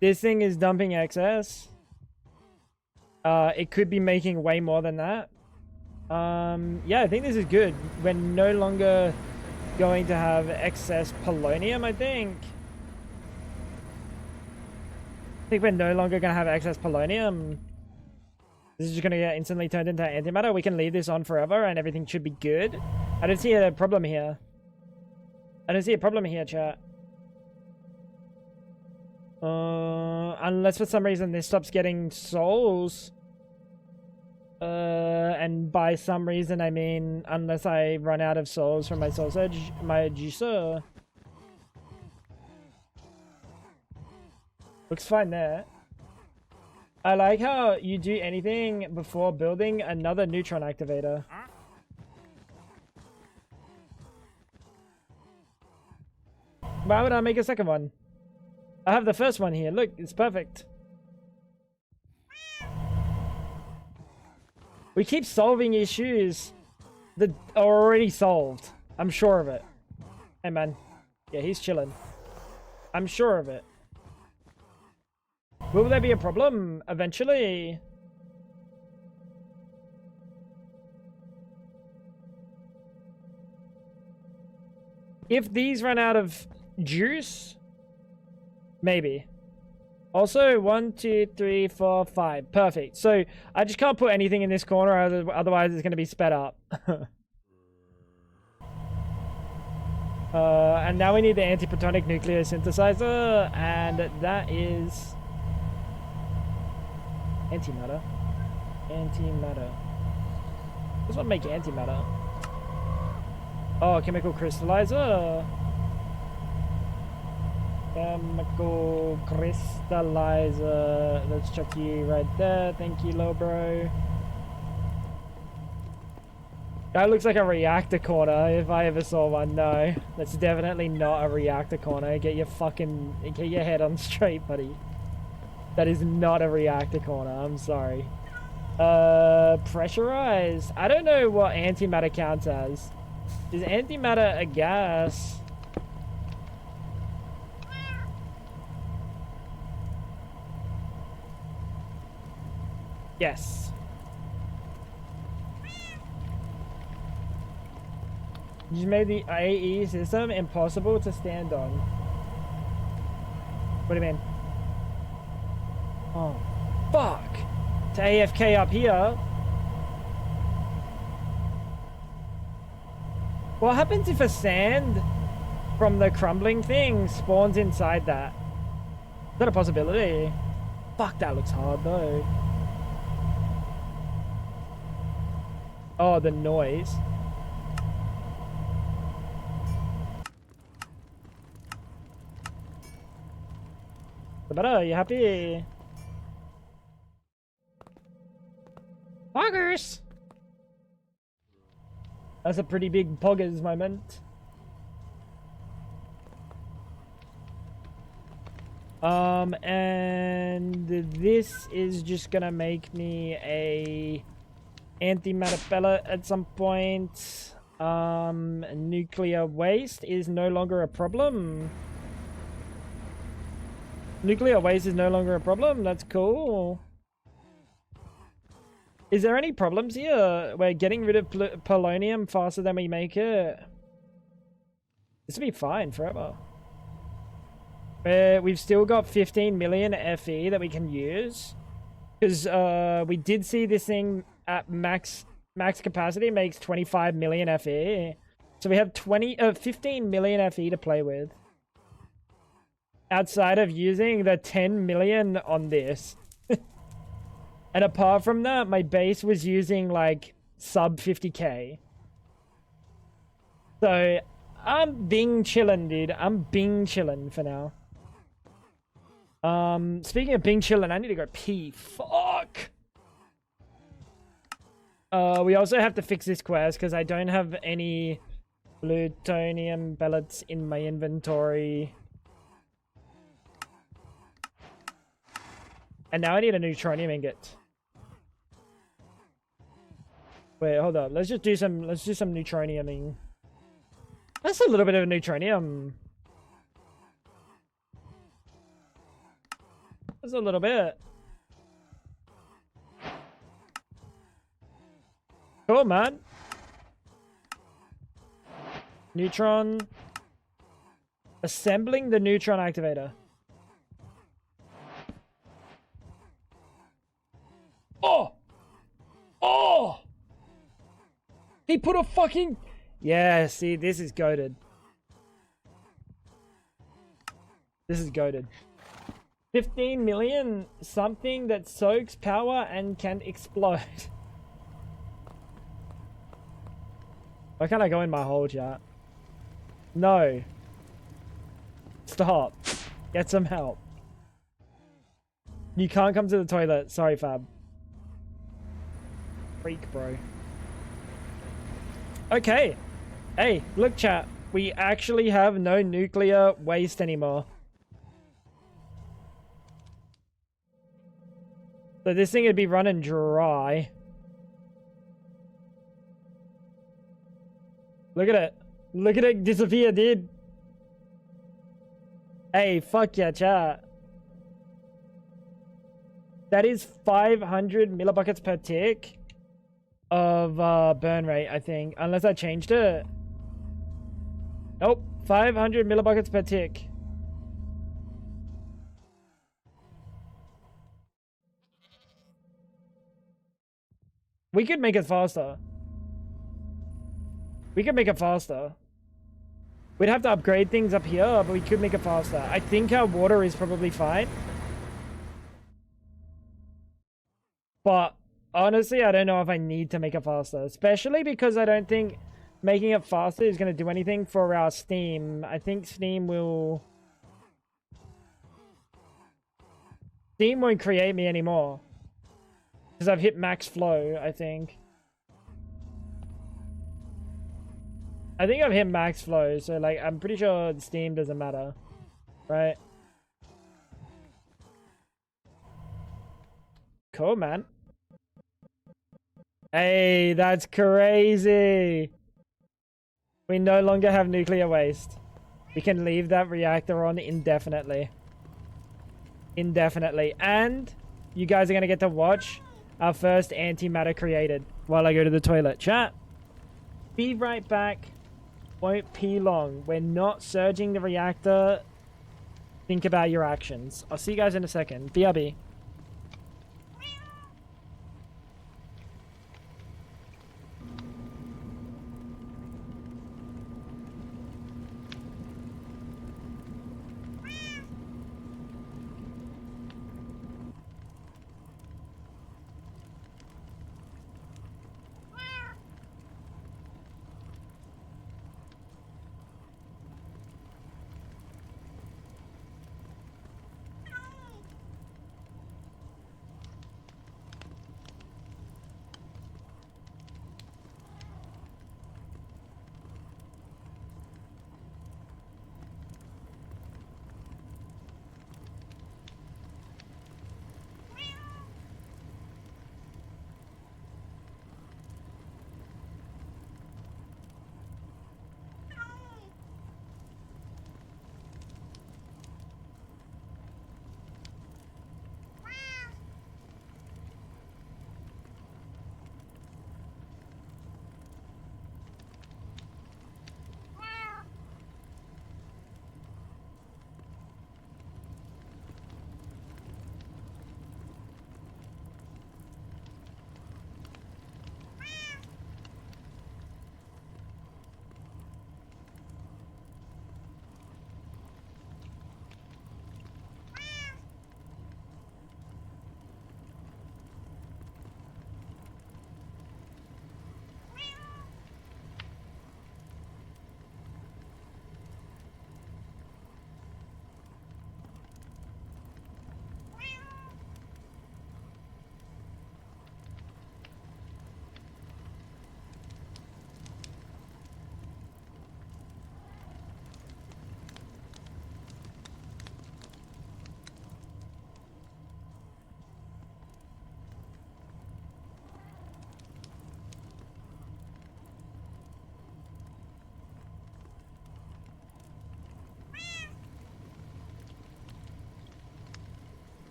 This thing is dumping excess. It could be making way more than that. Yeah, I think this is good. We're no longer going to have excess polonium, I think. I think we're no longer going to have excess polonium. This is just going to get instantly turned into antimatter. We can leave this on forever and everything should be good. I don't see a problem here. I don't see a problem here, chat. Unless for some reason this stops getting souls. And by some reason I mean unless I run out of souls from my soul surge, my juicer. Looks fine there. I like how you do anything before building another neutron activator. Why would I make a second one? I have the first one here. Look, it's perfect. We keep solving issues that are already solved. I'm sure of it. Hey, man. Yeah, he's chilling. I'm sure of it. Will there be a problem eventually? If these run out of juice, maybe. Also, 1, 2, 3, 4, 5. Perfect. So I just can't put anything in this corner, otherwise it's going to be sped up. And now we need the antiprotonic nuclear synthesizer, and that is antimatter. Antimatter. This one make antimatter. Oh, chemical crystallizer. Chemical crystallizer. Let's chuck you right there. Thank you, low bro. That looks like a reactor corner if I ever saw one. No, that's definitely not a reactor corner. Get your head on straight, buddy. That is not a reactor corner. I'm sorry. Pressurized. I don't know what antimatter counts as. Is antimatter a gas? Yes. You made the AE system impossible to stand on. What do you mean? Oh, fuck. To AFK up here. What happens if a sand from the crumbling thing spawns inside that? Is that a possibility? Fuck, that looks hard though. Oh, the noise. But are you happy? Poggers! That's a pretty big poggers moment. And this is just gonna make me a antimatter pellet at some point. Nuclear waste is no longer a problem. Nuclear waste is no longer a problem. That's cool. Is there any problems here? We're getting rid of polonium faster than we make it. This will be fine forever. We've still got 15 million FE that we can use. Because we did see this thing at max capacity makes 25 million FE. So we have 15 million FE to play with. Outside of using the 10 million on this. And apart from that, my base was using like sub 50k. So I'm Bing chillin', dude. I'm Bing chillin' for now. Speaking of Bing chillin', I need to go pee. Fuck. We also have to fix this quest because I don't have any plutonium pellets in my inventory. And now I need a neutronium ingot. Wait, hold up. Let's do some neutroniuming. That's a little bit of a neutronium. That's a little bit. Cool, man. Neutron. Assembling the neutron activator. Oh! Oh! He put a fucking... Yeah, see, this is goated. This is goated. 15 million, something that soaks power and can explode. Why can't I go in my hole, chat? No. Stop. Get some help. You can't come to the toilet. Sorry, Fab. Freak, bro. Okay. Hey, look, chat. We actually have no nuclear waste anymore. So this thing would be running dry. Look at it. Look at it disappear, dude. Hey, fuck yeah, chat. That is 500 millibuckets per tick of burn rate, I think. Unless I changed it. Nope. 500 millibuckets per tick. We could make it faster. We could make it faster. We'd have to upgrade things up here, but we could make it faster. I think our water is probably fine. But honestly, I don't know if I need to make it faster. Especially because I don't think making it faster is going to do anything for our Steam. I think Steam will... Steam won't create me anymore. Because I've hit max flow, I think. I think I've hit max flow, so like I'm pretty sure Steam doesn't matter. Right? Cool, man. Hey, that's crazy. We no longer have nuclear waste. We can leave that reactor on indefinitely. Indefinitely. And you guys are going to get to watch our first antimatter created while I go to the toilet. Chat, be right back. Won't pee long. We're not surging the reactor. Think about your actions. I'll see you guys in a second. BRB.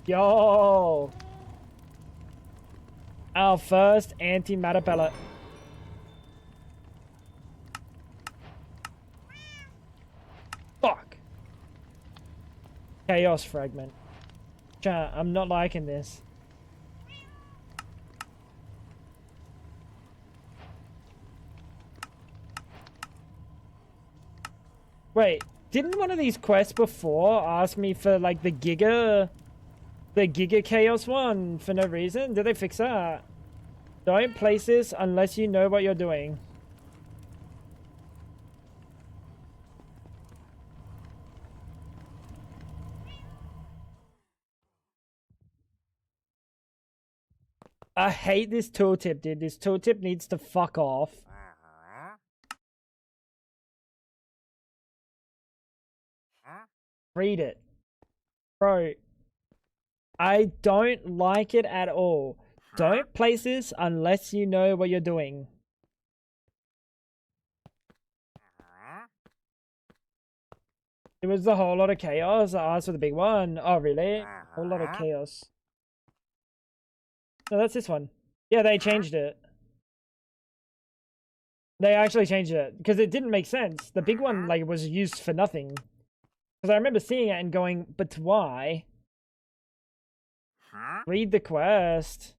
Yo! Our first antimatter pellet. Fuck! Chaos fragment. Chat, I'm not liking this. Wait, didn't one of these quests before ask me for like the Giga Chaos one for no reason? Did they fix that? Don't place this unless you know what you're doing. I hate this tooltip, dude. This tooltip needs to fuck off. Read it. Bro, I don't like it at all. Don't place this unless you know what you're doing. It was the whole lot of chaos. I asked for the big one. Oh, really? Whole lot of chaos. No, that's this one. Yeah, they changed it. They actually changed it because it didn't make sense. The big one like was used for nothing. Because I remember seeing it and going, but why? Read the quest.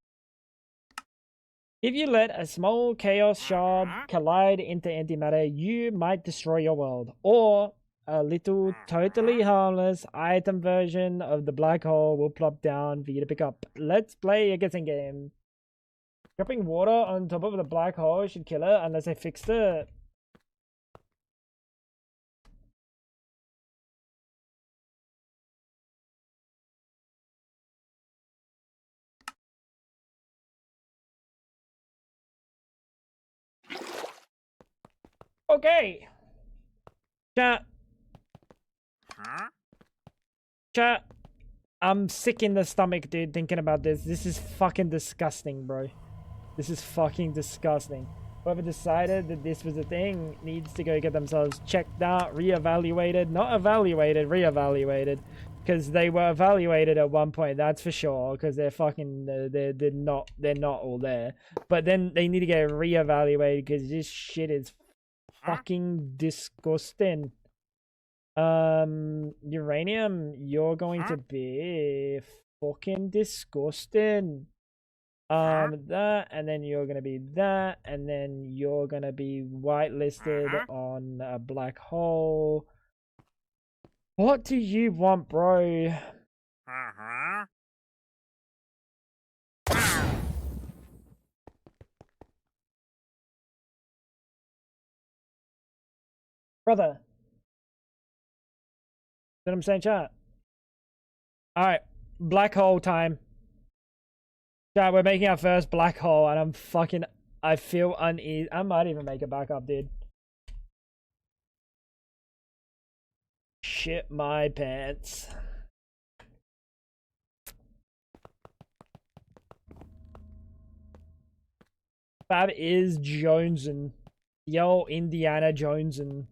If you let a small chaos shard collide into antimatter, you might destroy your world. Or a little totally harmless item version of the black hole will plop down for you to pick up. Let's play a guessing game. Dropping water on top of the black hole should kill it unless I fixed it. Okay. Chat. Chat. I'm sick in the stomach, dude, thinking about this. This is fucking disgusting, bro. This is fucking disgusting. Whoever decided that this was a thing needs to go get themselves checked out, reevaluated. Not evaluated, reevaluated. Because they were evaluated at one point, that's for sure. Because they're fucking, they're not all there. But then they need to get reevaluated because this shit is fucking disgusting. Uranium, you're going to be fucking disgusting. That, and then you're gonna be that, and then you're gonna be whitelisted on a black hole. What do you want, bro? Brother. What I'm saying, chat. Alright, black hole time. Chat, we're making our first black hole, and I'm fucking... I feel uneasy. I might even make it back up, dude. Shit my pants. Fab is Jonesin'. Yo, Indiana Jonesin'.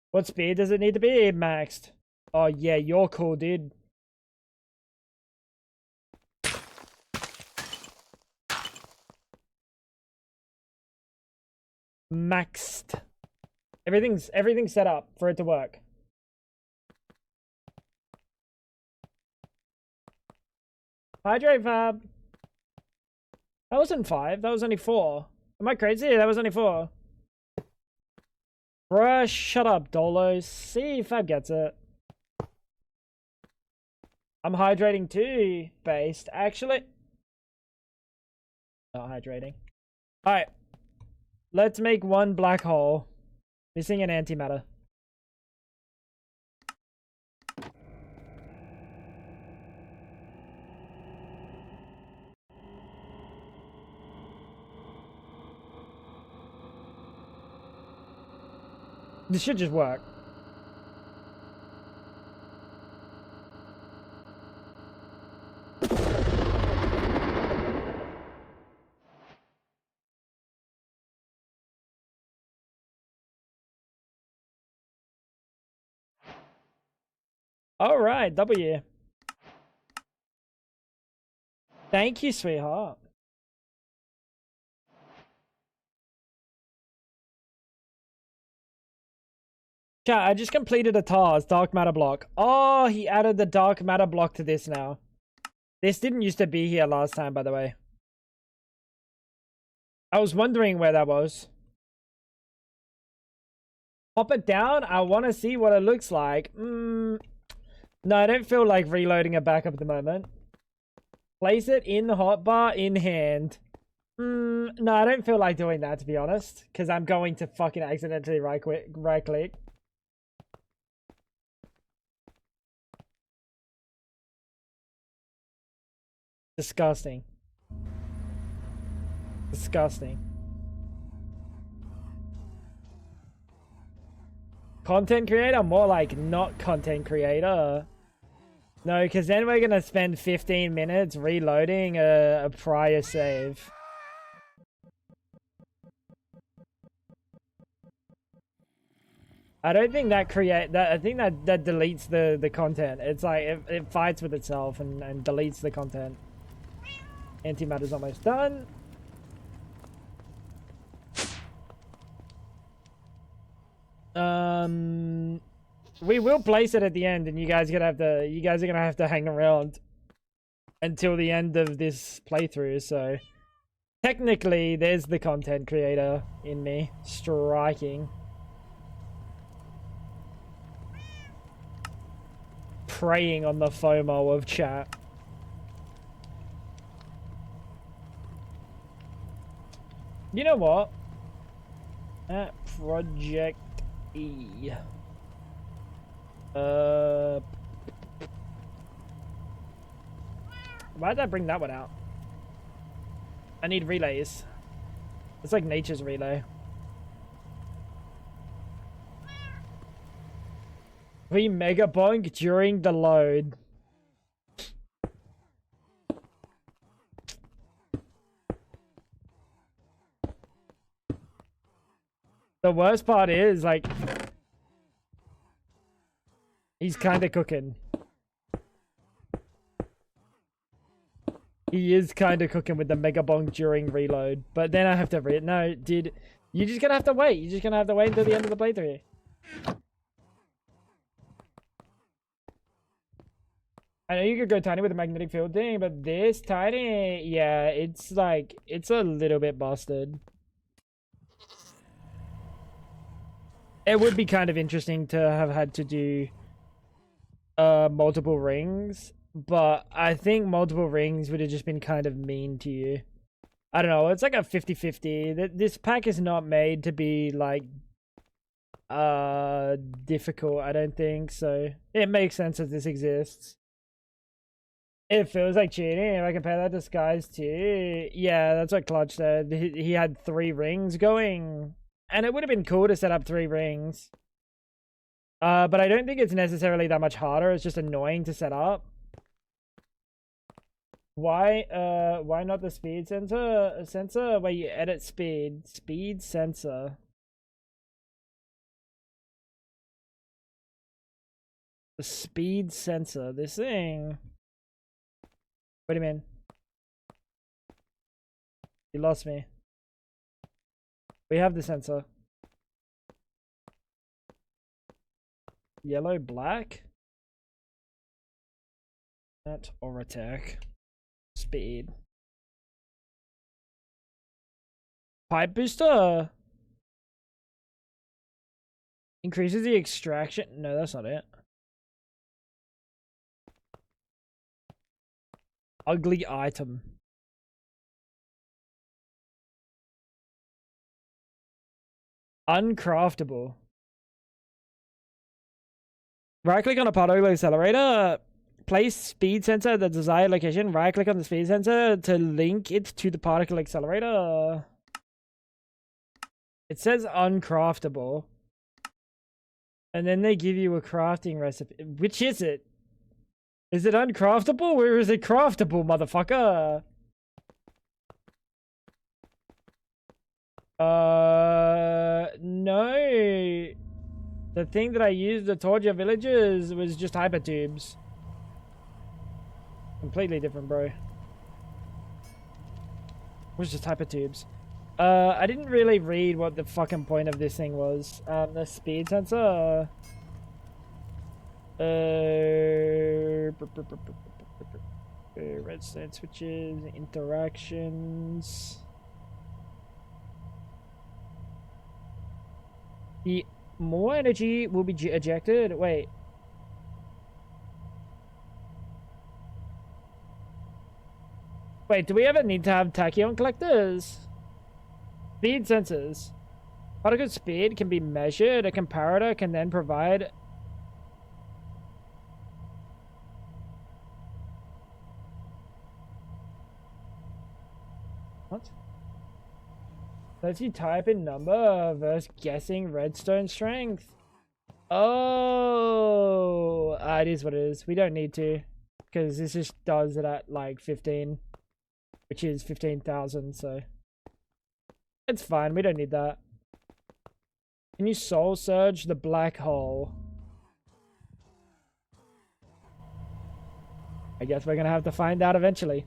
What speed does it need to be maxed? Oh yeah, you're cool, dude. Maxed. Everything's set up for it to work. Hydrate, Fab. That wasn't 5, that was only 4. Am I crazy? That was only 4. Bruh, shut up, Dolo. See if Fab gets it. I'm hydrating too, based. Actually. Not hydrating. Alright. Let's make one black hole. Missing an antimatter. This should just work. All right, W. Thank you, sweetheart. Chat, I just completed a task, dark matter block. Oh, he added the dark matter block to this now. This didn't used to be here last time, by the way. I was wondering where that was. Pop it down. I want to see what it looks like. No, I don't feel like reloading a backup at the moment. Place it in the hotbar in hand. No, I don't feel like doing that, to be honest. Because I'm going to fucking accidentally right click. Disgusting. Disgusting. Content creator? More like not content creator. No, because then we're going to spend 15 minutes reloading a prior save. I don't think that I think that deletes the content. It's like it fights with itself and deletes the content. Antimatter's almost done. We will place it at the end, and you guys are gonna have to hang around until the end of this playthrough. So technically, there's the content creator in me striking, preying on the FOMO of chat. You know what? At Project E. Why did I bring that one out? I need relays. It's like nature's relay. We mega bonk during the load. The worst part is, like, he's kind of cooking. He is kind of cooking with the mega bonk during reload. But then I have to no, dude. You're just gonna have to wait. You're just gonna have to wait until the end of the playthrough. I know you could go tiny with a magnetic field thing, but this tiny, yeah, it's like, it's a little bit busted. It would be kind of interesting to have had to do multiple rings, but I think multiple rings would have just been kind of mean to you. I don't know, it's like a 50-50. This pack is not made to be like difficult, I don't think, so it makes sense that this exists. It feels like cheating if I compare that to Skies too. Yeah, that's what Clutch said. He had 3 rings going. And it would have been cool to set up 3 rings. But I don't think it's necessarily that much harder. It's just annoying to set up. Why not the speed sensor where you edit speed? Speed sensor. The speed sensor. This thing. What do you mean? You lost me. We have the sensor. Yellow, black. That or attack. Speed. Pipe booster. Increases the extraction. No, that's not it. Ugly item. Uncraftable. Right click on a particle accelerator. Place speed sensor at the desired location. Right click on the speed sensor to link it to the particle accelerator. It says uncraftable. And then they give you a crafting recipe. Which is it? Is it uncraftable or is it craftable, motherfucker? No. The thing that I used to torture villagers was just hypertubes. Completely different, bro. Which is type of tubes. I didn't really read what the fucking point of this thing was. The speed sensor. Redstone switches, interactions. The more energy will be ejected. Wait. Wait, do we ever need to have tachyon collectors? Speed sensors. Particle speed can be measured. A comparator can then provide... What? So if you type in number versus guessing redstone strength. Oh, it is what it is. We don't need to, because this just does it at like 15, which is 15,000. So it's fine. We don't need that. Can you soul surge the black hole? I guess we're gonna have to find out eventually.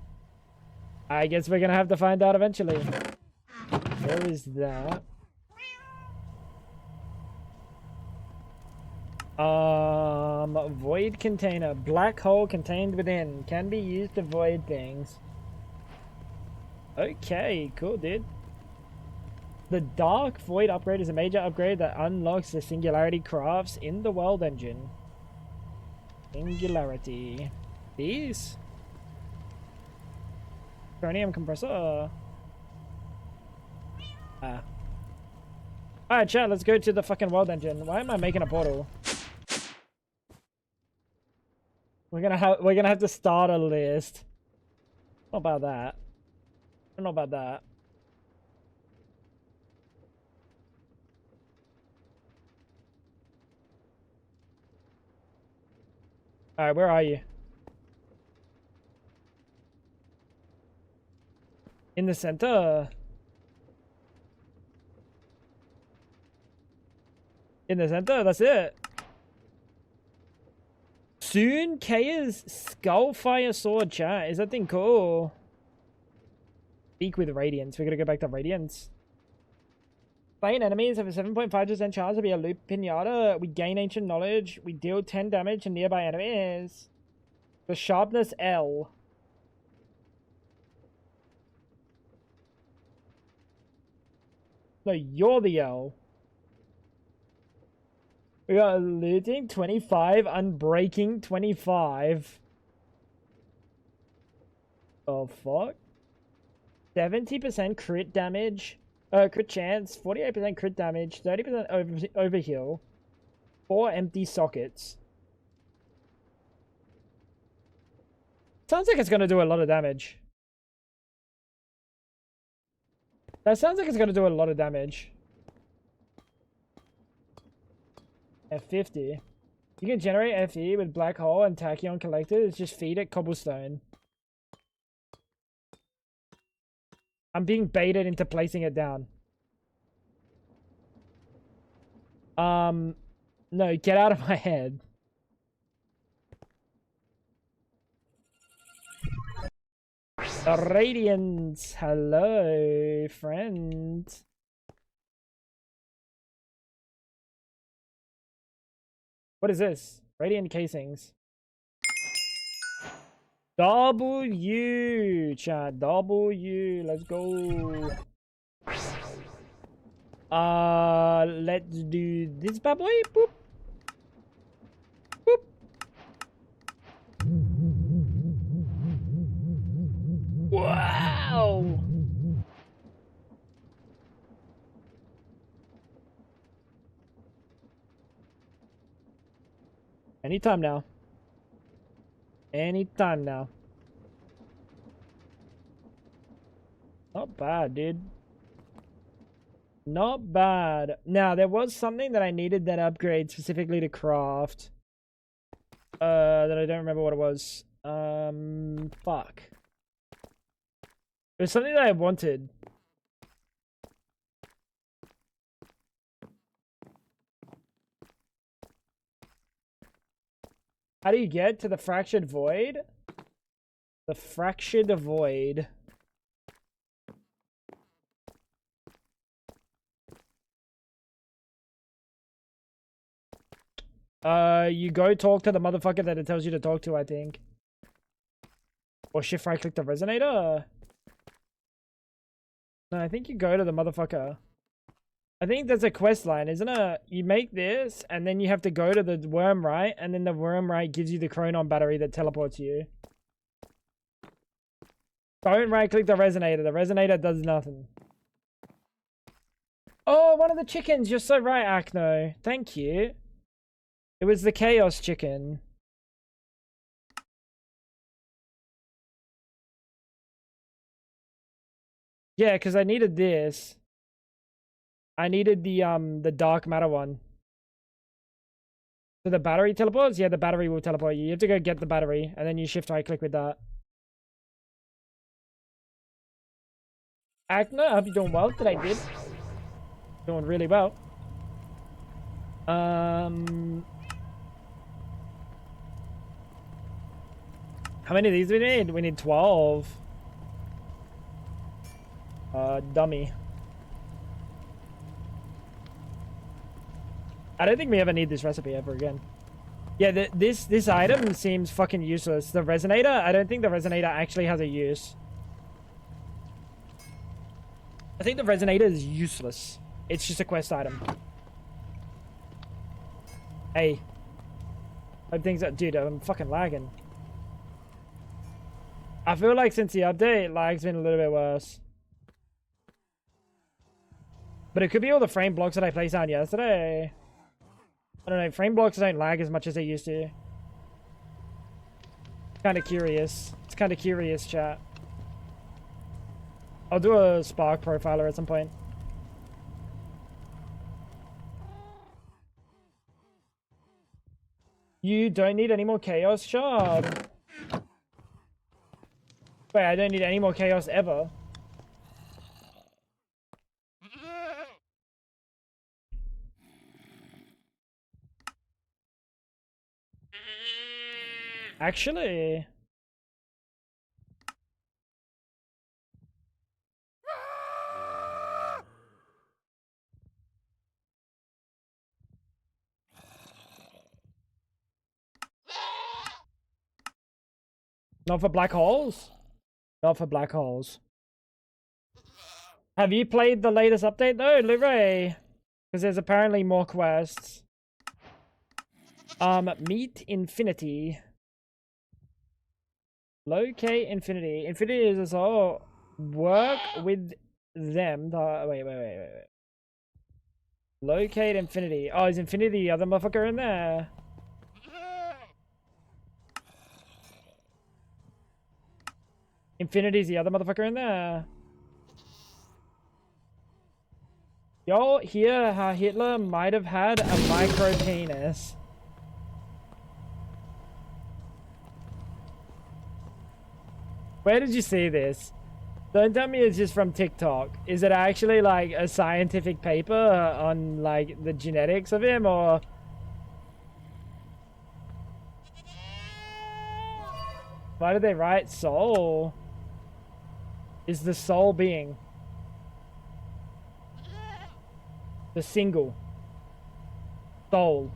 Where is that? Void container. Black hole contained within. Can be used to void things. Okay, cool, dude. The Dark Void upgrade is a major upgrade that unlocks the Singularity crafts in the world engine. Singularity. These? Chromium compressor. Alright, chat, let's go to the fucking world engine. Why am I making a portal? We're gonna have to start a list. Not about that. I don't know about that. Alright, where are you? In the center. In the center, that's it. Soon, Kaya's Skullfire Sword, chat. Is that thing cool? Speak with Radiance. We're gonna go back to Radiance. Slain enemies have a 7.5% chance to be a loop pinata. We gain ancient knowledge. We deal 10 damage to nearby enemies. The sharpness L. No, you're the L. We got looting 25, unbreaking 25. Oh fuck. 70% crit damage. Crit chance, 48% crit damage, 30% overheal, 4 empty sockets. Sounds like it's gonna do a lot of damage. That sounds like it's gonna do a lot of damage. F50. You can generate FE with black hole and tachyon collectors. Just feed it cobblestone. I'm being baited into placing it down. No, get out of my head. The Radiance. Hello, friend. What is this? Radiant casings. W, chat. W. Let's go. Let's do this bad boy. Boop. Boop. Wow. Anytime now. Anytime now. Not bad, dude. Not bad. Now, there was something that I needed that upgrade specifically to craft. That I don't remember what it was. Fuck. It was something that I wanted. How do you get to the fractured void? The fractured void. You go talk to the motherfucker that it tells you to talk to, I think. Or shift right click the resonator. No, I think you go to the motherfucker. I think there's a quest line, isn't it? You make this, and then you have to go to the worm right, and then the worm right gives you the chronon battery that teleports you. Don't right click the resonator. The resonator does nothing. Oh, one of the chickens. You're so right, Acno. Thank you. It was the chaos chicken. Yeah, because I needed this. I needed the dark matter one. So the battery teleports? Yeah, the battery will teleport you. You have to go get the battery, and then you shift right click with that. Acno, I hope you're doing well. That I did. Doing really well. How many of these do we need? We need 12. Dummy. I don't think we ever need this recipe ever again. Yeah, this item seems fucking useless. The resonator, I don't think the resonator actually has a use. I think the resonator is useless. It's just a quest item. Hey. Hope things are... Dude, I'm fucking lagging. I feel like since the update, lag's been a little bit worse. But it could be all the frame blocks that I placed on yesterday. I don't know, frame blocks don't lag as much as they used to. Kind of curious. It's kind of curious, chat. I'll do a Spark profiler at some point. You don't need any more chaos shard. Wait, I don't need any more chaos ever. Actually... Not for black holes? Not for black holes. Have you played the latest update though, Liray? Because there's apparently more quests. Meet Infinity. Locate Infinity. Infinity is also work with them. Wait. Locate Infinity. Oh, is Infinity the other motherfucker in there? Infinity's the other motherfucker in there. Y'all hear how Hitler might have had a micro penis? Where did you see this? Don't tell me it's just from TikTok. Is it actually like a scientific paper on like the genetics of him, or... Why did they write soul? Is the soul being the single soul,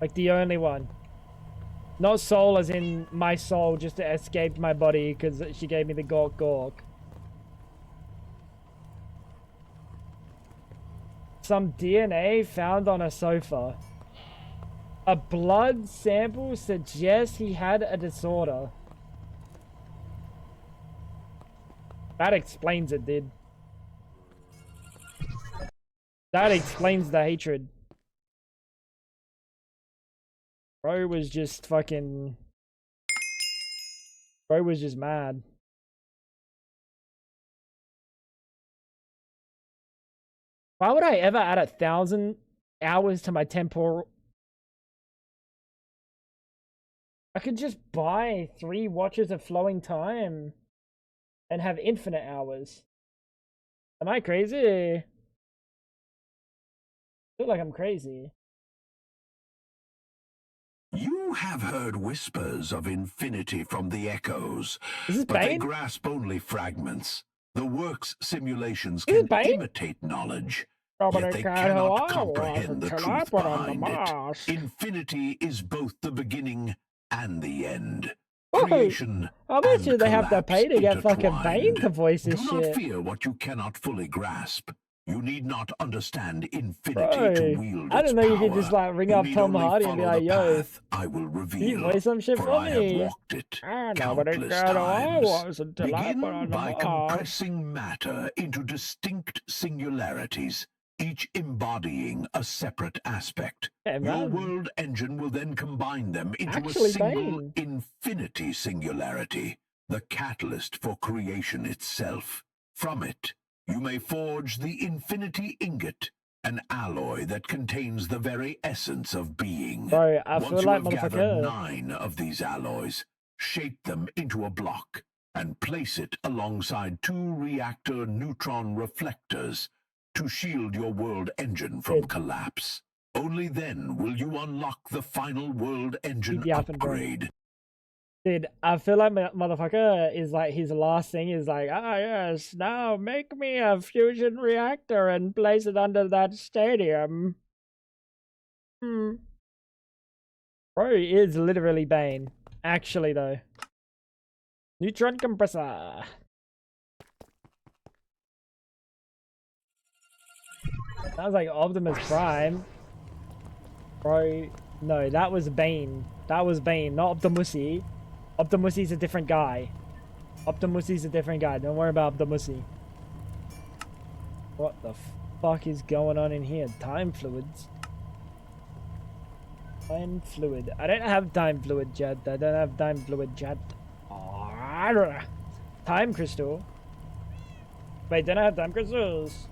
like the only one? Not soul as in my soul just escaped my body because she gave me the gawk. Some DNA found on a sofa. A blood sample suggests he had a disorder. That explains it, dude. That explains the hatred. Bro was just fucking... Bro was just mad. Why would I ever add 1,000 hours to my temporal... I could just buy 3 watches of flowing time and have infinite hours. Am I crazy? I feel like I'm crazy. You have heard whispers of infinity from the echoes, Is this but they Bane? grasp only fragments. The work's simulations Is can it Bane? imitate knowledge, Yet they cannot comprehend the until I truth put on the behind it. mask. Infinity is both the beginning and the end. Ooh, Creation how much and do they have to pay to get fucking Bane intertwined. to voice Do this not shit? fear what you cannot fully grasp. You need not understand infinity Bro, to wield I its didn't know you could power. just like ring You up need Tom only Hardy and be follow like, the yo, path I will can you reveal. voice some shit For for I have me? walked it Nobody countless cared who I times. was until I put on Begin the by mask. compressing matter into distinct singularities, each embodying a separate aspect. Yeah, Your man. world engine will then combine them into Actually, a single Bane. infinity singularity, the catalyst for creation itself. From it, you may forge the infinity ingot, an alloy that contains the very essence of being. Bro, I Once feel you like have gathered motherfucker. 9 of these alloys, shape them into a block and place it alongside 2 reactor neutron reflectors to shield your world engine from Dude. collapse. Only then will you unlock the final world engine Keep yapping, bro. upgrade. Dude, I feel like motherfucker is like his last thing is like, ah yes, now make me a fusion reactor and place it under that stadium. Hmm. Bro is literally Bane. Actually though. Neutron compressor. Sounds like Optimus Prime. Bro, no, that was Bane. That was Bane, not Optimusy. Optimusy's a different guy. Optimusy's a different guy. Don't worry about Optimusy. What the fuck is going on in here? Time fluids. Time fluid. I don't have time fluid jet. I don't have time fluid jet. Time crystal. Wait, don't I have time crystals?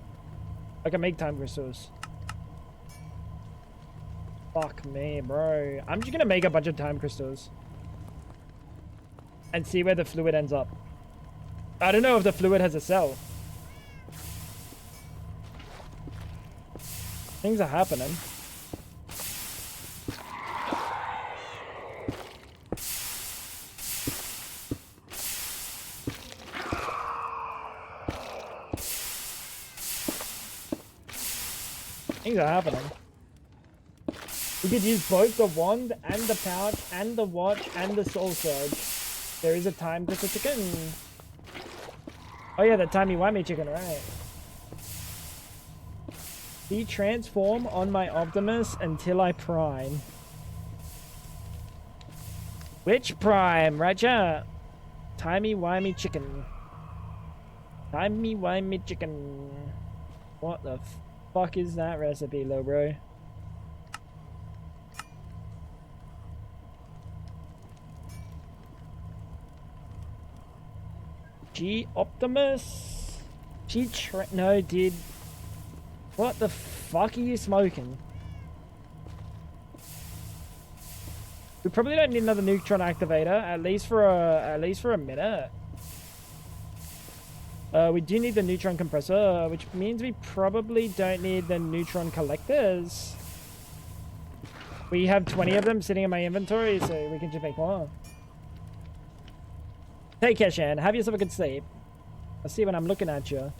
I can make time crystals. Fuck me, bro. I'm just gonna make a bunch of time crystals. And see where the fluid ends up. I don't know if the fluid has a cell. Things are happening. Things are happening. We could use both the wand and the pouch and the watch and the soul surge. There is a time crystal chicken. Oh yeah, the timey-wimey chicken, right. De-transform on my Optimus until I prime. Which prime, Roger? Timey-wimey chicken. Timey-wimey chicken. What the fuck is that recipe, low bro? G Optimus? No, dude. What the fuck are you smoking? We probably don't need another neutron activator, at least for a minute. We do need the neutron compressor, which means we probably don't need the neutron collectors. We have 20 of them sitting in my inventory, so we can just make more. Take care, Shan. Have yourself a good sleep. I'll see when I'm looking at you.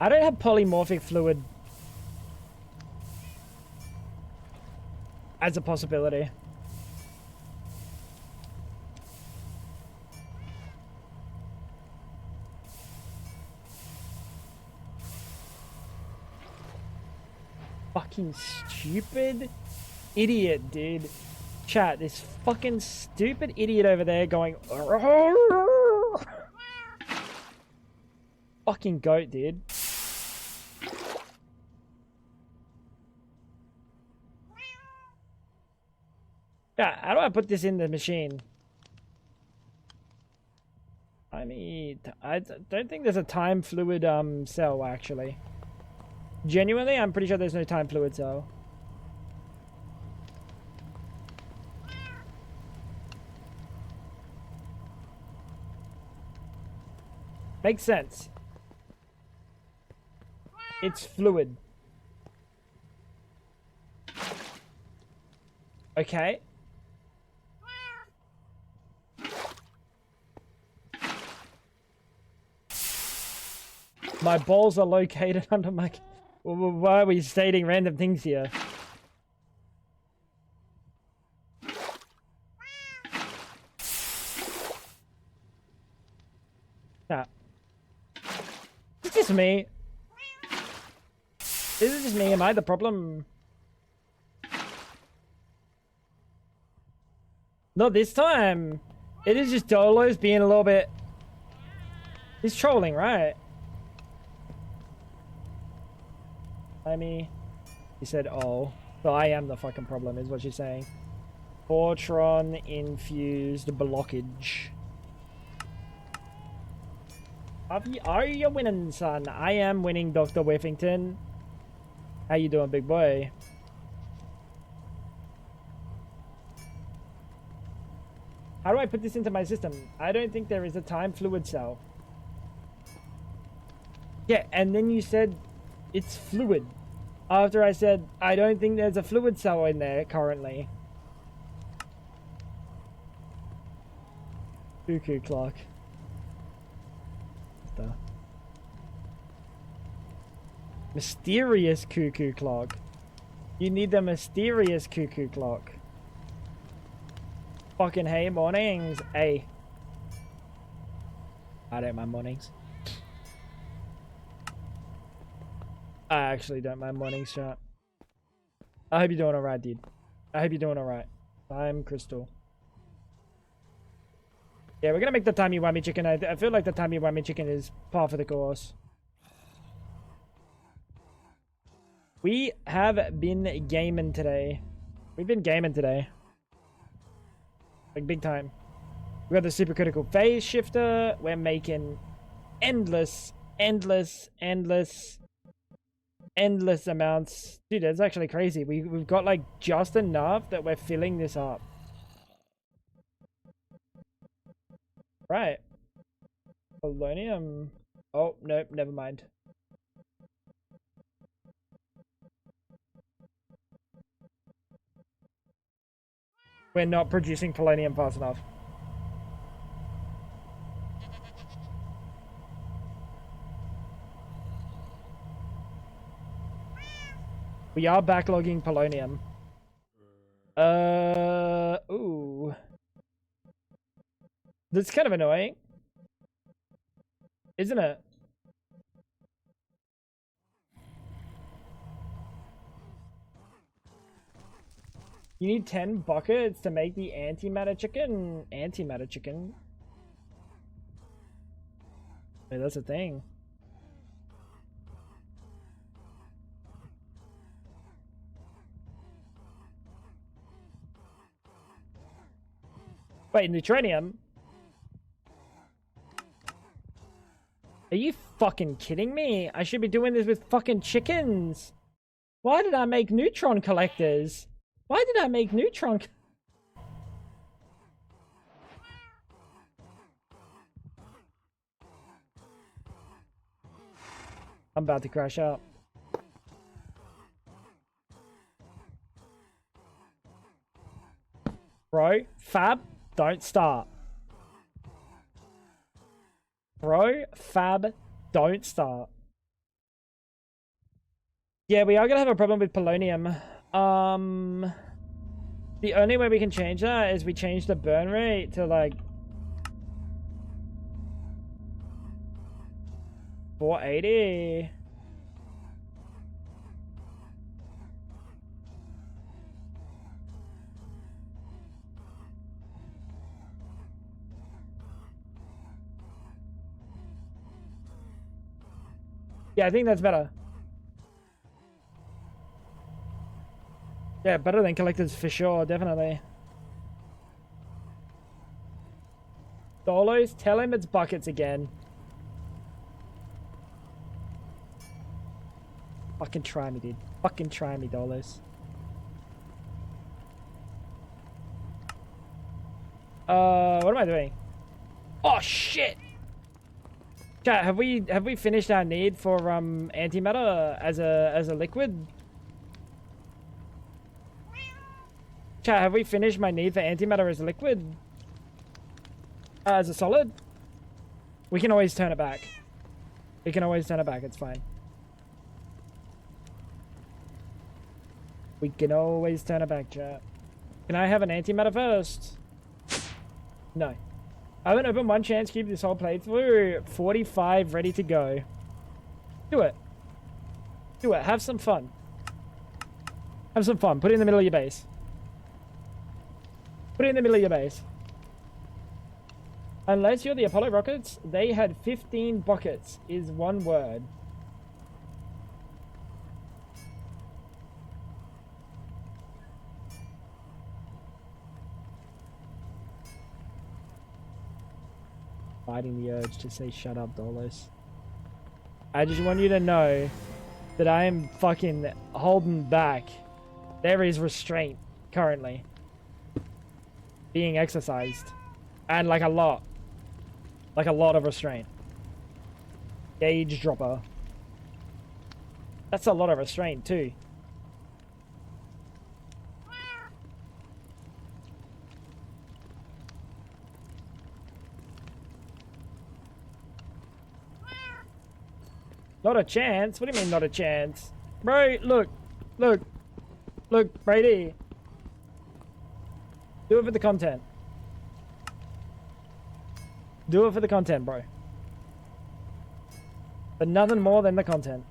I don't have polymorphic fluid as a possibility. Fucking stupid idiot, dude. Chat, this fucking stupid idiot over there going... Fucking goat, dude. Yeah, how do I put this in the machine? I don't think there's a time fluid cell actually. Genuinely, I'm pretty sure there's no time fluid cell. Makes sense. It's fluid. Okay. My balls are located under my... Why are we stating random things here? Nah. It's just me. Is it just me? Am I the problem? Not this time. It is just Dolo's being a little bit... He's trolling, right? He said, oh. So I am the fucking problem, is what she's saying. Fortron infused blockage. Are you winning, son? I am winning, Dr. Whiffington. How you doing, big boy? How do I put this into my system? I don't think there is a time fluid cell. Yeah, and then you said it's fluid. After I said, I don't think there's a fluid cell in there currently. Cuckoo clock. The mysterious cuckoo clock. You need the mysterious cuckoo clock. Fucking hey mornings. Hey. I don't mind mornings. I actually don't mind mornings, chat. I hope you're doing alright, dude. I hope you're doing alright. I'm Crystal. Yeah, we're gonna make the timey-wimey chicken. I feel like the timey-wimey chicken is par for the course. We have been gaming today. We've been gaming today. Like, big time. We got the supercritical phase shifter. We're making endless amounts. Dude, that's actually crazy. We've got like just enough that we're filling this up. Right. Polonium. Oh, nope, never mind. We're not producing polonium fast enough. We are backlogging polonium. Ooh. That's kind of annoying. Isn't it? You need 10 buckets to make the antimatter chicken? Antimatter chicken? Hey, that's a thing. Wait, neutronium? Are you fucking kidding me? I should be doing this with fucking chickens. Why did I make neutron collectors? Why did I make neutron? I'm about to crash out. Bro, Fab, don't start. Bro, Fab, don't start. Yeah, we are gonna have a problem with polonium. The only way we can change that is we change the burn rate to like 480. Yeah, I think that's better. Yeah, better than collectors for sure, definitely. Dolos, tell him it's buckets again. Fucking try me, dude. Fucking try me, Dolos. What am I doing? Oh shit! Chat, have we finished our need for antimatter as a liquid? Chat, have we finished my need for antimatter as a liquid? As a solid? We can always turn it back. We can always turn it back. It's fine. We can always turn it back, chat. Can I have an antimatter first? No. I haven't opened one chance cube this whole playthrough. 45 ready to go. Do it. Do it. Have some fun. Have some fun. Put it in the middle of your base. Put it in the middle of your base. Unless you're the Apollo rockets, they had 15 buckets, is one word. Fighting the urge to say shut up, Dolos. I just want you to know that I am fucking holding back. There is restraint currently being exercised. And like a lot. Like a lot of restraint. Gauge dropper. That's a lot of restraint too. Not a chance? What do you mean not a chance? Bro, look. Look. Look, Brady. Do it for the content. Do it for the content, bro. But nothing more than the content.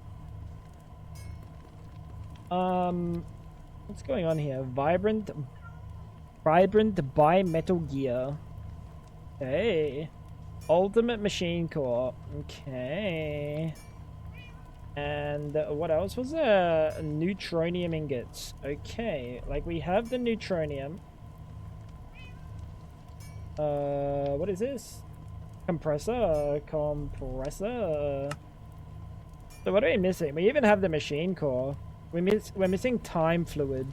What's going on here? Vibrant by Metal Gear. Okay. Ultimate Machine Core. Okay. And what else was there? Neutronium ingots. Okay. Like, we have the neutronium. What is this? Compressor. So what are we missing? We even have the machine core. We're missing time fluid.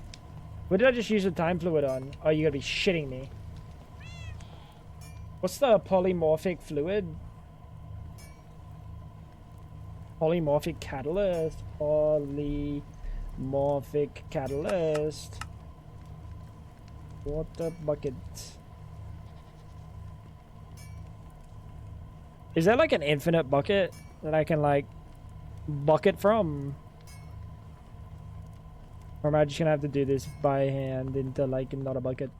What did I just use the time fluid on? Oh, you gotta be shitting me. What's the polymorphic fluid? Polymorphic catalyst. Polymorphic catalyst. Water bucket. Is that like an infinite bucket that I can like bucket from? Or am I just gonna have to do this by hand into like not a bucket?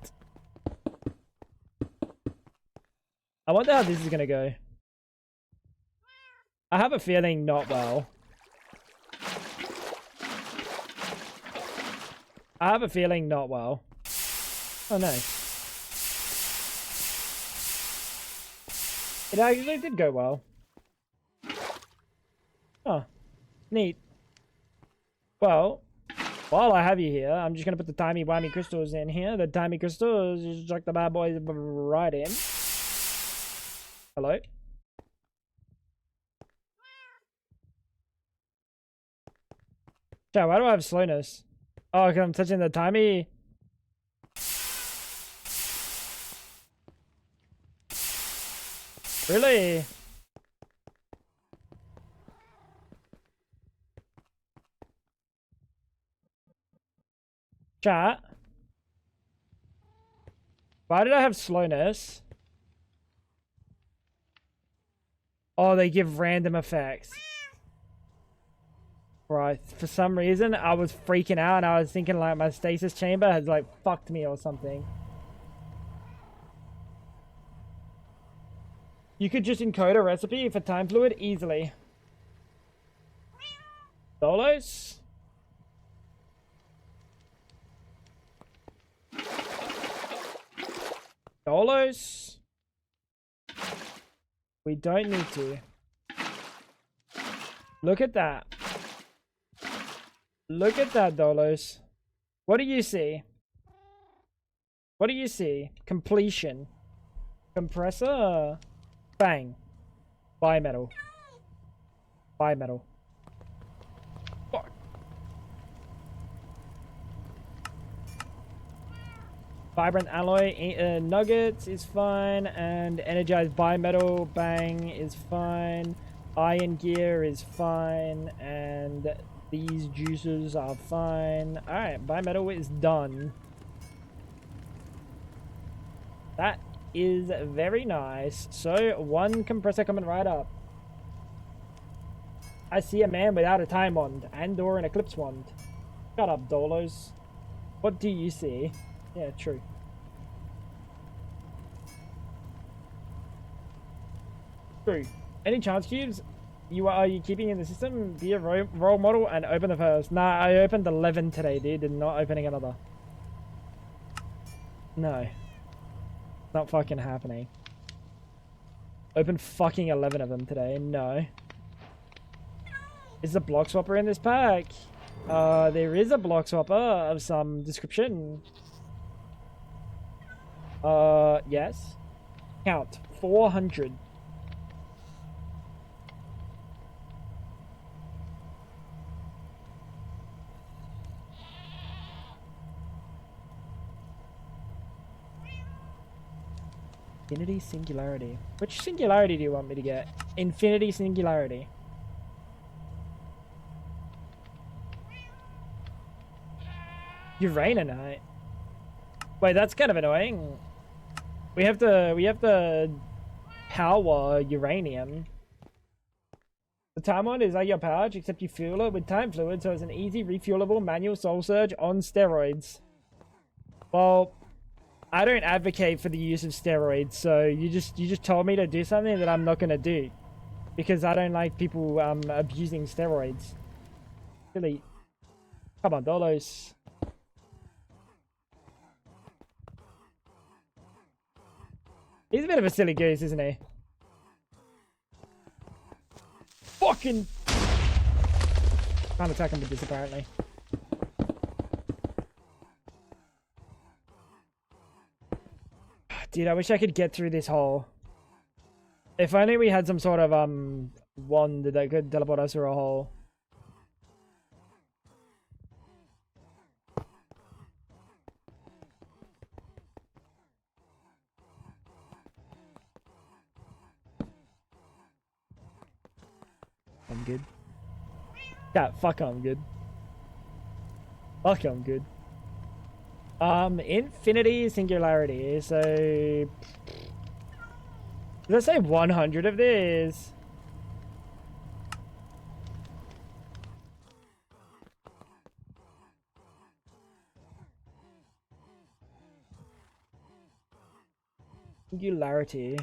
I wonder how this is gonna go. I have a feeling not well. I have a feeling not well. Oh no. It actually did go well. Oh, neat. Well, while I have you here, I'm just gonna put the timey-wimey crystals in here. The timey crystals, just chuck the bad boys right in. Hello? Chat, why do I have slowness? Oh, because I'm touching the timey. Really? Chat? Why did I have slowness? Oh, they give random effects. Right, for some reason, I was freaking out and I was thinking like my stasis chamber has like fucked me or something. You could just encode a recipe for time fluid easily. Dolos? Dolos? We don't need to. Look at that. Look at that, Dolos. What do you see? What do you see? Completion. Compressor. Bang. Bimetal. Bimetal. Fuck. Vibrant alloy nuggets is fine, and energized bimetal bang is fine. Iron gear is fine, and these juices are fine. Alright, bimetal is done. That is very nice. So, one compressor coming right up. I see a man without a time wand and or an eclipse wand. Shut up, Dolos. What do you see? Yeah, true. True. Any chance cubes are you keeping in the system? Be a role model and open the first. Nah, I opened 11 today, dude, and not opening another. No. Not fucking happening. Open fucking 11 of them today. No. Is the block swapper in this pack? There is a block swapper of some description. Yes. Count. 400. Infinity Singularity. Which Singularity do you want me to get? Infinity Singularity. Uraninite. Wait, that's kind of annoying. We have to power uranium. The time one is like your pouch, except you fuel it with time fluid, so it's an easy refuelable manual soul surge on steroids. Well, I don't advocate for the use of steroids, so you just told me to do something that I'm not gonna do, because I don't like people abusing steroids. Really, come on, Dolos. He's a bit of a silly goose, isn't he? Fucking can't attack him with this apparently. Dude, I wish I could get through this hole. If only we had some sort of wand that could teleport us through a hole. I'm good. Yeah, fuck I'm good. Fuck I'm good. Infinity Singularity, so... Did I say 100 of these? Singularity.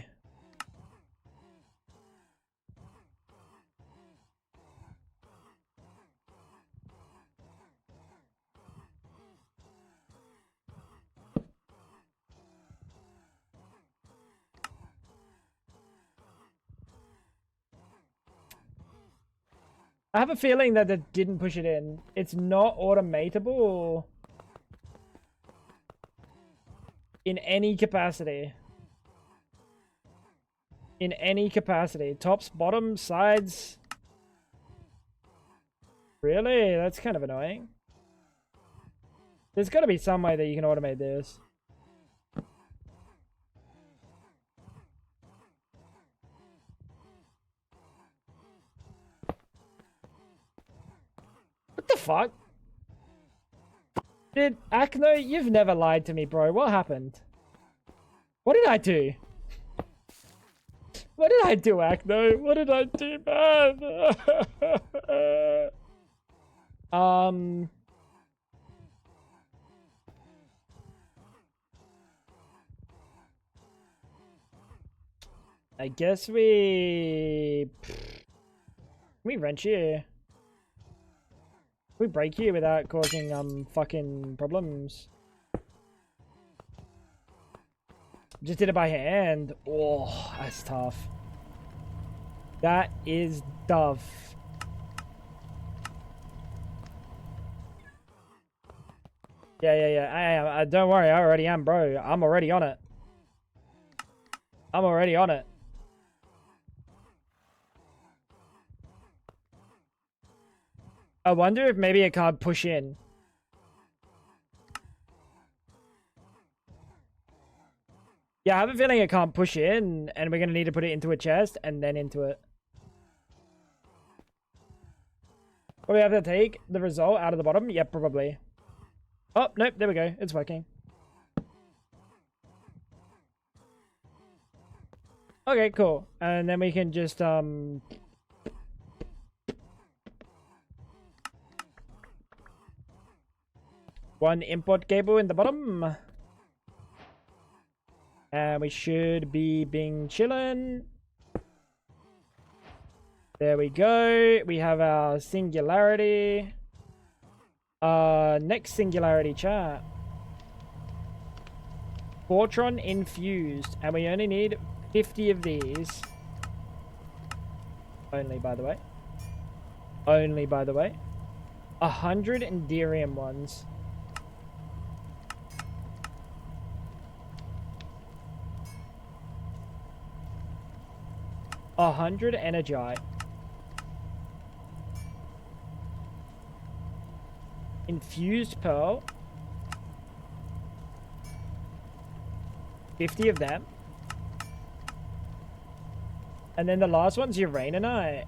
I have a feeling that it didn't push it in. It's not automatable in any capacity. In any capacity. Tops, bottoms, sides. Really? That's kind of annoying. There's got to be some way that you can automate this. What the fuck? Dude, Acno, you've never lied to me, bro. What happened? What did I do? What did I do, Acno? What did I do, man? I guess we wrench here. We break here without causing fucking problems. Just did it by hand. Oh, that's tough. That is tough. Yeah. I don't worry, I already am, bro. I'm already on it. I'm already on it. I wonder if maybe it can't push in. Yeah, I have a feeling it can't push in, and we're gonna need to put it into a chest and then into it. What do we have to take? The result out of the bottom? Yep, probably. Oh, nope, there we go. It's working. Okay, cool. And then we can just, One import cable in the bottom. And we should be being chillin'. There we go. We have our singularity. Next singularity chat. Fortron infused. And we only need 50 of these. Only, by the way. Only, by the way. 100 Enderium ones. A 100 Energite. Infused Pearl. 50 of them. And then the last one's Uraninite.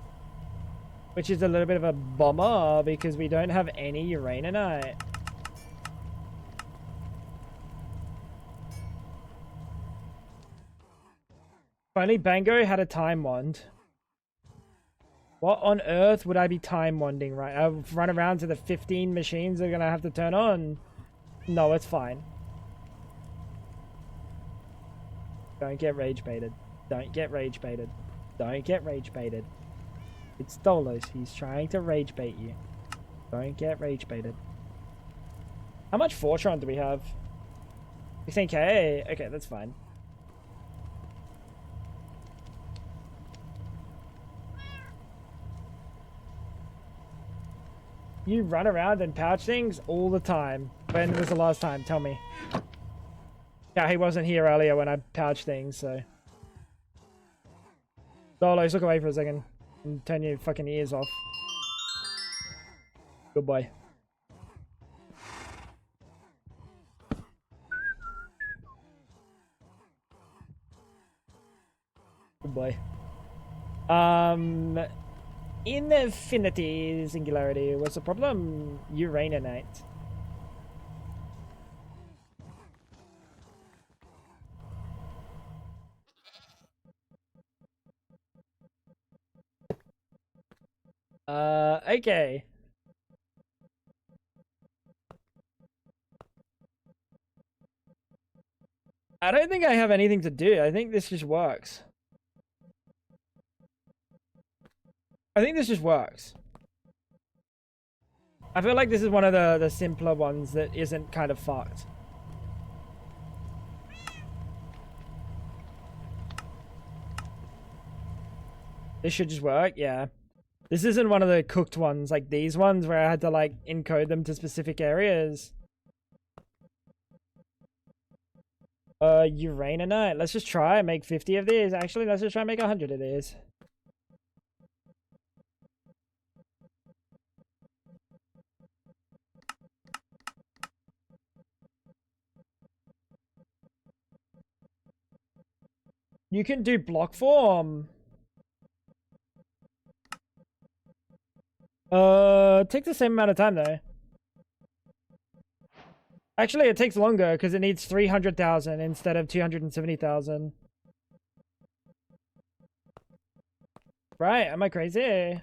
Which is a little bit of a bummer because we don't have any Uraninite. If only Bango had a time wand. What on earth would I be time wanding, right? I'll run around to the 15 machines they're gonna have to turn on. No, it's fine. Don't get rage baited. Don't get rage baited. Don't get rage baited. It's Stolos. He's trying to rage bait you. Don't get rage baited. How much Fortron do we have? 16k? Okay, that's fine. You run around and pouch things all the time. When was the last time? Tell me. Yeah, he wasn't here earlier when I pouched things, so. Stolos, look away for a second. And turn your fucking ears off. Good boy. Good boy. Infinity singularity. What's the problem? Uraninite. Okay. I don't think I have anything to do. I think this just works. I think this just works. I feel like this is one of the simpler ones that isn't kind of fucked. This should just work, yeah. This isn't one of the cooked ones like these ones where I had to like encode them to specific areas. Uraninite. Let's just try and make 50 of these. Actually, let's just try and make 100 of these. You can do block form. It takes the same amount of time though. Actually, it takes longer because it needs 300,000 instead of 270,000. Right? Am I crazy?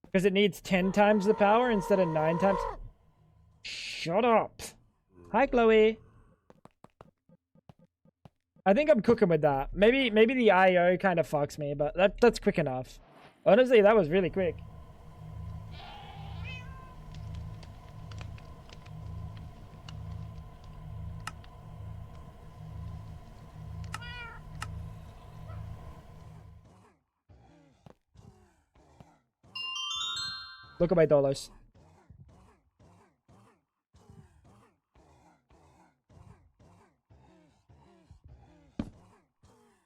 Because it needs 10 times the power instead of 9 times. Shut up. Hi, Chloe. I think I'm cooking with that. Maybe the IO kind of fucks me, but that's quick enough. Honestly, that was really quick. Look at my dollars.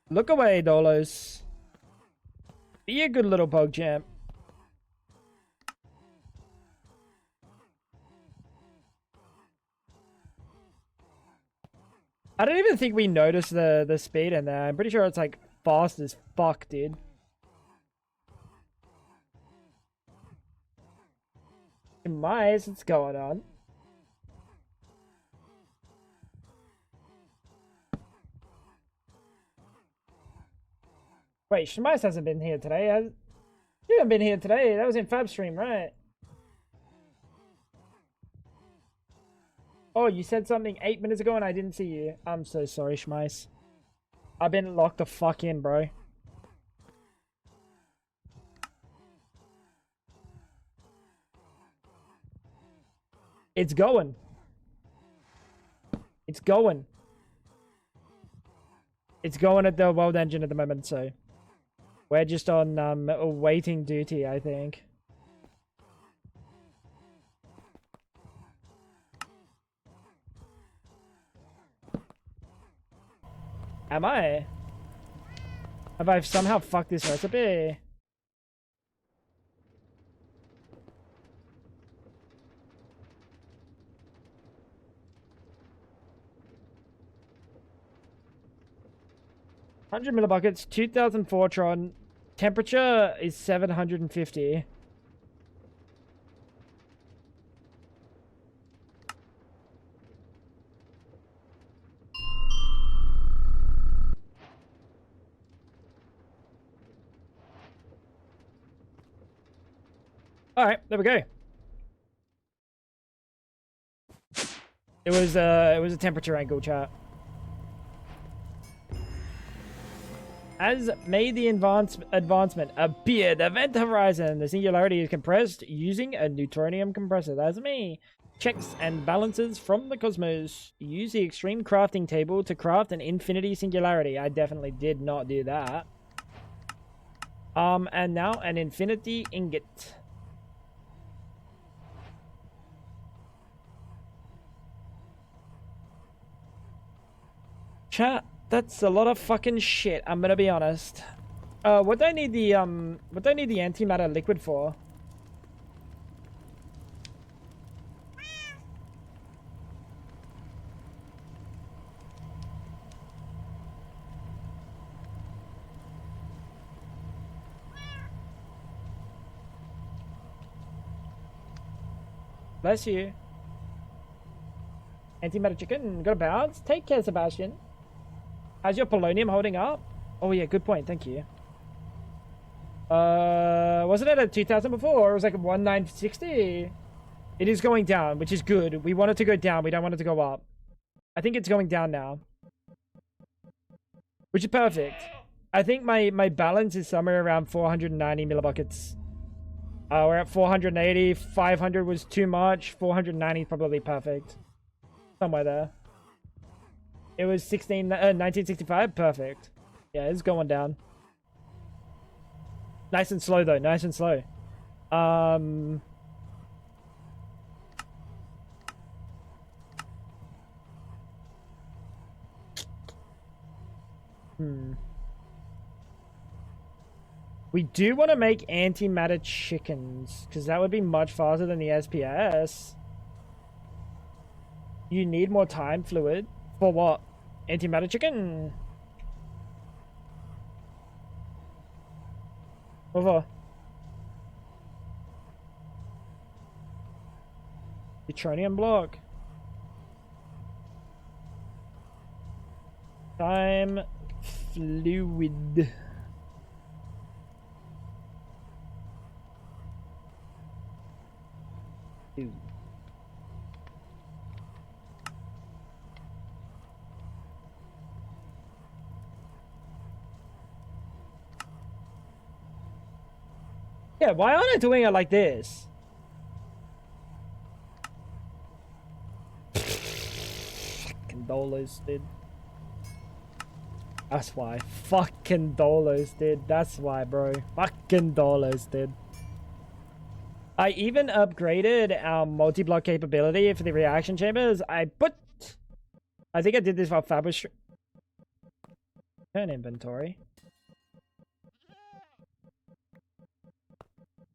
Look away, dollars. Be a good little pug champ. I don't even think we noticed the speed in there. I'm pretty sure it's like fast as fuck, dude. In my eyes, what's going on? Wait, Shemice hasn't been here today. You haven't been here today. That was in Fab stream, right? Oh, you said something 8 minutes ago and I didn't see you. I'm so sorry, Schmeiss. I've been locked the fuck in, bro. It's going. It's going. It's going at the world engine at the moment, so we're just on waiting duty, I think. Am I? Have I somehow fucked this recipe? $100 millibuckets, 2000 Fortron. Temperature is 750. All right, there we go. It was a temperature angle, chat. As made the advancement appeared, event horizon. The singularity is compressed using a neutronium compressor. That's me. Checks and balances from the cosmos. Use the extreme crafting table to craft an infinity singularity. I definitely did not do that. And now an infinity ingot. Chat, that's a lot of fucking shit, I'm gonna be honest. What do I need the antimatter liquid for? Bless you. Antimatter chicken, got a bounce? Take care, Sebastian. How's your polonium holding up? Oh yeah, good point, thank you. Wasn't it at 2000 before? It was like 1960. It is going down, which is good. We want it to go down, we don't want it to go up. I think it's going down now. Which is perfect. I think my balance is somewhere around 490 millibuckets. We're at 480, 500 was too much, 490 is probably perfect. Somewhere there. It was 1965, perfect. Yeah, it's going down. Nice and slow though, nice and slow. We do want to make antimatter chickens, because that would be much faster than the SPS. You need more time fluid. For what? Antimatter chicken? Over. Neutronium block. Time fluid. Ew. Yeah, why aren't I doing it like this? Fucking dollars, dude. That's why. Fucking dollars, dude. That's why, bro. Fucking dollars, dude. I even upgraded our multi-block capability for the reaction chambers. I think I did this for Fabric. Turn inventory.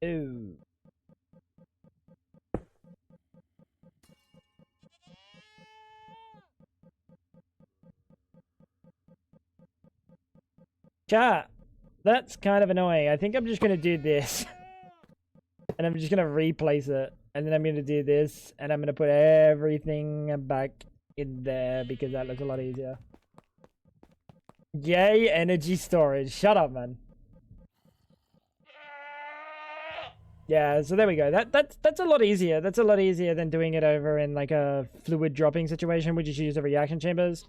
Ooh. Chat, that's kind of annoying. I think I'm just gonna do this. And I'm just gonna replace it. And then I'm gonna do this. And I'm gonna put everything back in there because that looks a lot easier. Yay, energy storage. Shut up, man. Yeah, so there we go. That's a lot easier. That's a lot easier than doing it over in like a fluid dropping situation, which is use the reaction chambers.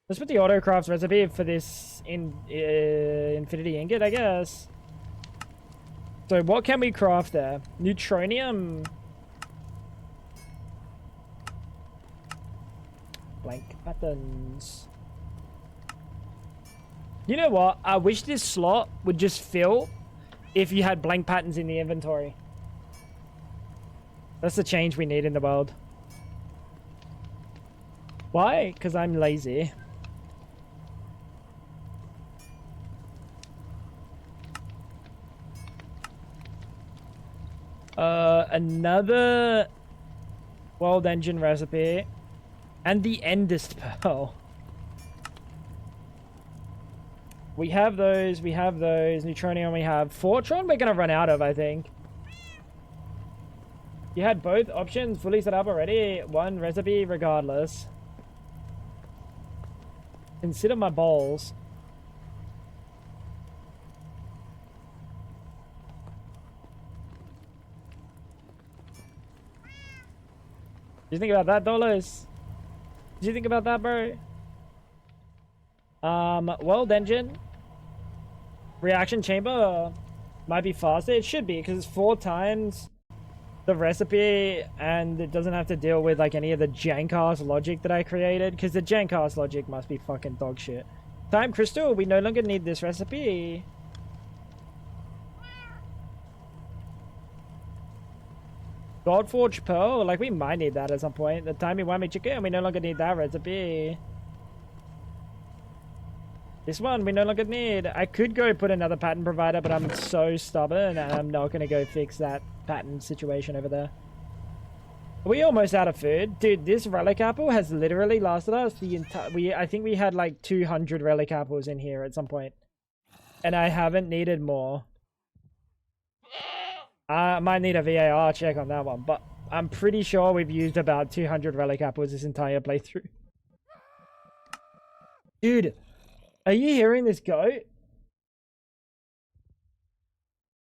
Let's put the autocraft recipe for this in infinity ingot, I guess. So what can we craft there? Neutronium. Blank patterns. You know what? I wish this slot would just fill if you had blank patterns in the inventory. That's the change we need in the world. Why? Because I'm lazy. Another world engine recipe. And the Endest Pearl. We have those, we have those. Neutronium we have. Fortron we're gonna run out of, I think. You had both options fully set up already. One recipe regardless. Consider my balls. What do you think about that, dollars? What do you think about that, bro? World engine. Reaction chamber might be faster. It should be, because it's 4 times the recipe, and it doesn't have to deal with like any of the jank-ass logic that I created, because the jank-ass logic must be fucking dog shit. Time crystal, we no longer need this recipe. Godforge pearl, like we might need that at some point. The timey-wimey chicken, we no longer need that recipe. This one we no longer need. I could go put another pattern provider, but I'm so stubborn and I'm not gonna go fix that pattern situation over there. Are we almost out of food? Dude, this relic apple has literally lasted us the entire... I think we had like 200 relic apples in here at some point. And I haven't needed more. I might need a VAR check on that one, but I'm pretty sure we've used about 200 relic apples this entire playthrough. Dude, are you hearing this goat?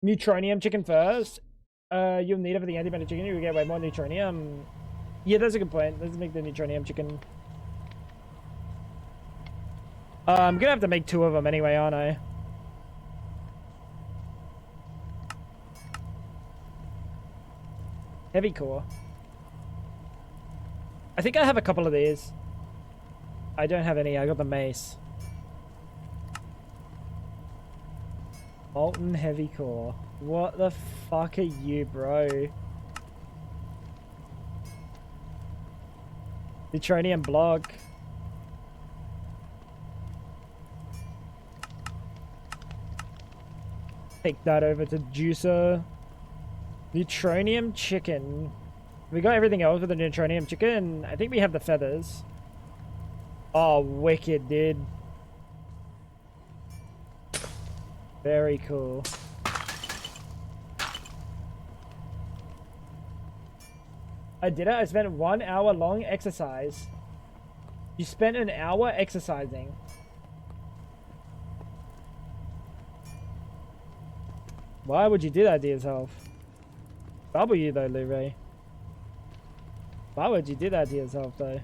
Neutronium chicken first. You'll need it for the antimatter chicken. You'll get way more neutronium. Yeah, that's a good point. Let's make the neutronium chicken. I'm gonna have to make 2 of them anyway, aren't I? Heavy core. I think I have a couple of these. I don't have any. I got the mace. Molten heavy core. What the fuck are you, bro? Neutronium block. Take that over to juicer. Neutronium chicken. We got everything else with the neutronium chicken. I think we have the feathers. Oh, wicked, dude. Very cool. I did it. I spent 1 hour long exercise. You spent an hour exercising. Why would you do that to yourself? W though, Luray. Why would you do that to yourself though?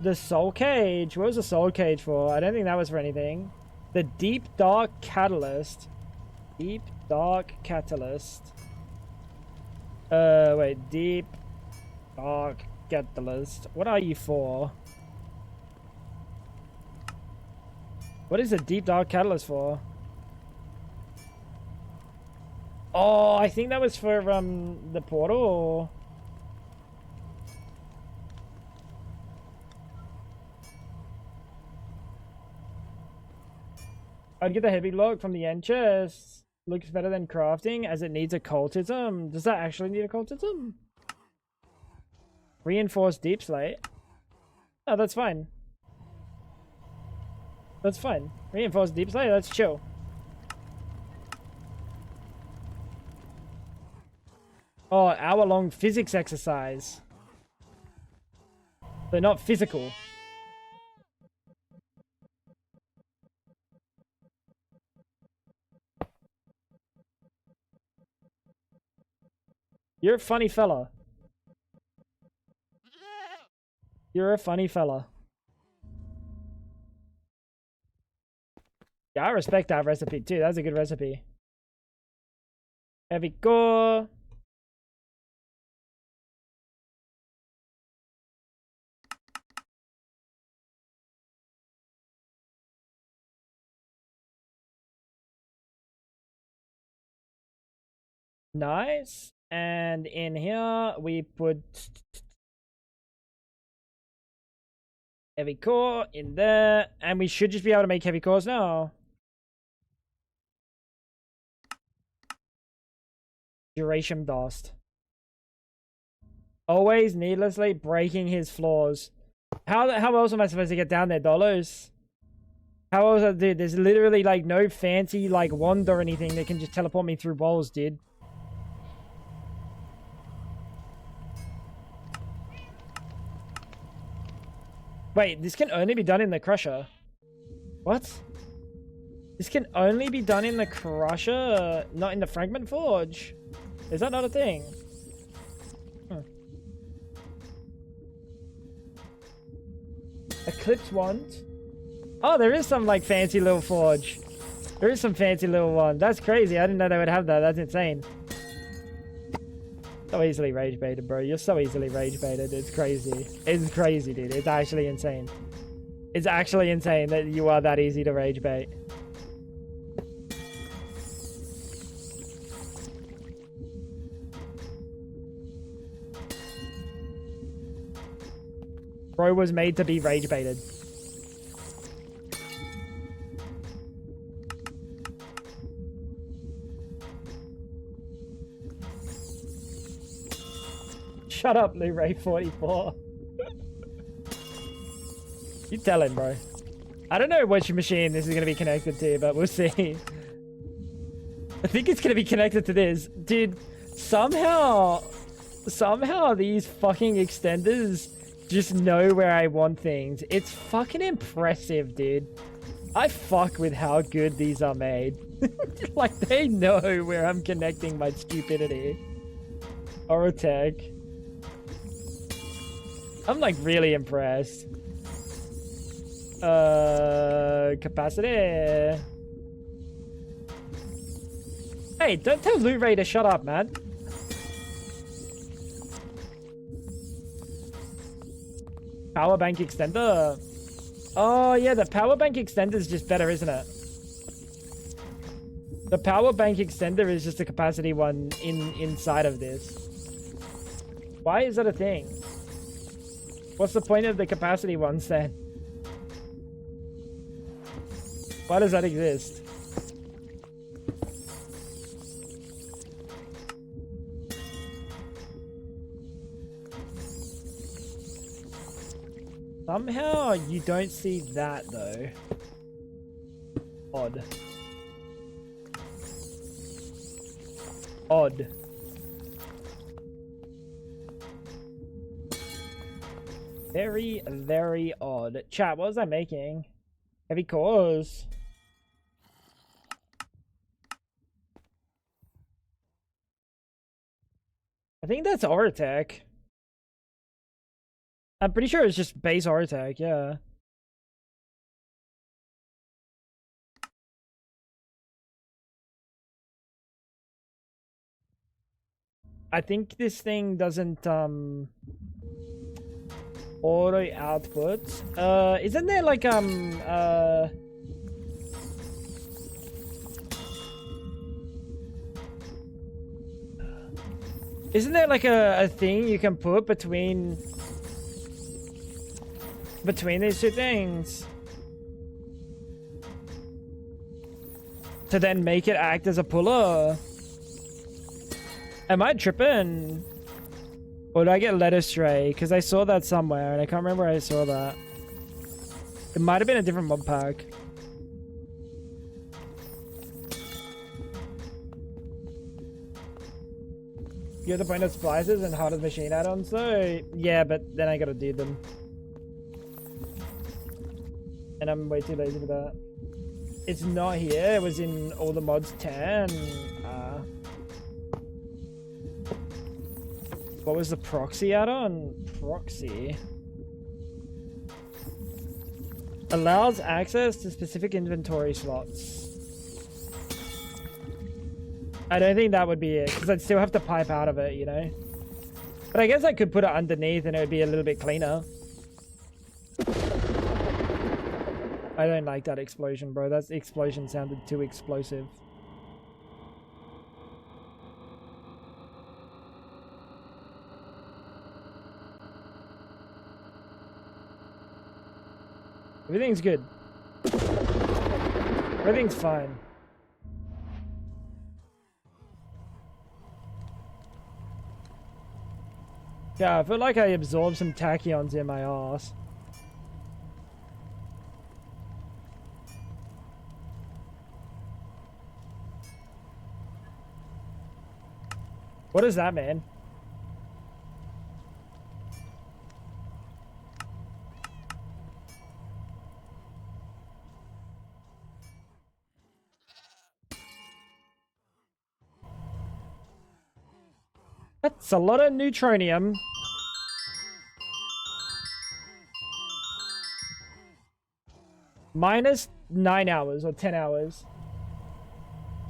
The soul cage. What was the soul cage for? I don't think that was for anything. The deep dark catalyst. Deep dark catalyst. Wait. Deep dark catalyst. What are you for? What is the deep dark catalyst for? Oh, I think that was for the portal. Or... I'd get the heavy block from the end chest. Looks better than crafting as it needs a cultism. Does that actually need a cultism? Reinforced deep slate. Oh, that's fine. That's fine. Reinforced deep slate, that's chill. Oh, hour-long physics exercise. But not physical. You're a funny fella. You're a funny fella. Yeah, I respect that recipe too. That's a good recipe. Heavy core. Nice. And in here we put heavy core in there, and we should just be able to make heavy cores now. Duration dust. Always needlessly breaking his floors. How else am I supposed to get down there, dollars? How else, dude? There's literally like no fancy like wand or anything that can just teleport me through walls, dude. Wait, this can only be done in the crusher. What? This can only be done in the crusher, not in the fragment forge. Is that not a thing? Eclipse wand. Oh, there is some like fancy little forge. There is some fancy little one. That's crazy. I didn't know they would have that. That's insane. So easily rage baited, bro. You're so easily rage baited. It's crazy. It's crazy, dude. It's actually insane. It's actually insane that you are that easy to rage bait. Bro was made to be rage baited. Shut up, Blu-ray 44. You tell him, bro. I don't know which machine this is going to be connected to, but we'll see. I think it's going to be connected to this. Dude, somehow these fucking extenders just know where I want things. It's fucking impressive, dude. I fuck with how good these are made. Like, they know where I'm connecting my stupidity. Orotech. I'm like really impressed. Capacity. Hey, don't tell Loot Ray to shut up, man. Power bank extender. Oh yeah, the power bank extender is just better, isn't it? The power bank extender is just a capacity one inside of this. Why is that a thing? What's the point of the capacity ones then? Why does that exist? Somehow you don't see that though. Odd. Odd. Very, very odd. Chat, what was I making? Heavy cores. I think that's Orotech. I'm pretty sure it's just base Orotech, yeah. I think this thing doesn't auto output. Isn't there like isn't there like a thing you can put between these two things to then make it act as a puller? Am I tripping? Or did I get led astray? Because I saw that somewhere and I can't remember where I saw that. It might have been a different mod pack. You're the point of splices and hardest machine add-ons, so yeah, but then I gotta do them. And I'm way too lazy for that. It's not here, it was in all the mods 10. What was the proxy add-on? Proxy. Allows access to specific inventory slots. I don't think that would be it, because I'd still have to pipe out of it, you know? But I guess I could put it underneath and it would be a little bit cleaner. I don't like that explosion, bro. That explosion sounded too explosive. Everything's good. Everything's fine. Yeah, I feel like I absorbed some tachyons in my ass. What is that, man? That's a lot of neutronium. Minus 9 hours or 10 hours.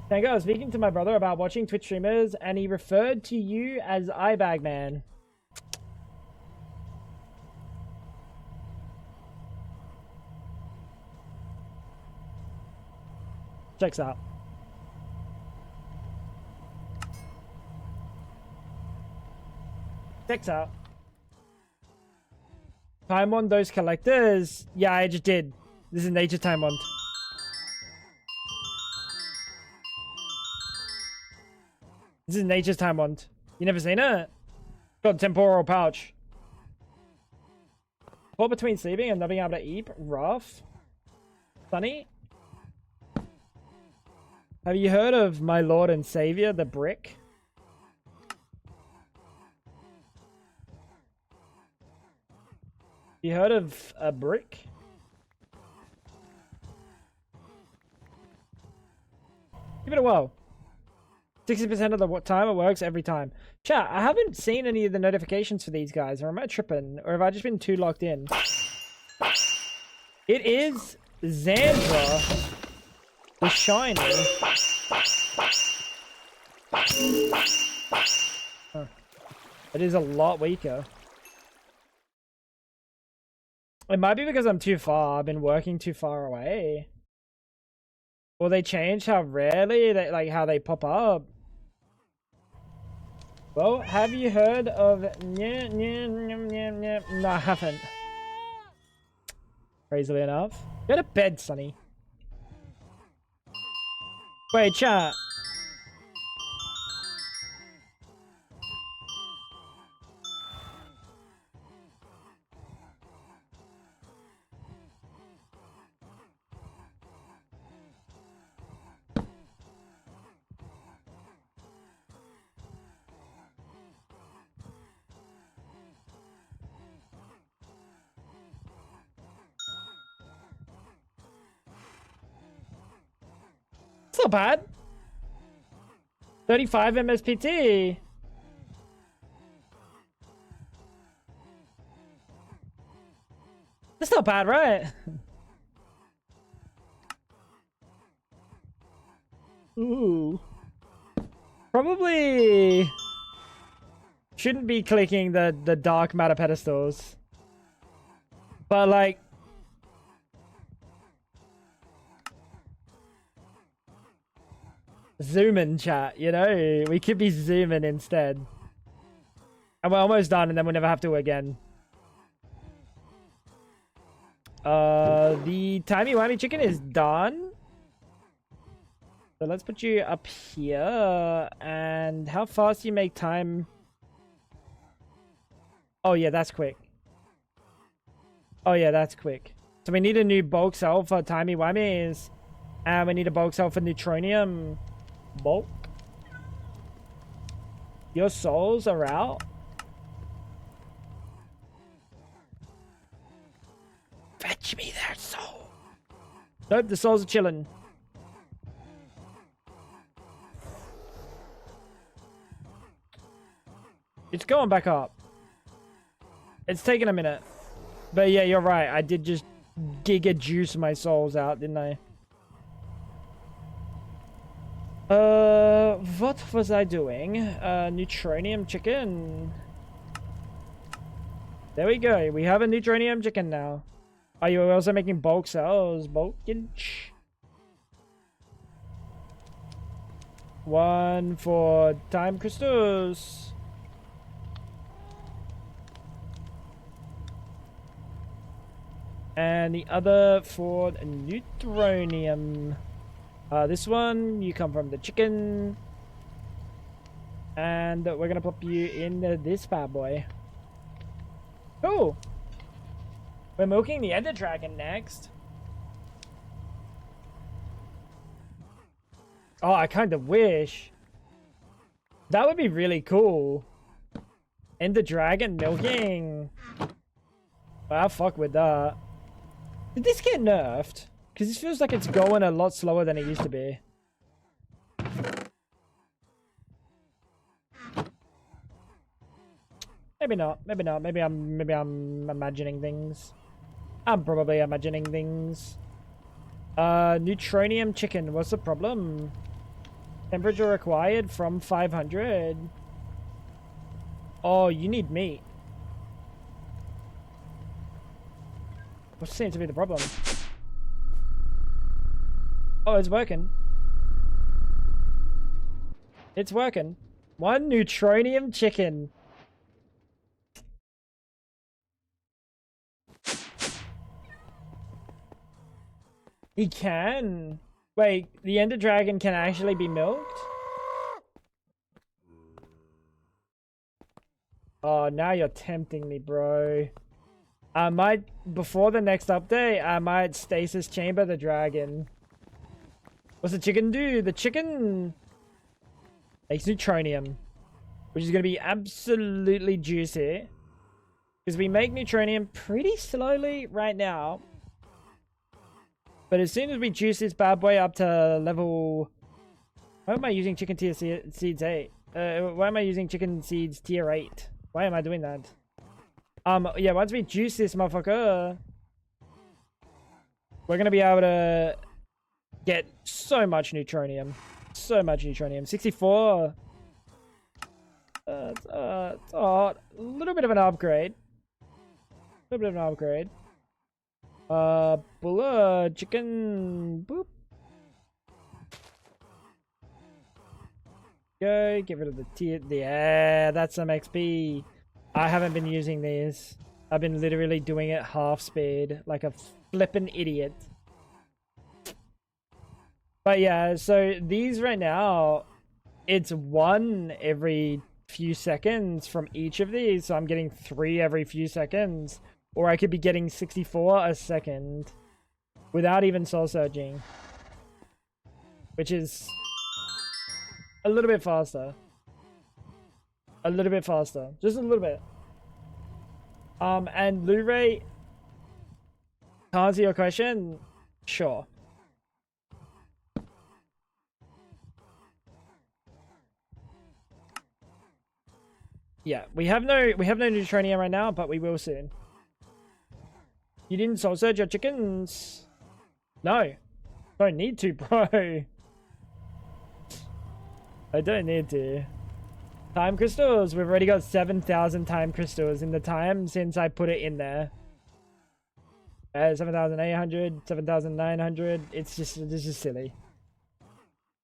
Thank you. I was speaking to my brother about watching Twitch streamers and he referred to you as Eyebag Man. Checks out. Checks out. Time on those collectors. Yeah, I just did. This is nature time on. This is nature's time wand. You never seen it? Got temporal pouch. Caught between sleeping and not being able to eat. Rough. Funny. Have you heard of my Lord and Savior, the Brick? You heard of a brick? Give it a whirl. 60% of the time it works every time. Chat, I haven't seen any of the notifications for these guys, or am I tripping? Or have I just been too locked in? It is Zandra the Shiny. Huh. It is a lot weaker. It might be because I'm too far. I've been working too far away. Or they changed how rarely, like how they pop up. Well, have you heard of... No, I haven't. Crazily enough. Go to bed, Sonny. Wait, chat. It's not bad. 35 MSPT. That's not bad, right? Ooh. Probably shouldn't be clicking the dark matter pedestals. But like, zoom in, chat, you know? We could be zooming instead. And we're almost done and then we'll never have to again. The timey-wimey chicken is done. So let's put you up here. And how fast do you make time? Oh yeah, that's quick. Oh yeah, that's quick. So we need a new bulk cell for timey-wimeys. And we need a bulk cell for neutronium. Bulk. Your souls are out. Fetch me that soul. Nope, the souls are chilling. It's going back up. It's taking a minute. But yeah, you're right. I did just giga juice my souls out, didn't I? What was I doing? Neutronium chicken. There we go. We have a neutronium chicken now. Are you also making bulk cells? Bulkage. 1 for time crystals. And the other for neutronium. This one, you come from the chicken. And we're gonna pop you in this bad boy. Cool. We're milking the Ender Dragon next. Oh, I kind of wish. That would be really cool. Ender Dragon milking. Well, I'll fuck with that. Did this get nerfed? Because this feels like it's going a lot slower than it used to be. Maybe not. Maybe not. Maybe I'm imagining things. I'm probably imagining things. Neutronium chicken. What's the problem? Temperature required from 500. Oh, you need meat. What seems to be the problem? Oh, it's working. It's working. 1 neutronium chicken. He can. Wait, the Ender Dragon can actually be milked? Oh, now you're tempting me, bro. I might, before the next update, I might stasis chamber the dragon. What's the chicken do? The chicken makes neutronium, which is going to be absolutely juicy. Because we make neutronium pretty slowly right now. But as soon as we juice this bad boy up to level... Why am I using chicken tier seeds 8? Why am I using chicken seeds tier 8? Why am I doing that? Yeah, once we juice this motherfucker, we're going to be able to get so much neutronium. So much neutronium. 64. A little bit of an upgrade. A little bit of an upgrade. Bulla chicken. Boop. Go. Get rid of the tier. Yeah, that's some XP. I haven't been using these. I've been literally doing it half speed, like a flippin' idiot. But yeah, so these right now, it's 1 every few seconds from each of these. So I'm getting 3 every few seconds. Or I could be getting 64 a second without even soul surging. Which is a little bit faster. A little bit faster. Just a little bit. And Blu-ray, to answer your question, sure. Yeah, we have no neutronium right now, but we will soon. You didn't soul surge your chickens? No. Don't need to, bro. I don't need to. Time crystals. We've already got 7,000 time crystals in the time since I put it in there. 7,800, 7,900. It's just silly.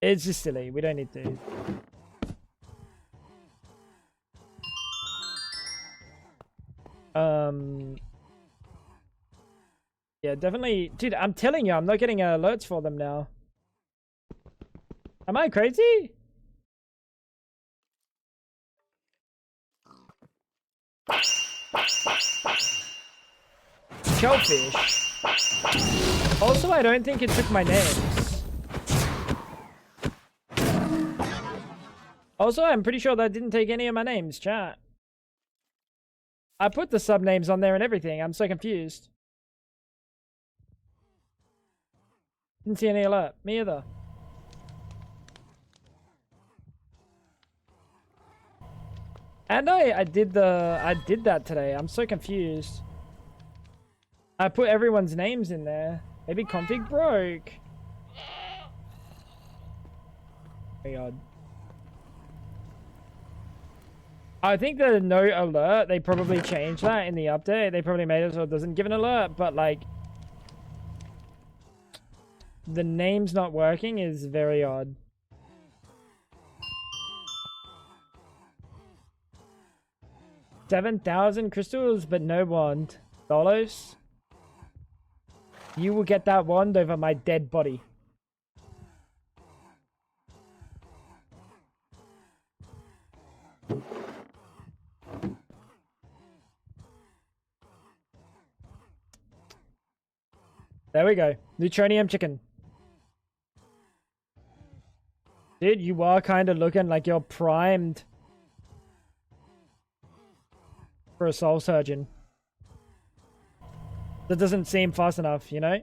It's just silly. We don't need to. Yeah, definitely. Dude, I'm telling you, I'm not getting alerts for them now. Am I crazy? Shellfish. Also, I don't think it took my names. Also, I'm pretty sure that didn't take any of my names, chat. I put the sub names on there and everything. I'm so confused. Didn't see any alert. Me either. And I did that today. I'm so confused. I put everyone's names in there. Maybe config broke. Oh my god. I think the no alert, they probably changed that in the update. They probably made it so it doesn't give an alert, but like the name's not working is very odd. $7,000 crystals, but no wand. Dollars? You will get that wand over my dead body. There we go. Neutronium chicken. Dude, you are kind of looking like you're primed for a soul surgeon. That doesn't seem fast enough, you know?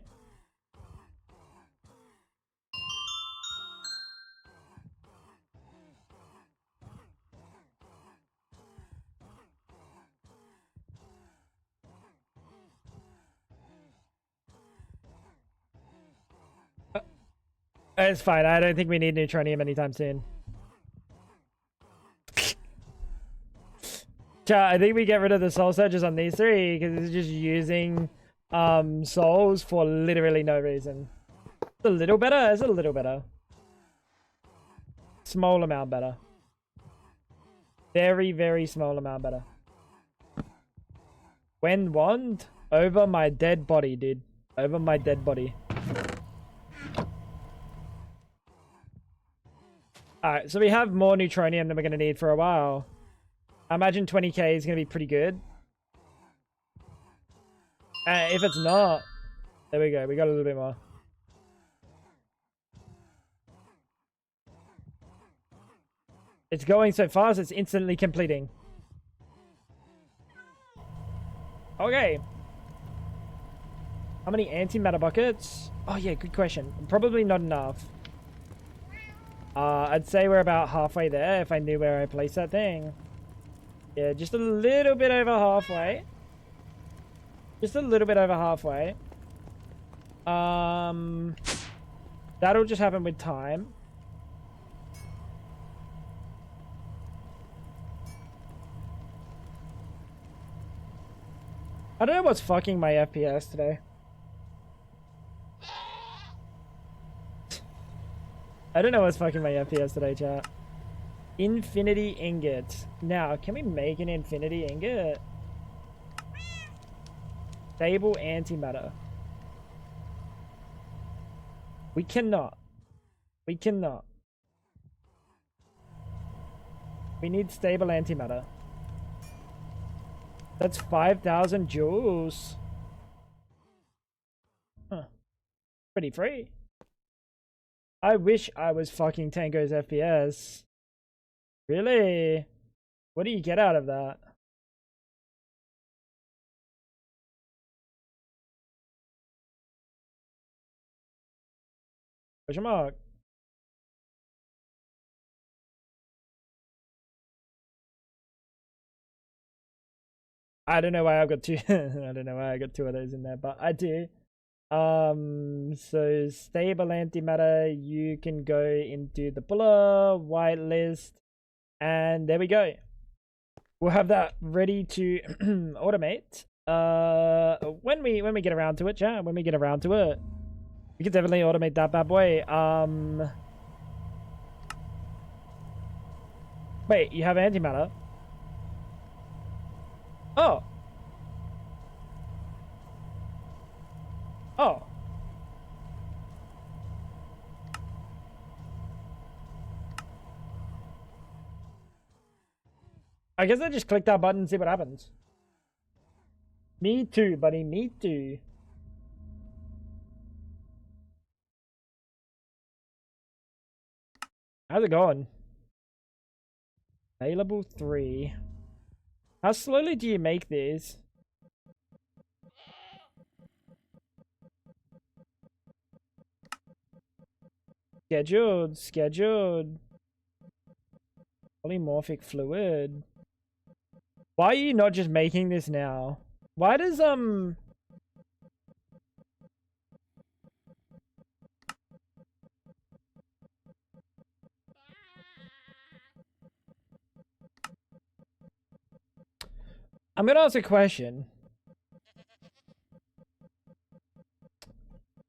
It's fine. I don't think we need neutronium anytime soon. Chat, I think we get rid of the soul surges on these three because it's just using souls for literally no reason. It's a little better. It's a little better. Small amount better. Very, very small amount better. When wand? Over my dead body, dude. Over my dead body. Alright, so we have more neutronium than we're going to need for a while. I imagine 20k is going to be pretty good. If it's not... There we go, we got a little bit more. It's going so fast, it's instantly completing. Okay. How many antimatter buckets? Oh yeah, good question. Probably not enough. I'd say we're about halfway there if I knew where I placed that thing. Yeah, just a little bit over halfway. Just a little bit over halfway. That'll just happen with time. I don't know what's fucking my FPS today. I don't know what's fucking my FPS today, chat. Infinity ingot. Now, can we make an infinity ingot? Stable antimatter. We cannot. We cannot. We need stable antimatter. That's 5,000 joules. Huh. Pretty free. I wish I was fucking Tango's FPS. Really? What do you get out of that? Question mark. I don't know why I've got two. I don't know why I got two of those in there, but I do. So stable antimatter, you can go into the puller, whitelist, and there we go. We'll have that ready to automate. When we get around to it, chat. When we get around to it, we can definitely automate that bad boy. Wait, you have antimatter? Oh. Oh. I guess I just click that button and see what happens. Me too, buddy. Me too. How's it going? Available 3. How slowly do you make these? Scheduled. Polymorphic fluid. Why are you not just making this now? Why does, I'm gonna ask a question.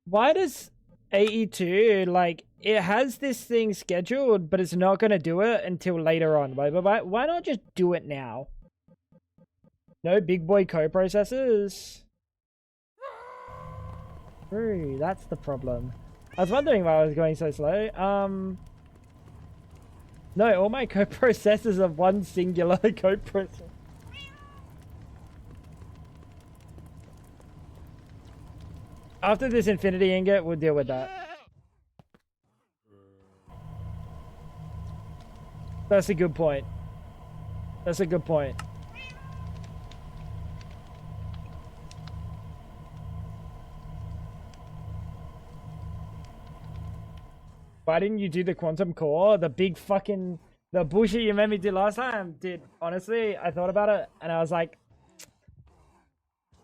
Why does AE2, like, it has this thing scheduled, but it's not gonna do it until later on? Why not just do it now? No big boy co-processors? True, that's the problem. I was wondering why I was going so slow. No, all my co-processors are one singular co-processor. After this infinity ingot, we'll deal with that. That's a good point. That's a good point. Why didn't you do the quantum core? The big fucking... The bullshit you made me do last time? Dude, honestly, I thought about it and I was like...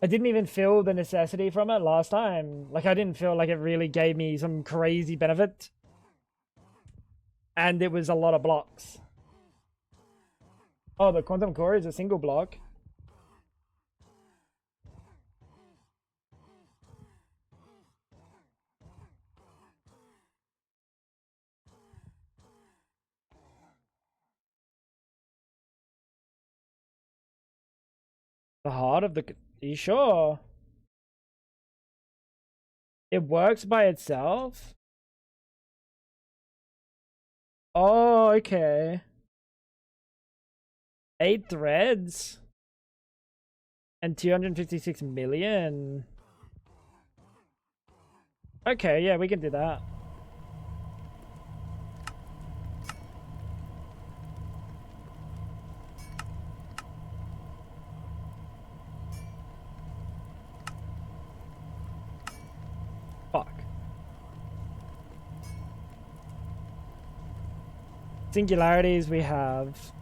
I didn't even feel the necessity from it last time. Like, I didn't feel like it really gave me some crazy benefit. And it was a lot of blocks. Oh, the quantum core is a single block. The heart of the... Are you sure? It works by itself? Oh, okay. 8 threads? And 256 million? Okay, yeah, we can do that. Fuck. Singularities we have.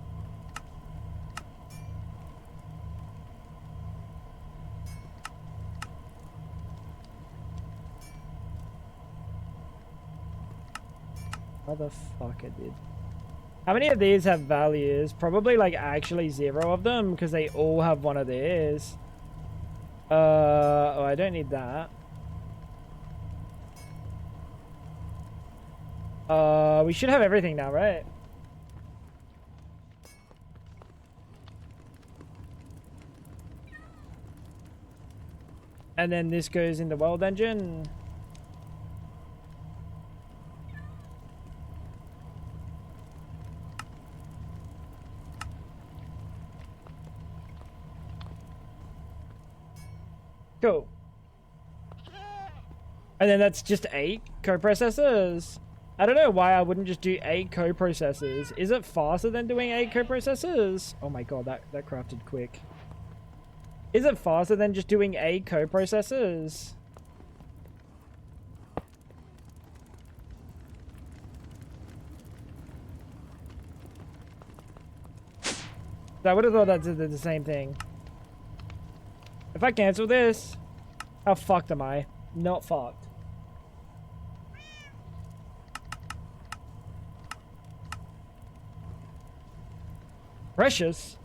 Motherfucker, dude. How many of these have values? Probably like actually 0 of them because they all have one of these. Oh, I don't need that. We should have everything now, right? And then this goes in the world engine. Cool. And then that's just 8 co-processors. I don't know why I wouldn't just do 8 co-processors. Is it faster than doing 8 co-processors? Oh my god, that crafted quick. Is it faster than just doing 8 co-processors? I would have thought that's the same thing. If I cancel this, how fucked am I? Not fucked. Precious.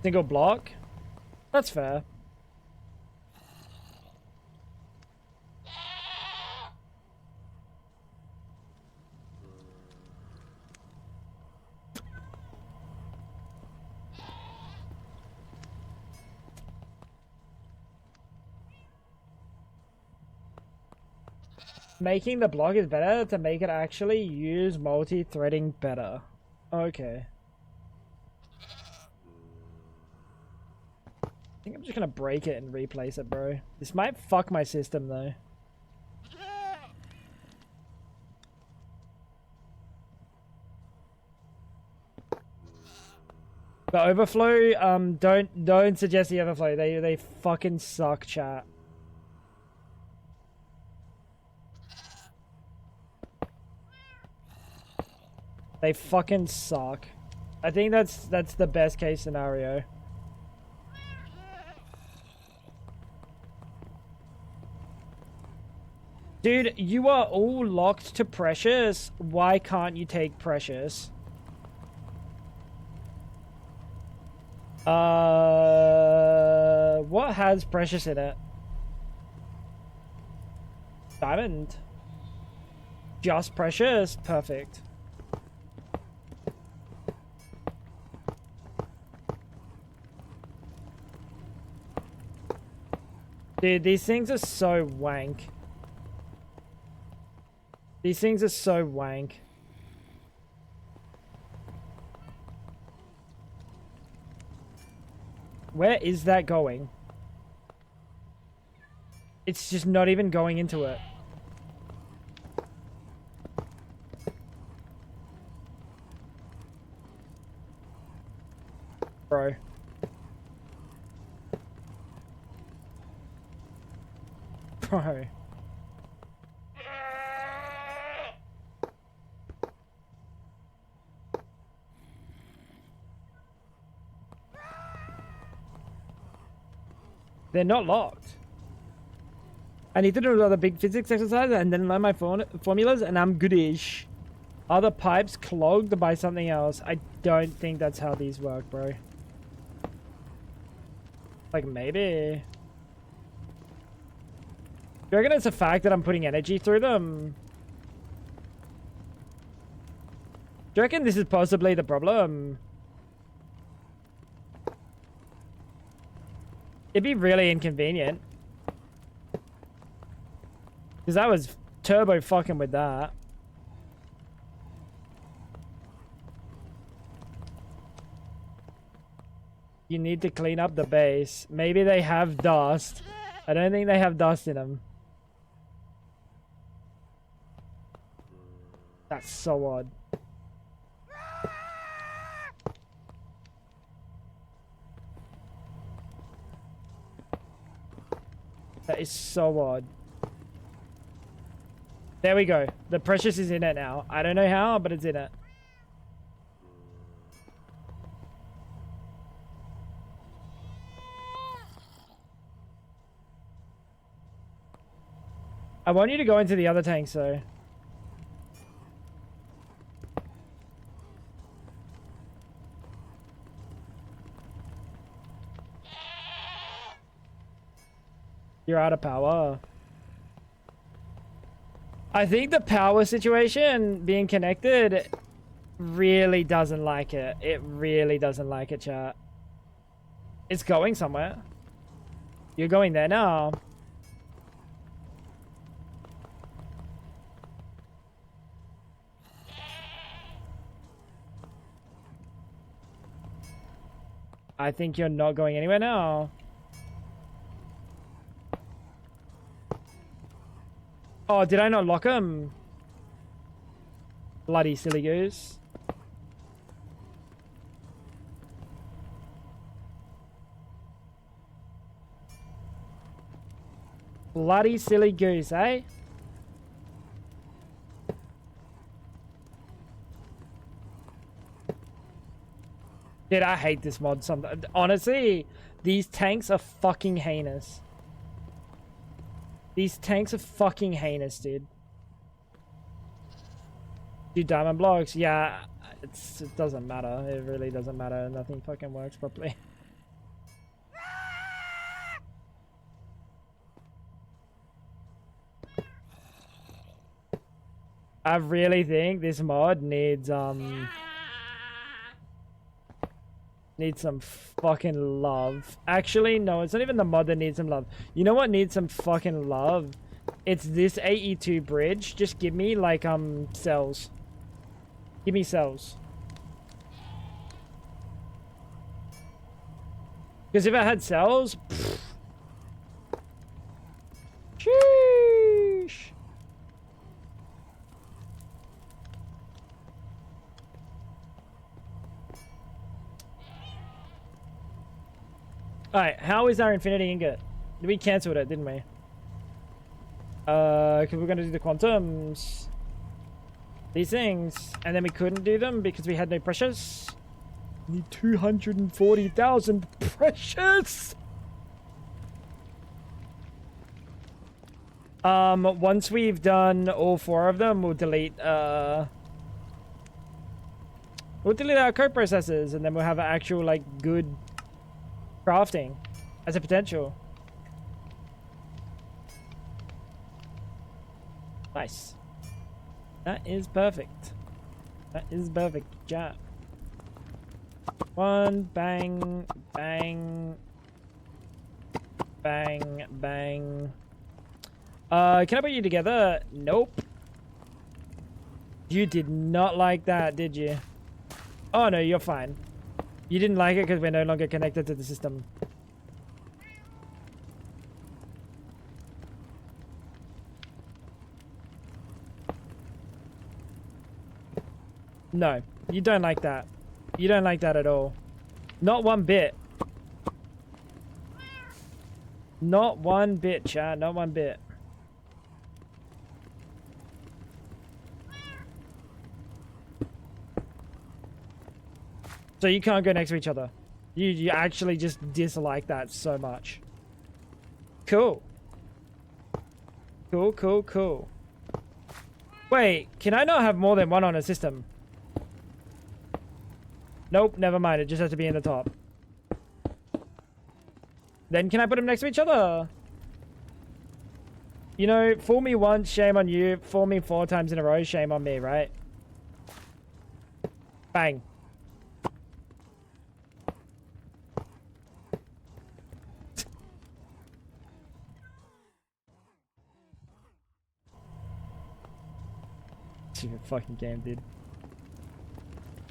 Single block. That's fair. Making the block is better to make it actually use multi-threading better. Okay. I think I'm just gonna break it and replace it, bro. This might fuck my system, though. The overflow, don't suggest the overflow. They fucking suck, chat. They fucking suck. I think that's the best case scenario. Dude, you are all locked to Precious. Why can't you take Precious? What has Precious in it? Diamond. Just Precious? Perfect. Dude, these things are so wank. These things are so wank. Where is that going? It's just not even going into it. Bro. Bro. They're not locked. I need to do another big physics exercise and then learn my formulas and I'm goodish. Are the pipes clogged by something else? I don't think that's how these work, bro. Like, maybe. Do you reckon it's a fact that I'm putting energy through them? Do you reckon this is possibly the problem? It'd be really inconvenient. Because I was turbo fucking with that. You need to clean up the base. Maybe they have dust. I don't think they have dust in them. That's so odd. That is so odd. There we go. The Precious is in it now. I don't know how, but it's in it. I want you to go into the other tanks, though. You're out of power. I think the power situation being connected really doesn't like it. It really doesn't like it, chat. It's going somewhere. You're going there now. I think you're not going anywhere now. Oh, did I not lock him? Bloody silly goose. Bloody silly goose, eh? Dude, I hate this mod. Honestly, these tanks are fucking heinous. These tanks are fucking heinous, dude. Do diamond blocks? Yeah, it doesn't matter. It really doesn't matter. Nothing fucking works properly. I really think this mod needs some fucking love. Actually, no, it's not even the mod that needs some love. You know what needs some fucking love? It's this AE2 bridge. Just give me like cells. Give me cells. Because if I had cells, pfft. Sheesh. Alright, how is our infinity ingot? We cancelled it, didn't we? Because we're going to do the quantums. These things. And then we couldn't do them because we had no precious. Need 240,000 precious. Once we've done all 4 of them, we'll delete our co-processors, and then we'll have an actual, like, good crafting as a potential. Nice. That is perfect. That is perfect. Job. 1, bang, bang, bang, bang. Can I put you together? Nope. You did not like that, did you? Oh no, you're fine. You didn't like it because we're no longer connected to the system. No, you don't like that. You don't like that at all. Not one bit. Not one bit, chat. Not one bit. So you can't go next to each other. You actually just dislike that so much. Cool. Cool, cool, cool. Wait, can I not have more than one on a system? Nope, never mind. It just has to be in the top. Then can I put them next to each other? You know, fool me once, shame on you. Fool me 4 times in a row, shame on me, right? Bang. Stupid fucking game, dude.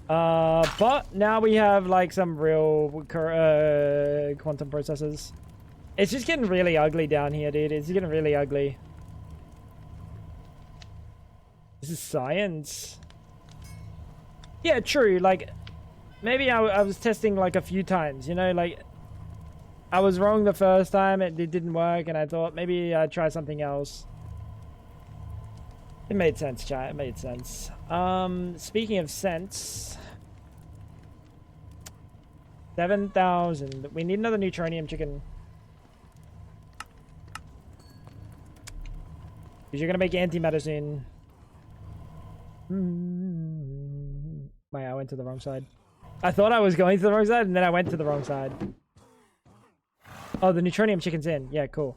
But now we have like some real quantum processors. It's just getting really ugly down here, dude. It's getting really ugly. This is science. Yeah, true. Like, maybe I was testing like a few times, you know, like I was wrong the first time. It didn't work, and I thought maybe I'd try something else. It made sense, chat. It made sense. Speaking of sense, 7,000. We need another neutronium chicken. Because you're gonna make antimatter soon. Wait, I went to the wrong side. I thought I was going to the wrong side, and then I went to the wrong side. Oh, the neutronium chicken's in. Yeah, cool.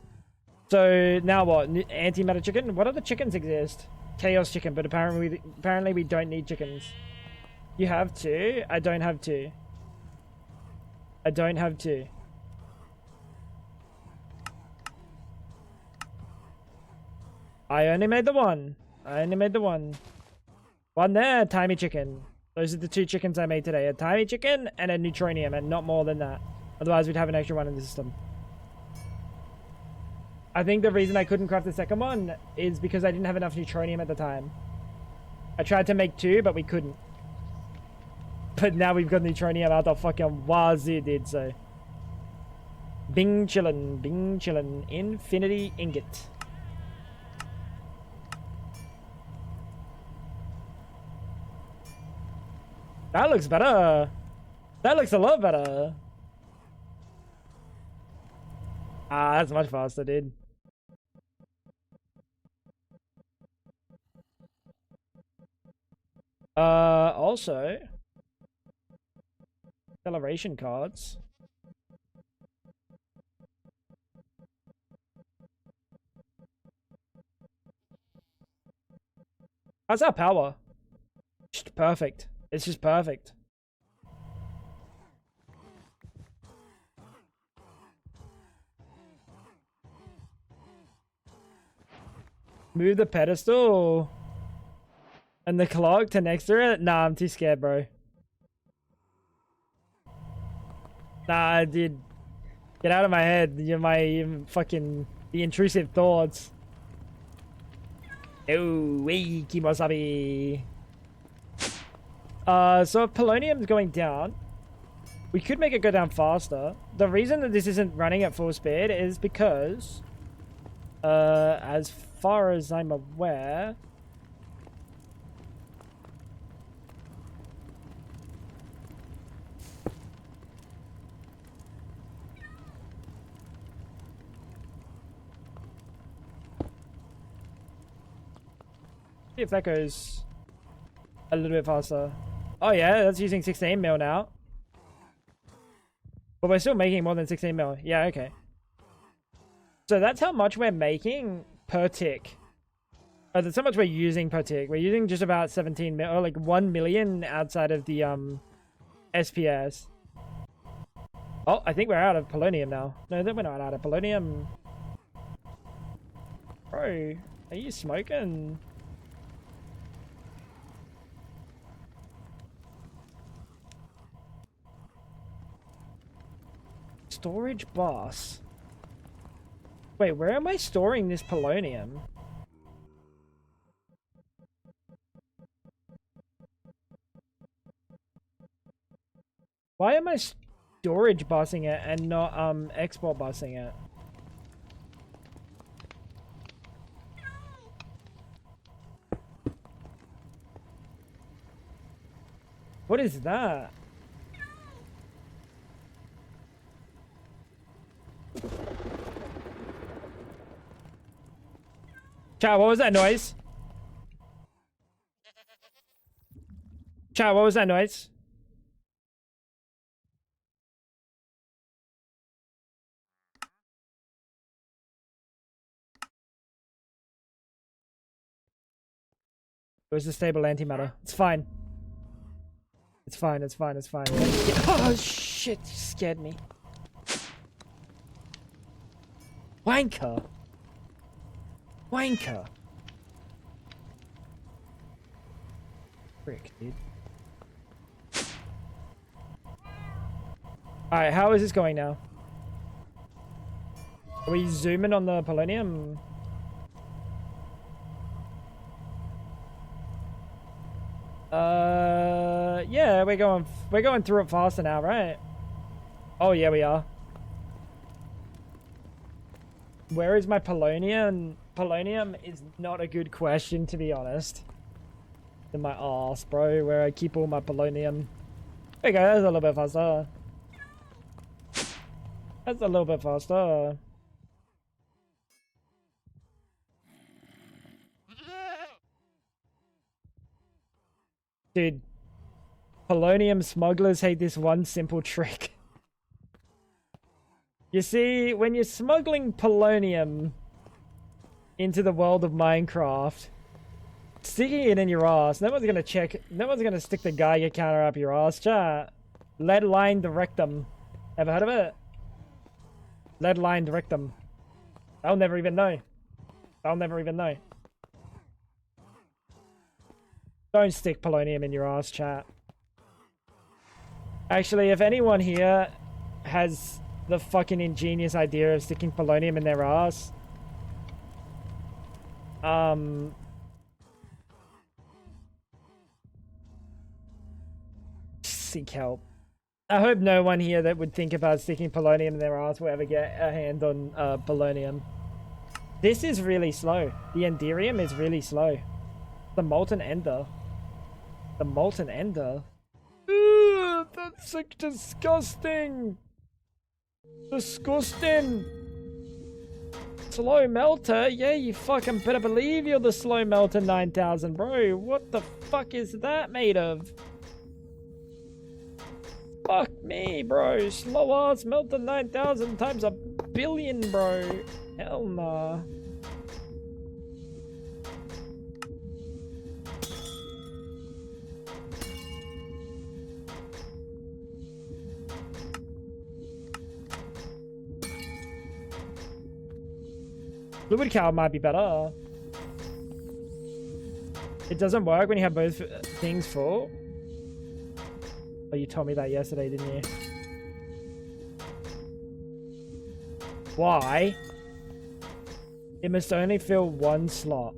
So now what? Antimatter chicken? What other chickens exist? Chaos chicken, but apparently we don't need chickens. You have 2? I don't have 2. I don't have 2. I only made the 1. I only made the 1. 1 there, timey chicken. Those are the 2 chickens I made today. A timey chicken and a neutronium, and not more than that. Otherwise we'd have an extra one in the system. I think the reason I couldn't craft the second one is because I didn't have enough neutronium at the time. I tried to make 2, but we couldn't. But now we've got neutronium out the fucking wazoo, dude, so. Bing chillin', infinity ingot. That looks better. That looks a lot better. Ah, that's much faster, dude. Also, acceleration cards. How's our power? Just perfect. It's just perfect. Move the pedestal and the clock to next to it? Nah, I'm too scared, bro. Nah, dude. Get out of my head. You're my fucking the intrusive thoughts. Oh, hey, Kimosabi. So if polonium's going down, we could make it go down faster. The reason that this isn't running at full speed is because, as far as I'm aware, See if that goes a little bit faster. Oh yeah, that's using 16 mil now. But we're still making more than 16 mil. Yeah, okay. So that's how much we're making per tick. Oh, that's how much we're using per tick. We're using just about 17 mil, or like 1 million outside of the SPS. Oh, I think we're out of polonium now. No, we're not out of polonium. Bro, are you smoking? Storage boss. Wait, where am I storing this polonium? Why am I storage bossing it and not export bossing it? What is that? Chat, what was that noise? Chat, what was that noise? It was the stable antimatter. It's fine. It's fine, it's fine, it's fine. Oh shit, you scared me. Wanker. Wanker. Frick, dude. Alright, how is this going now? Are we zooming on the polonium? Yeah, we're going through it faster now, right? Oh yeah, we are. Where is my polonium? Polonium is not a good question, to be honest. In my arse, bro, where I keep all my polonium. There you go, that's a little bit faster. That's a little bit faster. Dude, polonium smugglers hate this one simple trick. You see, when you're smuggling polonium into the world of Minecraft, sticking it in your ass, no one's gonna check, no one's gonna stick the Geiger counter up your ass, chat. Lead-lined rectum. Ever heard of it? Lead-lined rectum. I'll never even know. I'll never even know. Don't stick polonium in your ass, chat. Actually, if anyone here has the fucking ingenious idea of sticking polonium in their ass, seek help. I hope no one here that would think about sticking polonium in their ass will ever get a hand on polonium. This is really slow. The enderium is really slow. The molten ender. The molten ender? Ugh, that's so disgusting. Disgusting. Slow melter? Yeah, you fucking better believe you're the slow melter 9000, bro. What the fuck is that made of? Fuck me, bro. Slow ass melter 9000 times 1,000,000,000, bro. Hell nah. Fluid cow might be better. It doesn't work when you have both things full. Oh, you told me that yesterday, didn't you? Why? It must only fill one slot.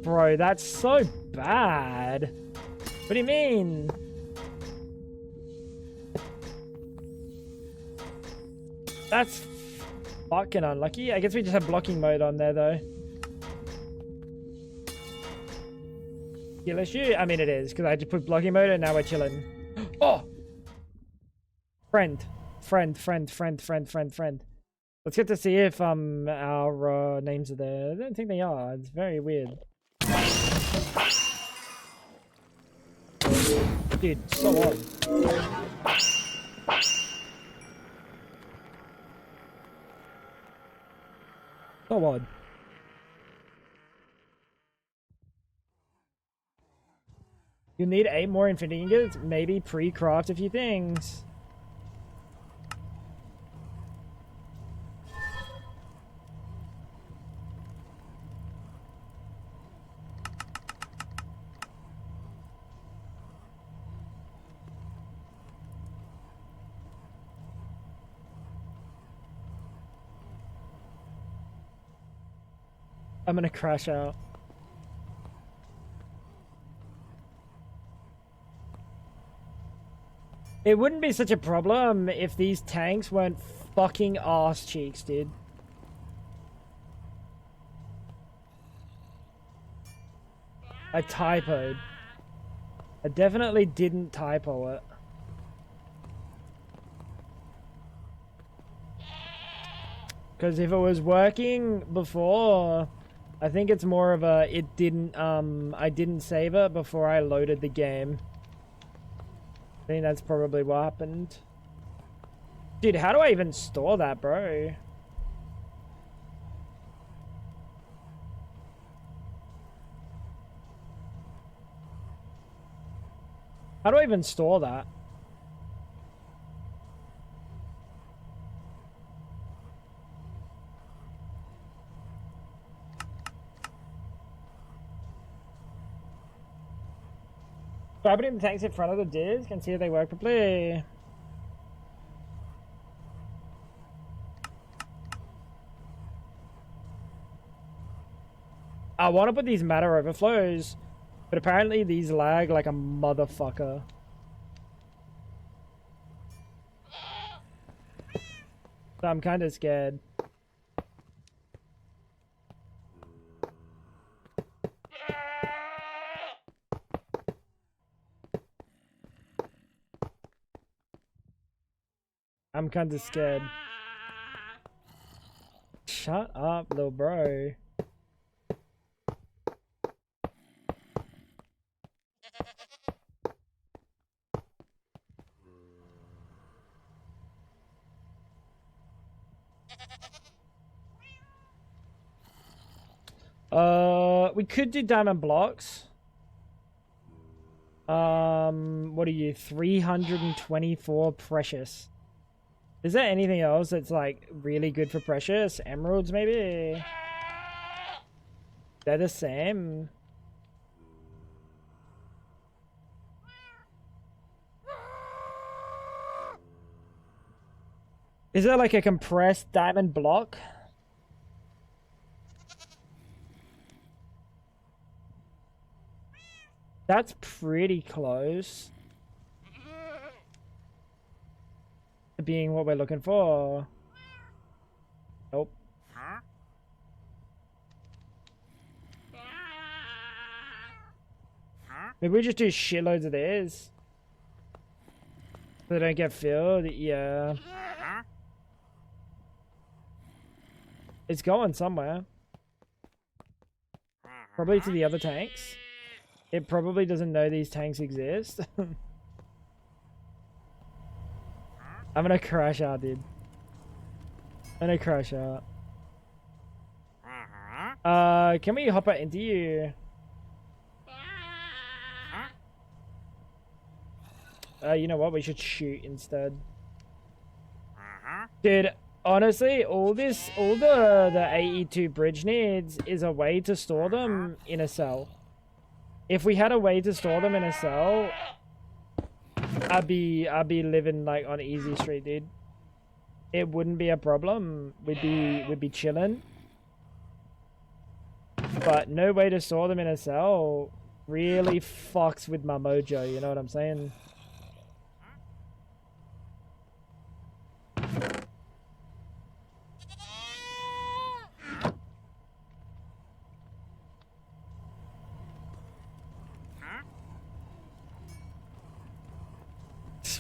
Bro, that's so bad. What do you mean? That's fucking unlucky. I guess we just have blocking mode on there though. Kill issue? I mean it is, because I just put blocking mode and now we're chilling. Oh! Friend. friend. Let's get to see if our names are there. I don't think they are. It's very weird. Dude, so odd. So odd. You need 8 more infinity ingots. Maybe pre-craft a few things. I'm gonna crash out. It wouldn't be such a problem if these tanks weren't fucking ass cheeks, dude. I typoed. I definitely didn't typo it. Because if it was working before, I think it's more of a I didn't save it before I loaded the game. I think that's probably what happened. Dude, how do I even store that, bro? How do I even store that? Putting the tanks in front of the disc and see if they work properly. I want to put these matter overflows, but apparently these lag like a motherfucker. So I'm kind of scared. I'm kind of scared. Shut up, little bro. We could do diamond blocks. What are you? 324 precious. Is there anything else that's like really good for precious? Emeralds, maybe? They're the same. Is there like a compressed diamond block? That's pretty close to being what we're looking for. Nope. Maybe we just do shitloads of theirs. So they don't get filled. Yeah. It's going somewhere. Probably to the other tanks. It probably doesn't know these tanks exist. I'm gonna crash out, dude. I'm gonna crash out. Can we hop out into you? You know what? We should shoot instead. Dude, honestly, all the AE2 bridge needs is a way to store them in a cell. If we had a way to store them in a cell, I'd be living like on easy street, dude. It wouldn't be a problem. We'd be chilling. But no way to store them in a cell really fucks with my mojo, you know what I'm saying?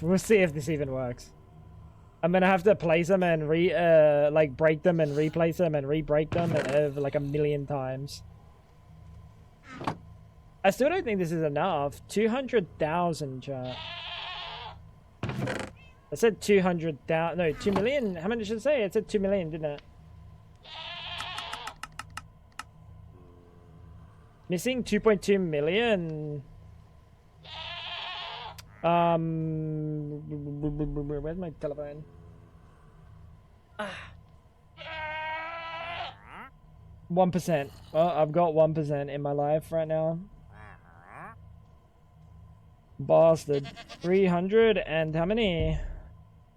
We'll see if this even works. I'm gonna have to place them and like break them and replace them and re-break them and like 1,000,000 times. I still don't think this is enough. 200,000, chat. I said 200,000. No, 2 million. How much did it say? It said 2 million, didn't it? Missing 2.2 million. Where's my telephone? 1%. Well, I've got 1% in my life right now. Bastard. 300 and how many?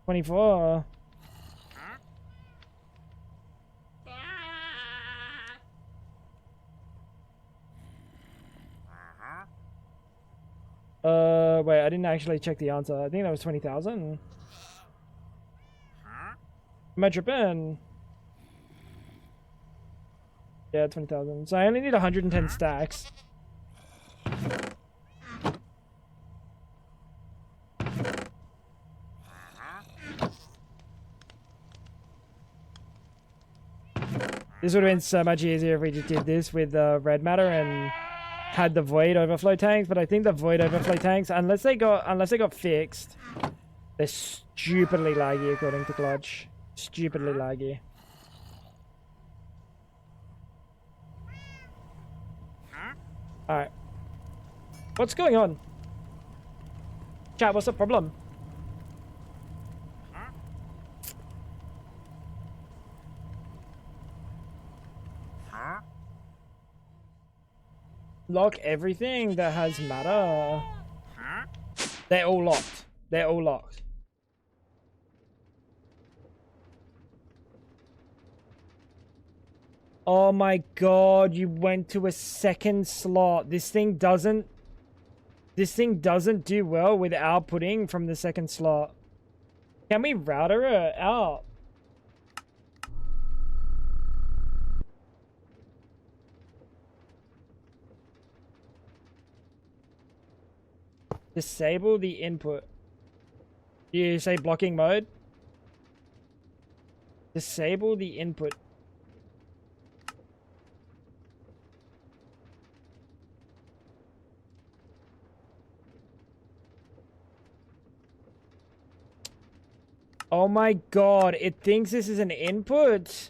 24. Wait, I didn't actually check the answer. I think that was 20,000. Am I tripping? Yeah, 20,000. So I only need 110 stacks. This would have been so much easier if we just did this with red matter and had the void overflow tanks, but I think the void overflow tanks, unless they got fixed, they're stupidly laggy according to Clutch. Stupidly laggy. Alright. What's going on? Chat, what's the problem? Lock everything that has matter. They're all locked. They're all locked. Oh my god, you went to a second slot. This thing doesn't do well with outputting from the second slot. Can we router it out? Disable the input. You say blocking mode? Disable the input. Oh my god, it thinks this is an input.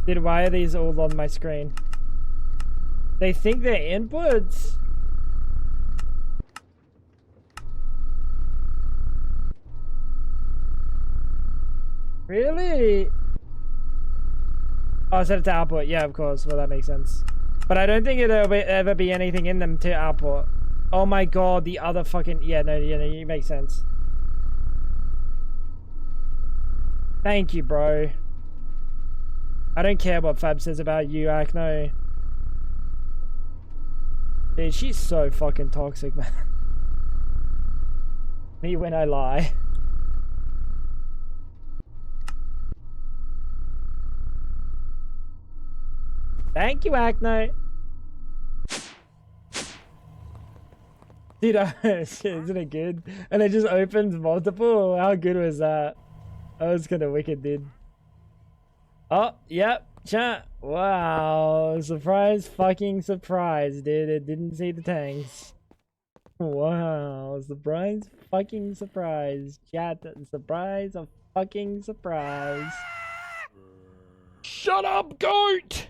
Dude, why are these all on my screen? They think they're inputs. Really? Oh, I set it to output. Yeah, of course. Well, that makes sense. But I don't think it'll ever be anything in them to output. Oh my god, the other fucking... Yeah, no, it makes sense. Thank you, bro. I don't care what Fab says about you, Acno. Dude, she's so fucking toxic, man. Me when I lie. Thank you, Acno. Dude, isn't it good? And it just opens multiple. How good was that? That was kind of wicked, dude. Oh, yep, chat. Wow, surprise, fucking surprise, dude. It didn't see the tanks. Wow, surprise, fucking surprise, chat. Surprise, a fucking surprise. Shut up, goat!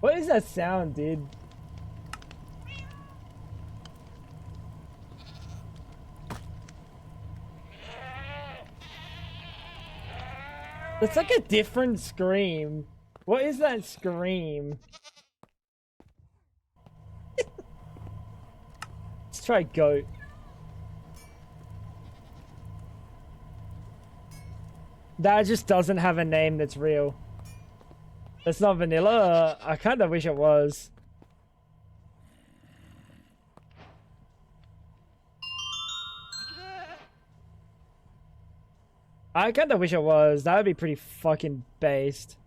What is that sound, dude? It's like a different scream. What is that scream? Let's try goat. That just doesn't have a name that's real. That's not vanilla. I kind of wish it was. I kind of wish it was. That would be pretty fucking based.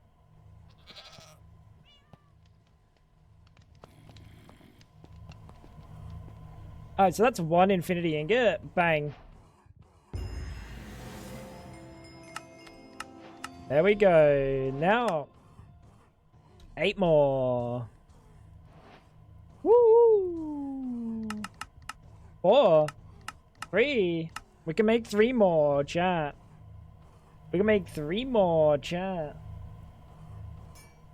Alright, so that's one infinity ingot. Bang. There we go. Now, 8 more. Woo! 4. 3. We can make 3 more, chat. We can make 3 more, chat.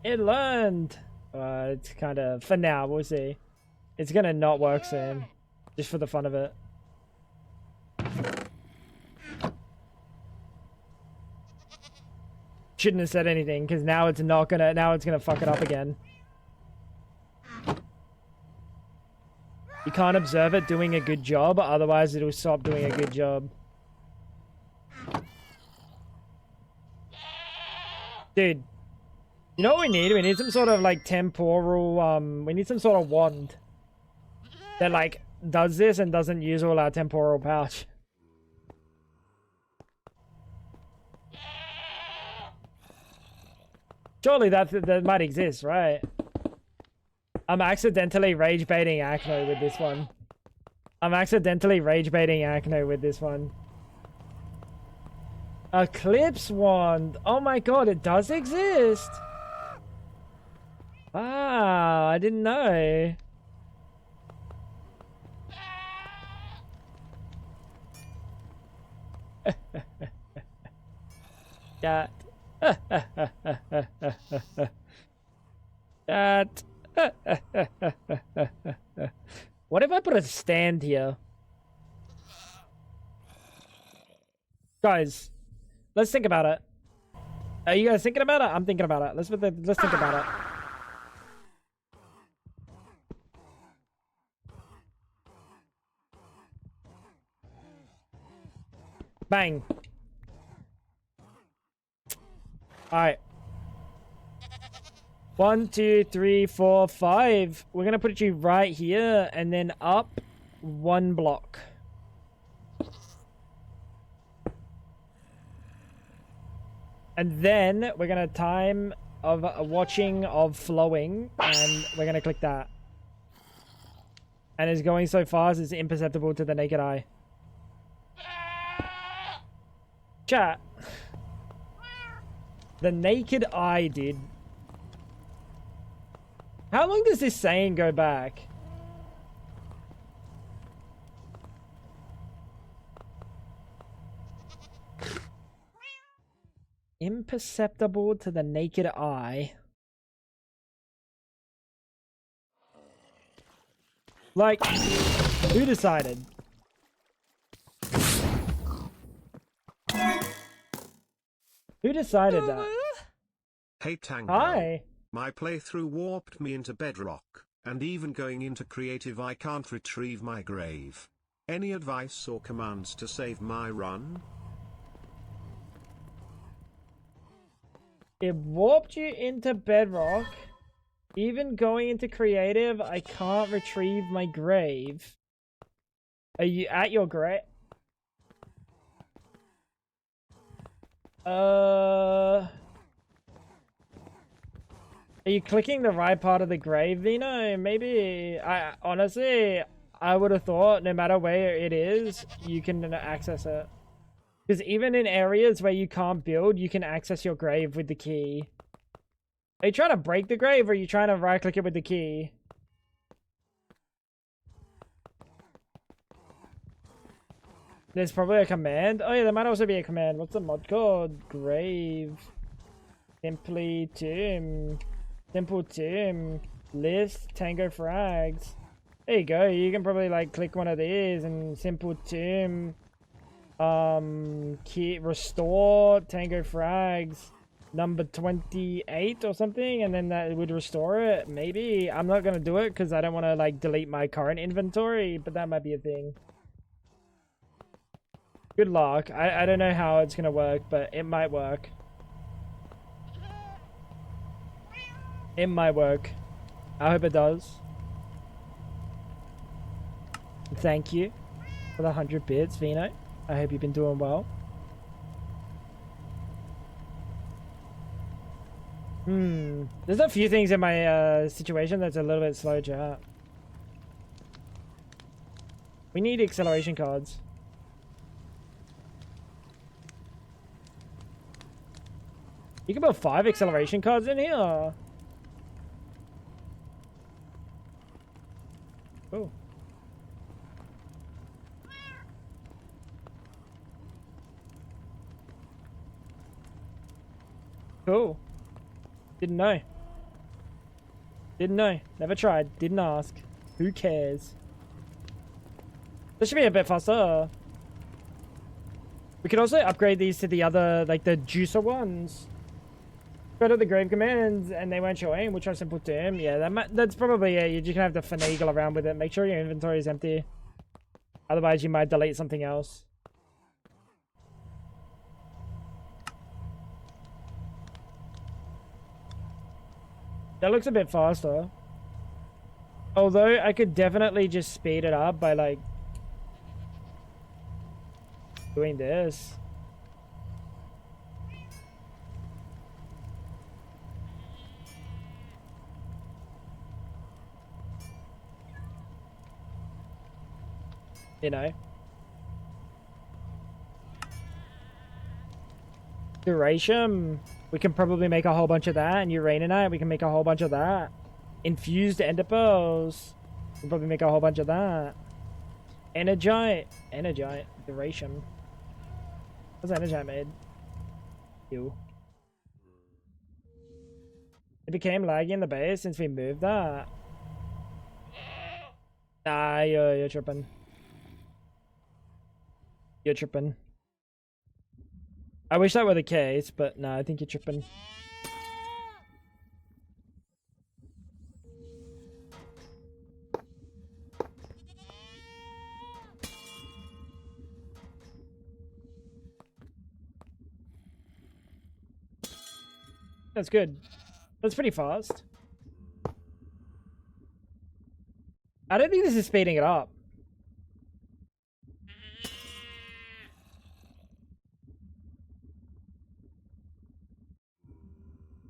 It learned. It's kind of, for now, we'll see. It's gonna not work soon. Just for the fun of it. Shouldn't have said anything, because now it's not gonna, now it's gonna fuck it up again. You can't observe it doing a good job, otherwise it'll stop doing a good job. Dude, you know what we need? We need some sort of like temporal, we need some sort of wand that like does this and doesn't use all our temporal pouch. Surely that might exist, right? I'm accidentally rage baiting Acno with this one. I'm accidentally rage baiting Acno with this one. Eclipse wand. Oh my god, it does exist. Wow, I didn't know. That. That. What if I put a stand here? Guys, let's think about it. Are you guys thinking about it? I'm thinking about it. Let's think about it. Bang. Alright. 1, 2, 3, 4, 5. We're gonna put you right here and then up 1 block. And then we're gonna time of watching of flowing, and we're gonna click that. And it's going so fast it's imperceptible to the naked eye. Chat. The naked eye, dude. How long does this saying go back? Imperceptible to the naked eye. Like, who decided? Who decided that? Hey Tango. Hi. My playthrough warped me into Bedrock, and even going into creative I can't retrieve my grave. Any advice or commands to save my run? It warped you into Bedrock. Even going into creative, I can't retrieve my grave. Are you at your grave? Are you clicking the right part of the grave, Vino? Maybe. Honestly, I would have thought no matter where it is, you can access it. Because even in areas where you can't build, you can access your grave with the key. Are you trying to break the grave, or are you trying to right click it with the key? There's probably a command. Oh yeah, there might also be a command. What's the mod called? Grave. Simply tomb. Simple tomb. List. Tango frags. There you go. You can probably like click one of these and simple tomb. Key restore. Tango frags. Number 28 or something, and then that would restore it. Maybe. I'm not gonna do it because I don't want to like delete my current inventory, but that might be a thing. Good luck. I don't know how it's gonna work, but it might work. It might work. I hope it does. Thank you for the 100 bits, Vino. I hope you've been doing well. There's a few things in my situation that's a little bit slow, chat. We need acceleration cards. You can put 5 acceleration cards in here. Oh. Cool. Didn't know. Didn't know. Never tried. Didn't ask. Who cares? This should be a bit faster. We could also upgrade these to the other, like the juicer ones. Go to the grave commands and they weren't showing, which I simple to him. Yeah, that's probably it. You're just gonna have to finagle around with it. Make sure your inventory is empty. Otherwise, you might delete something else. That looks a bit faster. Although, I could definitely just speed it up by, like, doing this. You know. Duration. We can probably make a whole bunch of that. And Uraninite, we can make a whole bunch of that. Infused ender pearls. We can probably make a whole bunch of that. Energite. Energite. Duration. What's Energite made? Ew. It became laggy in the base since we moved that. Nah, you're tripping. You're tripping. I wish that were the case, but no, I think you're tripping. That's good. That's pretty fast. I don't think this is speeding it up.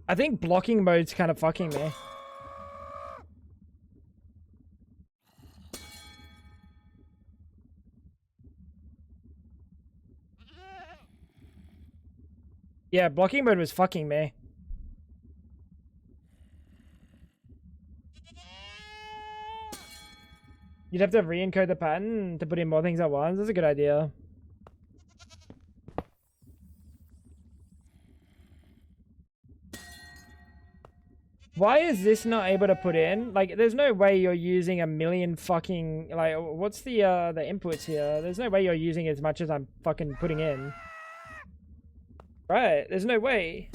I think blocking mode's kind of fucking me. Yeah, blocking mode was fucking me. You'd have to re-encode the pattern to put in more things at once. That's a good idea. Why is this not able to put in? Like, there's no way you're using a million fucking... Like, what's the inputs here? There's no way you're using as much as I'm fucking putting in. Right, there's no way.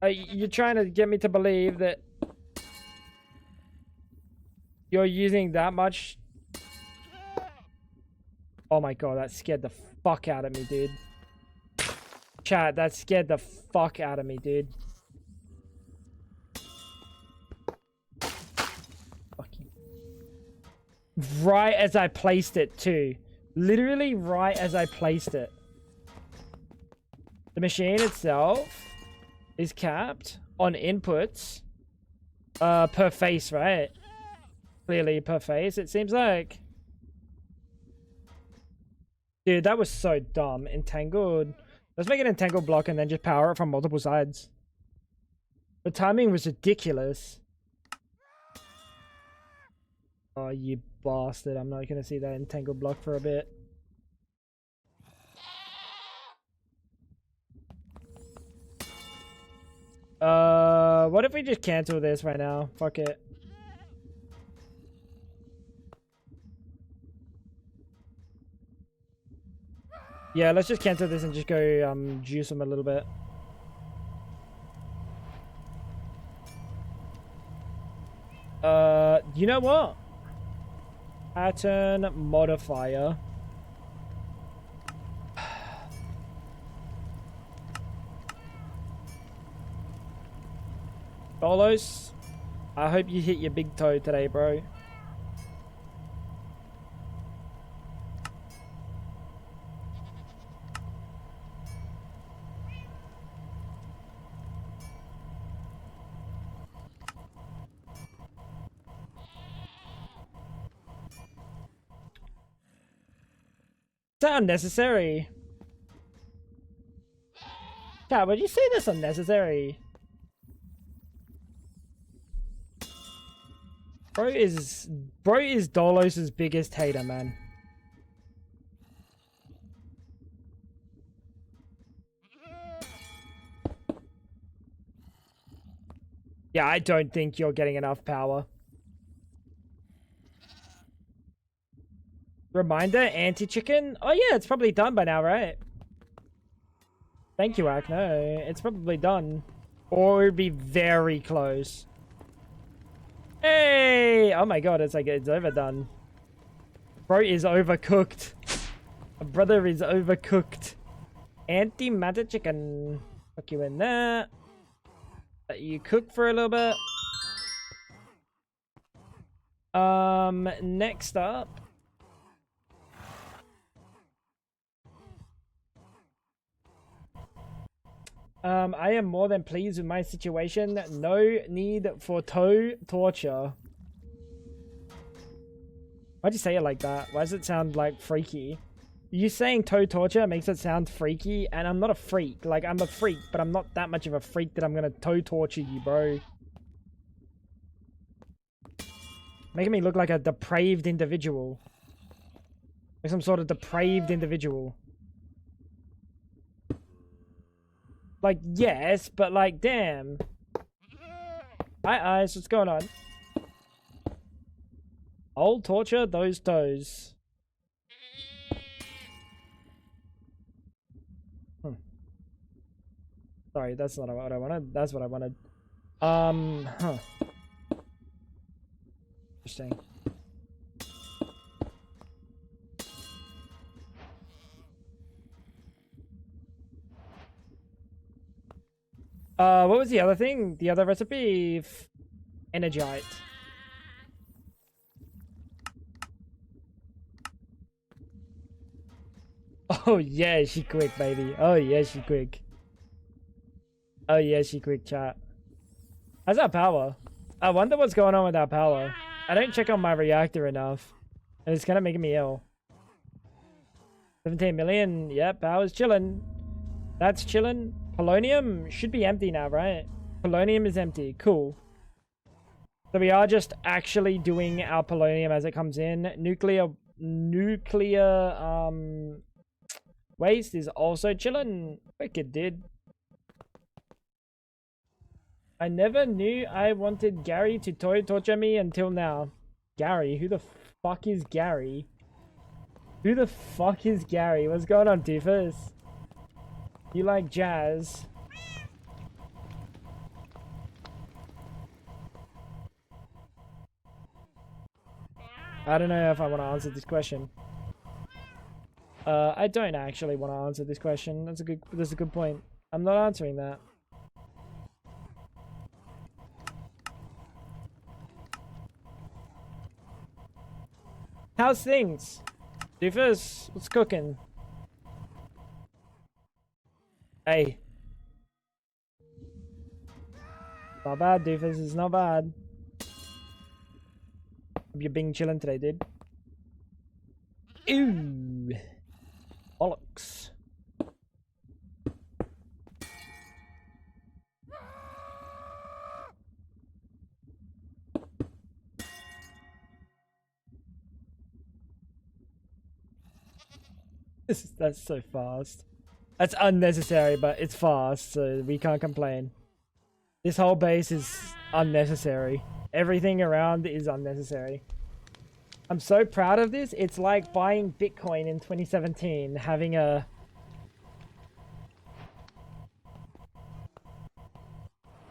You're trying to get me to believe that you're using that much. Oh my god, that scared the fuck out of me, dude. Chat, that scared the fuck out of me, dude. Fucking. Right as I placed it, too. Literally right as I placed it. The machine itself is capped on inputs per face, right? Clearly per face, it seems like. Dude, that was so dumb. Entangled. Let's make an entangled block and then just power it from multiple sides. The timing was ridiculous. Oh, you bastard. I'm not going to see that entangled block for a bit. What if we just cancel this right now? Fuck it. Yeah, let's just cancel this and just go juice them a little bit. You know what? Pattern modifier. Solos, I hope you hit your big toe today, bro. It's unnecessary. Cat, would you say that's unnecessary? Bro is Dolos's biggest hater, man. Yeah, I don't think you're getting enough power. Reminder, anti-chicken? Oh yeah, it's probably done by now, right? Thank you, Ak. No, it's probably done. Or it'd be very close. Hey! Oh my god, it's like, it's overdone. Bro is overcooked. My brother is overcooked. Anti-matter chicken. Fuck you in there. Let you cook for a little bit. Next up. I am more than pleased with my situation. No need for toe torture. Why'd you say it like that? Why does it sound like freaky? You saying toe torture makes it sound freaky, and I'm not a freak. Like, I'm a freak, but I'm not that much of a freak that I'm gonna toe torture you, bro. Making me look like a depraved individual. Like some sort of depraved individual. Like, yes, but like, damn. Hi, Ice, what's going on? I'll torture those toes. Sorry, that's not what I wanted. That's what I wanted. Huh. Interesting. What was the other thing? The other recipe? Energite. Oh yeah, she quick, baby. Oh yeah, she quick. Oh yeah, she quick, chat. How's that power? I wonder what's going on with that power. I don't check on my reactor enough. And it's kind of making me ill. 17 million. Yep, power's chilling. That's chilling. Polonium should be empty now, right? Polonium is empty. Cool. So we are just actually doing our polonium as it comes in. Nuclear waste is also chilling. Wicked, dude. I never knew I wanted Gary to toy torture me until now. Gary? Who the fuck is Gary? Who the fuck is Gary? What's going on, doofus? You like jazz? I don't know if I want to answer this question. I don't actually want to answer this question. That's a good point. I'm not answering that. How's things? Doofus, what's cooking? Hey. Not bad, Doofus. It's not bad. Hope you're being chilling today, dude. Ooh. Bollocks. That's so fast. That's unnecessary, but it's fast, so we can't complain. This whole base is unnecessary. Everything around is unnecessary. I'm so proud of this. It's like buying Bitcoin in 2017, having a...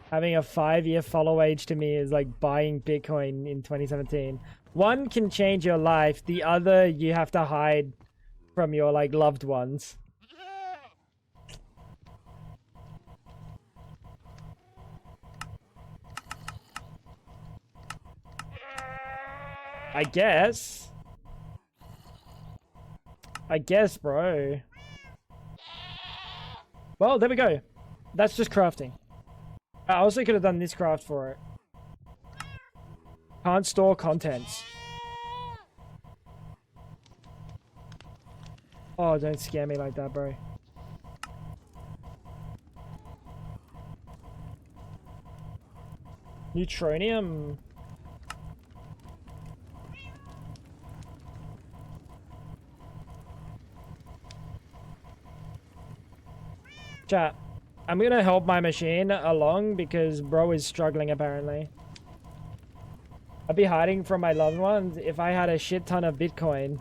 Having a 5-year follow age to me is like buying Bitcoin in 2017. One can change your life, the other you have to hide from your like loved ones. I guess. Bro. Well, there we go. That's just crafting. I also could have done this craft for it. Can't store contents. Oh, don't scare me like that, bro. Neutronium. Chat, I'm gonna help my machine along because bro is struggling apparently. I'd be hiding from my loved ones if I had a shit ton of Bitcoin.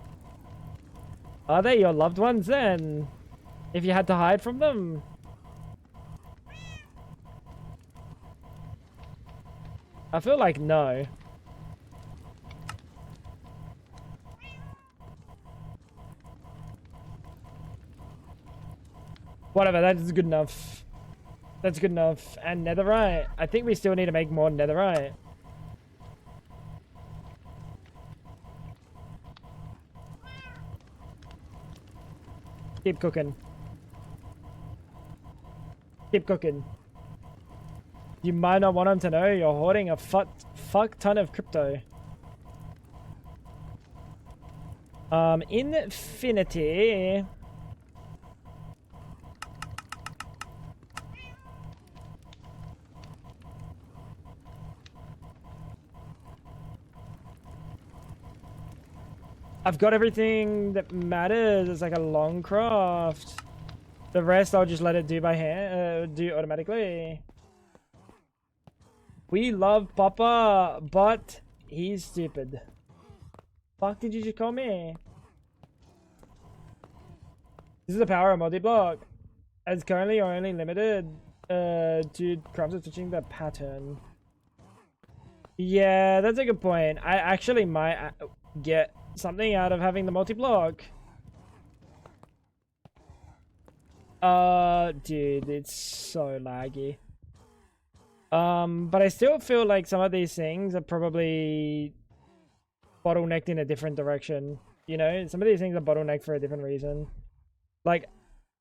Are they your loved ones then? If you had to hide from them? I feel like no. Whatever, that is good enough. That's good enough. And netherite. I think we still need to make more netherite. Keep cooking. Keep cooking. You might not want them to know you're hoarding a fuck ton of crypto. Infinity. I've got everything that matters. It's like a long craft. The rest I'll just let it do by hand, do automatically. We love Papa, but he's stupid. Fuck did you just call me? This is the power of multi-block. As currently you're only limited to crumbs of switching the pattern. Yeah, that's a good point. I actually might get something out of having the multi-block. Dude, it's so laggy. But I still feel like some of these things are probably bottlenecked in a different direction. You know, some of these things are bottlenecked for a different reason. Like,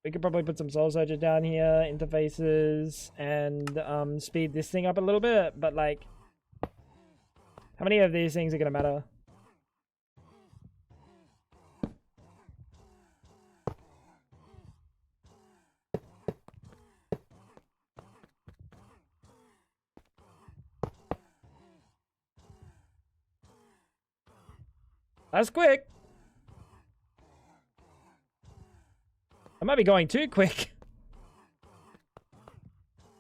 we could probably put some soul searcher down here, interfaces, and speed this thing up a little bit. But like, how many of these things are gonna matter? That's quick. I might be going too quick.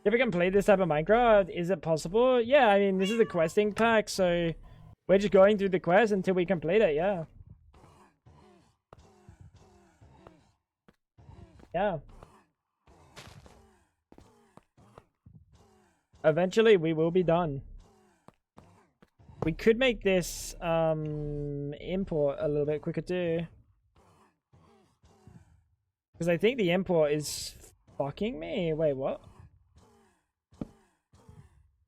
You ever complete this type of Minecraft? Is it possible? Yeah, I mean, this is a questing pack, so we're just going through the quest until we complete it, yeah. Yeah. Eventually, we will be done. We could make this import a little bit quicker too. Because I think the import is fucking me. Wait, what?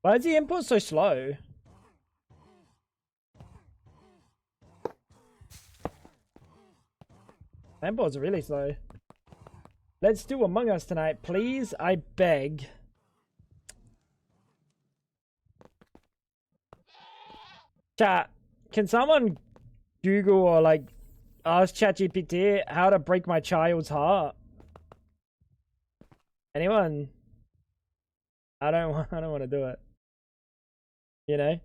Why is the import so slow? The import's really slow. Let's do Among Us tonight, please. I beg. Chat, can someone Google or like ask ChatGPT how to break my child's heart? Anyone? I don't want to do it. You know?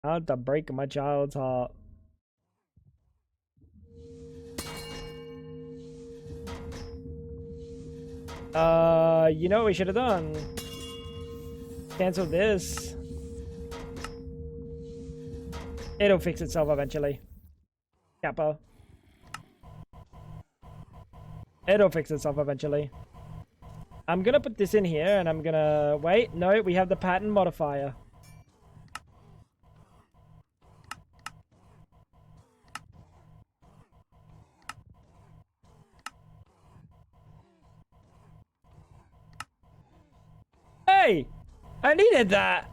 How to break my child's heart. You know what we should have done? Cancel this. It'll fix itself eventually. Kappa. It'll fix itself eventually. I'm gonna put this in here and I'm gonna... Wait, no, we have the pattern modifier. Hey! I needed that!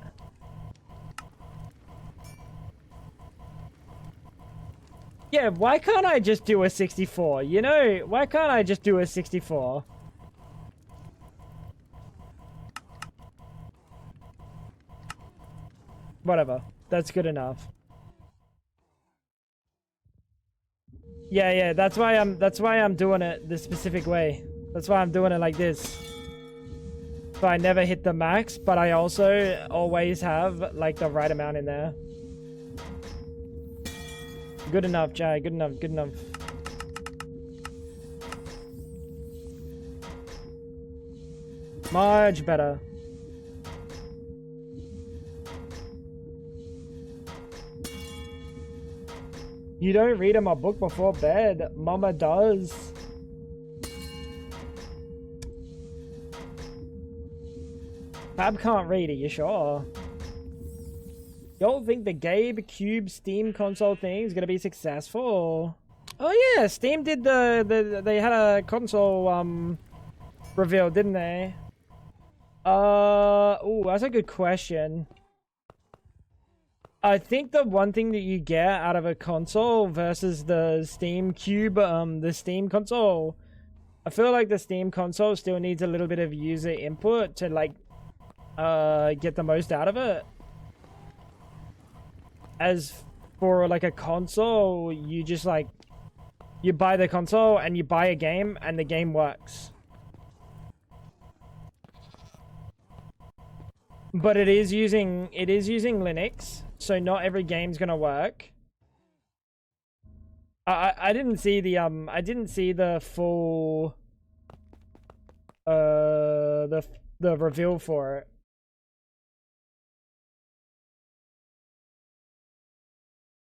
Yeah, why can't I just do a 64? You know, why can't I just do a 64? Whatever. That's good enough. Yeah, that's why I'm doing it this specific way. That's why I'm doing it like this. So I never hit the max, but I also always have like the right amount in there. Good enough, Jay. Good enough. Good enough. Much better. You don't read in my book before bed. Mama does. Fab can't read it, you sure? Y'all think the Gabe Cube Steam console thing is gonna be successful? Oh yeah, Steam did they had a console reveal, didn't they? Oh, that's a good question. I think the one thing that you get out of a console versus the Steam Cube, the Steam console, I feel like the Steam console still needs a little bit of user input to like get the most out of it. As for like a console, you just like you buy the console and you buy a game and the game works. But it is using Linux, so not every game's gonna work. I didn't see the full the reveal for it.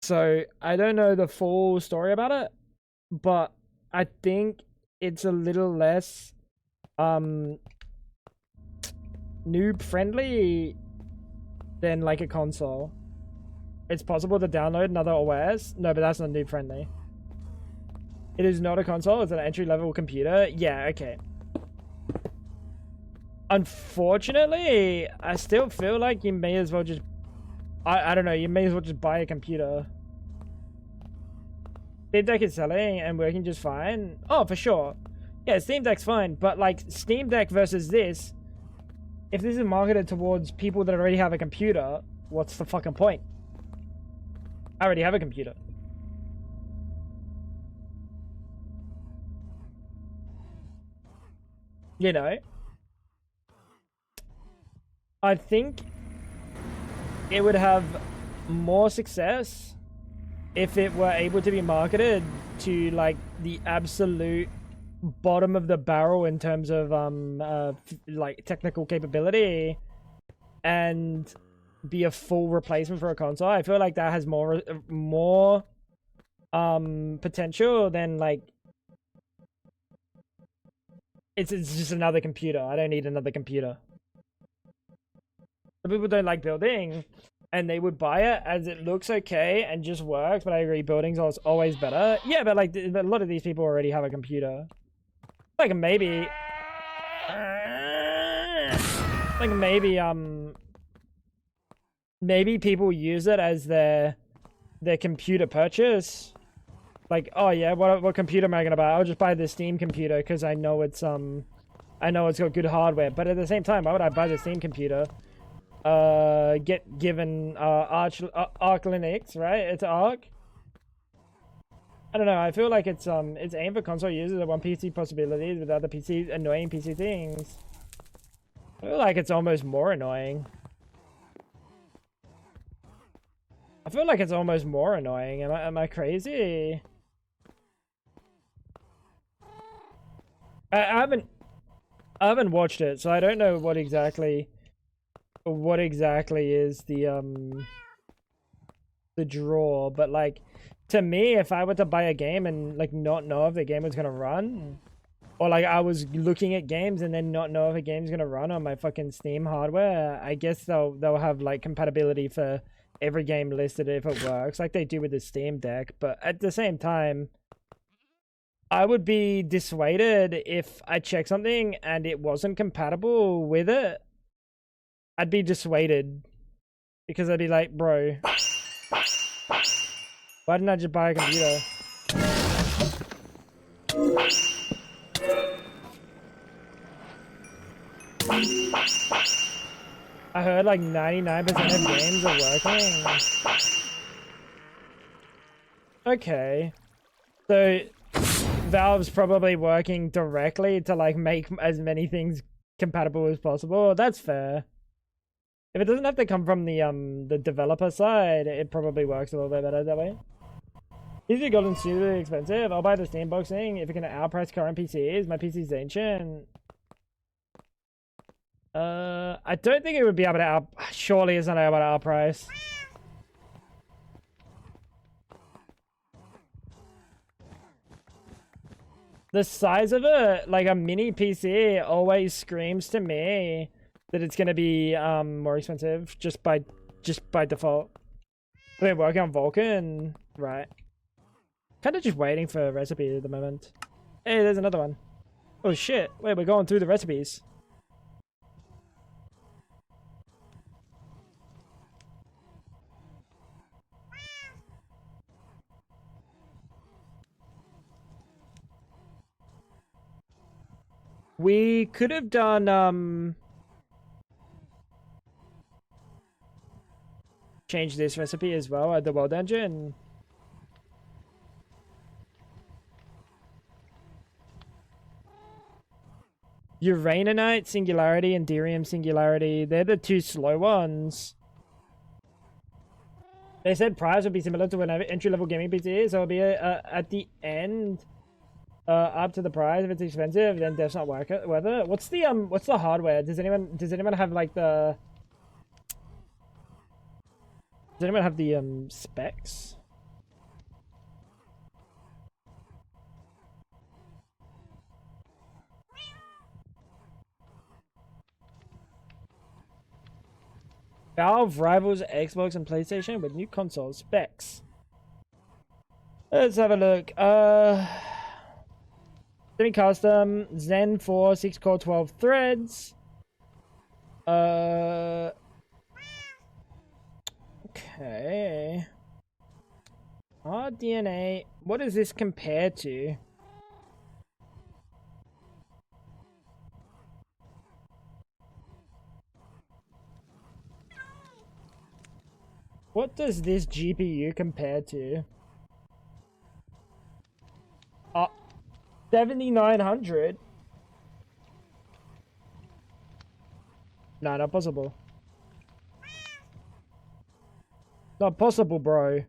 So I don't know the full story about it, but I think it's a little less noob friendly than like a console. It's possible to download another OS. No, but that's not noob friendly. It is not a console, it's an entry level computer. Yeah, okay. Unfortunately, I still feel like you may as well just I don't know, you may as well just buy a computer. Steam Deck is selling and working just fine. Oh, for sure. Yeah, Steam Deck's fine, but like Steam Deck versus this, if this is marketed towards people that already have a computer, what's the fucking point? I already have a computer. You know? I think it would have more success if it were able to be marketed to like the absolute bottom of the barrel in terms of like technical capability and be a full replacement for a console. I feel like that has more potential than like it's just another computer. I don't need another computer. Some people don't like building and they would buy it as it looks okay and just works, but I agree building's always better. Yeah, but like a lot of these people already have a computer. Like maybe maybe people use it as their computer purchase. Like, oh yeah, what computer am I gonna buy? I'll just buy the Steam computer because I know it's got good hardware. But at the same time, why would I buy the Steam computer? Get given Arch Linux, right? It's Arc. I don't know. I feel like it's aimed for console users that want PC possibilities with other annoying PC things. I feel like it's almost more annoying. I feel like it's almost more annoying. Am I crazy? I haven't watched it, so I don't know what exactly is the draw, but like to me, if I were to buy a game and like not know if the game was gonna run, or like I was looking at games and then not know if a game's gonna run on my fucking Steam hardware, I guess they'll have like compatibility for every game listed if it works, like they do with the Steam Deck. But at the same time, I would be dissuaded if I check something and it wasn't compatible with it. I'd be dissuaded because I'd be like, bro, why didn't I just buy a computer? I heard like 99% of games are working. Okay. So Valve's probably working directly to like make as many things compatible as possible. That's fair. If it doesn't have to come from the developer side, it probably works a little bit better that way. Is your golden super expensive? I'll buy the Steam boxing if it can outprice current PCs. My PC's ancient. I don't think it would be able to surely it's not able to outprice. The size of it, like a mini PC, always screams to me that it's gonna be more expensive just by default. We're working on Vulkan, right? Kind of just waiting for a recipe at the moment. Hey, there's another one. Oh shit! Wait, we're going through the recipes. We could have done change this recipe as well at the world engine. Uraninite Singularity and Derium Singularity, they're the two slow ones. They said price would be similar to an entry-level gaming PC, so it'll be at the end up to the price. If it's expensive, then devs not worth it. What's the hardware? Does anyone have like the specs? Valve rivals Xbox and PlayStation with new console specs. Let's have a look. Semi-custom Zen 4 6-core 12 threads. Okay. RDNA. What does this compare to? What does this GPU compare to? 7900? Nah, not possible. Not possible, bro.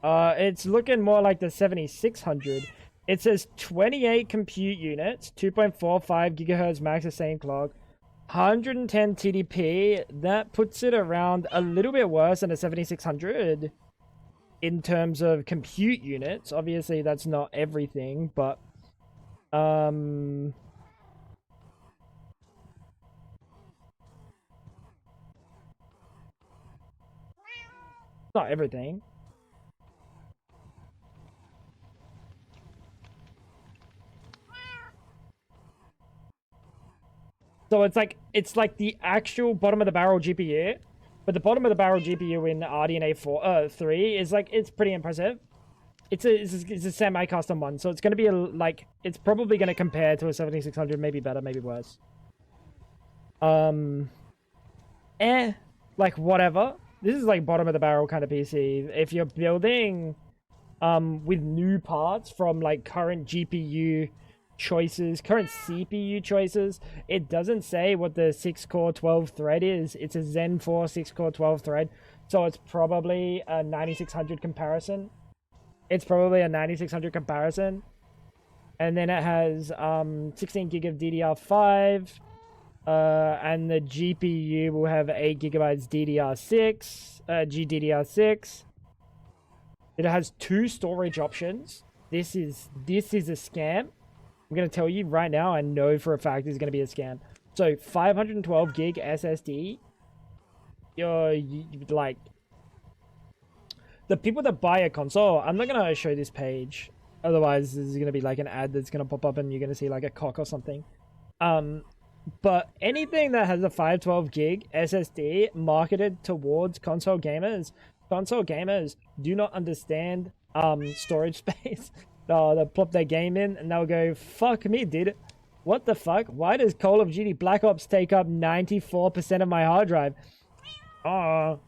It's looking more like the 7600. It says 28 compute units, 2.45 gigahertz max sustained clock, 110 TDP. That puts it around a little bit worse than a 7600 in terms of compute units. Obviously, that's not everything, but not everything. So it's like the actual bottom of the barrel GPU, but the bottom of the barrel GPU in RDNA 3 is like, it's pretty impressive. It's a semi-custom one, so it's going to be like, it's probably going to compare to a 7600, maybe better, maybe worse. Like whatever. This is like bottom of the barrel kind of PC. If you're building with new parts from like current GPU choices, current CPU choices, it doesn't say what the 6-core 12 thread is. It's a Zen 4 6-core 12 thread, so it's probably a 9600 comparison. It's probably a 9600 comparison. And then it has 16 gig of DDR5, and the GPU will have 8 gigabytes DDR6, GDDR6. It has 2 storage options. This is a scam. I'm going to tell you right now, I know for a fact it's going to be a scam. So 512 gig SSD. Like, the people that buy a console, I'm not going to show this page. Otherwise, there's going to be like an ad that's going to pop up and you're going to see like a cock or something. But anything that has a 512 gig SSD marketed towards console gamers do not understand storage space. They'll plop their game in and they'll go, fuck me, dude. What the fuck? Why does Call of Duty Black Ops take up 94% of my hard drive? Oh,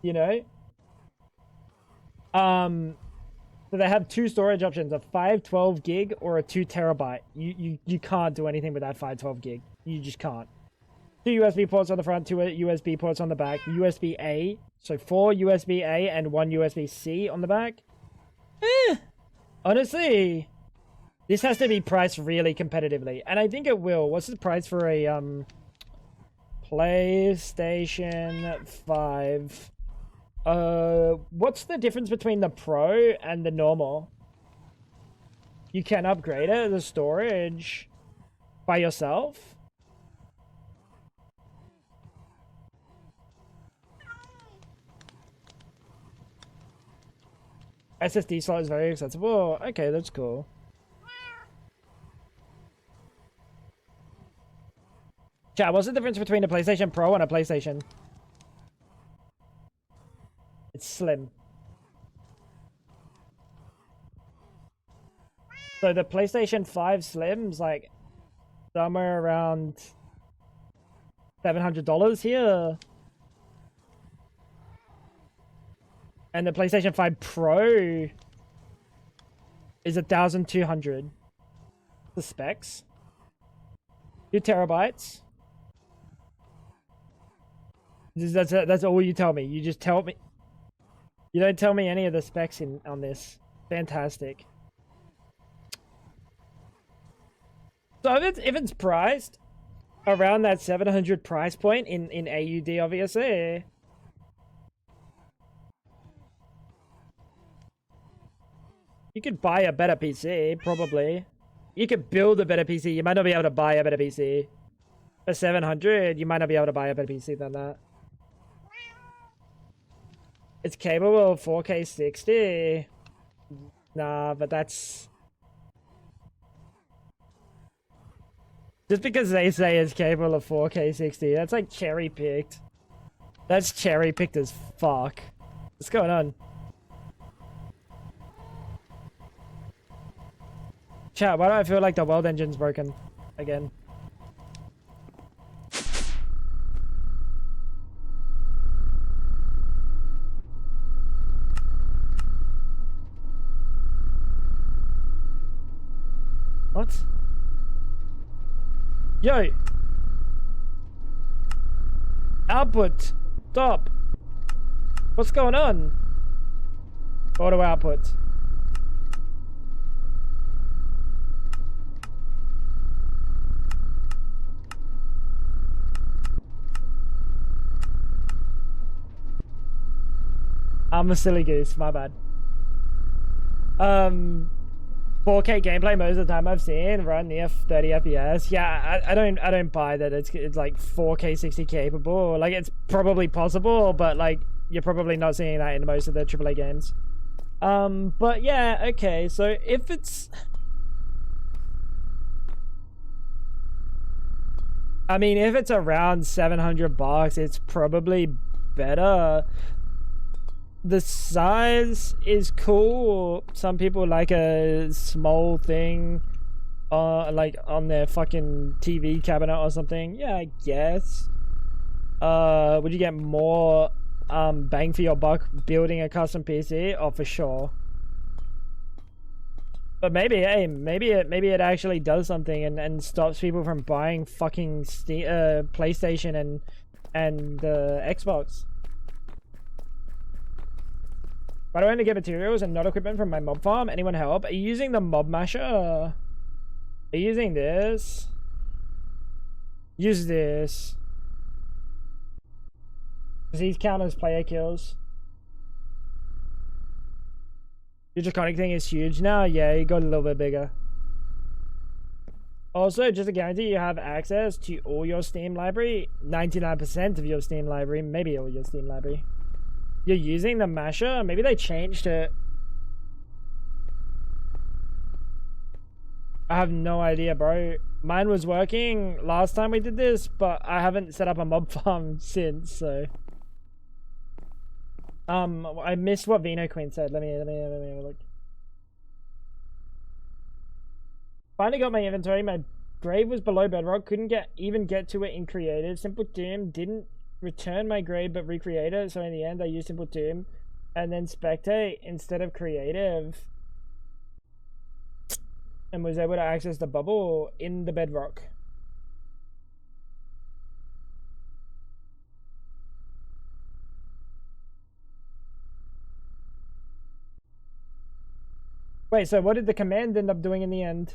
you know? So they have two storage options, a 512 gig or a 2 terabyte. You can't do anything with that 512 gig. You just can't. 2 USB ports on the front, 2 USB ports on the back, USB-A. So 4 USB-A and 1 USB-C on the back. Honestly, this has to be priced really competitively, and I think it will. What's the price for a PlayStation 5? What's the difference between the Pro and the normal? You can upgrade it, the storage, by yourself? SSD slot is very accessible. Okay, that's cool. Chat, what's the difference between a PlayStation Pro and a PlayStation? It's slim. So the PlayStation 5 Slim's like somewhere around $700 here. And the PlayStation 5 Pro is 1,200. The specs. 2 terabytes. That's all you tell me. You just tell me. You don't tell me any of the specs on this. Fantastic. So if it's priced around that 700 price point in AUD, obviously. You could buy a better PC, probably. You could build a better PC. You might not be able to buy a better PC. For 700, you might not be able to buy a better PC than that. It's capable of 4K 60. Nah, but that's... Just because they say it's capable of 4K 60, that's like cherry-picked. That's cherry-picked as fuck. What's going on? Chat, why do I feel like the weld engine's broken again? What? Yo! Output! Stop! What's going on? Auto output. I'm a silly goose, my bad. 4K gameplay most of the time I've seen run near 30 FPS. Yeah, I don't buy that it's like 4K 60 capable. Like, it's probably possible, but like you're probably not seeing that in most of the AAA games. But yeah, okay. So if it's, I mean, if it's around $700, it's probably better. The size is cool. Some people like a small thing, like on their fucking TV cabinet or something. Yeah, I guess. Would you get more bang for your buck building a custom PC? Oh, for sure. But maybe, hey, maybe it actually does something and stops people from buying fucking PlayStation and Xbox. Why do I only get materials and not equipment from my mob farm? Anyone help? Are you using the mob masher? Are you using this? Use this. Does these count as player kills? Your draconic thing is huge now? Yeah, you got a little bit bigger. Also, just to guarantee you have access to all your Steam library. 99% of your Steam library. Maybe all your Steam library. You're using the masher? Maybe they changed it. I have no idea, bro. Mine was working last time we did this, but I haven't set up a mob farm since, so. I missed what Vino Queen said. Let me have a look. Finally got my inventory. My grave was below bedrock. Couldn't even get to it in creative. Simple Doom didn't return my grave but recreate it. So in the end, I used Simple Doom and then spectate instead of creative, and was able to access the bubble in the bedrock. Wait, so what did the command end up doing in the end?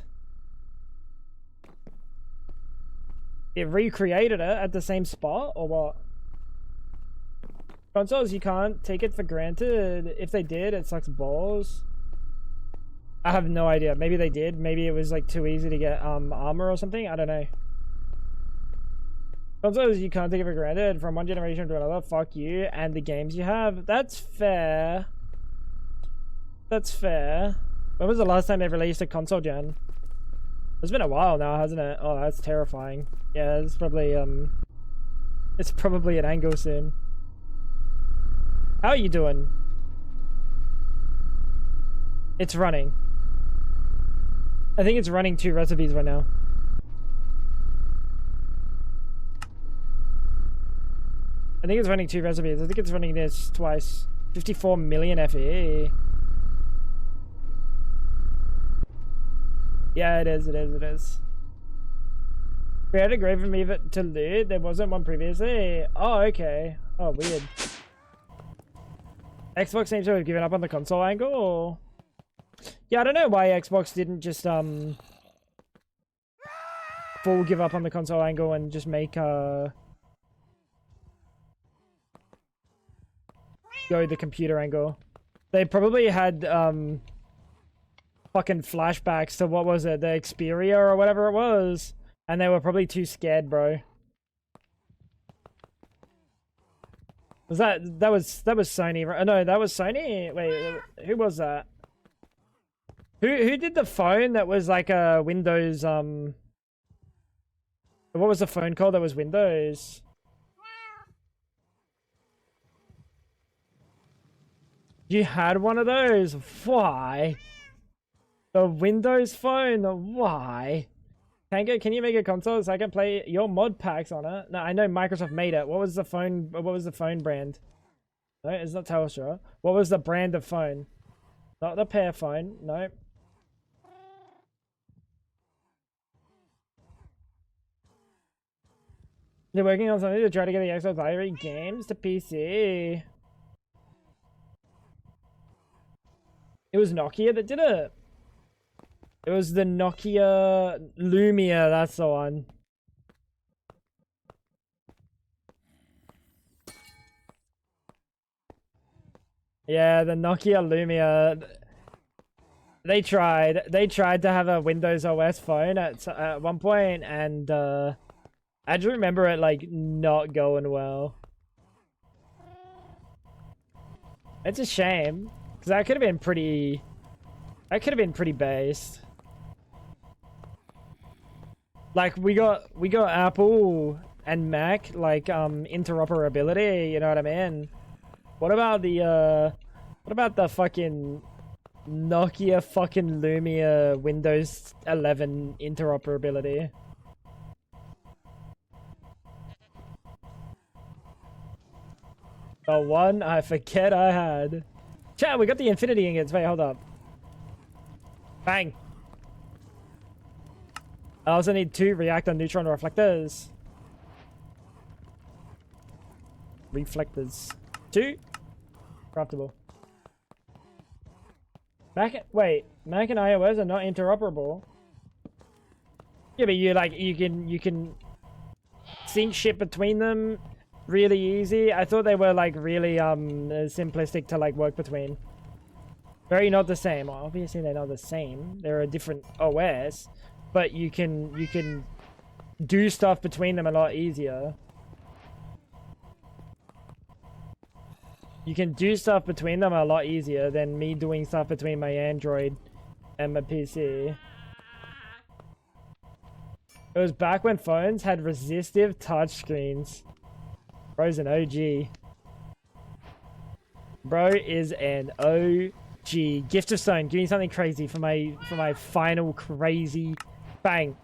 It recreated it at the same spot, or what? Consoles, you can't take it for granted. If they did, it sucks balls. I have no idea. Maybe they did. Maybe it was like too easy to get armor or something. I don't know. Consoles, you can't take it for granted. From one generation to another, fuck you and the games you have. That's fair. That's fair. When was the last time they released a console gen? It's been a while now, hasn't it? Oh, that's terrifying. Yeah, it's probably an angle soon. How are you doing? It's running. I think it's running 2 recipes right now. I think it's running 2 recipes. I think it's running this twice. 54 million FE. Yeah, it is, it is, it is. We had a grave for me to loot. There wasn't one previously. Oh, okay. Oh, weird. Xbox seems to have given up on the console angle. Yeah, I don't know why Xbox didn't just full give up on the console angle and just make go the computer angle. They probably had fucking flashbacks to, what was it, the Xperia or whatever it was, and they were probably too scared, bro. Was that was Sony, right? No, that was Sony. Wait, who was that? Who did the phone that was like a Windows what was the phone called that was Windows? You had one of those? Why? The Windows phone? Why? Tango, can you make a console so I can play your mod packs on it? No, I know Microsoft made it. What was the phone brand? No, it's not Telstra. What was the brand of phone? Not the Pear phone. No. They're working on something to try to get the Xbox Library games to PC. It was Nokia that did it. It was the Nokia Lumia, that's the one. Yeah, the Nokia Lumia. They tried to have a Windows OS phone at one point, and I just remember it like not going well. It's a shame, because that could have been pretty based. Like we got Apple and Mac like interoperability, you know what I mean? What about the fucking Nokia fucking Lumia Windows 11 interoperability? The one I forget I had. Chat, we got the infinity ingots. Wait, hold up. Bang. I also need 2 reactor neutron reflectors. Reflectors. 2. Craftable. Mac and iOS are not interoperable. Yeah, but you can sync shit between them really easy. I thought they were like really simplistic to like work between. Very not the same. Well, obviously they're not the same. They're a different OS, but you can do stuff between them a lot easier. You can do stuff between them a lot easier than me doing stuff between my Android and my PC. It was back when phones had resistive touchscreens. Bro's an OG. Bro is an OG. Gift of Stone. Give me something crazy for my final crazy bang.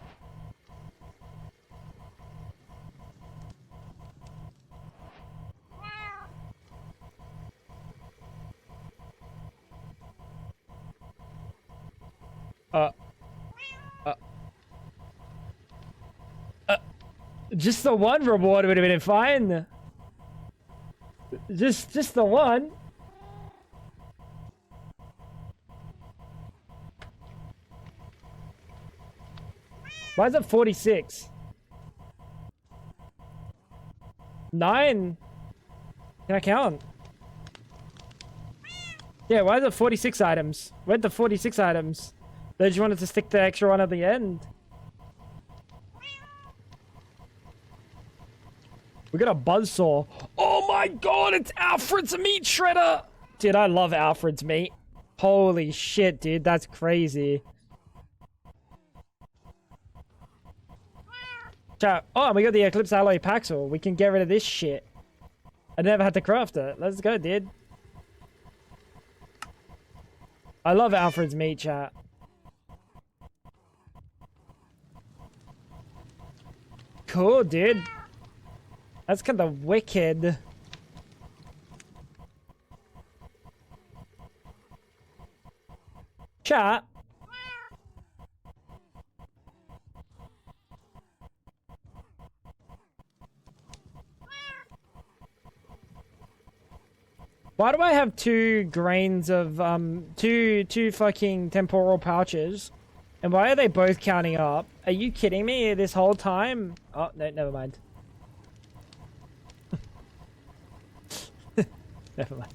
Just the one reward would have been fine. Just the one. Why is it 46? 9. Can I count? Yeah, why is it 46 items? Where'd the 46 items? They just wanted to stick the extra one at the end. We got a buzzsaw. Oh my god, it's Alfred's meat shredder! Dude, I love Alfred's meat. Holy shit, dude, that's crazy. Chat. Oh, and we got the Eclipse Alloy Paxel. We can get rid of this shit. I never had to craft it. Let's go, dude. I love Alfred's meat, chat. Cool, dude. That's kind of wicked. Chat. Why do I have 2 grains of, two fucking temporal pouches? And why are they both counting up? Are you kidding me this whole time? Oh, no, never mind. Never mind.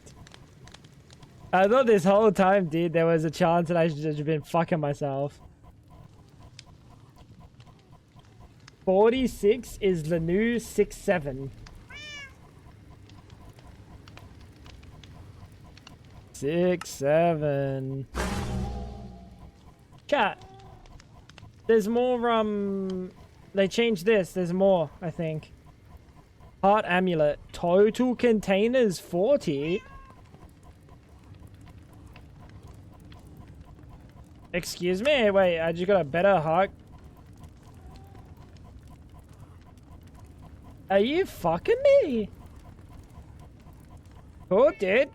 I thought this whole time, dude, there was a chance that I should have been fucking myself. 46 is the new 6-7. 6-7. Chat. There's more, they changed this. There's more, I think. Heart amulet. Total containers 40. Excuse me? Wait, I just got a better heart. Are you fucking me? Oh, dude.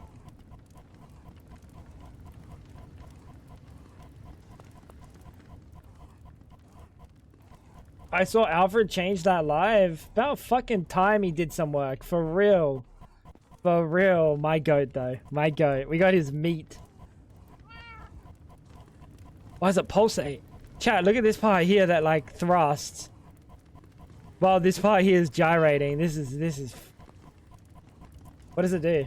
I saw Alfred change that live. About fucking time he did some work. For real. For real. My goat, though. My goat. We got his meat. Why does it pulsate? Chat, look at this part here that, like, thrusts. Well, this part here is gyrating. This is... What does it do?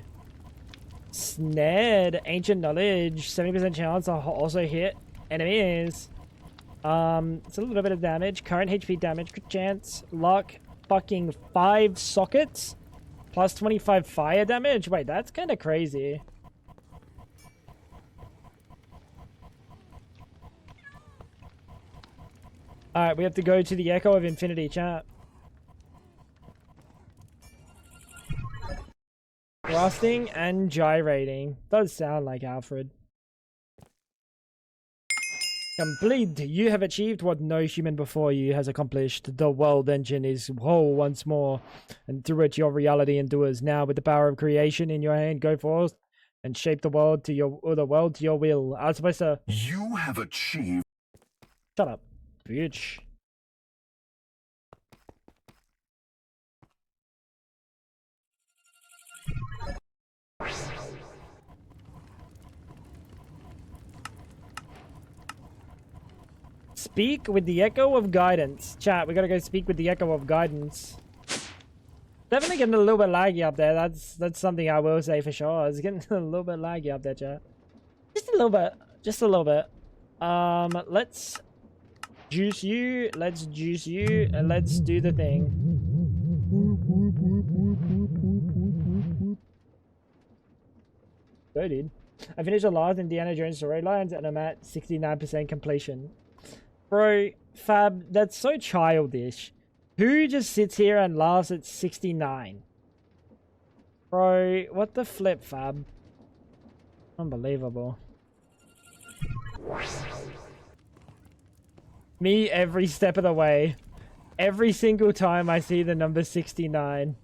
Snared. Ancient knowledge. 70% chance to also hit enemies. It's a little bit of damage. Current HP damage. Crit chance. Luck. Fucking 5 sockets. Plus 25 fire damage. Wait, that's kind of crazy. Alright, we have to go to the Echo of Infinity, chat. Thrusting and gyrating. Does sound like Alfred. Complete. You have achieved what no human before you has accomplished. The world engine is whole once more, and through it your reality endures. Now, with the power of creation in your hand, go forth and shape the world to your will. I was supposed to. You have achieved. Shut up, bitch. Speak with the Echo of Guidance. Chat, we gotta go speak with the Echo of Guidance. Definitely getting a little bit laggy up there. That's something I will say for sure. It's getting a little bit laggy up there, chat. Just a little bit. Just a little bit. Let's juice you. Let's juice you. And let's do the thing. Go, dude. I finished the last Indiana Jones storylines and I'm at 69% completion. Bro, Fab, that's so childish. Who just sits here and laughs at 69? Bro, what the flip, Fab? Unbelievable. Me every step of the way. Every single time I see the number 69.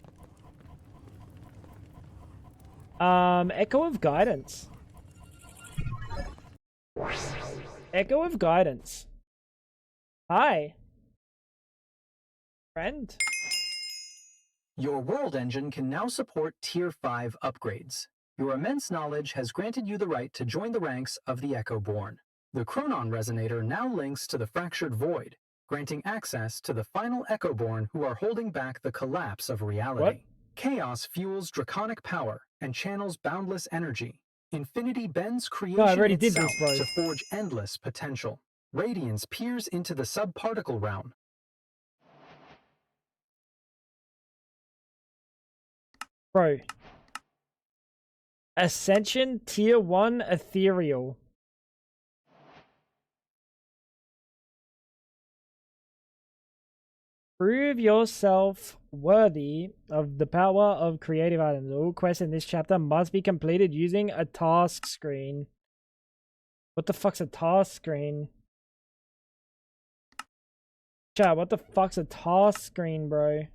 Echo of Guidance. Echo of Guidance. Hi. Friend. Your world engine can now support Tier 5 upgrades. Your immense knowledge has granted you the right to join the ranks of the Echoborn. The Chronon Resonator now links to the Fractured Void, granting access to the final Echoborn who are holding back the collapse of reality. What? Chaos fuels draconic power and channels boundless energy. Infinity bends creation No, I already did itself this, bro. to forge endless potential. Radiance peers into the subparticle realm. Bro. Ascension Tier 1 Ethereal. Prove yourself worthy of the power of creative items. All quests in this chapter must be completed using a task screen. What the fuck's a task screen? Chat, what the fuck's a task screen, bro?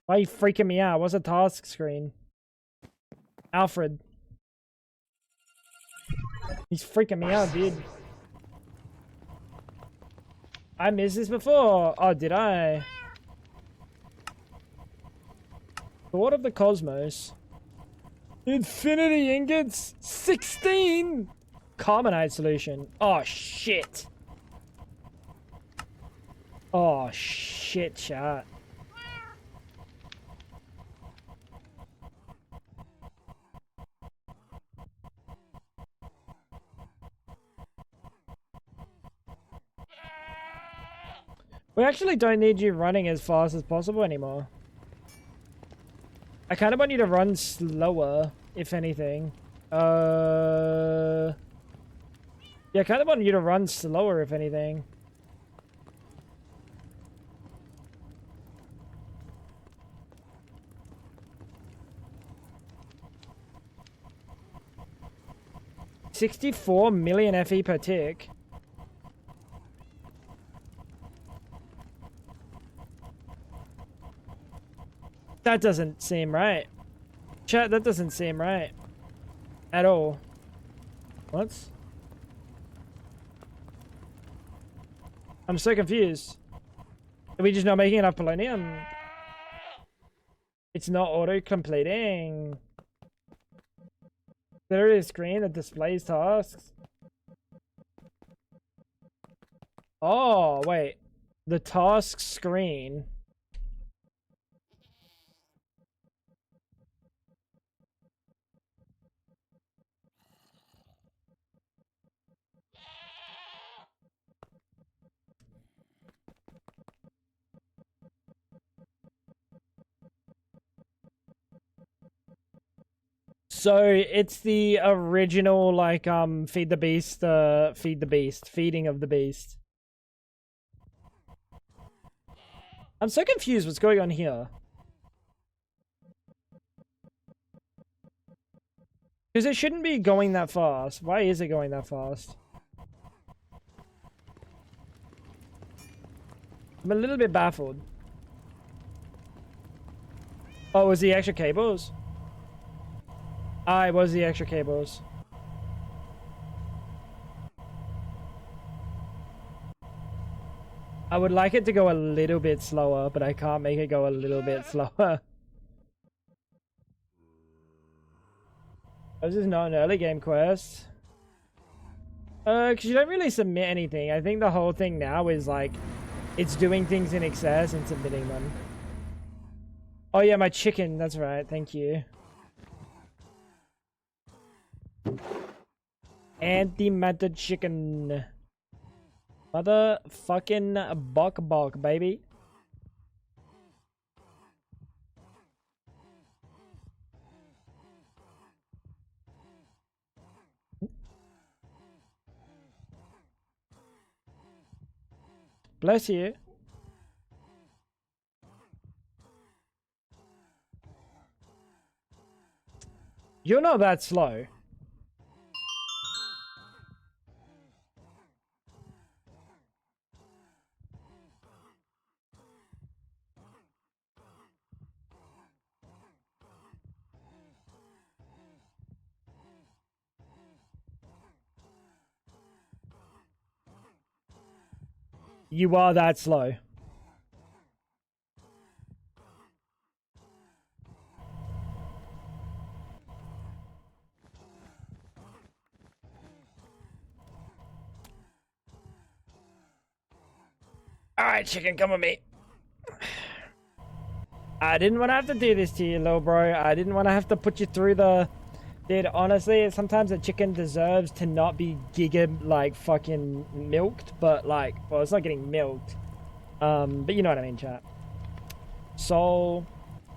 Why are you freaking me out? What's a task screen? Alfred. He's freaking me out, dude. I missed this before. Oh, did I? Thought of the Cosmos. Infinity ingots. 16. Carbonite solution. Oh, shit. Oh, shit, chat. We actually don't need you running as fast as possible anymore. I kind of want you to run slower, if anything. Yeah, I kind of want you to run slower, if anything. $64 million FE per tick. That doesn't seem right. Chat, that doesn't seem right. At all. What? I'm so confused. Are we just not making enough polonium? It's not auto-completing. There is a screen that displays tasks. Oh, wait. The task screen. So it's the original, like, feed the beast, feeding of the beast. I'm so confused what's going on here. Because it shouldn't be going that fast. Why is it going that fast? I'm a little bit baffled. Oh, was the extra cables? Ah, it was the extra cables. I would like it to go a little bit slower, but I can't make it go a little bit slower. This is not an early game quest. Because you don't really submit anything. I think the whole thing now is like, it's doing things in excess and submitting them. Oh yeah, my chicken. That's right. Thank you. Antimatter chicken. Motherfucking bok, baby. Bless you. You're not that slow. You are that slow. Alright, chicken, come with me. I didn't want to have to do this to you, little bro. I didn't want to have to put you through the... Dude, honestly, sometimes a chicken deserves to not be giga, like, fucking milked, but, like, well, it's not getting milked. But you know what I mean, chat. Soul,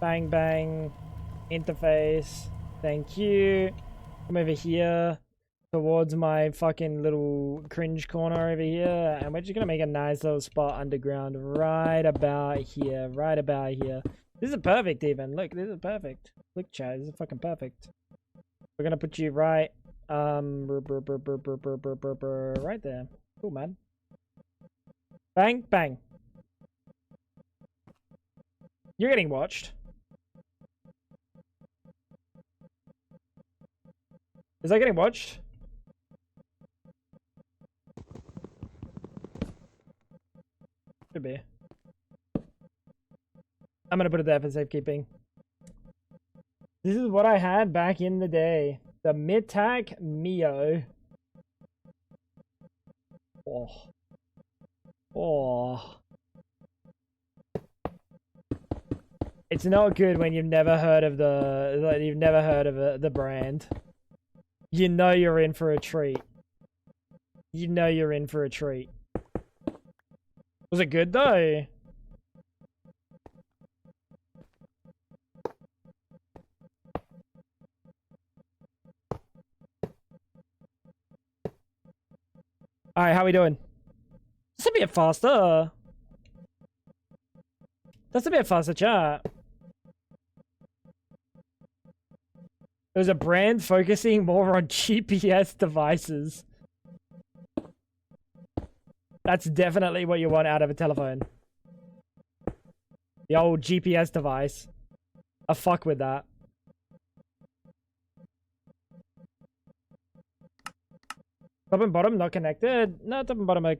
bang, bang, interface, thank you. Come over here towards my fucking little cringe corner over here, and we're just gonna make a nice little spot underground right about here, right about here. This is perfect even. Look, this is perfect. Look, chat, this is fucking perfect. We're gonna put you right, right there. Cool, man. Bang, bang. You're getting watched. Is that getting watched? Should be. I'm gonna put it there for safekeeping. This is what I had back in the day. The Mitak Mio. Oh. Oh. It's not good when you've never heard of the brand. You know you're in for a treat. You know you're in for a treat. Was it good though? Alright, how we doing? That's a bit faster. That's a bit faster, chat. It was a brand focusing more on GPS devices. That's definitely what you want out of a telephone. The old GPS device. I fuck with that. Top and bottom not connected? No, top and bottom like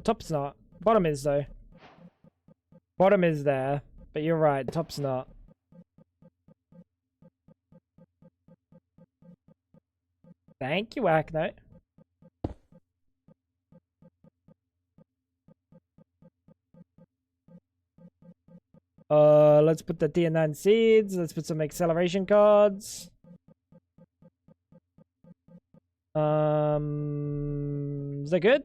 top's not. Bottom is though. Bottom is there, but you're right, top's not. Thank you, Acno. Let's put the Tier 9 seeds. Let's put some acceleration cards. Is that good?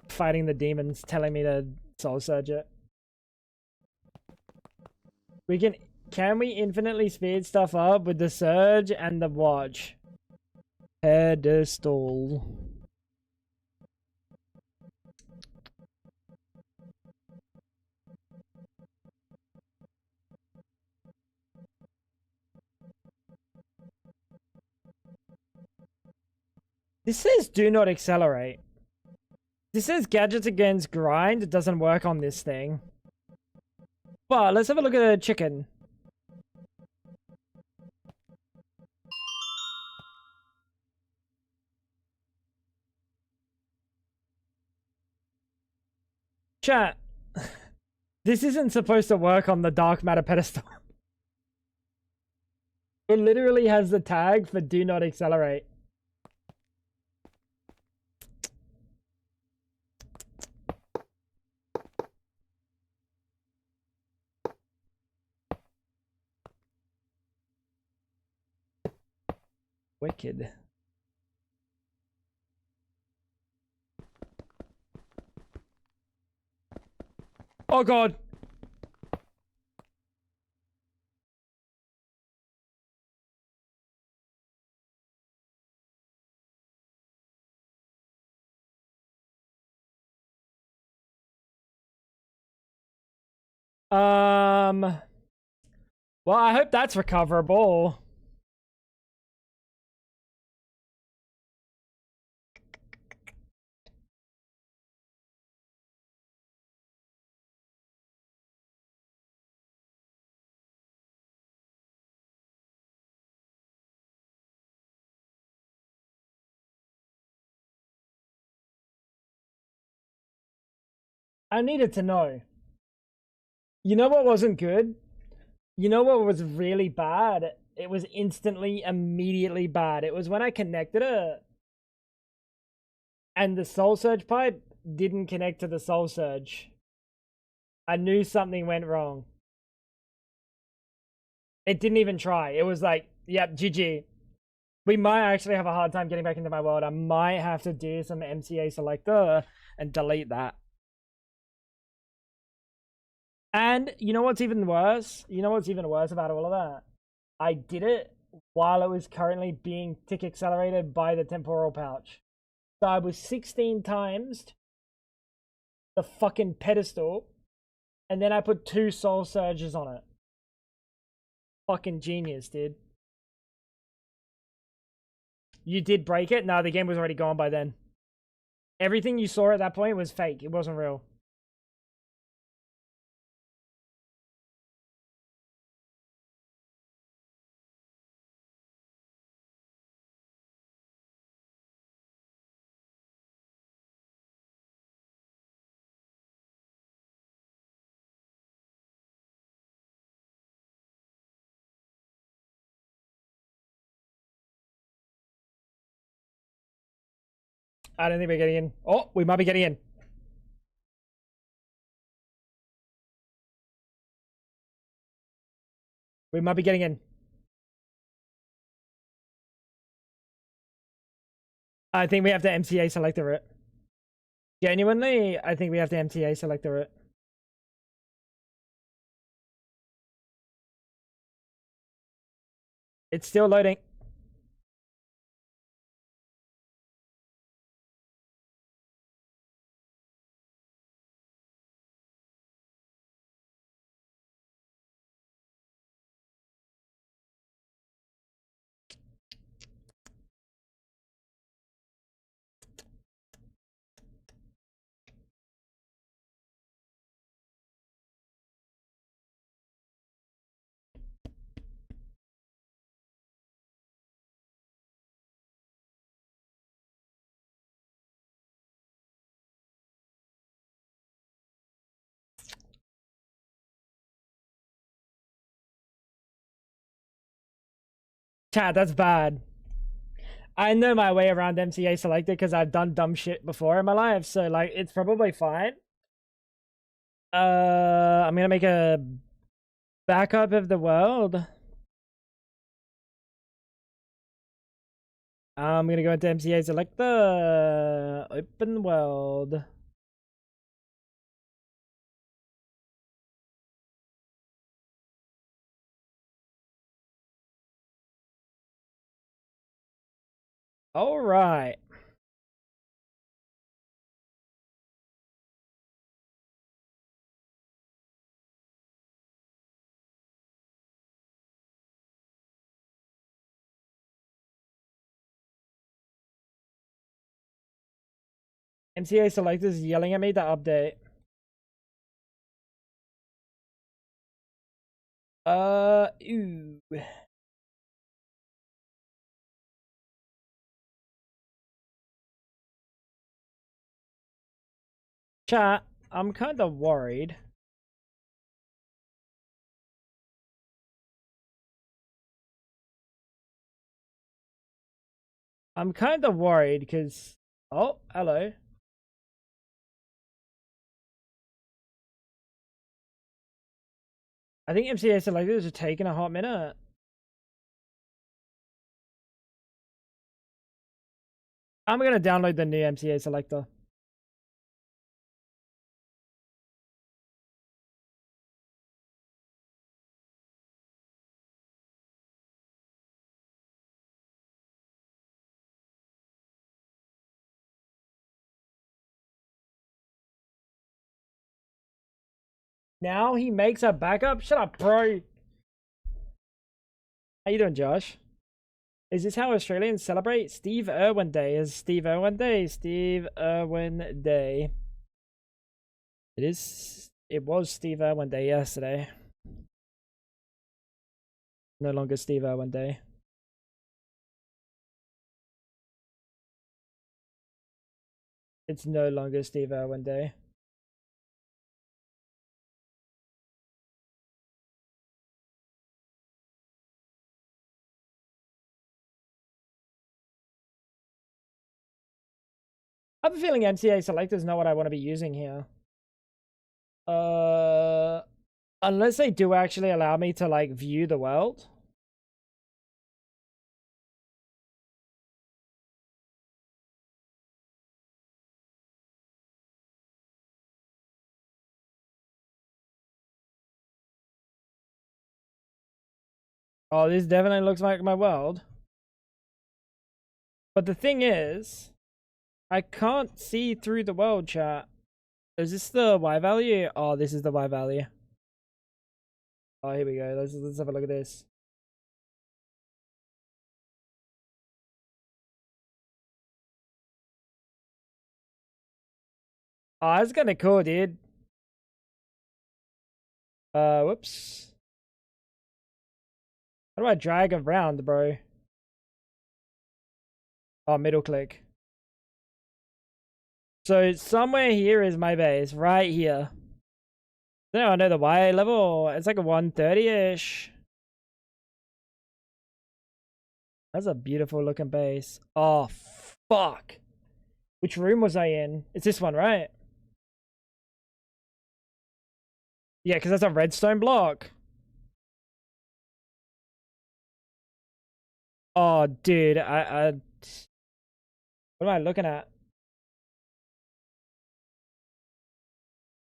Fighting the demons, telling me to soul surge it. Can we infinitely speed stuff up with the surge and the watch? Pedestal. This says do not accelerate. This says gadgets against grind. It doesn't work on this thing. But let's have a look at the chicken. Chat. This isn't supposed to work on the dark matter pedestal. It literally has the tag for do not accelerate. Wicked. Oh god. Well, I hope that's recoverable. I needed to know. You know what wasn't good? You know what was really bad? It was instantly, immediately bad. It was when I connected it and the Soul Surge pipe didn't connect to the Soul Surge. I knew something went wrong. It didn't even try. It was like, yep, GG. We might actually have a hard time getting back into my world. I might have to do some MCA selector and delete that. And you know what's even worse? You know what's even worse about all of that? I did it while it was currently being tick accelerated by the temporal pouch. So I was 16 times the fucking pedestal, and then I put 2 soul surges on it. Fucking genius, dude. You did break it? No, the game was already gone by then. Everything you saw at that point was fake. It wasn't real. I don't think we're getting in. Oh, we might be getting in. We might be getting in. I think we have to MTA selector it. Genuinely, I think we have to MTA selector it. It's still loading. Chat, that's bad. I know my way around MCA selector because I've done dumb shit before in my life, so like it's probably fine. I'm gonna make a backup of the world. I'm gonna go into MCA selector, open world. All right. MCA selector is yelling at me to update. Ooh. Chat, I'm kind of worried. I'm kind of worried because... Oh, hello. I think MCA selectors are taking a hot minute. I'm gonna download the new MCA selector. Now he makes a backup? Shut up, bro. How you doing, Josh? Is this how Australians celebrate Steve Irwin Day? Is Steve Irwin Day? Steve Irwin Day. It is. It was Steve Irwin Day yesterday. No longer Steve Irwin Day. It's no longer Steve Irwin Day. I have a feeling MCA Select is not what I want to be using here. Unless they do actually allow me to like view the world. Oh, this definitely looks like my world. But the thing is, I can't see through the world, chat. Is this the Y value? Oh, this is the Y value. Oh, here we go. Let's have a look at this. Oh, that's kind of cool, dude. Whoops. How do I drag around, bro? Oh, middle click. So somewhere here is my base, right here. I know the Y level. It's like a 130-ish. That's a beautiful looking base. Oh, fuck. Which room was I in? It's this one, right? Yeah, because that's a redstone block. Oh, dude, what am I looking at?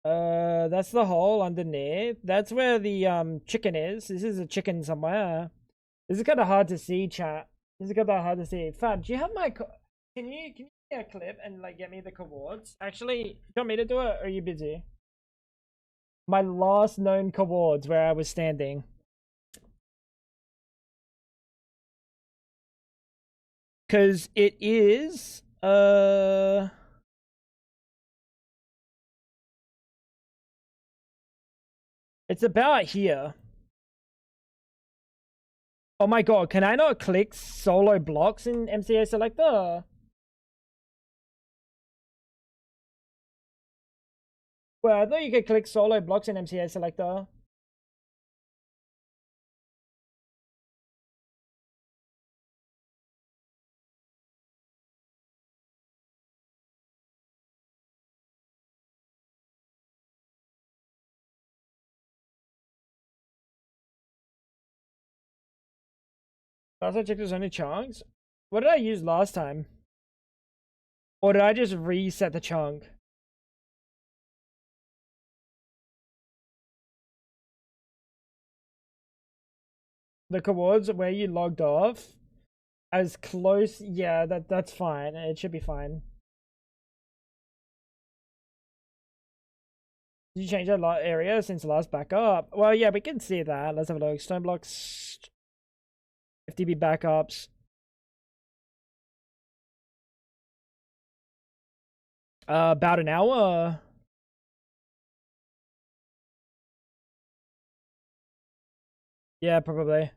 That's the hole underneath. That's where the chicken is. This is a chicken somewhere. This is kind of hard to see, chat. This is kind of hard to see. Fab, do you have my? Can you get a clip and like get me the coords? Actually, you want me to do it, or are you busy? My last known coords where I was standing. Cause it is it's about here. Oh my god, can I not click solo blocks in MCA selector? Well, I thought you could click solo blocks in MCA selector. Last I checked, there's only chunks. What did I use last time? Or did I just reset the chunk? The coords where you logged off? As close, yeah, that's fine. It should be fine. Did you change that area since the last backup? Well, yeah, we can see that. Let's have a look. Stone blocks, FTB backups. About an hour. Yeah, probably.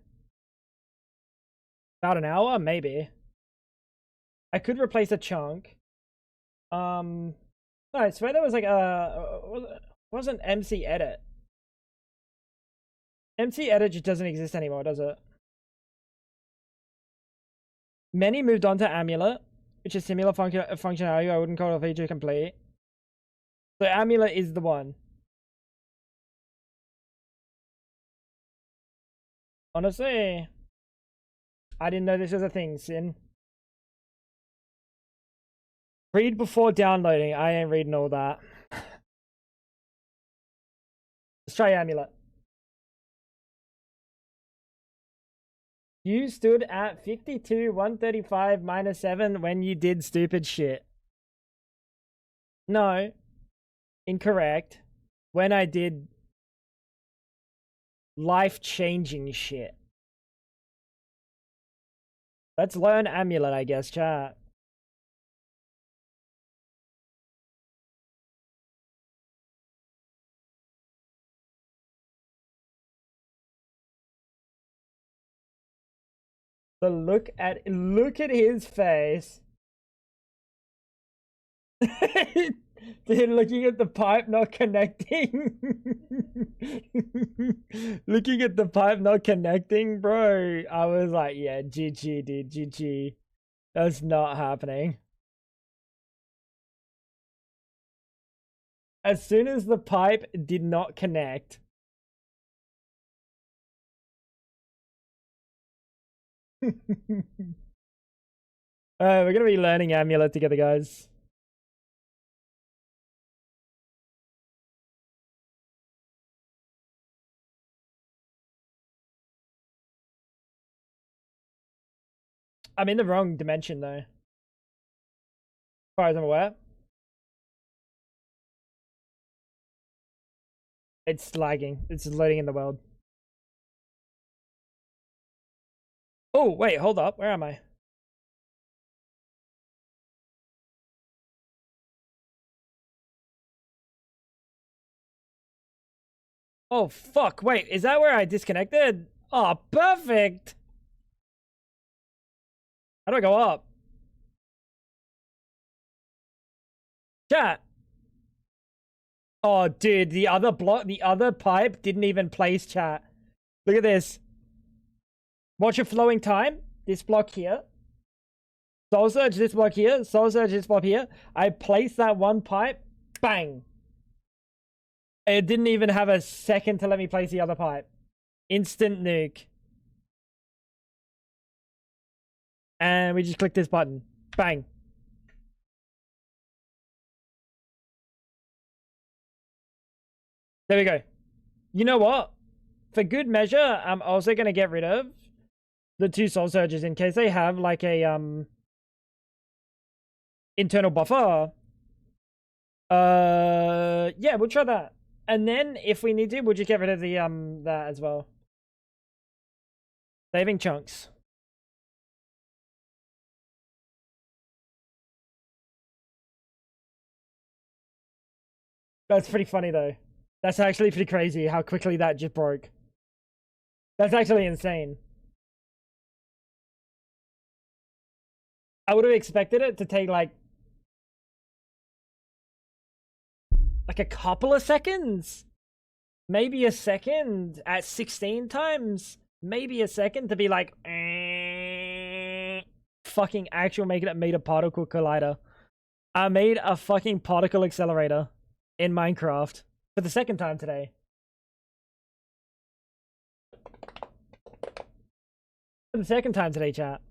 About an hour, maybe. I could replace a chunk. No, I swear there was like wasn't MC edit. MC edit just doesn't exist anymore, does it? Many moved on to Amulet, which is similar functionality. I wouldn't call it a feature complete. So Amulet is the one. Honestly, I didn't know this was a thing, Sin. Read before downloading. I ain't reading all that. Let's try Amulet. You stood at 52, 135, minus 7 when you did stupid shit. No. Incorrect. When I did life-changing shit. Let's learn Amulet, I guess, chat. So look at his face. Dude, looking at the pipe not connecting. Looking at the pipe not connecting, bro. I was like, yeah, GG, dude, GG. That's not happening. As soon as the pipe did not connect. We're gonna be learning Amulet together, guys. I'm in the wrong dimension, though. As far as I'm aware. It's lagging. It's loading in the world. Oh, wait, hold up. Where am I? Oh, fuck. Wait, is that where I disconnected? Oh, perfect. How do I go up? Chat. Oh, dude, the other pipe didn't even place chat. Look at this. Watch your flowing time. This block here. Soul Surge, this block here. Soul Surge, this block here. I placed that one pipe. Bang. It didn't even have a second to let me place the other pipe. Instant nuke. And we just click this button. Bang. There we go. You know what? For good measure, I'm also going to get rid of the 2 Soul Surges in case they have like a internal buffer. Yeah, we'll try that. And then if we need to, we'll just get rid of the that as well. Saving chunks. That's pretty funny though. That's actually pretty crazy how quickly that just broke. That's actually insane. I would have expected it to take like a couple of seconds. Maybe a second at 16 times. Maybe a second to be like fucking actual making it made a particle collider. I made a fucking particle accelerator in Minecraft for the second time today. For the second time today, chat.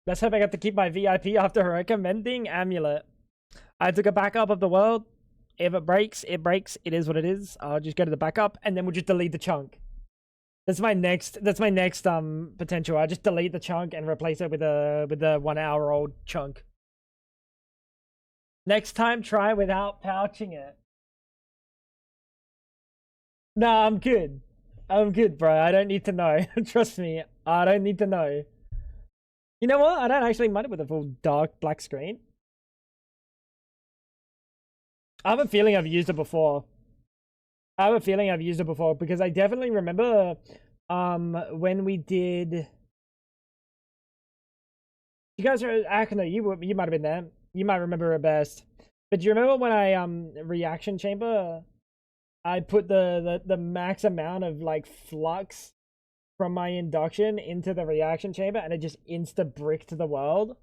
Let's hope I got to keep my VIP after recommending Amulet. I took a backup of the world. If it breaks, it breaks. It is what it is. I'll just go to the backup and then we'll just delete the chunk. That's my next potential. I just delete the chunk and replace it with a 1 hour old chunk. Next time, try without pouching it. Nah, I'm good. I'm good, bro. I don't need to know. Trust me. I don't need to know. You know what? I don't actually mind it with a full dark black screen. I have a feeling I've used it before. Because I definitely remember when we did. You guys are Akano, you might have been there. You might remember it best. But do you remember when I reaction chamber, I put the max amount of like flux from my induction into the reaction chamber and it just insta bricked the world?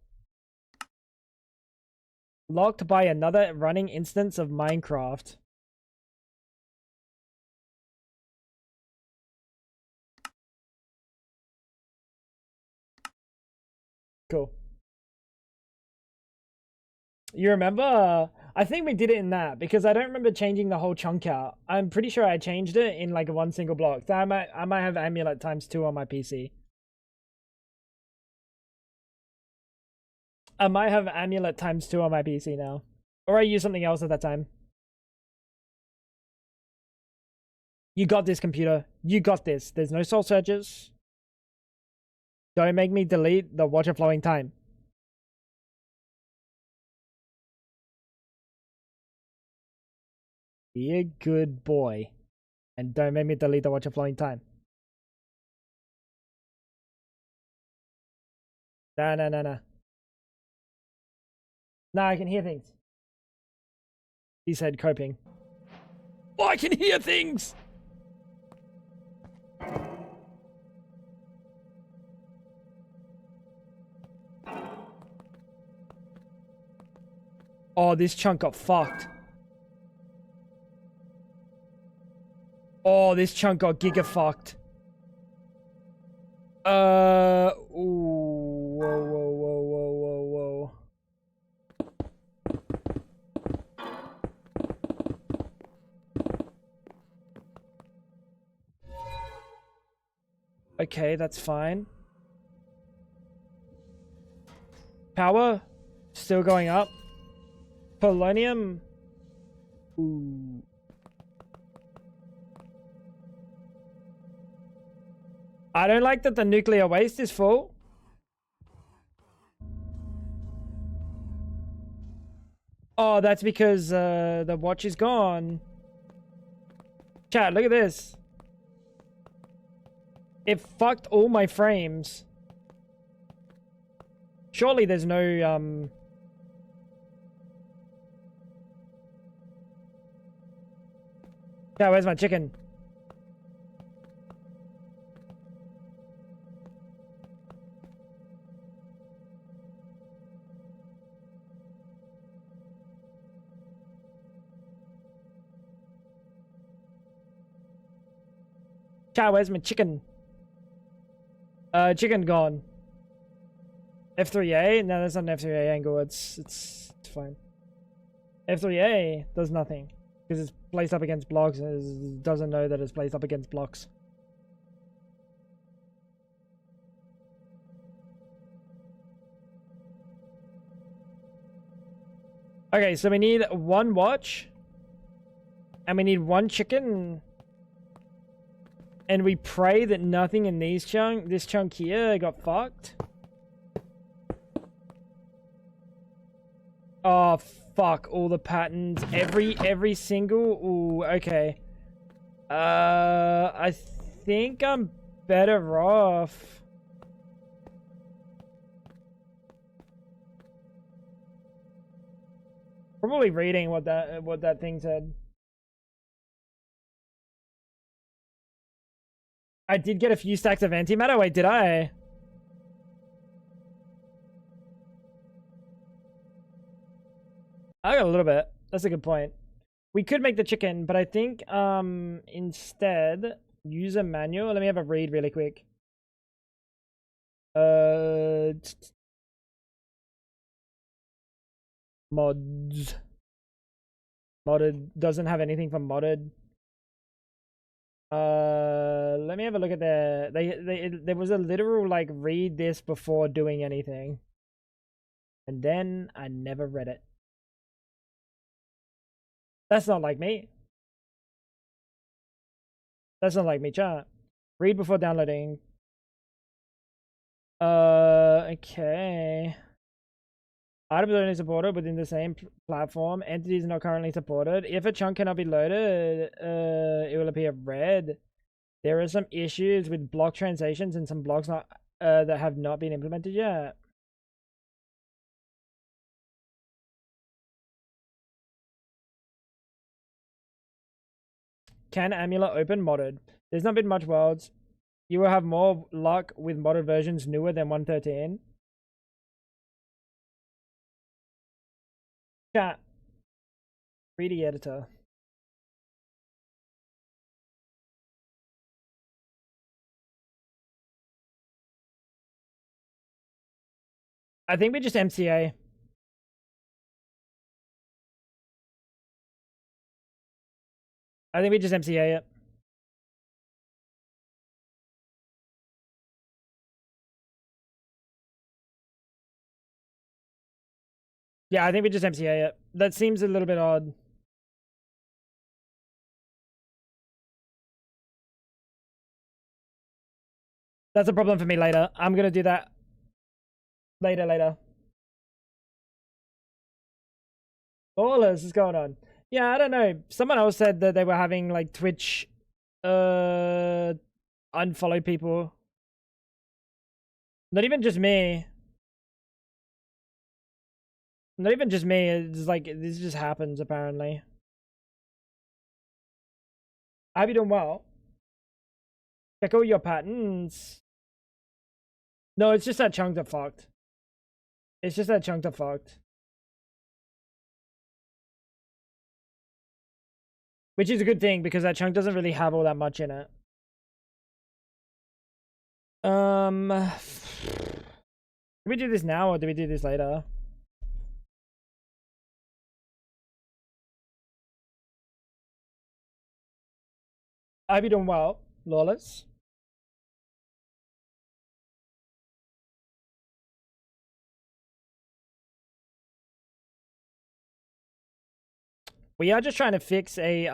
Locked by another running instance of Minecraft. Cool. You remember? I think we did it in that because I don't remember changing the whole chunk out. I'm pretty sure I changed it in like one single block. So I might have Amulet ×2 on my PC. I might have Amulet ×2 on my PC now. Or I used something else at that time. You got this, computer. You got this. There's no soul surges. Don't make me delete the water flowing time. Be a good boy. And don't make me delete the water flowing time. Nah. Nah, I can hear things. He said coping. Oh, I can hear things! Oh, this chunk got fucked. Oh, this chunk got giga fucked. Ooh, whoa, whoa, whoa, whoa, whoa, whoa. Okay, that's fine. Power still going up. Polonium. Ooh. I don't like that the nuclear waste is full. Oh, that's because the watch is gone. Chat, look at this. It fucked all my frames. Surely there's no Yeah, where's my chicken? Chat, where's my chicken? Chicken gone. F3A? No, that's not an F3A angle. It's fine. F3A does nothing because it's placed up against blocks and it doesn't know that it's placed up against blocks. Okay, so we need one watch and we need one chicken. And we pray that nothing in this chunk here got fucked. Oh fuck, all the patterns, every single. Ooh, okay. I think I'm better off. Probably reading what that thing said. I did get a few stacks of antimatter. Wait, did I? I got a little bit. That's a good point. We could make the chicken, but I think instead user manual. Let me have a read really quick. Mods. Modded doesn't have anything for modded. Let me have a look at there was a literal like read this before doing anything. And then I never read it. That's not like me. That's not like me, chat. Read before downloading. Okay. Items only supported within the same platform. Entities not currently supported. If a chunk cannot be loaded, it will appear red. There are some issues with block translations and some blocks not that have not been implemented yet. Can Amulet open modded? There's not been much worlds. You will have more luck with modded versions newer than 1.13. Chat. 3D editor. I think we just MCA. I think we just MCA it. Yeah, I think we just MCA it. That seems a little bit odd. That's a problem for me later. I'm gonna do that later. All this is going on. Yeah, I don't know. Someone else said that they were having like Twitch unfollow people. Not even just me. Not even just me. It's like this just happens apparently. I hope you're doing well. Check all your patterns. No, it's just that chunks are fucked. It's just that chunks are fucked. Which is a good thing because that chunk doesn't really have all that much in it. Do we do this now or do we do this later? I hope you're doing well, Lawless. We are just trying to fix a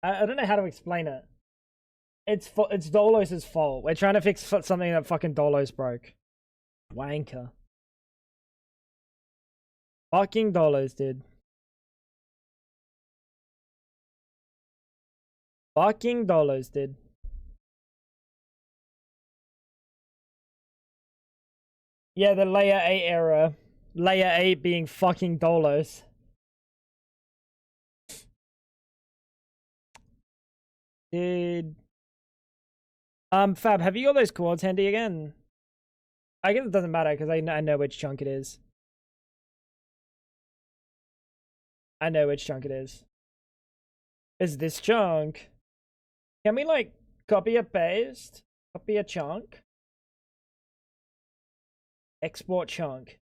I don't know how to explain it. It's Dolos' fault. We're trying to fix something that fucking Dolos broke. Wanker. Fucking Dolos, dude. Fucking Dolos, dude. Yeah, the layer 8 error. Layer 8 being fucking Dolos. Dude. Fab, have you got those chords handy again? I guess it doesn't matter because I know which chunk it is. I know which chunk it is. Is this chunk? Can we like copy a paste? Copy a chunk? Export chunk.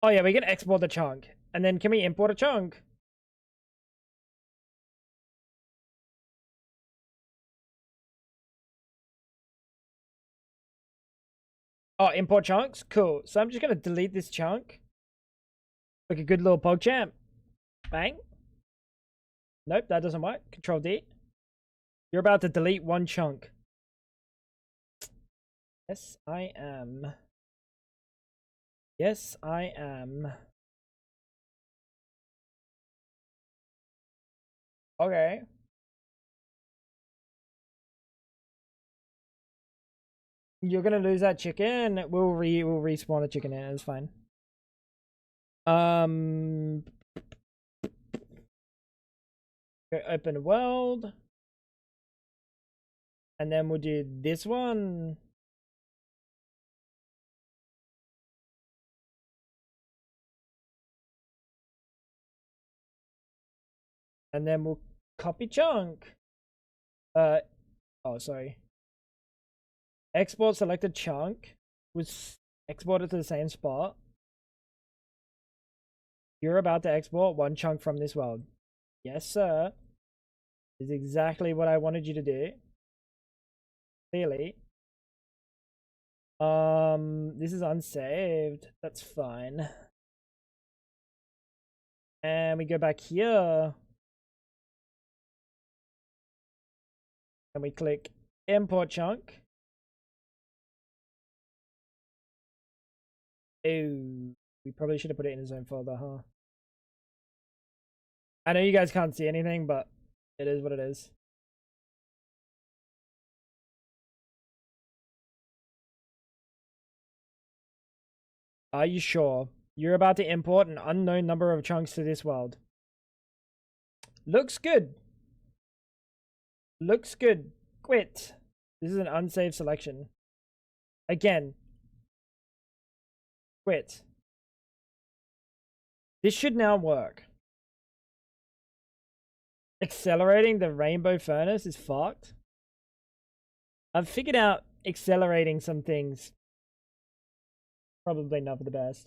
Oh yeah, we can export the chunk. And then can we import a chunk? Oh, import chunks? Cool. So I'm just gonna delete this chunk. Like a good little PogChamp. Bang. Nope, that doesn't work. Control D. You're about to delete one chunk. Yes, I am. Yes, I am. Okay. You're gonna lose that chicken. We'll respawn the chicken in. It's fine. Go open world. And then we'll do this one. And then we'll copy chunk. Oh, sorry. Export selected chunk was exported to the same spot. You're about to export one chunk from this world. Yes, sir. This is exactly what I wanted you to do. Clearly. This is unsaved. That's fine. And we go back here. And we click import chunk. Oh, we probably should have put it in his own folder, huh? I know you guys can't see anything, but it is what it is. Are you sure? You're about to import an unknown number of chunks to this world. Looks good. Looks good. Quit. This is an unsaved selection. Again. Quit. This should now work. Accelerating the rainbow furnace is fucked. I've figured out accelerating some things. Probably not for the best.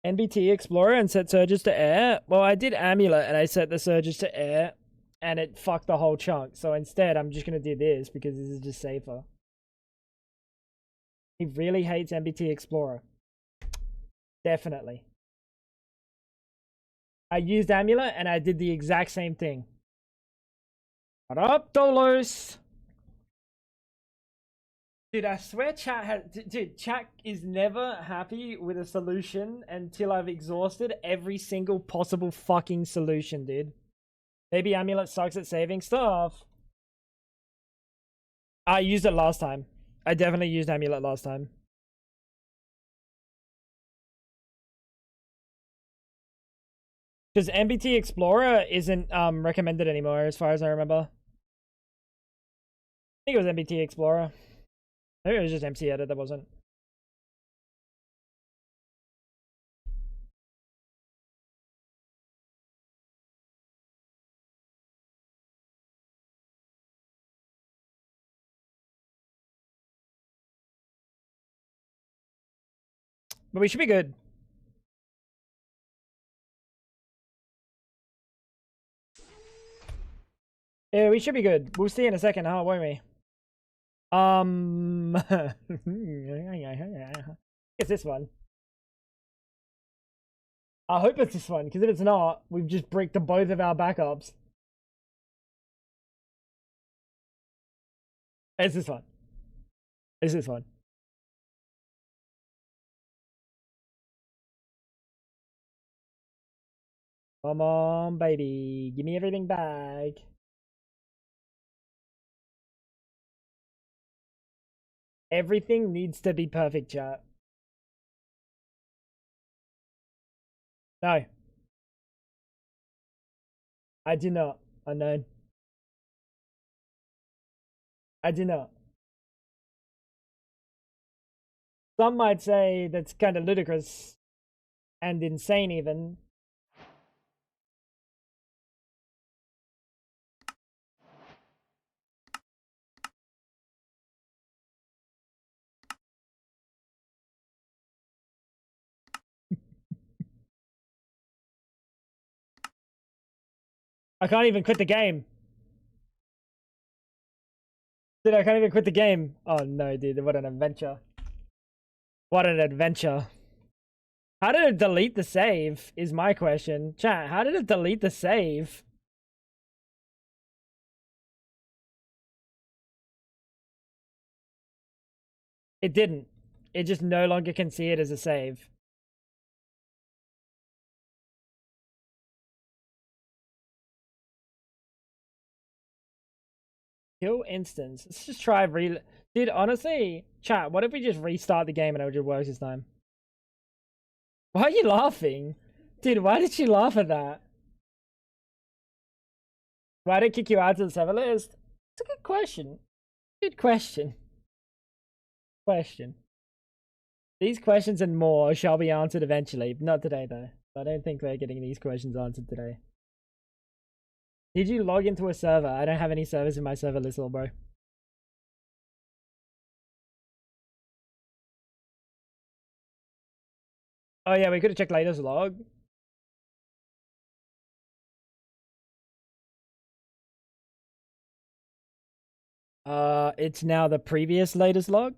NBT Explorer and set surges to air. Well, I did Amulet and I set the surges to air and it fucked the whole chunk. So instead, I'm just going to do this because this is just safer. He really hates NBT Explorer. Definitely. I used Amulet and I did the exact same thing. What up, Dolos? Dude, I swear chat has... Dude, chat is never happy with a solution until I've exhausted every single possible fucking solution, dude. Maybe Amulet sucks at saving stuff. I used it last time. I definitely used Amulet last time. Because NBT Explorer isn't recommended anymore, as far as I remember. I think it was NBT Explorer. Maybe it was just MC Edit that wasn't. But we should be good. Yeah, we should be good. We'll see in a second, huh? Won't we? It's this one. I hope it's this one, because if it's not, we've just bricked the both of our backups. It's this one. It's this one. Come on, baby. Give me everything back. Everything needs to be perfect, chat. No. I do not. Unknown. I do not. Some might say that's kind of ludicrous and insane even. I can't even quit the game. Dude, I can't even quit the game. Oh no, dude, what an adventure. What an adventure. How did it delete the save is my question. Chat, how did it delete the save? It didn't. It just no longer can see it as a save. Kill instance. Let's just try Dude, honestly, chat, what if we just restart the game and it just works this time? Why are you laughing? Dude, why did she laugh at that? Why did it kick you out to the server list? It's a good question. Good question. These questions and more shall be answered eventually. Not today, though. I don't think we're getting these questions answered today. Did you log into a server? I don't have any servers in my server list, little bro. Oh yeah, we could have checked latest log. It's now the previous latest log.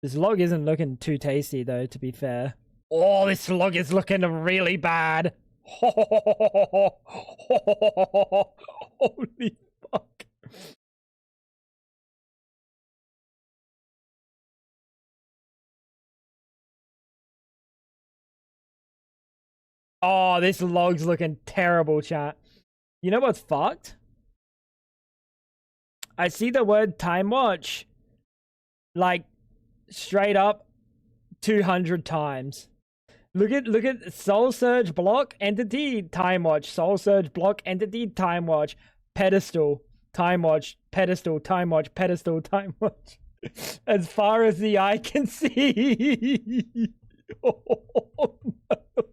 This log isn't looking too tasty though, to be fair. Oh, this log is looking really bad. Holy fuck. Oh, this log's looking terrible, chat. You know what's fucked? I see the word time watch like straight up 200 times. Look at Soul Surge block entity time watch, Soul Surge block entity time watch, pedestal time watch, pedestal time watch, pedestal time watch. As far as the eye can see. Oh, no.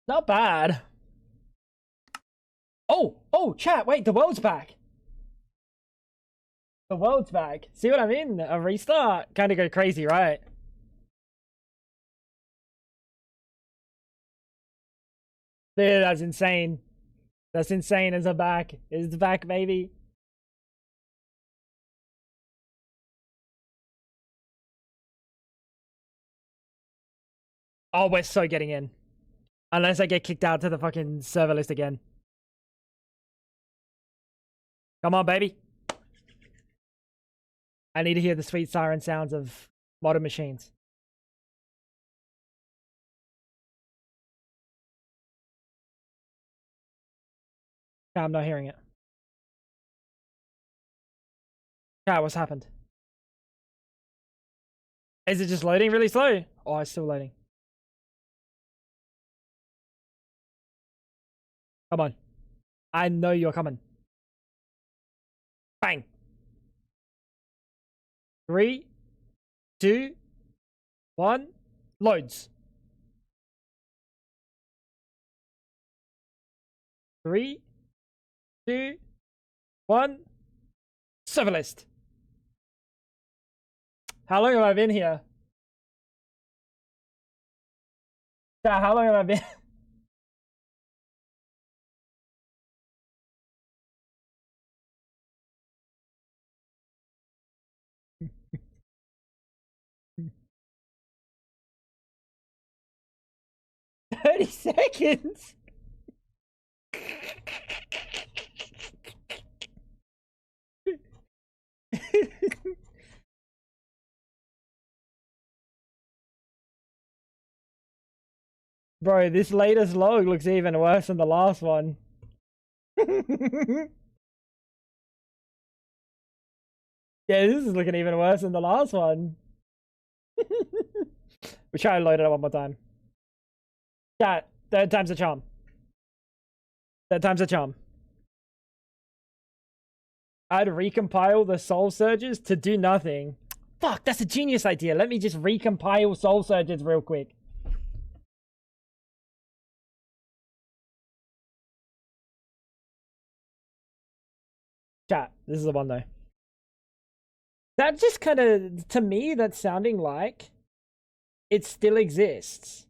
Not bad. Oh, chat, wait, the world's back. The world's back. See what I mean? A restart. Kind of go crazy, right? Dude, that's insane. That's insane. It's back. It's back, baby. Oh, we're so getting in. Unless I get kicked out to the fucking server list again. Come on, baby. I need to hear the sweet siren sounds of modern machines. I'm not hearing it. What's happened? Is it just loading really slow? Oh, it's still loading. Come on. I know you're coming. Bang. 3, 2, 1. Loads. 3, 2, 1. Server list. How long have I been here? Yeah, how long have I been? "30 seconds?" Bro, this latest log looks even worse than the last one. Yeah, this is looking even worse than the last one. We try to load it up one more time. Chat, third time's a charm. Third time's a charm. I'd recompile the soul surges to do nothing. Fuck, that's a genius idea. Let me just recompile soul surges real quick. Chat, this is the one though. That just kind of, to me, that's sounding like it still exists.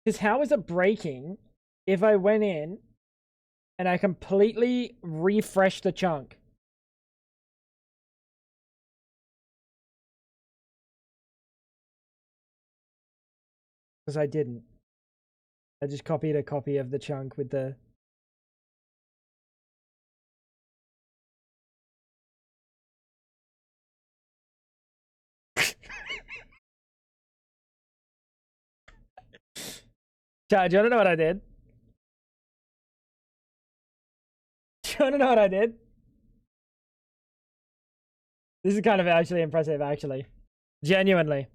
Because how is it breaking if I went in and I completely refreshed the chunk? Because I didn't. I just copied a copy of the chunk with the... Chat, do you want to know what I did? Do you want to know what I did? This is kind of actually impressive, actually. Genuinely.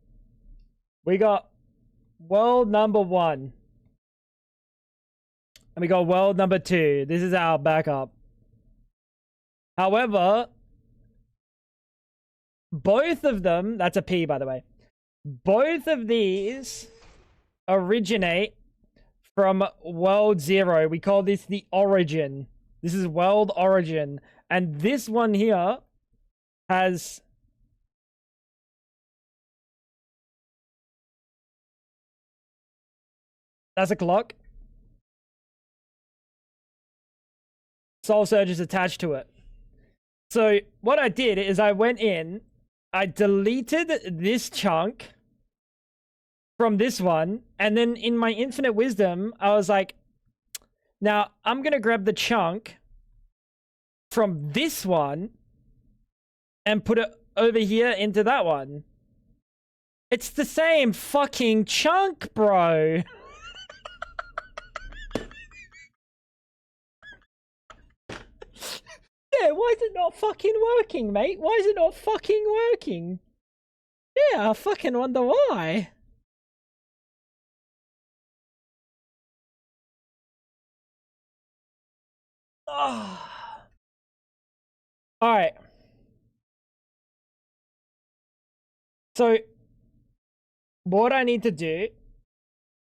We got world number 1. And we got world number 2. This is our backup. However, both of them... That's a P, by the way. Both of these originate from world 0. We call this the origin. This is world origin. And this one here has... That's a clock. Soul Surge is attached to it. So what I did is I went in, I deleted this chunk from this one, and then in my infinite wisdom, I was like, now I'm gonna grab the chunk from this one and put it over here into that one. It's the same fucking chunk, bro. Yeah, why is it not fucking working, mate? Why is it not fucking working? Yeah, I fucking wonder why. Oh. Alright. So, what I need to do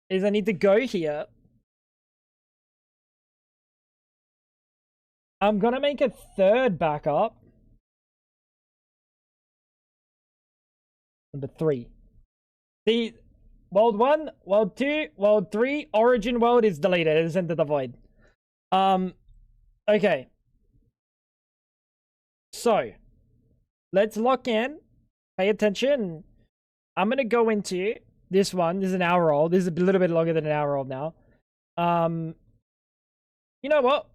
is I need to go here. I'm gonna make a third backup. Number 3. The world 1, world 2, world 3, origin world is deleted. It is into the void. Okay. So, let's lock in. Pay attention. I'm gonna go into this one. This is an hour old. This is a little bit longer than an hour old now. You know what?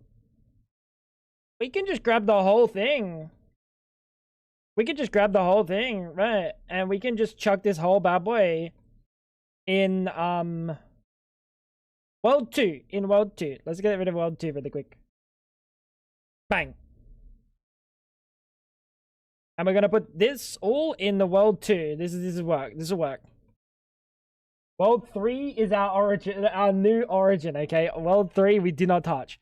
We can just grab the whole thing. We can just grab the whole thing, right? And we can just chuck this whole bad boy in world 2. In world 2. Let's get rid of world 2 really quick. Bang. And we're gonna put this all in the world 2. This is work. This will work. World 3 is our origin, our new origin, okay? World 3 we did not touch.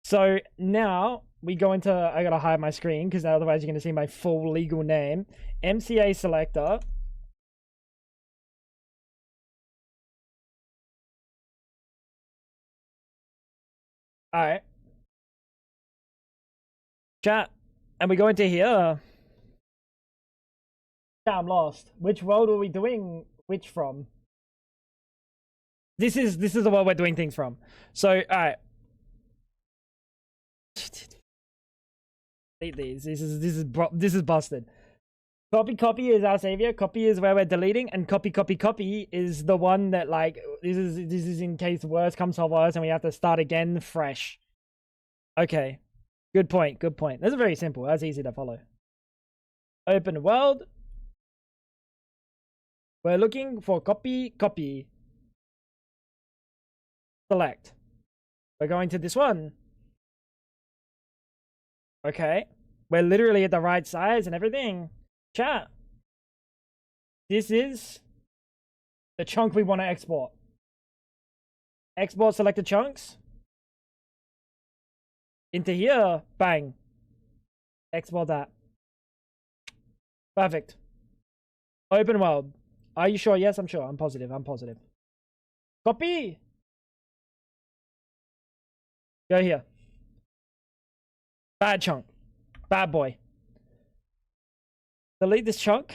So now we go into, I gotta hide my screen because otherwise you're gonna see my full legal name. MCA selector. Alright. Chat. And we go into here. Yeah, I'm lost. Which world are we doing which from? This is the world we're doing things from. So, alright. Delete these. This is busted. Copy is our savior. Copy is where we're deleting, and copy is the one that, like, this is in case worse comes to worse and we have to start again fresh. Okay. Good point. That's very simple. That's easy to follow. Open world. We're looking for copy. Select. We're going to this one. Okay. We're literally at the right size and everything. Chat. This is the chunk we want to export. Export selected chunks. Into here. Bang. Export that. Perfect. Open world. Are you sure? Yes, I'm sure. I'm positive. Copy. Go here. Bad chunk. Bad boy. Delete this chunk.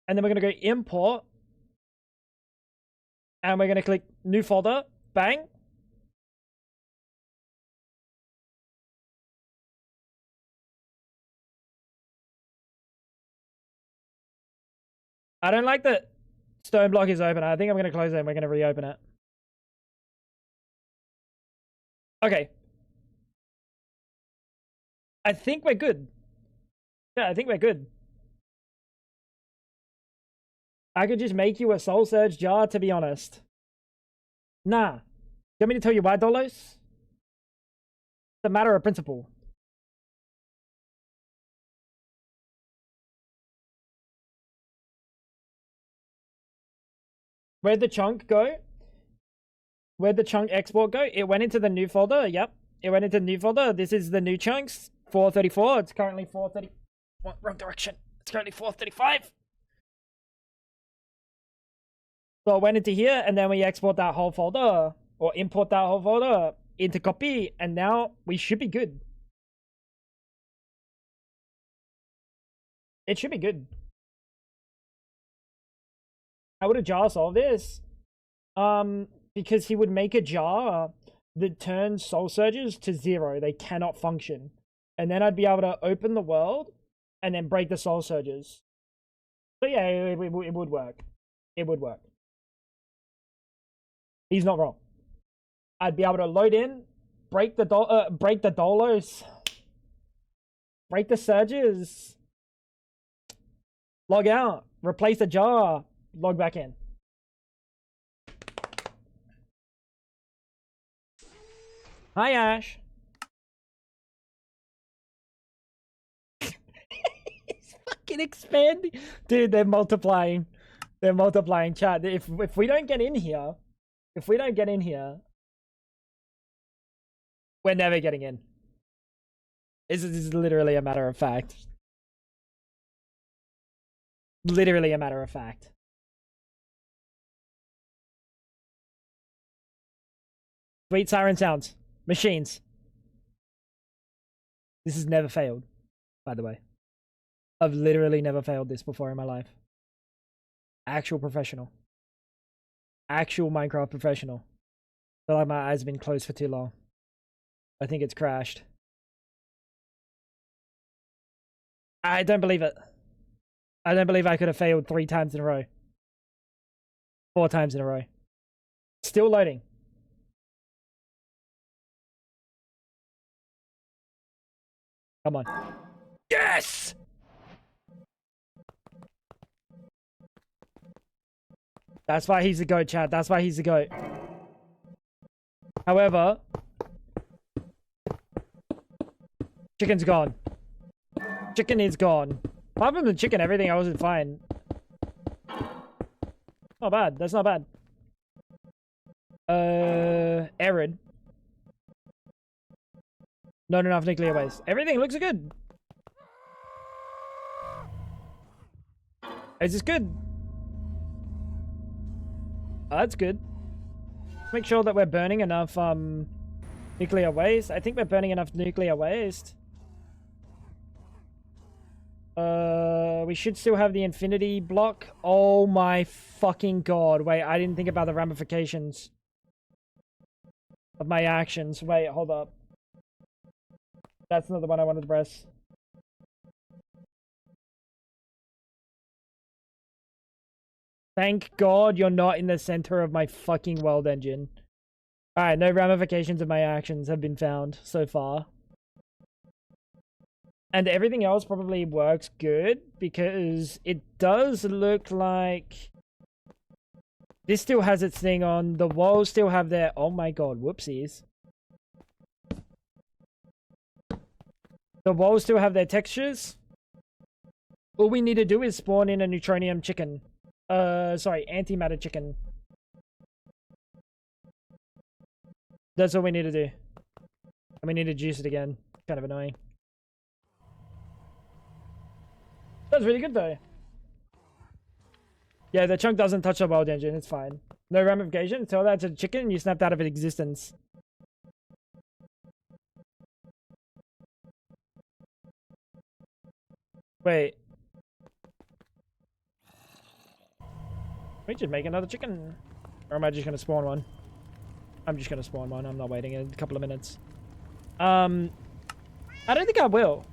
And then we're going to go import. And we're going to click new folder. Bang. I don't like that STONEBLOCK is open. I think I'm going to close it and we're going to reopen it. Okay. I think we're good. Yeah, I think we're good. I could just make you a Soul Surge jar, to be honest. Nah. You want me to tell you why, Dolos? It's a matter of principle. Where'd the chunk go? Where'd the chunk export go? It went into the new folder. Yep. It went into the new folder. This is the new chunks. 434. It's currently 430. What? Wrong direction. It's currently 435. So it went into here, and then we export that whole folder, or import that whole folder into copy, and now we should be good. It should be good. How would a jar solve this? Because he would make a jar that turns Soul Surges to 0. They cannot function. And then I'd be able to open the world and then break the Soul Surges. So yeah, it would work. It would work. He's not wrong. I'd be able to load in, break the dolos, break the surges, log out, replace the jar, log back in. Hi, Ash. It's fucking expanding. Dude, they're multiplying. They're multiplying, chat. If we don't get in here, we're never getting in. This is literally a matter of fact. Literally a matter of fact. Sweet siren sounds. Machines. This has never failed, by the way. I've literally never failed this before in my life. Actual professional. Actual Minecraft professional. I feel like my eyes have been closed for too long. I think it's crashed. I don't believe it. I don't believe I could have failed 3 times in a row. 4 times in a row. Still loading. Come on. Yes! That's why he's a goat, chat. That's why he's a goat. However, chicken's gone. Chicken is gone. Apart from the chicken, everything else is fine. Not bad. That's not bad. Arid. Not enough nuclear waste. Everything looks good. Is this good? Oh, that's good. Make sure that we're burning enough nuclear waste. I think we're burning enough nuclear waste. We should still have the infinity block. Oh my fucking god. Wait, I didn't think about the ramifications of my actions. Wait, hold up. That's not the one I wanted to press. Thank God you're not in the center of my fucking world engine. Alright, no ramifications of my actions have been found so far. And everything else probably works good because it does look like this still has its thing on. The walls still have their... Oh my god, whoopsies. The walls still have their textures. All we need to do is spawn in a neutronium chicken. Sorry, antimatter chicken. That's all we need to do. And we need to juice it again. Kind of annoying. That's really good though. Yeah, the chunk doesn't touch the world engine. It's fine. No ramifications. Tell that to the chicken and you snapped out of its existence. Wait. Can we just make another chicken? Or am I just going to spawn one? I'm just going to spawn one. I'm not waiting a couple of minutes. I don't think I will.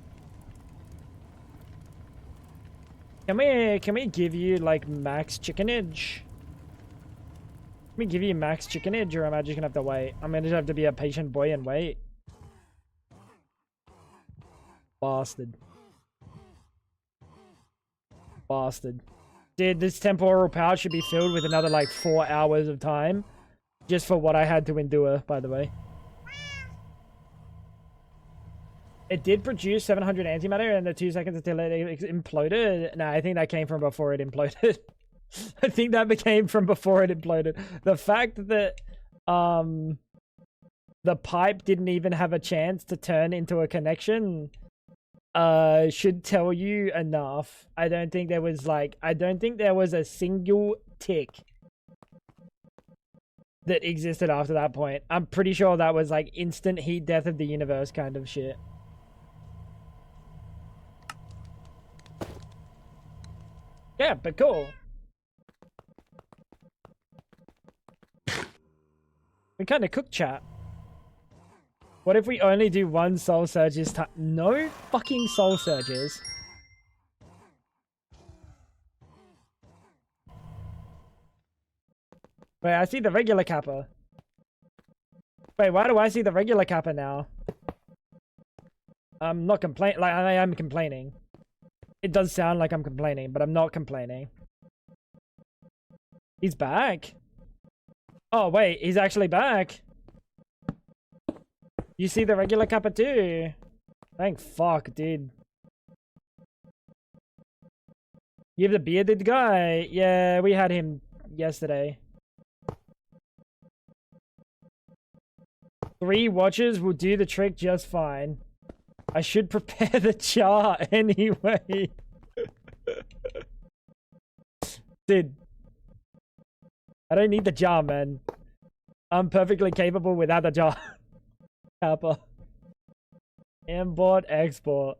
Can we give you like max chickenage? Can we give you max chickenage, or am I just gonna have to wait? I'm gonna just have to be a patient boy and wait. Bastard. Bastard. Dude, this temporal power should be filled with another like 4 hours of time. Just for what I had to endure, by the way. It did produce 700 antimatter in the 2 seconds until it imploded. Nah, I think that came from before it imploded. I think that became from before it imploded. The fact that the pipe didn't even have a chance to turn into a connection should tell you enough. I don't think there was a single tick that existed after that point. I'm pretty sure that was like instant heat death of the universe kind of shit. Yeah, but cool. We kind of cook chat. What if we only do one soul surge this time? No fucking soul surges. Wait, I see the regular kappa. Wait, why do I see the regular kappa now? I'm not complaining. Like, I am complaining. It does sound like I'm complaining, but I'm not complaining. He's back. Oh, wait, he's actually back. You see the regular kappa too. Thank fuck, dude. You have the bearded guy. Yeah, we had him yesterday. 3 watches will do the trick just fine. I should prepare the chart anyway. Dude. I don't need the jar, man. I'm perfectly capable without the jar. Kappa. Import, export.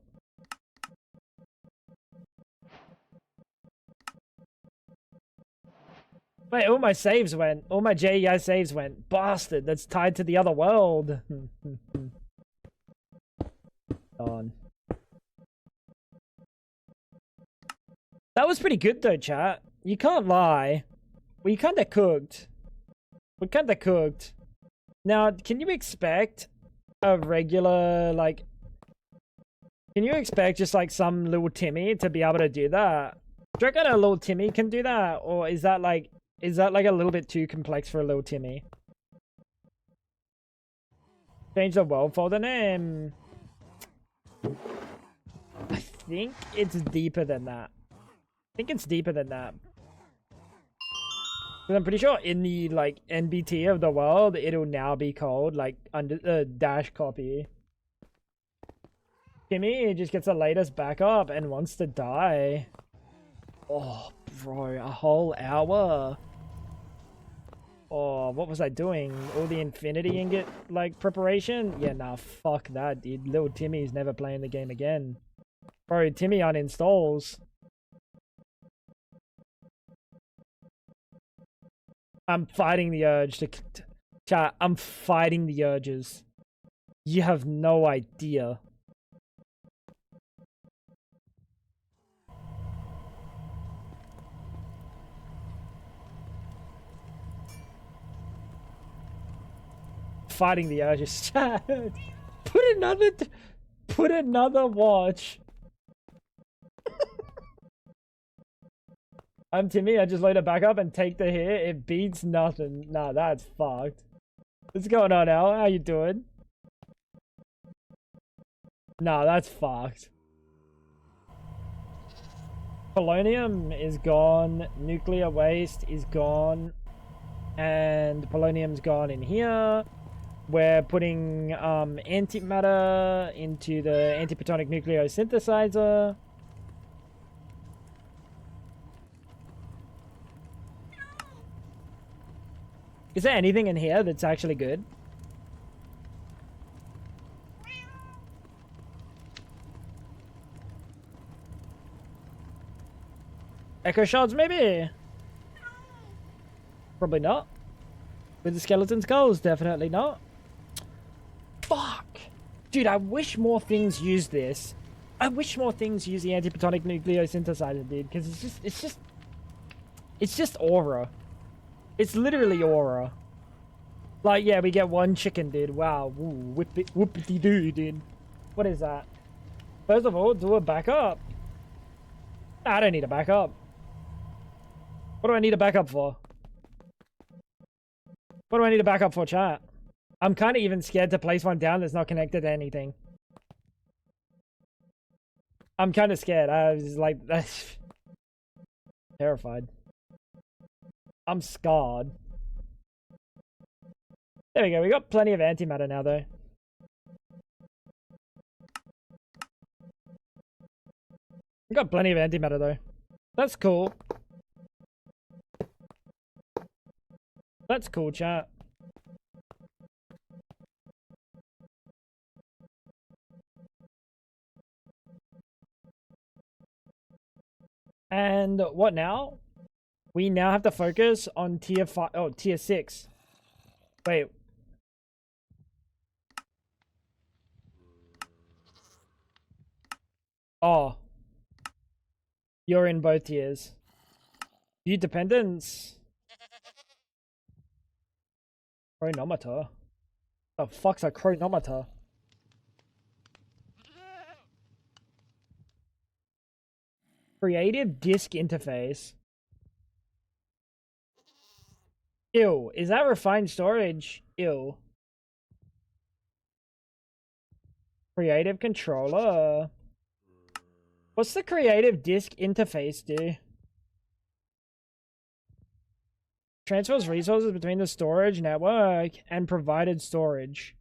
Wait, all my saves went. All my JEI saves went. Bastard, that's tied to the other world. On. That was pretty good though, chat. You can't lie. We kinda cooked. We kinda cooked. Now, can you expect a regular, like... Can you expect just like some little Timmy to be able to do that? Do you reckon a little Timmy can do that? Or is that like a little bit too complex for a little Timmy? Change the world folder name. I think it's deeper than that. I think it's deeper than that. I'm pretty sure in the like NBT of the world, it'll now be called like under the dash copy. Timmy just gets the latest backup and wants to die. Oh, bro, a whole hour. Oh, what was I doing? All the infinity ingot like preparation? Yeah, nah, fuck that, dude. Little Timmy's never playing the game again. Bro, Timmy uninstalls. I'm fighting the urge to chat. I'm fighting the urges. You have no idea. Fighting the urges. Chat. Put another watch. I'm Timmy, I just load it back up and take the hit. It beats nothing. Nah, that's fucked. What's going on, Al? How you doing? Nah, that's fucked. Polonium is gone. Nuclear waste is gone. And polonium's gone in here. We're putting antimatter into the antiprotonic nucleosynthesizer. Is there anything in here that's actually good? Echo shards, maybe? Probably not. With the skeleton skulls, definitely not. Fuck! Dude, I wish more things use this. I wish more things use the antiprotonic nucleosynthesizer, dude, because it's just aura. It's literally aura. Like, yeah, we get one chicken, dude. Wow. Ooh, whoopity-doo, dude. What is that? First of all, do a backup. I don't need a backup. What do I need a backup for? What do I need a backup for, chat? I'm kind of even scared to place one down that's not connected to anything. I'm kind of scared. I was like, terrified. I'm scarred. There we go. We got plenty of antimatter now, though. We got plenty of antimatter, though. That's cool. That's cool, chat. And what now? We now have to focus on tier 5. Oh, tier 6. Wait. Oh. You're in both tiers. View dependence. Chronometer. The fuck's a chronometer? Creative disk interface. Ew. Is that refined storage? Ew. Creative controller. What's the creative disk interface do? Transfers resources between the storage network and provided storage.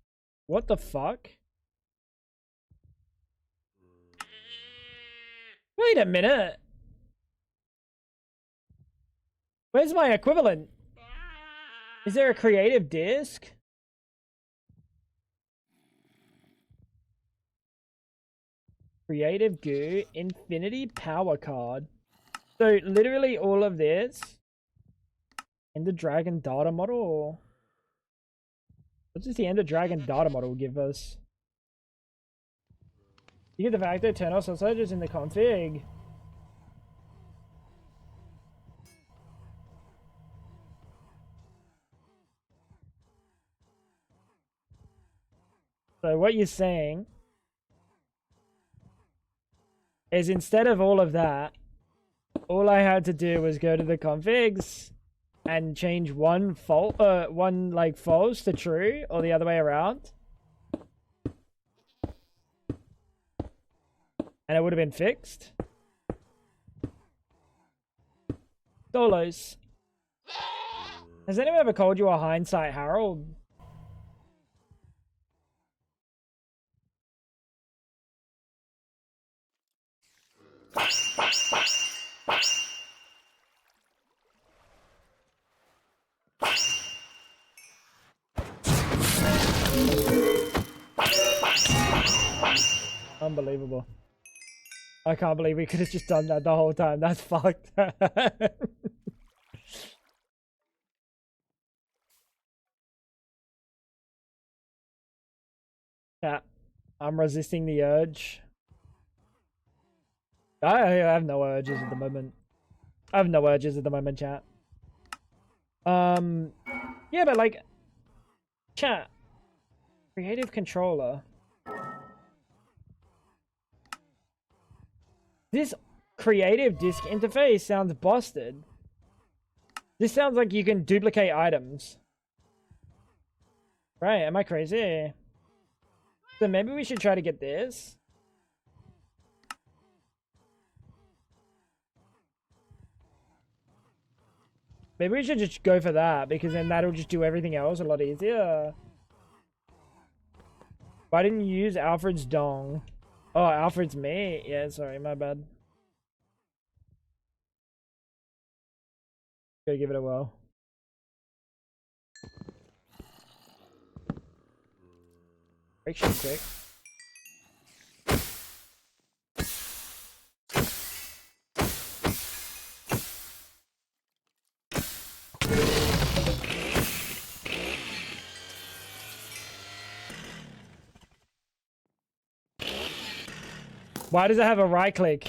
What the fuck? Wait a minute. Where's my equivalent? Is there a creative disk? Creative goo, infinity power card. So literally all of this Ender Dragon data model. What does the Ender Dragon data model give us? You get the factor, turn off sausages in the config. So what you're saying is instead of all of that, all I had to do was go to the configs and change one like false to true, or the other way around, and it would have been fixed. Dolos. Has anyone ever called you a hindsight Harold? Unbelievable. I can't believe we could have just done that the whole time. That's fucked. Yeah, I'm resisting the urge. I have no urges at the moment. I have no urges at the moment, chat. Yeah, but like, chat. Creative controller. This creative disk interface sounds busted. This sounds like you can duplicate items. Right, am I crazy? So maybe we should try to get this. Maybe we should just go for that, because then that'll just do everything else a lot easier. Why didn't you use Alfred's dong? Oh, Alfred's me? Yeah, sorry, my bad. Gotta give it a whirl. Friction quick. Why does it have a right click?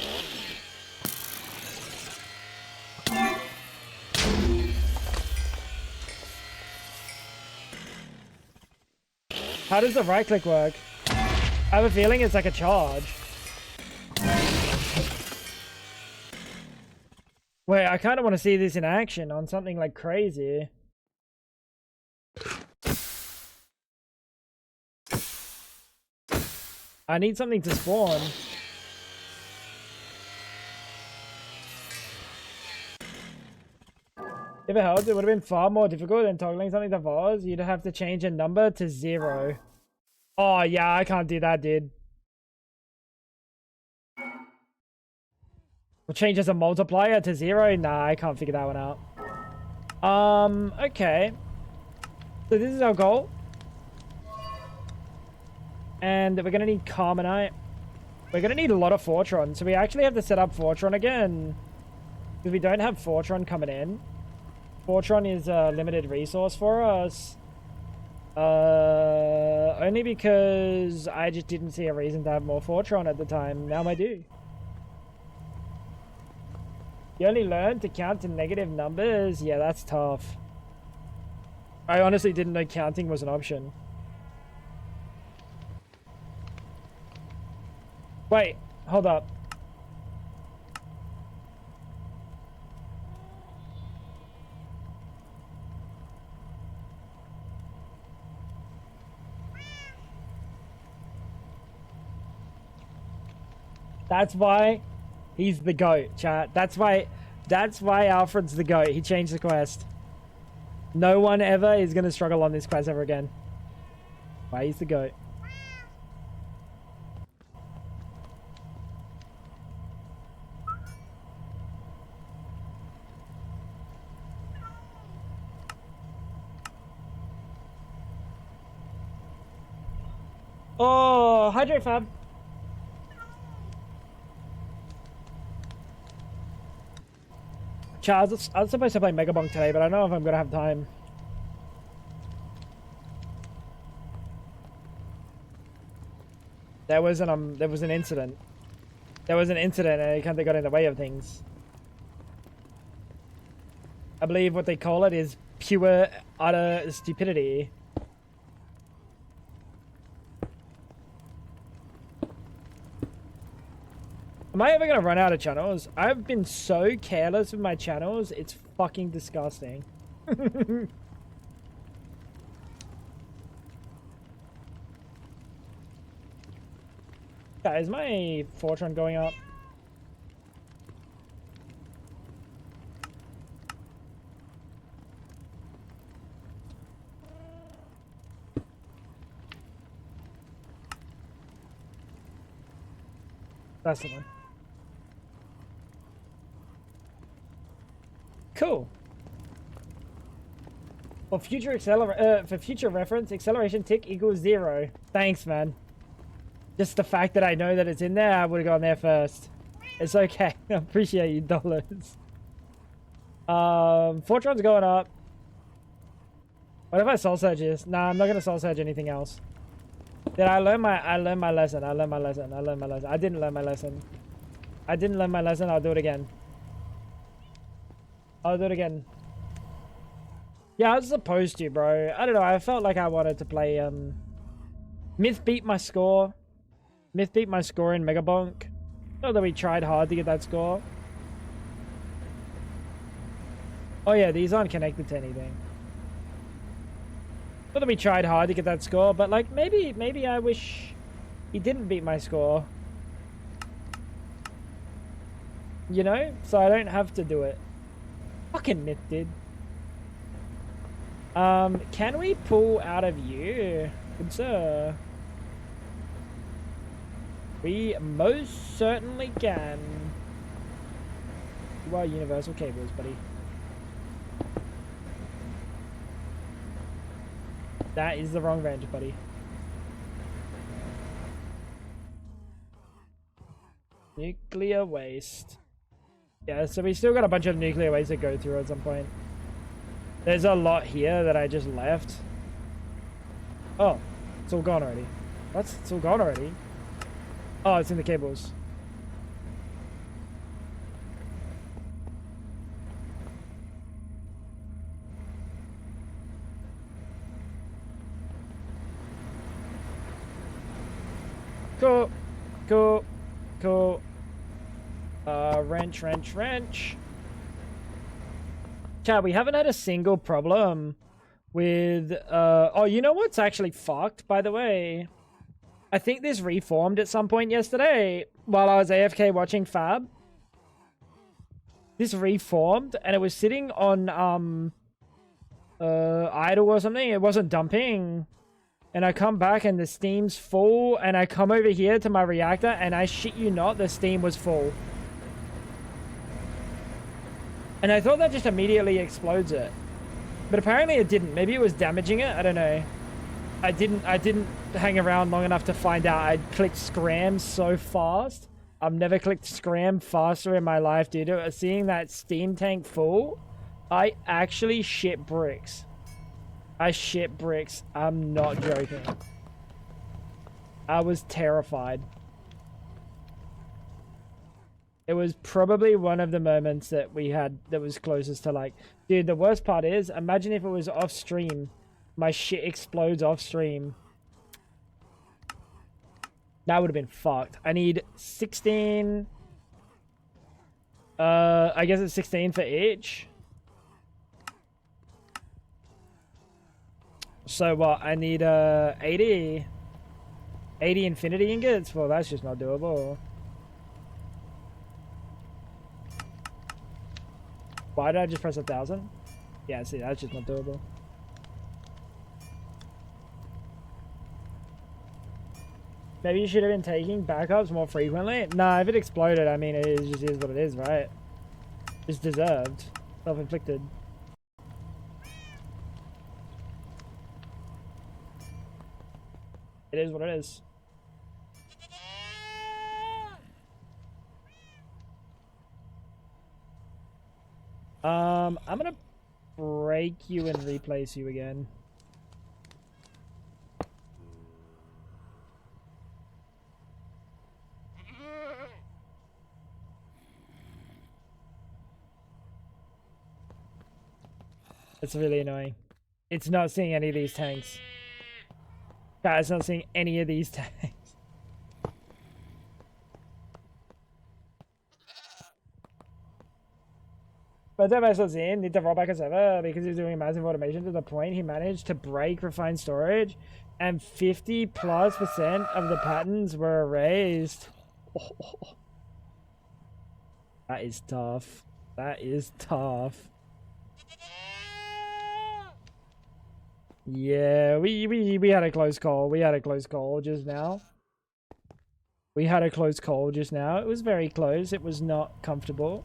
How does the right click work? I have a feeling it's like a charge. Wait, I kind of want to see this in action on something like crazy. I need something to spawn. If it helped, it would have been far more difficult than toggling something to Vos. You'd have to change a number to 0. Oh, yeah, I can't do that, dude. We'll change as a multiplier to 0? Nah, I can't figure that one out. Okay. So this is our goal. And we're going to need Carmenite. We're going to need a lot of Fortron. So we actually have to set up Fortron again. Because we don't have Fortron coming in. Fortron is a limited resource for us. Only because I just didn't see a reason to have more Fortron at the time. Now I do. You only learned to count to negative numbers? Yeah, that's tough. I honestly didn't know counting was an option. Wait, hold up. That's why he's the GOAT, chat. That's why Alfred's the GOAT. He changed the quest. No one ever is going to struggle on this quest ever again. Why he's the GOAT. Oh, hydrate fab. Chat, I was supposed to play Mega Bonk today, but I don't know if I'm gonna have time. There was an incident. There was an incident and it kind of got in the way of things. I believe what they call it is pure, utter stupidity. Am I ever gonna run out of channels? I've been so careless with my channels, it's fucking disgusting. Yeah, is my Fortron going up? That's the one. Cool. For future reference, acceleration tick equals 0. Thanks, man. Just the fact that I know that it's in there, I would have gone there first. It's okay. I appreciate you, dollars. Fortron's going up. What if I soul surge this? Nah, I'm not gonna soul surge anything else. Did I learn my lesson? I learned my lesson. I didn't learn my lesson. I didn't learn my lesson. I'll do it again. I'll do it again. Yeah, I was supposed to, bro. I don't know. I felt like I wanted to play, Myth beat my score. Myth beat my score in Megabonk. Not that we tried hard to get that score. Oh yeah, these aren't connected to anything. Not that we tried hard to get that score, but like, maybe I wish he didn't beat my score. You know? So I don't have to do it. Fucking Myth did. Can we pull out of you? Good sir. We most certainly can. You are universal cables, buddy. That is the wrong range, buddy. Nuclear waste. Yeah, so we still got a bunch of nuclear waste to go through at some point. There's a lot here that I just left. Oh, it's all gone already. What? It's all gone already? Oh, it's in the cables. Cool. Cool. Cool. Wrench. Chat, we haven't had a single problem with, oh, you know what's actually fucked, by the way? I think this reformed at some point yesterday while I was AFK watching Fab. This reformed, and it was sitting on, idle or something. It wasn't dumping. And I come back and the steam's full, and I come over here to my reactor, and I shit you not, the steam was full. And I thought that just immediately explodes it. But apparently it didn't. Maybe it was damaging it. I don't know. I didn't hang around long enough to find out. I clicked scram so fast. I've never clicked scram faster in my life, dude. Seeing that steam tank full, I actually shit bricks. I shit bricks. I'm not joking. I was terrified. It was probably one of the moments that we had that was closest to like, dude, the worst part is, imagine if it was off stream. My shit explodes off stream. That would have been fucked. I need 16. I guess it's 16 for each. So what? I need 80 infinity ingots? Well, that's just not doable. Why did I just press 1,000? Yeah, see, that's just not doable. Maybe you should have been taking backups more frequently? Nah, if it exploded, I mean, it just is what it is, right? It's deserved. Self-inflicted. It is what it is. I'm gonna break you and replace you again. It's really annoying. It's not seeing any of these tanks. Guys, not seeing any of these tanks. But that vessel's in, need to roll back a server because he's doing massive automation to the point he managed to break refined storage and 50+% of the patterns were erased. Oh. That is tough. That is tough. Yeah, we had a close call. We had a close call just now. We had a close call just now. It was very close. It was not comfortable.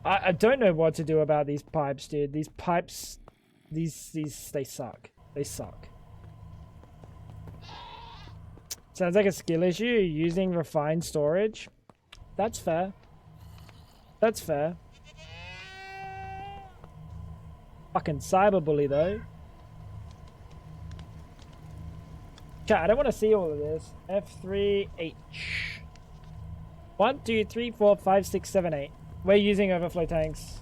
I don't know what to do about these pipes, dude. These pipes, they suck. They suck. Sounds like a skill issue using refined storage. That's fair. That's fair. Fucking cyberbully though. Chat, I don't want to see all of this. F3H. 1, 2, 3, 4, 5, 6, 7, 8. We're using overflow tanks.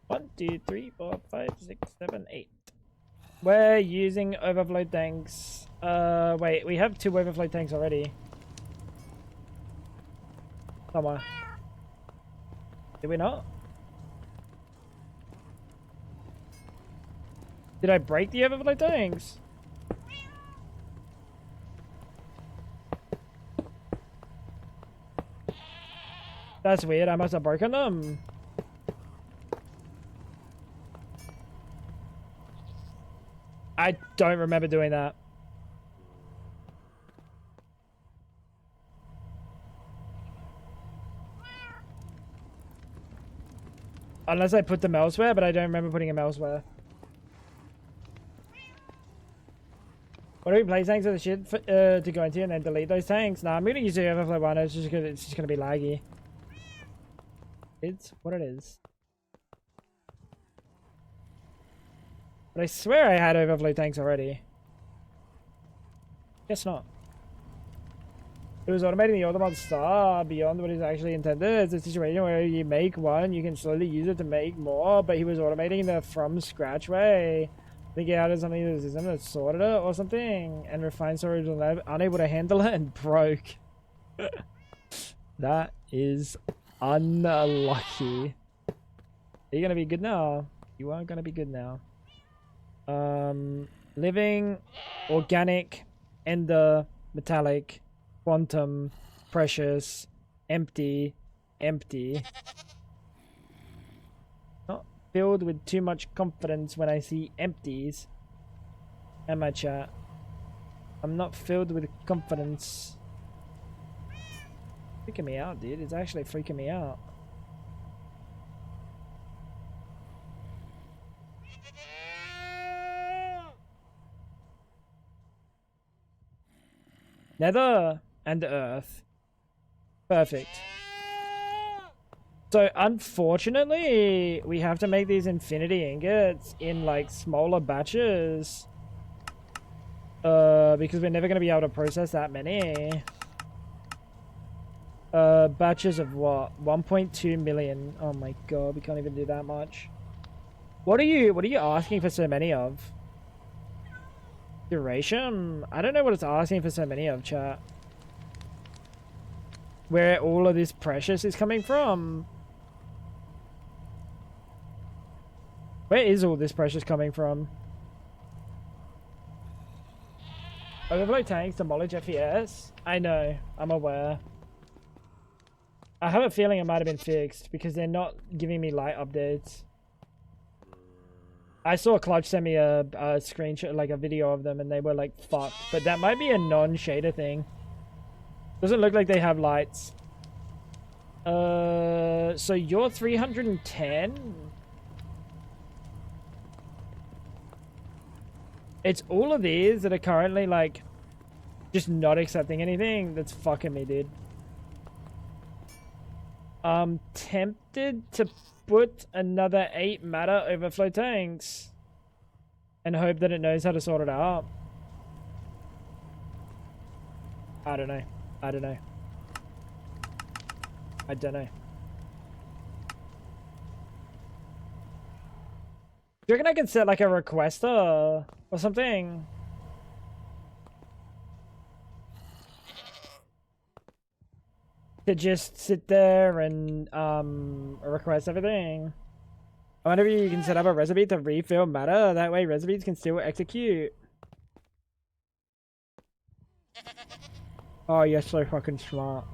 One, 2, 3, 4, 5, 6, 7, 8. We're using overflow tanks. Wait, we have 2 overflow tanks already. Somewhere. Did we not? Did I break the overflow tanks? That's weird. I must have broken them. I don't remember doing that. Unless I put them elsewhere, but I don't remember putting them elsewhere. What do we play tanks of the shit for, to go into and then delete those tanks? Nah, I'm gonna use the overflow one. It's just gonna be laggy. It's what it is. But I swear I had overflow tanks already. Guess not. It was automating the Autobot star beyond what is actually intended. It's a situation where you make one, you can slowly use it to make more, but he was automating the from scratch way. I think he added something to the system that sorted it or something, and refined storage was unable to handle it and broke. That is unlucky. Are you gonna be good now? You are gonna be good now. Living, organic, ender, metallic, quantum, precious, empty, empty. Not filled with too much confidence when I see empties. And my chat. I'm not filled with confidence. Freaking me out, dude. It's actually freaking me out. Nether and Earth. Perfect. So, unfortunately, we have to make these infinity ingots in, like, smaller batches. Because we're never going to be able to process that many. Batches of what? 1.2 million. Oh my god, we can't even do that much. What are you asking for so many of? Duration? I don't know what it's asking for so many of, chat. Where all of this precious is coming from. Where is all this precious coming from? Overflow tanks demolish FES? I know, I'm aware. I have a feeling it might have been fixed because they're not giving me light updates. I saw Clutch send me a screenshot, like a video of them, and they were like fucked. But that might be a non-shader thing. Doesn't look like they have lights. So you're 310? It's all of these that are currently like just not accepting anything. That's fucking me, dude. I'm tempted to put another 8 matter overflow tanks and hope that it knows how to sort it out. I don't know. I don't know. I don't know. Do you reckon I can set like a requester or something? To just sit there and request everything. I wonder if you can set up a recipe to refill matter. That way recipes can still execute. Oh, you're so fucking smart.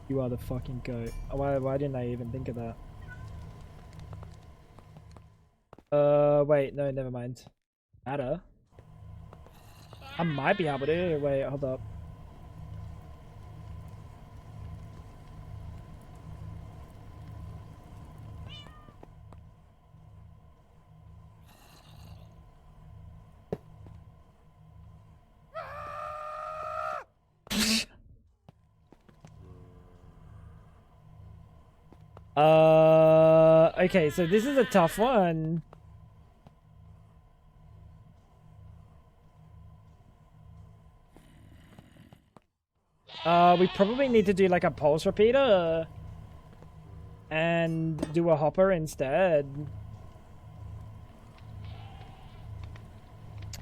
You are the fucking goat. Why didn't I even think of that? Wait, no, never mind. Matter? I might be able to. Wait, hold up. Okay, so this is a tough one. We probably need to do like a pulse repeater and do a hopper instead.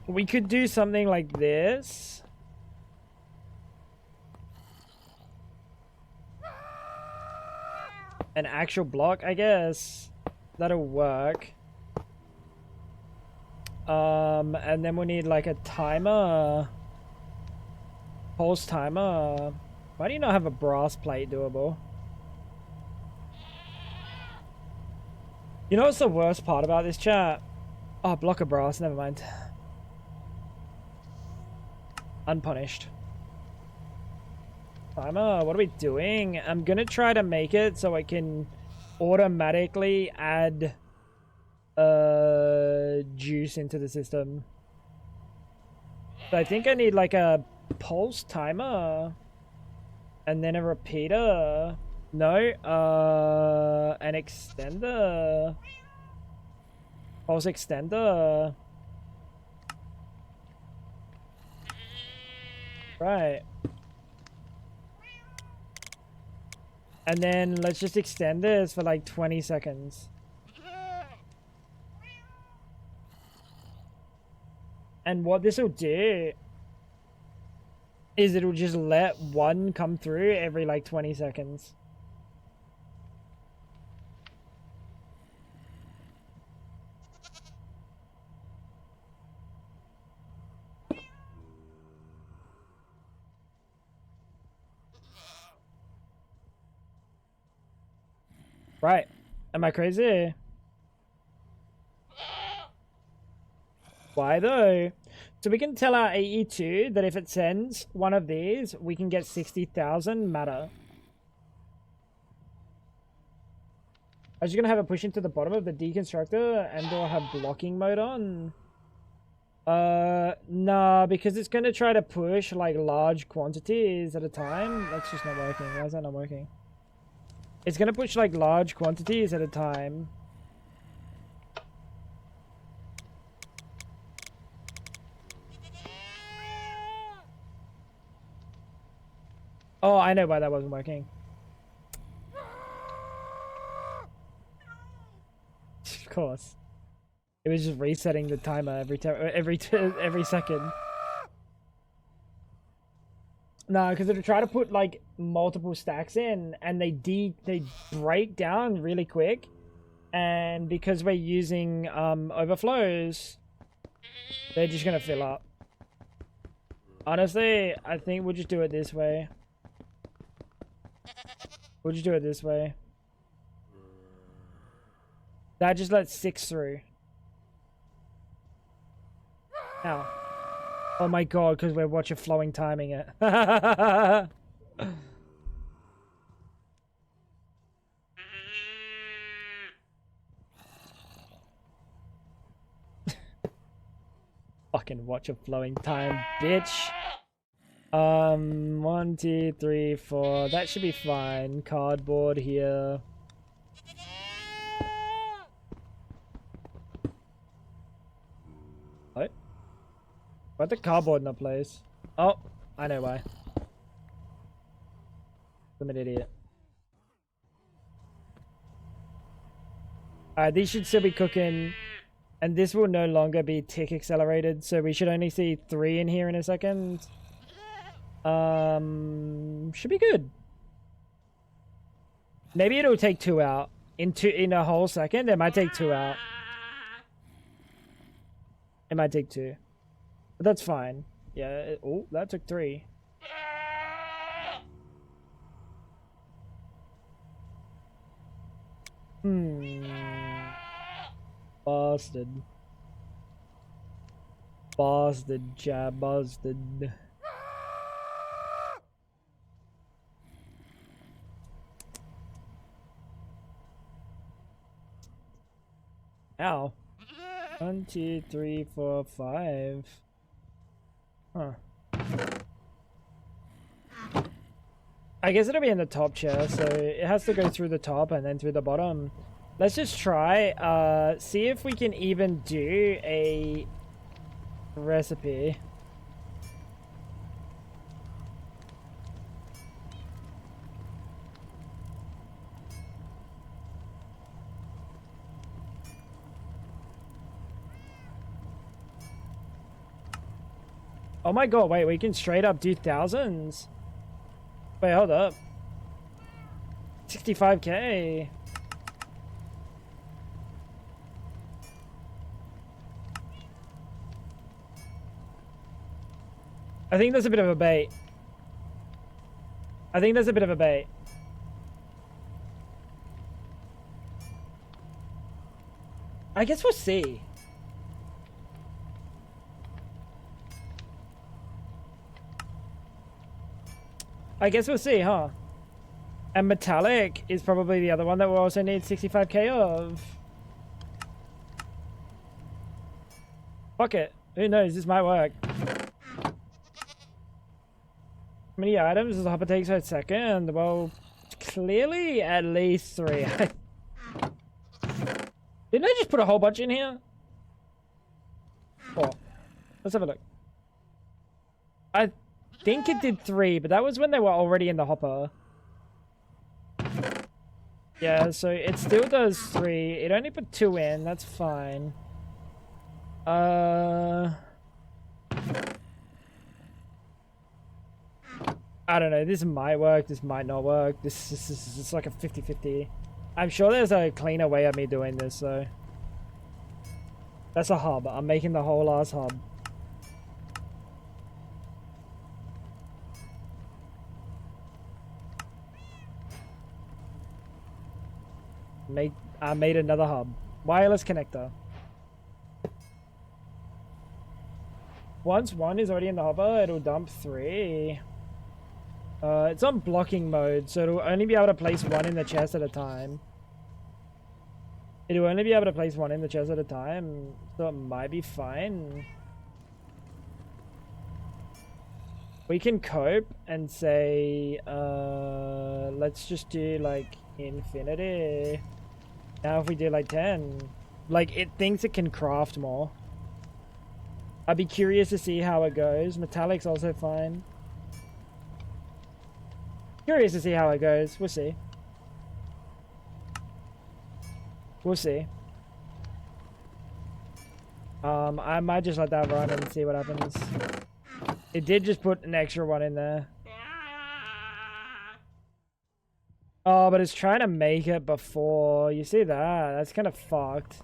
We could do something like this. An actual block, I guess. That'll work. And then we'll need like a timer. Pulse timer. Why do you not have a brass plate doable? You know what's the worst part about this chat? Oh, block of brass, never mind. Unpunished. Timer, what are we doing? I'm gonna try to make it so I can automatically add juice into the system. So I think I need like a pulse timer and then a repeater. No, an extender. Pulse extender. Right. And then let's just extend this for like 20 seconds. And what this will do is it'll just let one come through every like 20 seconds. Right. Am I crazy? Why though? So we can tell our AE2 that if it sends one of these, we can get 60,000 matter. I was just gonna have it push into the bottom of the deconstructor and or have blocking mode on. Nah, because it's gonna try to push like large quantities at a time. That's just not working. Why is that not working? It's gonna push like large quantities at a time. Oh, I know why that wasn't working. Of course. It was just resetting the timer every second. No, because it'll try to put like multiple stacks in, and they break down really quick, and because we're using overflows, they're just gonna fill up. Honestly, I think we'll just do it this way. We'll just do it this way. That just lets 6 through. Ow. Oh my god, because we're watching flowing timing it. Fucking watch a flowing time, bitch. 1, 2, 3, 4. That should be fine. Cardboard here. What? Why'd the cardboard not place? Oh, I know why. I'm an idiot. Alright, these should still be cooking. And this will no longer be tick accelerated, so we should only see 3 in here in a second. Should be good. Maybe it'll take 2 out. In a whole second, it might take 2 out. It might take 2. But that's fine. Yeah, oh, that took 3. Bastard. Bastard, jab, bastard. Ow. 1, 2, 3, 4, 5. Huh. I guess it'll be in the top chair, so it has to go through the top and then through the bottom. Let's just try, see if we can even do a recipe. Oh my god, wait, we can straight up do thousands? Wait, hold up. 65k. I think there's a bit of a bait. I think there's a bit of a bait. I guess we'll see. I guess we'll see, huh? And metallic is probably the other one that we'll also need 65k of. Fuck it. Who knows? This might work. How many items does the hopper take per second? Well, clearly at least 3. Didn't I just put a whole bunch in here? 4. Let's have a look. I think it did 3, but that was when they were already in the hopper. Yeah, so it still does 3. It only put 2 in. That's fine. I don't know. This might work. This might not work. This is like a 50-50. I'm sure there's a cleaner way of me doing this, so. That's a hub. I'm making the whole ass hub. I made another hub. Wireless connector. Once 1 is already in the hopper, it'll dump 3. It's on blocking mode, so it'll only be able to place 1 in the chest at a time. It'll only be able to place 1 in the chest at a time, so it might be fine. We can cope and say, let's just do like infinity. Now if we do like 10, like it thinks it can craft more. I'd be curious to see how it goes. Metallic's also fine. Curious to see how it goes. We'll see. We'll see. I might just let that run and see what happens. It did just put an extra 1 in there. Oh, but it's trying to make it before. You see that? That's kind of fucked.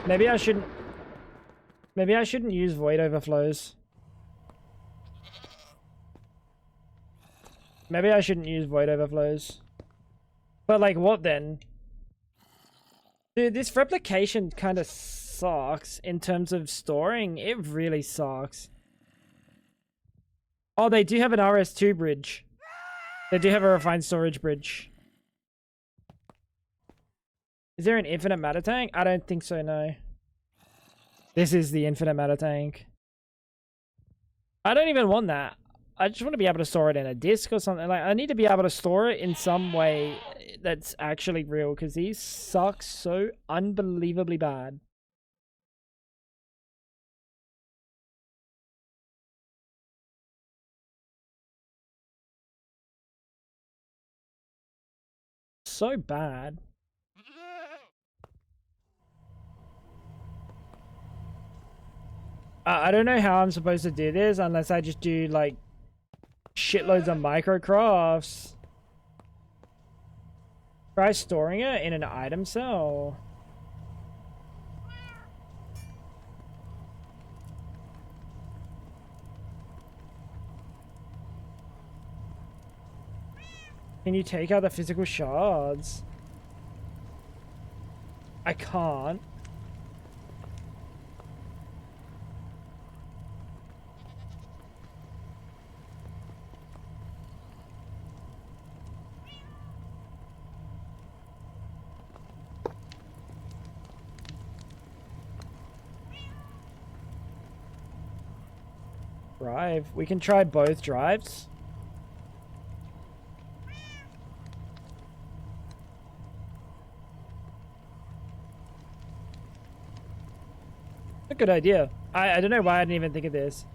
Maybe I shouldn't use void overflows. Maybe I shouldn't use void overflows. But like what then? Dude, this replication kind of sucks in terms of storing. It really sucks. Oh, they do have an RS2 bridge. They do have a refined storage bridge. Is there an infinite matter tank? I don't think so, no. This is the infinite matter tank. I don't even want that. I just want to be able to store it in a disk or something. Like, I need to be able to store it in some way that's actually real, because these suck so unbelievably bad. So bad. I don't know how I'm supposed to do this unless I just do like shitloads of micro crafts. Try storing it in an item cell. Can you take out the physical shards? I can't. Drive. We can try both drives. A good idea. I don't know why I didn't even think of this.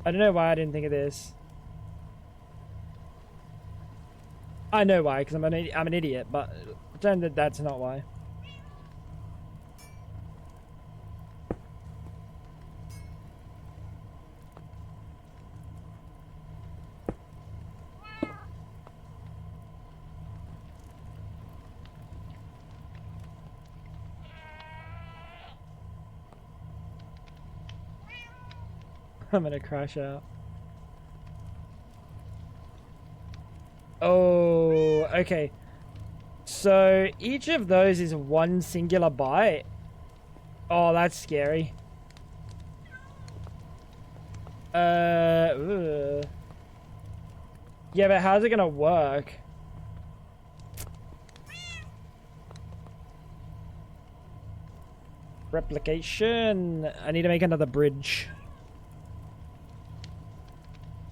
I don't know why I didn't think of this. I know why, because I'm an idiot, but pretend that that's not why. I'm gonna crash out. Oh, okay. So each of those is one singular bite. Oh, that's scary. Ugh. Yeah, but how's it gonna work? Replication. I need to make another bridge.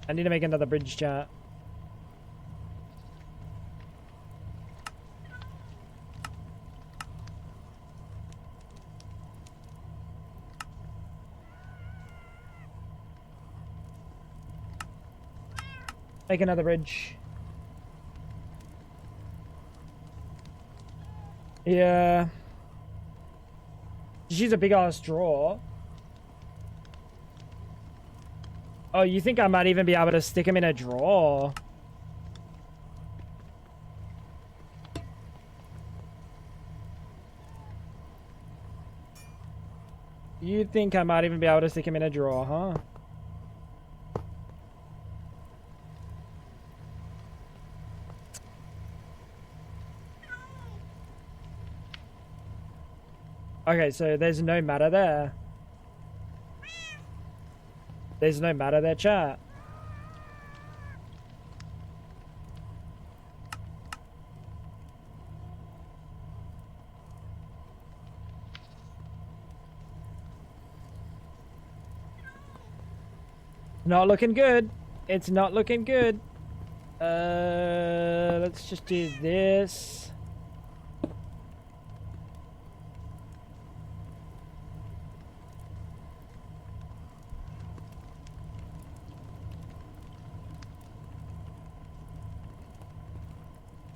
I need to make another bridge, chat. Make another bridge. Yeah. Just use a big ass draw. Oh, you think I might even be able to stick him in a drawer? You think I might even be able to stick him in a drawer, huh? Okay, so there's no matter there. There's no matter there, chat. Not looking good. It's not looking good. Let's just do this.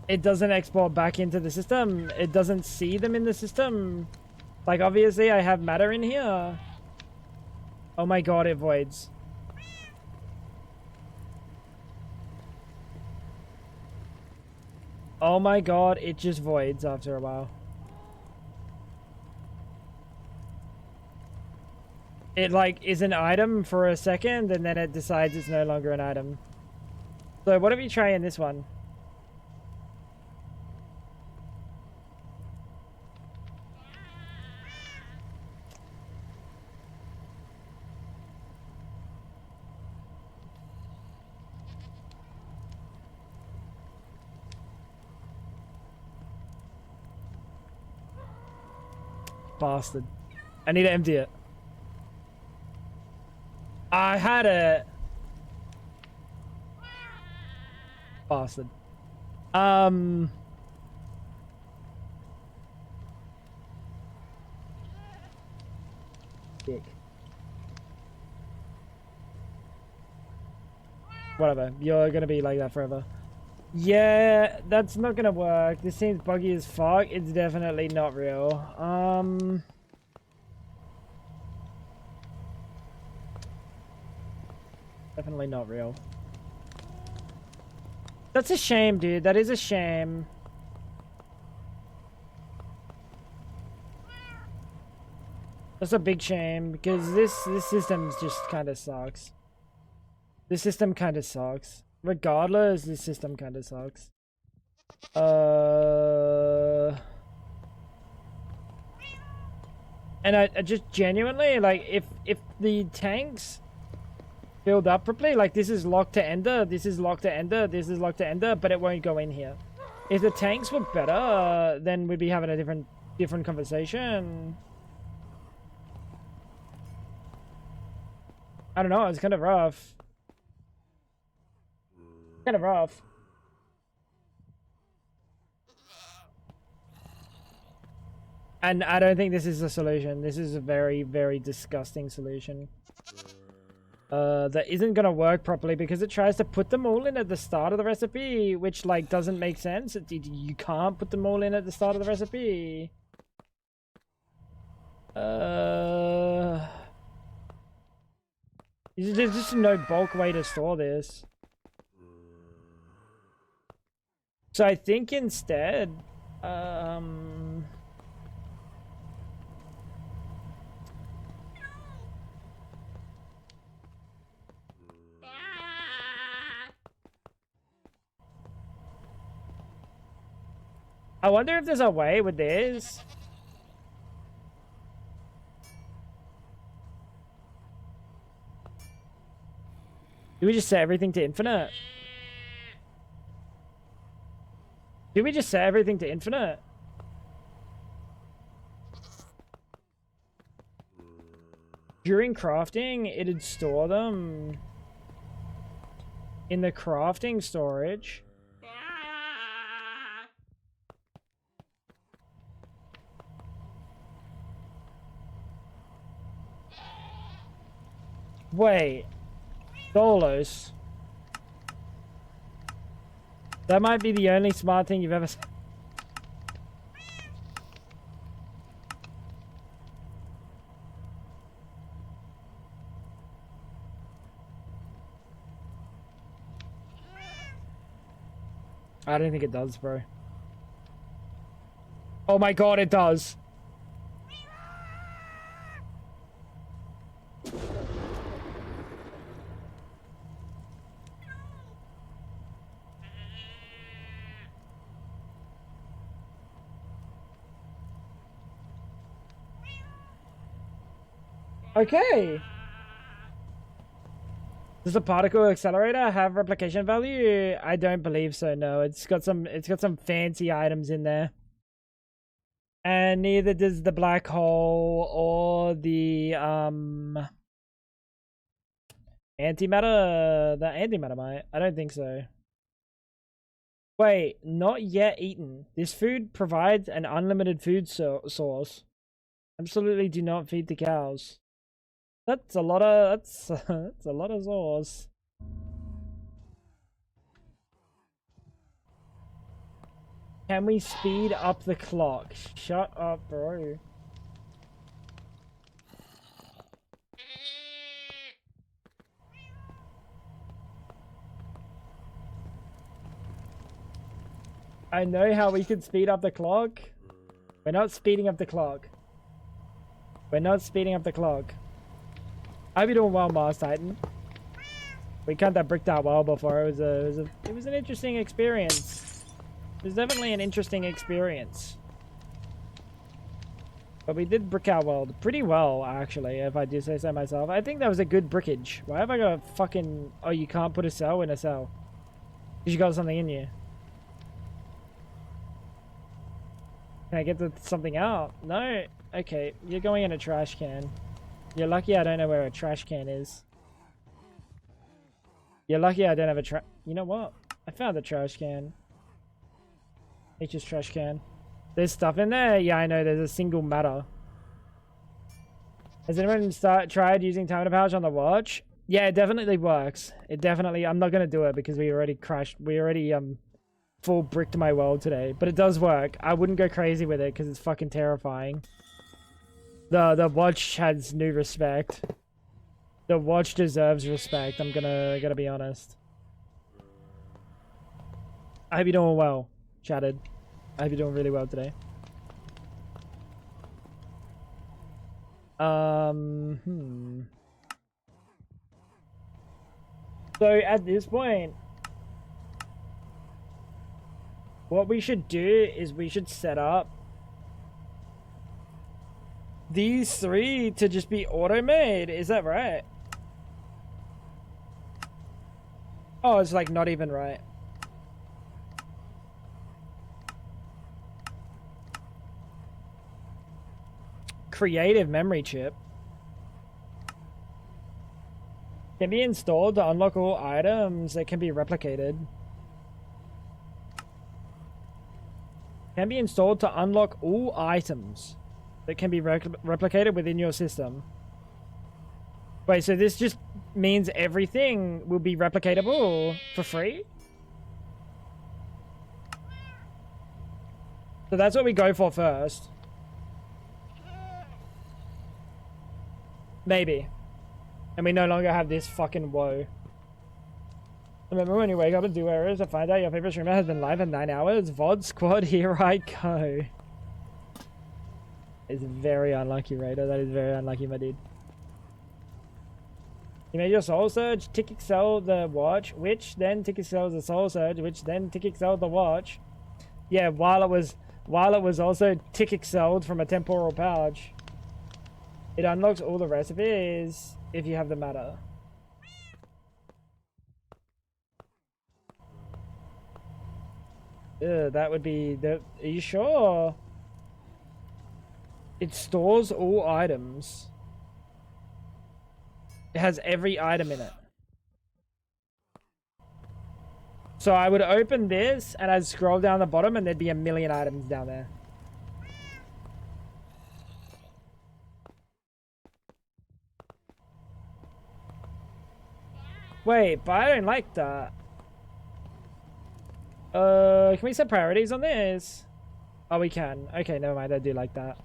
It doesn't export back into the system. It doesn't see them in the system. Like, obviously I have matter in here. Oh my god, it voids. Oh my god, it just voids after a while. It, like, is an item for a second, and then it decides it's no longer an item. So what if you try in this one? Bastard. I need to empty it. I had it. Bastard. Dick. Whatever. You're gonna be like that forever. Yeah, that's not gonna work. This seems buggy as fuck. It's definitely not real. Definitely not real. That's a shame, dude. That is a shame. That's a big shame because this system just kind of sucks. This system kind of sucks. Regardless, this system kind of sucks. And I just genuinely, like, if the tanks build up properly, like, this is locked to ender, this is locked to ender, this is locked to ender, but it won't go in here. If the tanks were better, then we'd be having a different conversation. I don't know, it's kind of rough. Kind of rough. And I don't think this is a solution. This is a very, very disgusting solution. That isn't gonna work properly because it tries to put them all in at the start of the recipe, which, like, doesn't make sense. You can't put them all in at the start of the recipe. There's just no bulk way to store this. So I think instead, I wonder if there's a way with this. Do we just set everything to infinite? Do we just set everything to infinite? During crafting, it'd store them in the crafting storage. Wait. Dolos. That might be the only smart thing you've ever said. I don't think it does, bro. Oh my god, it does. Okay. Does the particle accelerator have replication value? I don't believe so, no. It's got some fancy items in there. And neither does the black hole or the antimatter. The antimatter might. I don't think so. Wait, not yet eaten. This food provides an unlimited food source. Absolutely do not feed the cows. That's a lot of that's a lot of sauce. Can we speed up the clock? Shut up, bro. I know how we can speed up the clock. We're not speeding up the clock. We're not speeding up the clock. I hope you're doing well, Mars Titan. We cut that brick out well before. It was an interesting experience. It was definitely an interesting experience. But we did brick out well, pretty well, actually, if I do say so myself. I think that was a good brickage. Why have I got a fucking... Oh, you can't put a cell in a cell. Because you got something in you. Can I get something out? No? Okay, you're going in a trash can. You're lucky I don't know where a trash can is. You're lucky I don't have a You know what? I found the trash can. Nature's trash can. There's stuff in there? Yeah, I know. There's a single matter. Has anyone tried using timer pouch on the watch? Yeah, it definitely works. It definitely... I'm not going to do it because we already crashed. We already full bricked my world today. But it does work. I wouldn't go crazy with it because it's fucking terrifying. The watch has new respect. The watch deserves respect. I'm gonna be honest. I hope you're doing well, chatted. I hope you're doing really well today. So at this point, What we should do is we should set up these 3 to just be auto-made. Is that right? Oh, it's like not even right. Creative memory chip can be installed to unlock all items that can be replicated. Can be installed to unlock all items that can be replicated within your system. Wait, so this just means everything will be replicatable for free? So that's what we go for first. Maybe. And we no longer have this fucking woe. Remember when you wake up and do errors and find out your favorite streamer has been live for 9 hours? VOD squad, here I go. It's very unlucky, Raider. That is very unlucky, my dude. You made your soul surge, tick excel the watch, which then tick excels the soul surge, which then tick excelled the watch. Yeah, while it was also tick excelled from a temporal pouch. It unlocks all the recipes if you have the matter. That would be the... Are you sure? It stores all items. It has every item in it. So I would open this and I'd scroll down the bottom and there'd be a million items down there. Wait, but I don't like that. Can we set priorities on this? Oh, we can. Okay, never mind. I do like that.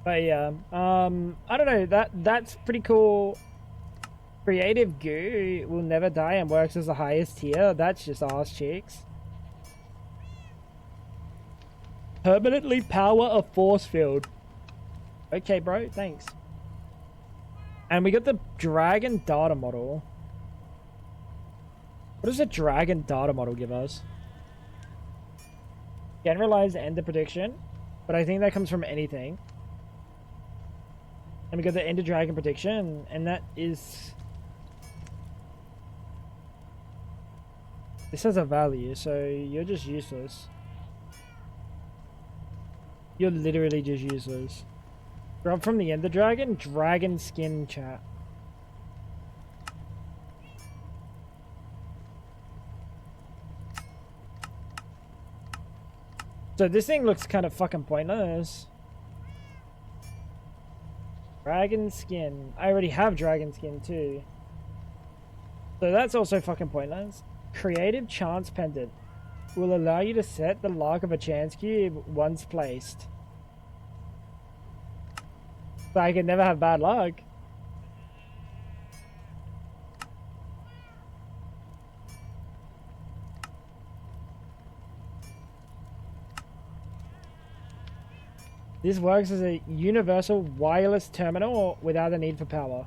But yeah, I don't know. That's pretty cool. Creative goo will never die and works as the highest tier. That's just ass cheeks. Permanently power a force field. Okay, bro. Thanks. And we got the dragon data model. What does the dragon data model give us? Generalized ender prediction, but I think that comes from anything. And we got the ender dragon prediction, and that is... This has a value, so you're just useless. You're literally just useless. Drop from the ender dragon, dragon skin chat. So this thing looks kind of fucking pointless. Dragon skin. I already have dragon skin too. So that's also fucking pointless. Creative chance pendant will allow you to set the luck of a chance cube once placed. So I can never have bad luck. This works as a universal wireless terminal without the need for power.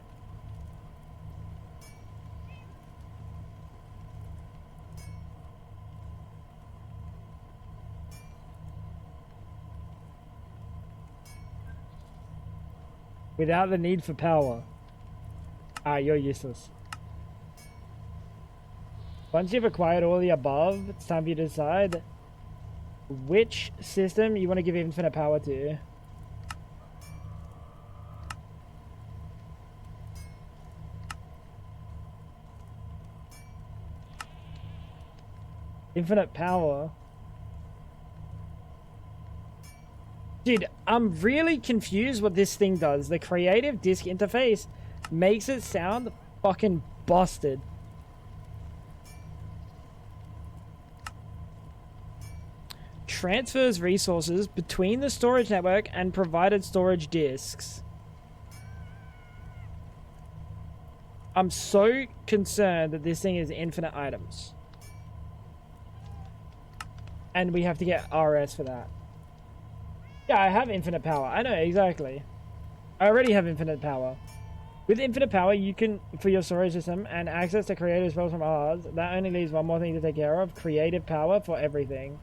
Without the need for power. Ah, you're useless. Once you've acquired all the above, it's time for you to decide which system you want to give infinite power to. Infinite power. Dude, I'm really confused what this thing does. The creative disk interface makes it sound fucking busted. Transfers resources between the storage network and provided storage disks. I'm so concerned that this thing is infinite items. And we have to get RS for that. Yeah, I have infinite power. I know, exactly. I already have infinite power. With infinite power, you can for your storage system and access to creative spells from ours. That only leaves one more thing to take care of: creative power for everything.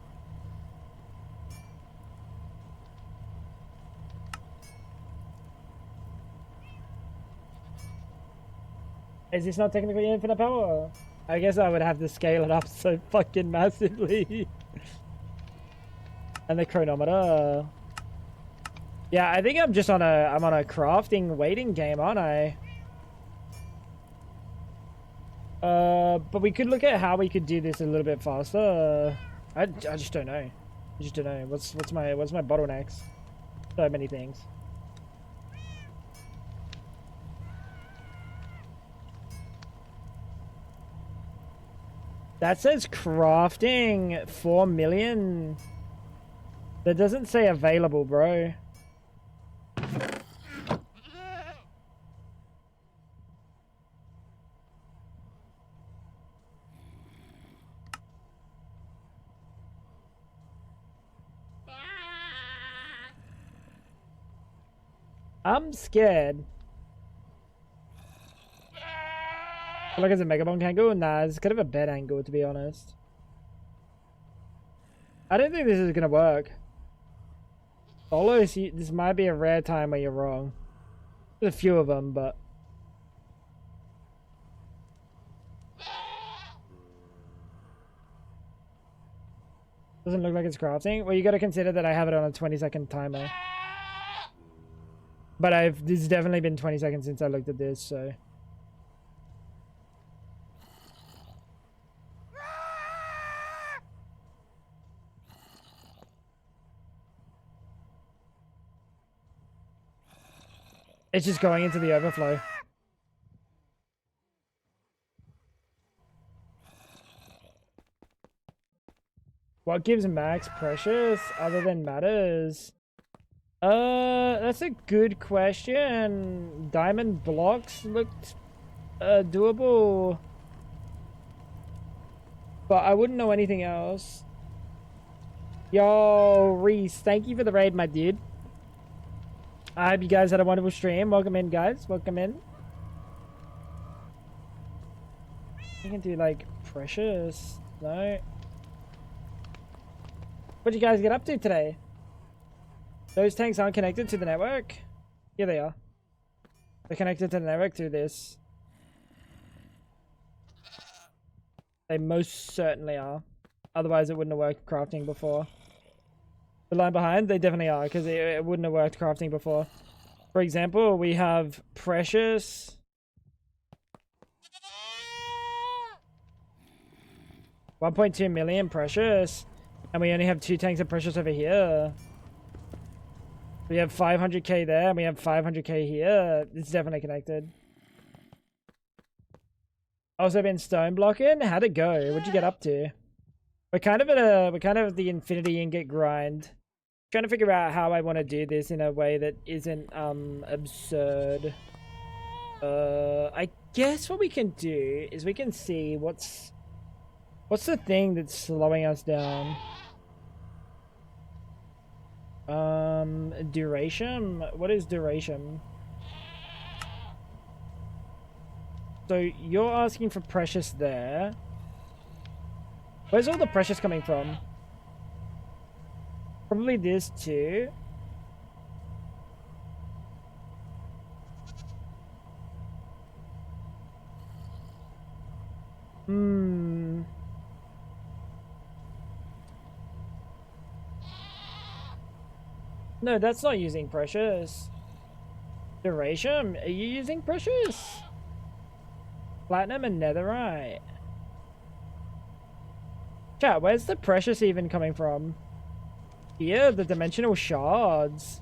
Is this not technically infinite power? I guess I would have to scale it up so fucking massively. And the chronometer. Yeah, I think I'm just on I'm on a crafting waiting game, aren't I? But we could look at how we could do this a little bit faster. I just don't know. I just don't know. What's my bottlenecks? So many things. That says crafting 4 million. That doesn't say available, bro. I'm scared. Like it's a Megabonk angle? Nah, it's kind of a bad angle, to be honest. I don't think this is gonna work. Solos, this might be a rare time where you're wrong. There's a few of them, but... Doesn't look like it's crafting. Well, you gotta consider that I have it on a 20-second timer. But this has definitely been 20 seconds since I looked at this, so... It's just going into the overflow. What gives max precious other than matters? That's a good question. Diamond blocks looked doable. But I wouldn't know anything else. Yo, Reese, thank you for the raid, my dude. I hope you guys had a wonderful stream. Welcome in, guys. Welcome in. You can do, like, precious. No. What'd you guys get up to today? Those tanks aren't connected to the network? Here they are. They're connected to the network through this. They most certainly are. Otherwise, it wouldn't have worked crafting before. The line behind, they definitely are, because it wouldn't have worked crafting before. For example, we have precious. 1.2 million precious. And we only have 2 tanks of precious over here. We have 500k there, and we have 500k here. It's definitely connected. Also been stone blocking. How'd it go? What'd you get up to? We're kind of at the infinity ingot grind. Trying to figure out how I want to do this in a way that isn't absurd. I guess what we can do is we can see what's the thing that's slowing us down. Duration? What is duration? So you're asking for precious there. Where's all the precious coming from? Probably this too. No, that's not using precious. Duration? Are you using precious? Platinum and netherite. Chat, where's the precious even coming from? Here, the dimensional shards.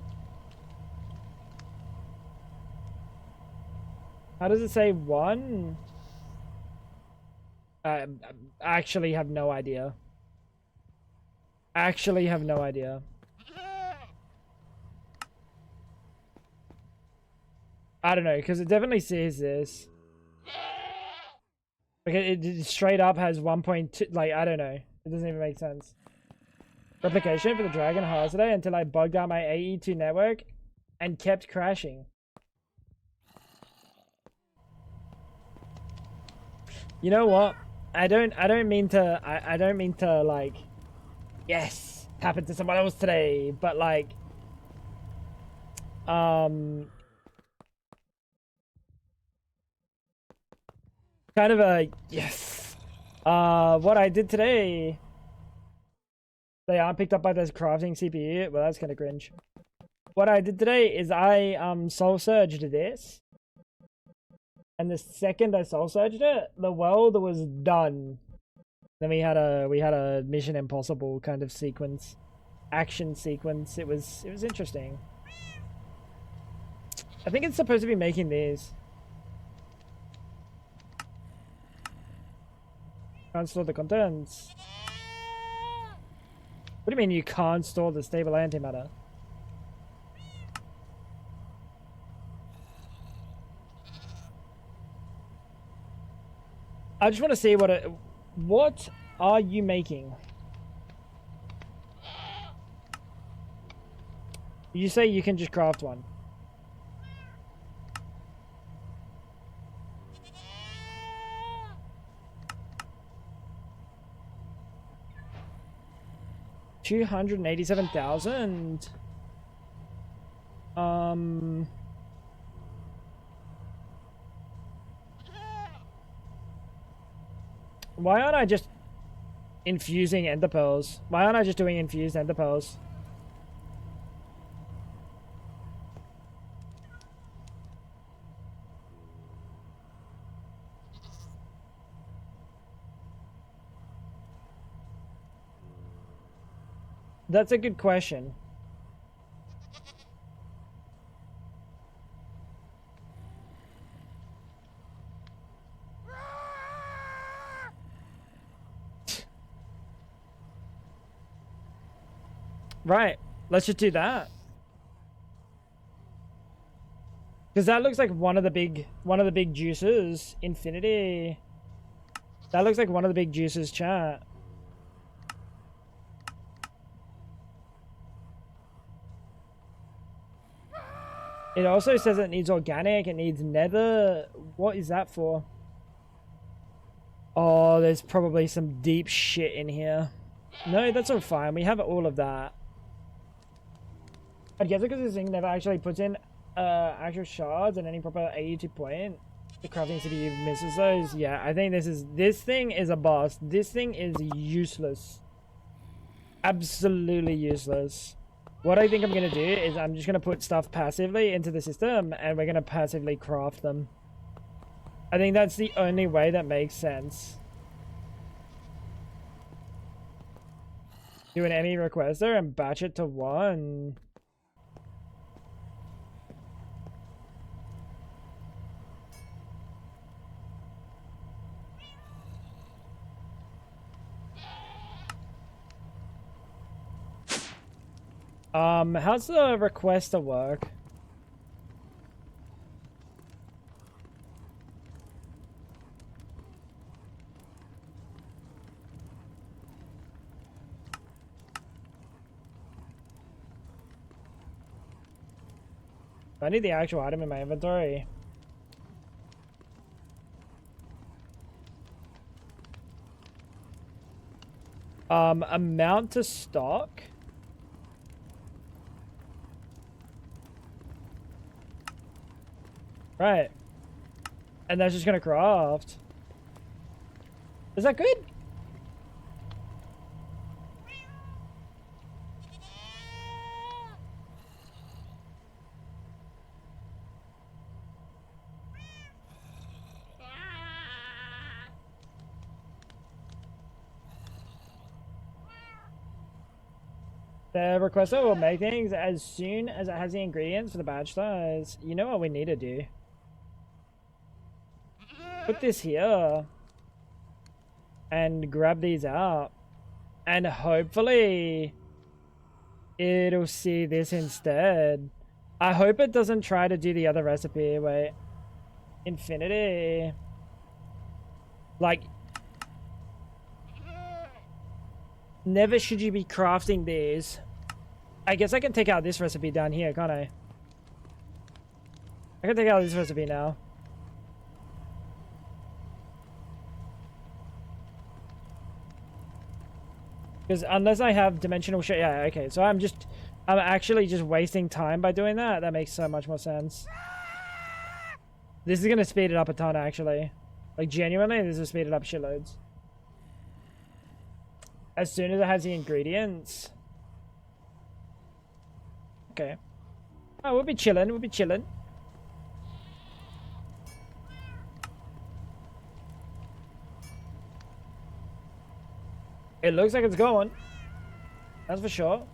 How does it say 1? I actually have no idea. Actually have no idea. I don't know, because it definitely says this. Like, it straight up has 1.2, like, I don't know. It doesn't even make sense. Replication for the Dragon Hearts today until I bugged out my AE2 network and kept crashing. You know what? I don't mean to I don't mean to like yes, happened to someone else today, but like kind of a yes. What I did today, they aren't picked up by this crafting CPU. Well, that's kind of cringe. What I did today is I soul surged this, and the second I soul surged it, the world was done. Then we had a Mission Impossible kind of sequence, action sequence. It was interesting. I think it's supposed to be making these. Can't store the contents. What do you mean you can't store the stable antimatter? I just want to see what are you making? You say you can just craft one. $287,000. Why aren't I just infusing ender pearls? Why aren't I just doing infused ender pearls? That's a good question. Right, let's just do that. Because that looks like one of the big juices. Infinity. That looks like one of the big juices, chat. It also says it needs organic, it needs nether. What is that for? Oh, there's probably some deep shit in here. No, that's all fine. We have all of that. I guess because this thing never actually puts in actual shards and any proper 82 point. The crafting CPU misses those. Yeah, I think this thing is a boss. This thing is useless. Absolutely useless. What I think I'm going to do is I'm just going to put stuff passively into the system and we're going to passively craft them. I think that's the only way that makes sense. Do an ME requester and batch it to 1. How's the requester work? I need the actual item in my inventory. Amount to stock. Right. And that's just gonna craft. Is that good? The requester will make things as soon as it has the ingredients for the batch size. You know what we need to do? Put this here. And grab these out. And hopefully it'll see this instead. I hope it doesn't try to do the other recipe. Wait. Infinity. Like, never should you be crafting these. I guess I can take out this recipe down here, can't I? I can take out this recipe now. Because unless I have dimensional shit, yeah, okay. So I'm actually just wasting time by doing that. That makes so much more sense. This is gonna speed it up a ton, actually. Like, genuinely, this will speed it up shitloads. As soon as it has the ingredients. Okay. Oh, we'll be chilling. We'll be chilling. It looks like it's going. That's for sure.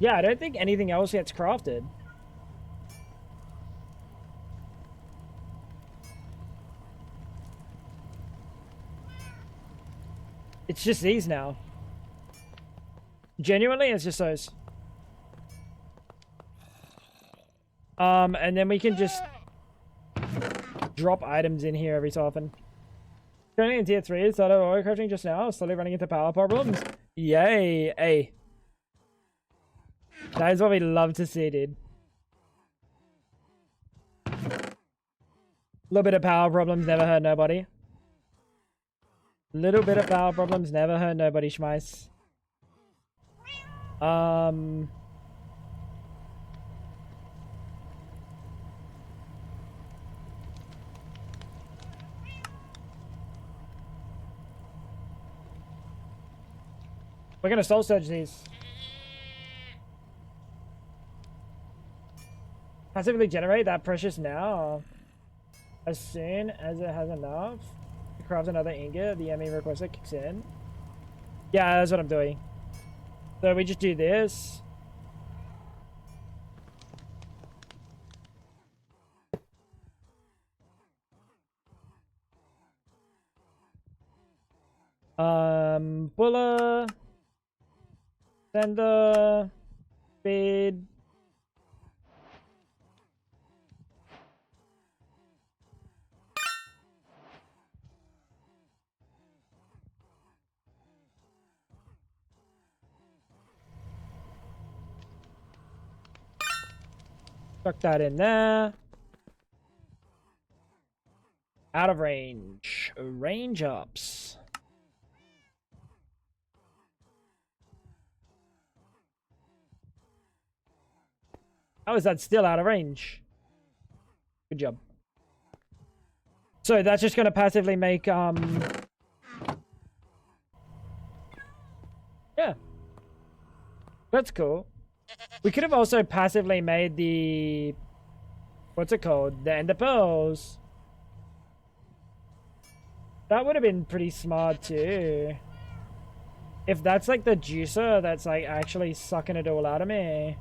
Yeah, I don't think anything else gets crafted. It's just these now. Genuinely, it's just those. And then we can just drop items in here every so often. Currently in tier 3, started auto crafting just now, slowly running into power problems. Yay! Hey. That is what we love to see, dude. Little bit of power problems never hurt nobody. Little bit of power problems never hurt nobody, schmeiss. We're gonna soul surge these. Passively generate that precious now. As soon as it has enough to craft another ingot, the ME requester kicks in. Yeah, that's what I'm doing. So we just do this. Bulla. Sender. Feed. Tuck that in there. Out of range. Range ups. How is that still out of range? Good job. So that's just gonna passively make yeah. That's cool. We could have also passively made the what's it called? The ender pearls. That would have been pretty smart too. If that's like the juicer that's like actually sucking it all out of me.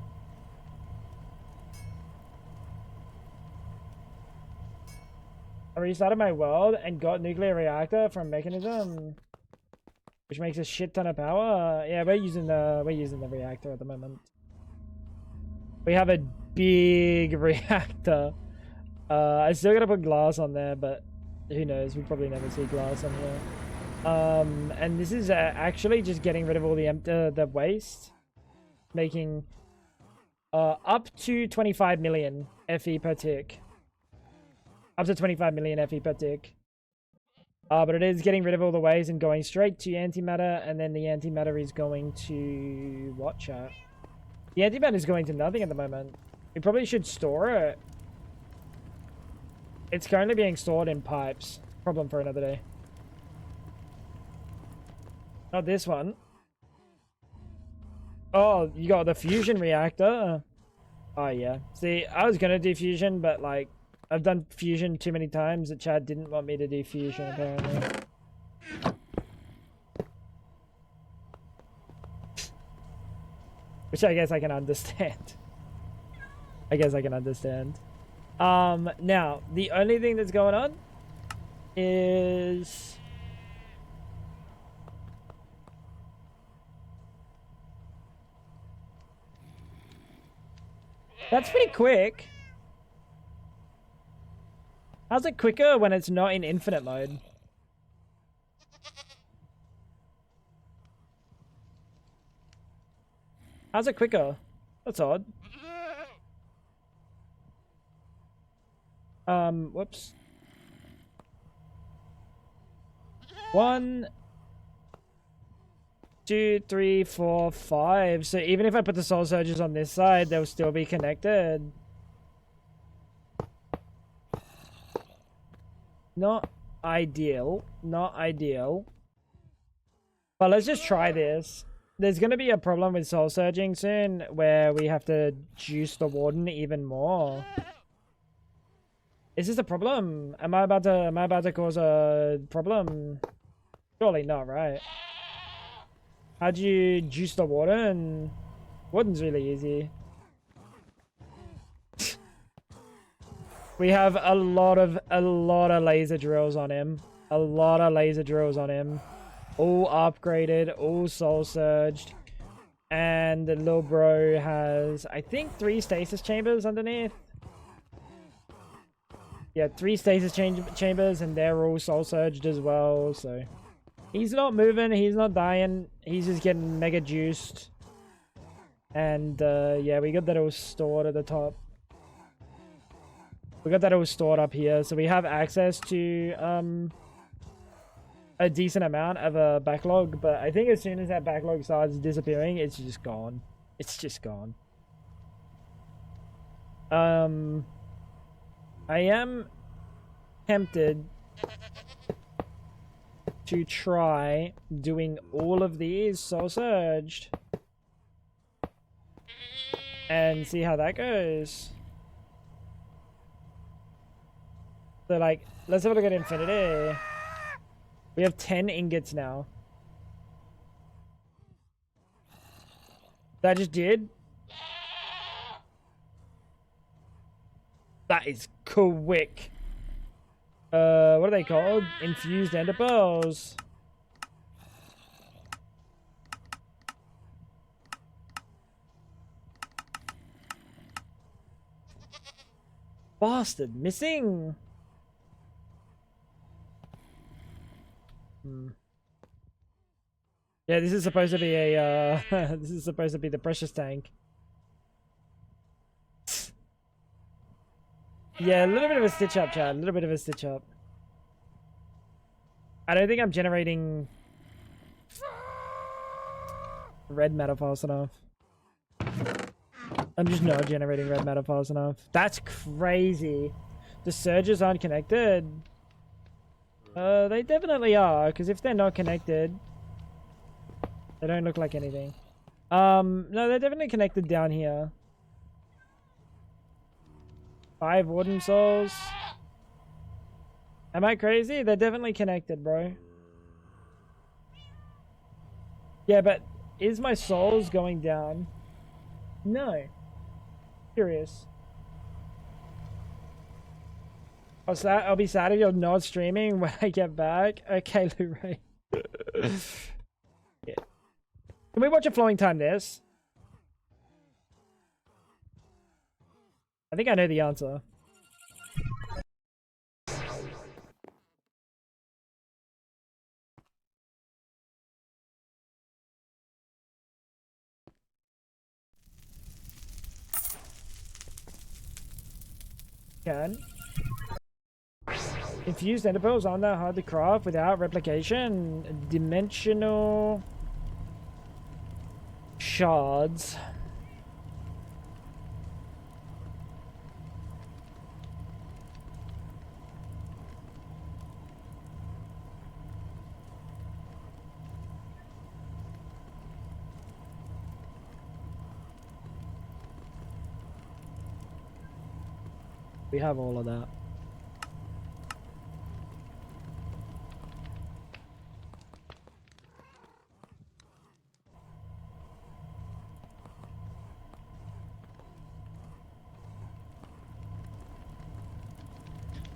I restarted my world and got nuclear reactor from mechanism, which makes a shit ton of power. Yeah, we're using the reactor at the moment. We have a big reactor. I still gotta put glass on there, but who knows? We'll probably never see glass on here. And this is actually just getting rid of all the waste, making up to 25 million FE per tick. Up to 25 million FE per tick. But it is getting rid of all the waste and going straight to antimatter, and then the antimatter is going to what, chat? The antimatter is going to nothing at the moment. We probably should store it. It's currently being stored in pipes. Problem for another day. Not this one. Oh, you got the fusion reactor. Oh yeah. See, I was gonna do fusion, but like I've done fusion too many times that Chad didn't want me to do fusion apparently. Which I guess I can understand. I guess I can understand. Now, the only thing that's going on is... That's pretty quick. How's it quicker when it's not in infinite mode? How's it quicker? That's odd. Whoops. 1, 2, 3, 4, 5. So even if I put the soul surges on this side, they'll still be connected. Not ideal. Not ideal. But let's just try this. There's going to be a problem with soul surging soon where we have to juice the warden even more. Is this a problem? Am I about to cause a problem? Surely not, right? How'd you juice the warden? Warden's really easy. We have a lot of laser drills on him. A lot of laser drills on him. All upgraded, all soul surged. And the little bro has, I think, 3 stasis chambers underneath. Yeah, 3 stasis chambers, and they're all soul surged as well, so... He's not moving, he's not dying, he's just getting mega juiced. And, yeah, we got that all stored at the top. We got that all stored up here, so we have access to, a decent amount of a backlog, but I think as soon as that backlog starts disappearing, it's just gone. It's just gone. I am tempted to try doing all of these soul surged and see how that goes. So like, let's have a look at infinity. We have 10 ingots now. That just did. That is quick. What are they called? Infused ender pearls. Bastard, missing. Yeah, this is supposed to be a, this is supposed to be the precious tank. Yeah, a little bit of a stitch up, Chad. A little bit of a stitch up. I don't think I'm generating red matter fast enough. I'm just not generating red matter fast enough. That's crazy. The surges aren't connected. They definitely are, because if they're not connected, they don't look like anything. No, they're definitely connected down here. 5 warden souls. Am I crazy? They're definitely connected, bro. Yeah, but is my souls going down? No. Curious. I'll be sad if you're not streaming when I get back. Okay, Lou-Ray. Yeah. Can we watch a flowing time this? I think I know the answer. Can. Infused ender pearls aren't that hard to craft without replication. Dimensional shards. We have all of that.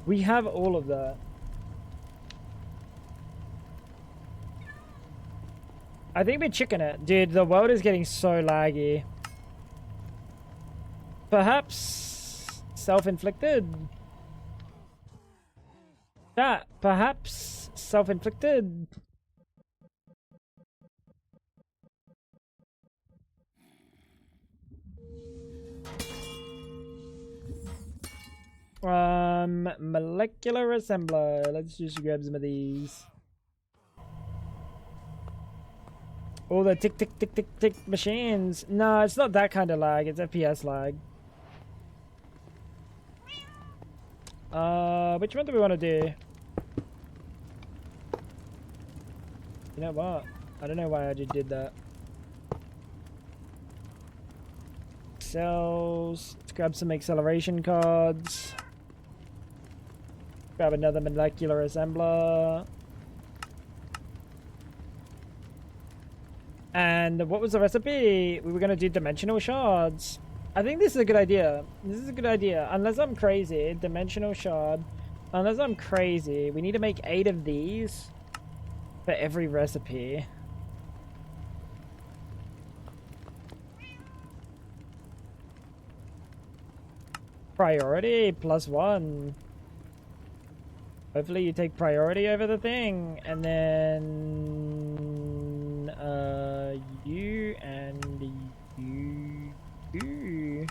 We have all of that. I think we're chicken it. Dude, the world is getting so laggy. Perhaps self-inflicted? That, perhaps self-inflicted? Molecular assembler. Let's just grab some of these. All the tick, tick, tick, tick, tick machines. No, it's not that kind of lag. It's FPS lag. Which one do we want to do? You know what? I don't know why I just did that. Cells. Let's grab some acceleration cards. Grab another molecular assembler. And what was the recipe? We were going to do dimensional shards. I think this is a good idea. This is a good idea. Unless I'm crazy. Dimensional shard. Unless I'm crazy. We need to make 8 of these for every recipe. Priority +1. Hopefully you take priority over the thing. And then you and you.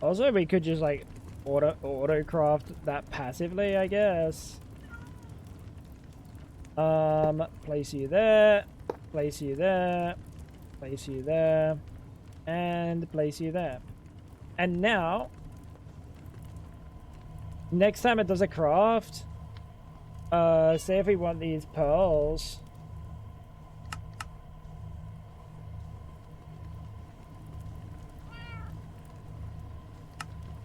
Also we could just like auto craft that passively, I guess. Place you there, place you there, place you there, and place you there. And now next time it does a craft, say if we want these pearls.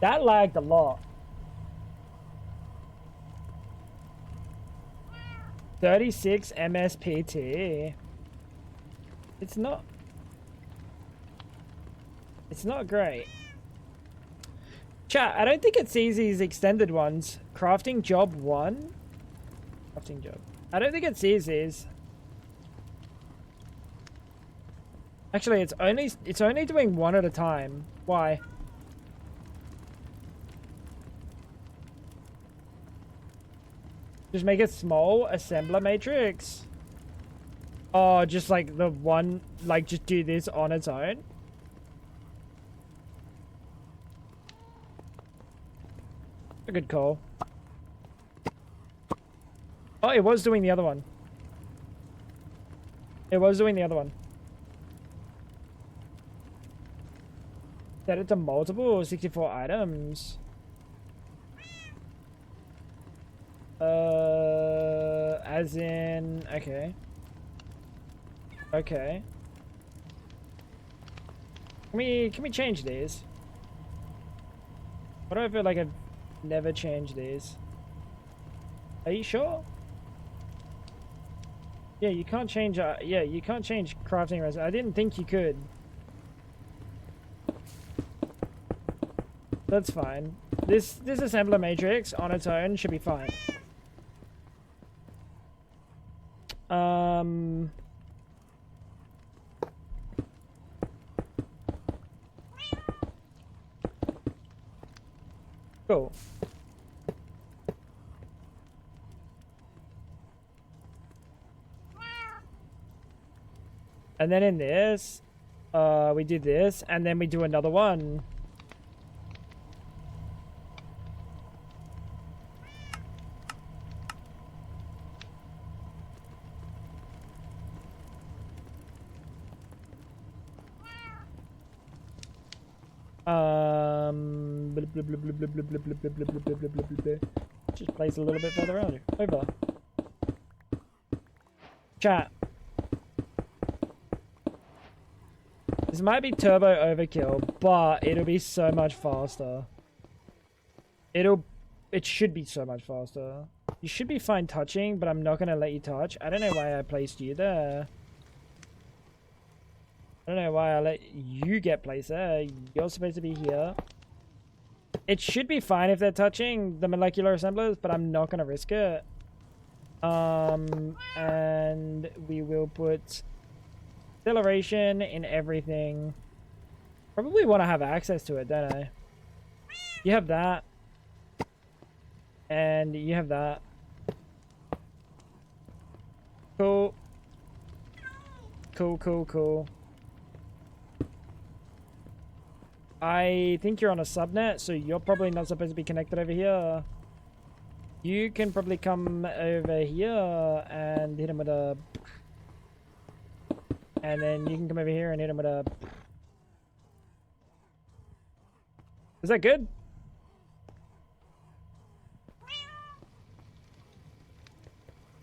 That lagged a lot. 36 MSPT. It's not great. Chat, I don't think it sees these extended ones. Crafting job 1? Crafting job. I don't think it sees these. Actually, it's only doing 1 at a time. Why? Just make it small, assembler matrix. Oh, just like the one, like just do this on its own. A good call. Oh, it was doing the other one. It was doing the other one. Set it to multiple 64 items. As in, okay. Okay. Can we change these? Why do I feel like I've never changed these? Are you sure? Yeah, you can't change, yeah, you can't change crafting recipe. I didn't think you could. That's fine. This assembler matrix on its own should be fine. Cool. And then in this, we do this, and then we do another one. Just place a little bit further around here. Over. Chat. This might be turbo overkill, but it'll be so much faster. It should be so much faster. You should be fine touching, but I'm not gonna let you touch. I don't know why I placed you there. I don't know why I let you get placed there. You're supposed to be here. It should be fine if they're touching the molecular assemblers, but I'm not gonna risk it. And we will put acceleration in everything. Probably want to have access to it, don't I? You have that. And you have that. Cool. Cool, cool, cool. I think you're on a subnet, so you're probably not supposed to be connected over here. You can probably come over here and hit him with a... And then you can come over here and hit him with a... Is that good?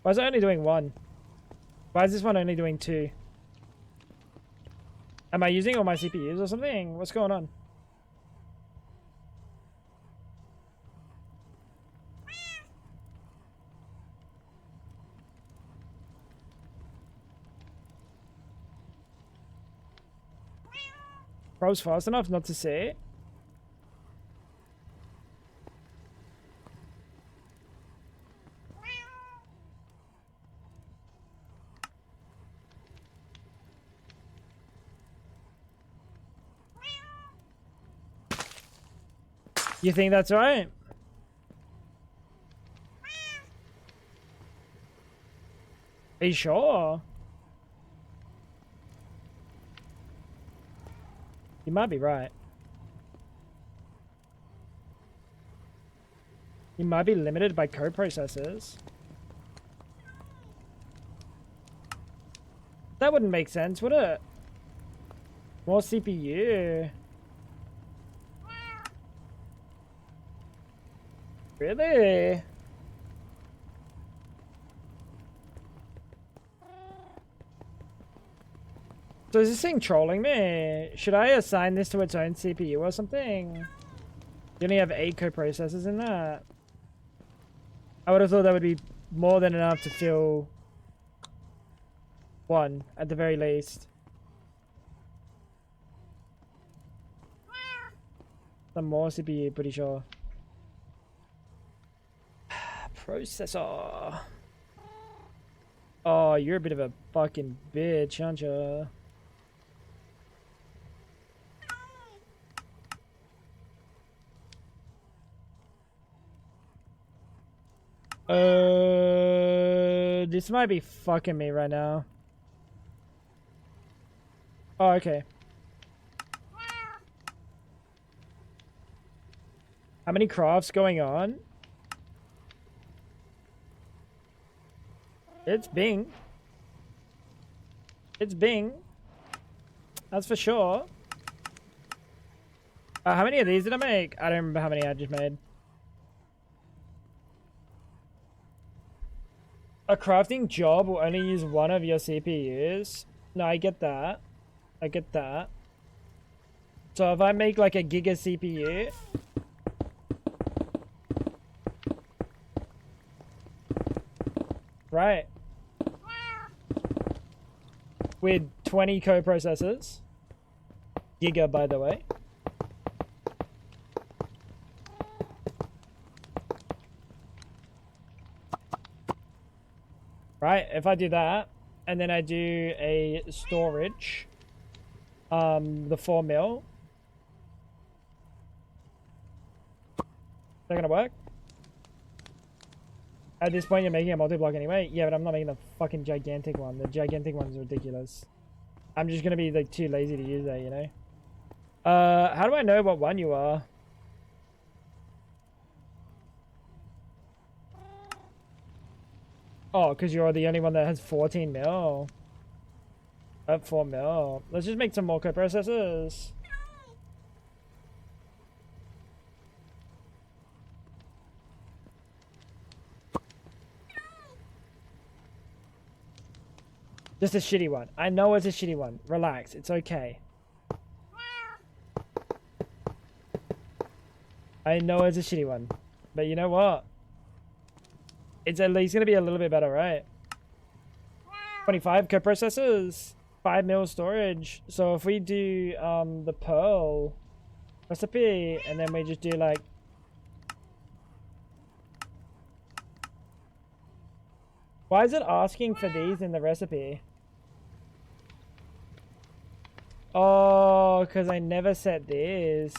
Why is it only doing one? Why is this one only doing two? Am I using all my CPUs or something? What's going on? Bro's fast enough not to see it. You think that's right? Are you sure? You might be right. You might be limited by coprocessors. That wouldn't make sense, would it? More CPU. Really? So is this thing trolling me? Should I assign this to its own CPU or something? You only have 8 coprocessors in that. I would have thought that would be more than enough to fill one, at the very least. Some more CPU, pretty sure. Processor. Oh, you're a bit of a fucking bitch, aren't you? This might be fucking me right now. Oh, okay. How many crafts going on? It's Bing. It's Bing. That's for sure. How many of these did I make? I don't remember how many I just made. A crafting job will only use one of your CPUs. No, I get that. I get that. So if I make like a giga CPU... Right. With 20 coprocessors. Giga, by the way. Right, if I do that, and then I do a storage, the 4 mil. Is that gonna work? At this point, you're making a multi-block anyway? Yeah, but I'm not making the fucking gigantic one. The gigantic one's ridiculous. I'm just gonna be like too lazy to use that, you know? How do I know what one you are? Oh, because you're the only one that has 14 mil. 4 mil. Let's just make some more coprocessors. Just a shitty one. I know it's a shitty one. Relax. It's okay. I know it's a shitty one. But you know what? It's at least going to be a little bit better, right? 25 coprocessors. 5 mil storage. So if we do the pearl recipe and then we just do like... Why is it asking for these in the recipe? Oh, because I never set this.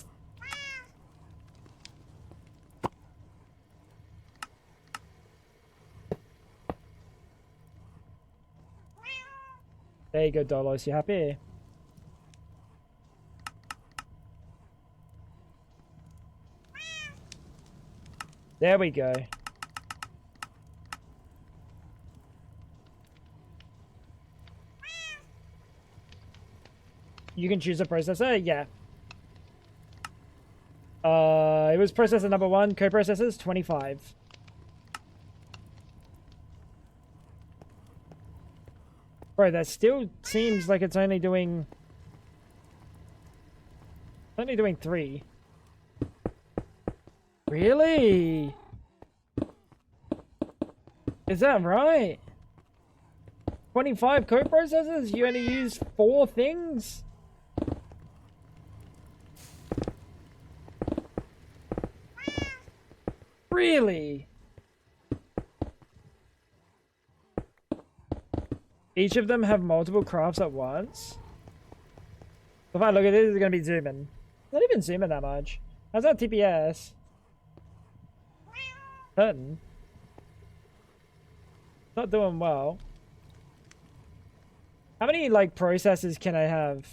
There you go, Dolos. You happy? There we go. You can choose a processor? Yeah. It was processor number 1, co-processors 25. Bro, that still seems like it's only doing 3. Really? Is that right? 25 co-processors? You only use 4 things? Really? Each of them have multiple crafts at once? If I look at this, it's going to be zooming. Not even zooming that much. How's that TPS? Hurting. Not doing well. How many, like, processors can I have?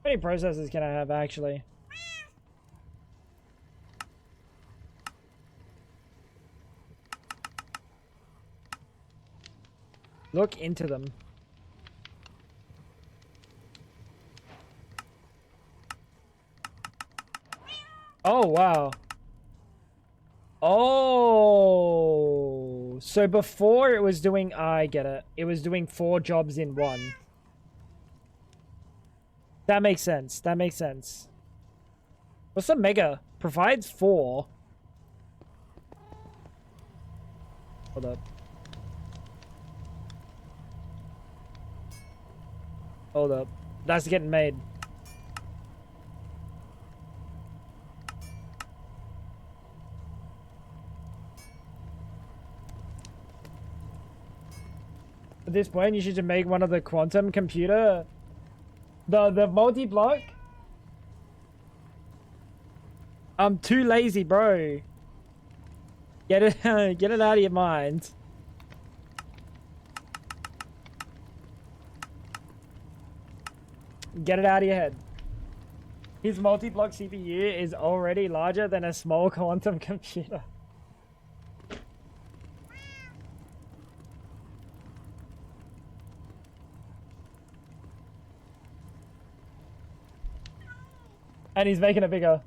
How many processors can I have, actually? Look into them. Oh, wow. Oh. So before it was doing... I get it. It was doing 4 jobs in one. That makes sense. That makes sense. What's the mega? Provides 4. Hold up. Hold up. That's getting made. At this point, you should just make one of the quantum computer... The multi-block? I'm too lazy, bro. Get it out of your mind. Get it out of your head. His multi-block CPU is already larger than a small quantum computer. And he's making it bigger.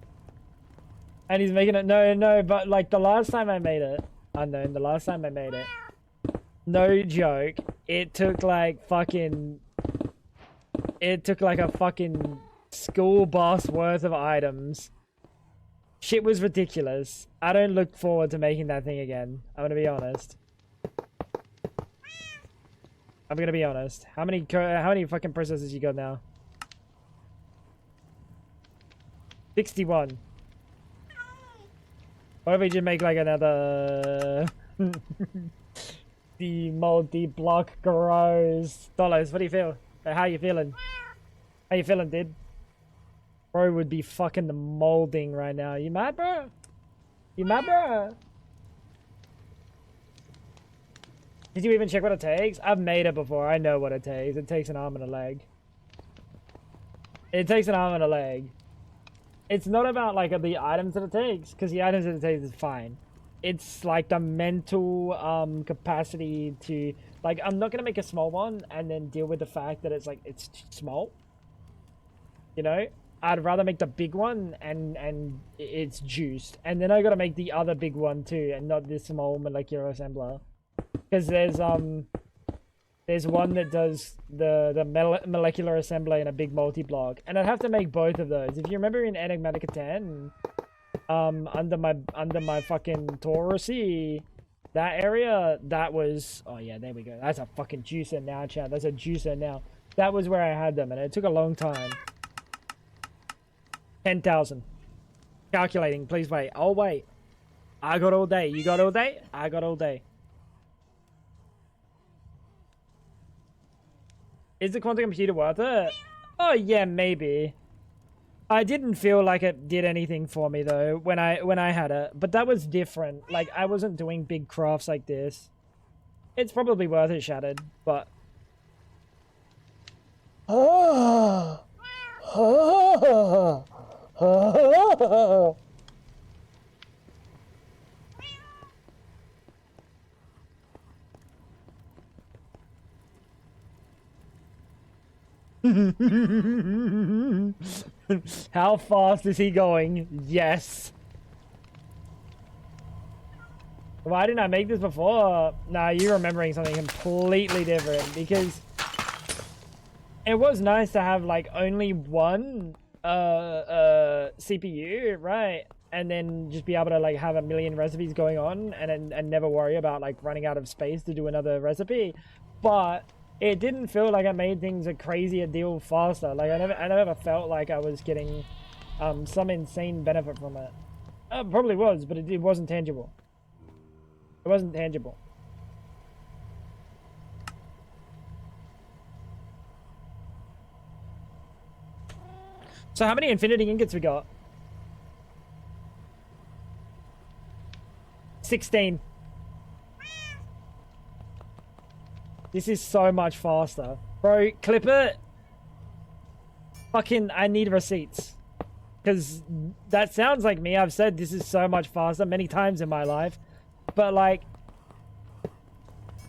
And he's making it... No, but like the last time I made it... Unknown, the last time I made it... No joke. It took like fucking... It took like a fucking school bus worth of items. Shit was ridiculous. I don't look forward to making that thing again. I'm gonna be honest. I'm gonna be honest. How many fucking processors you got now? 61. What if we just make like another... The multi-block grows. Dollars, what do you feel? How you feeling? How you feeling, dude? Bro would be fucking molding right now. You mad, bro? You mad, bro? Did you even check what it takes? I've made it before. I know what it takes. It takes an arm and a leg. It takes an arm and a leg. It's not about like the items that it takes, because the items that it takes is fine. It's like the mental capacity to like, I'm not gonna make a small one and then deal with the fact that it's like it's too small. You know, I'd rather make the big one and it's juiced, and then I gotta make the other big one too, and not this small molecular assembler, because there's one that does the molecular assembler in a big multi-block, and I'd have to make both of those. If you remember in Enigmatica 10, under my fucking Taurusi, that area, that was... Oh yeah, there we go. That's a fucking juicer now, chat. That's a juicer now. That was where I had them, and it took a long time. 10,000. Calculating, please wait. Oh wait. I got all day. You got all day? I got all day. Is the quantum computer worth it? Oh yeah, maybe. I didn't feel like it did anything for me though when I had it, but that was different. Like, I wasn't doing big crafts like this. It's probably worth it, Shattered, but... Oh. How fast is he going? Yes. Why didn't I make this before? Nah, you're remembering something completely different, because it was nice to have like only one CPU, right? And then just be able to like have a million recipes going on and never worry about like running out of space to do another recipe. But it didn't feel like it made things a crazier deal faster. Like I never felt like I was getting some insane benefit from it. Probably was, but it wasn't tangible. It wasn't tangible. So how many infinity ingots we got? 16. This is so much faster. Bro, clip it. Fucking, I need receipts. Because that sounds like me. I've said this is so much faster many times in my life. But like,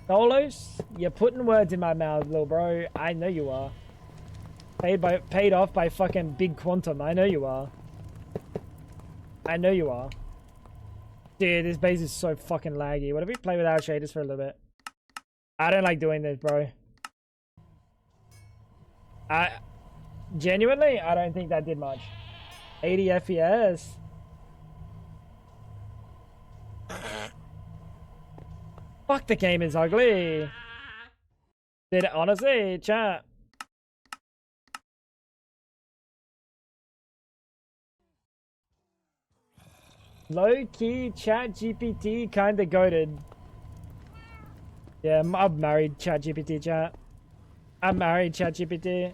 Solos, you're putting words in my mouth, little bro. I know you are. Paid off by fucking big quantum. I know you are. I know you are. Dude, this base is so fucking laggy. What if we play without shaders for a little bit? I don't like doing this, bro. Genuinely, I don't think that did much. 80 FPS. Fuck, the game is ugly. Did it honestly, chat? Low-key, chat GPT kinda goated. Yeah, I'm married, chat GPT, chat. I'm married, chat GPT.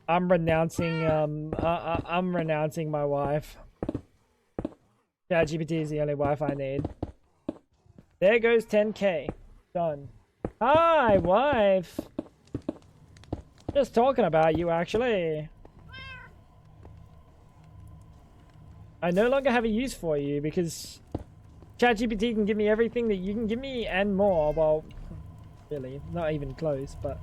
I'm renouncing, I'm renouncing my wife. Chat GPT is the only wife I need. There goes 10k. Done. Hi, wife. Just talking about you, actually. I no longer have a use for you because ChatGPT can give me everything that you can give me and more. Well, really, not even close, but...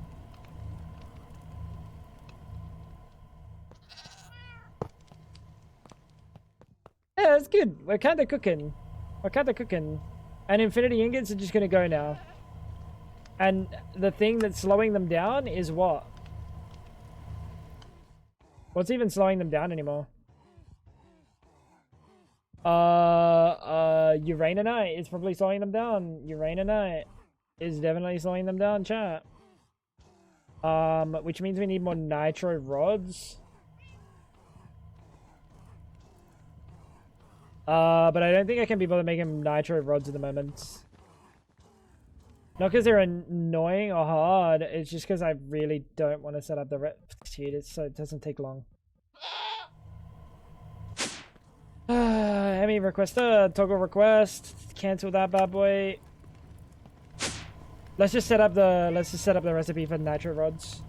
Yeah, it's good. We're kind of cooking. We're kind of cooking. And infinity ingots are just going to go now. And the thing that's slowing them down is what? What's even slowing them down anymore? Uraninite is probably slowing them down. Uraninite is definitely slowing them down, chat. Which means we need more nitro rods. But I don't think I can be able to make them nitro rods at the moment. Not because they're annoying or hard, it's just because I really don't want to set up the cheaters so it doesn't take long. Hemi requester, toggle request, cancel that bad boy. Let's just set up the recipe for nitro rods.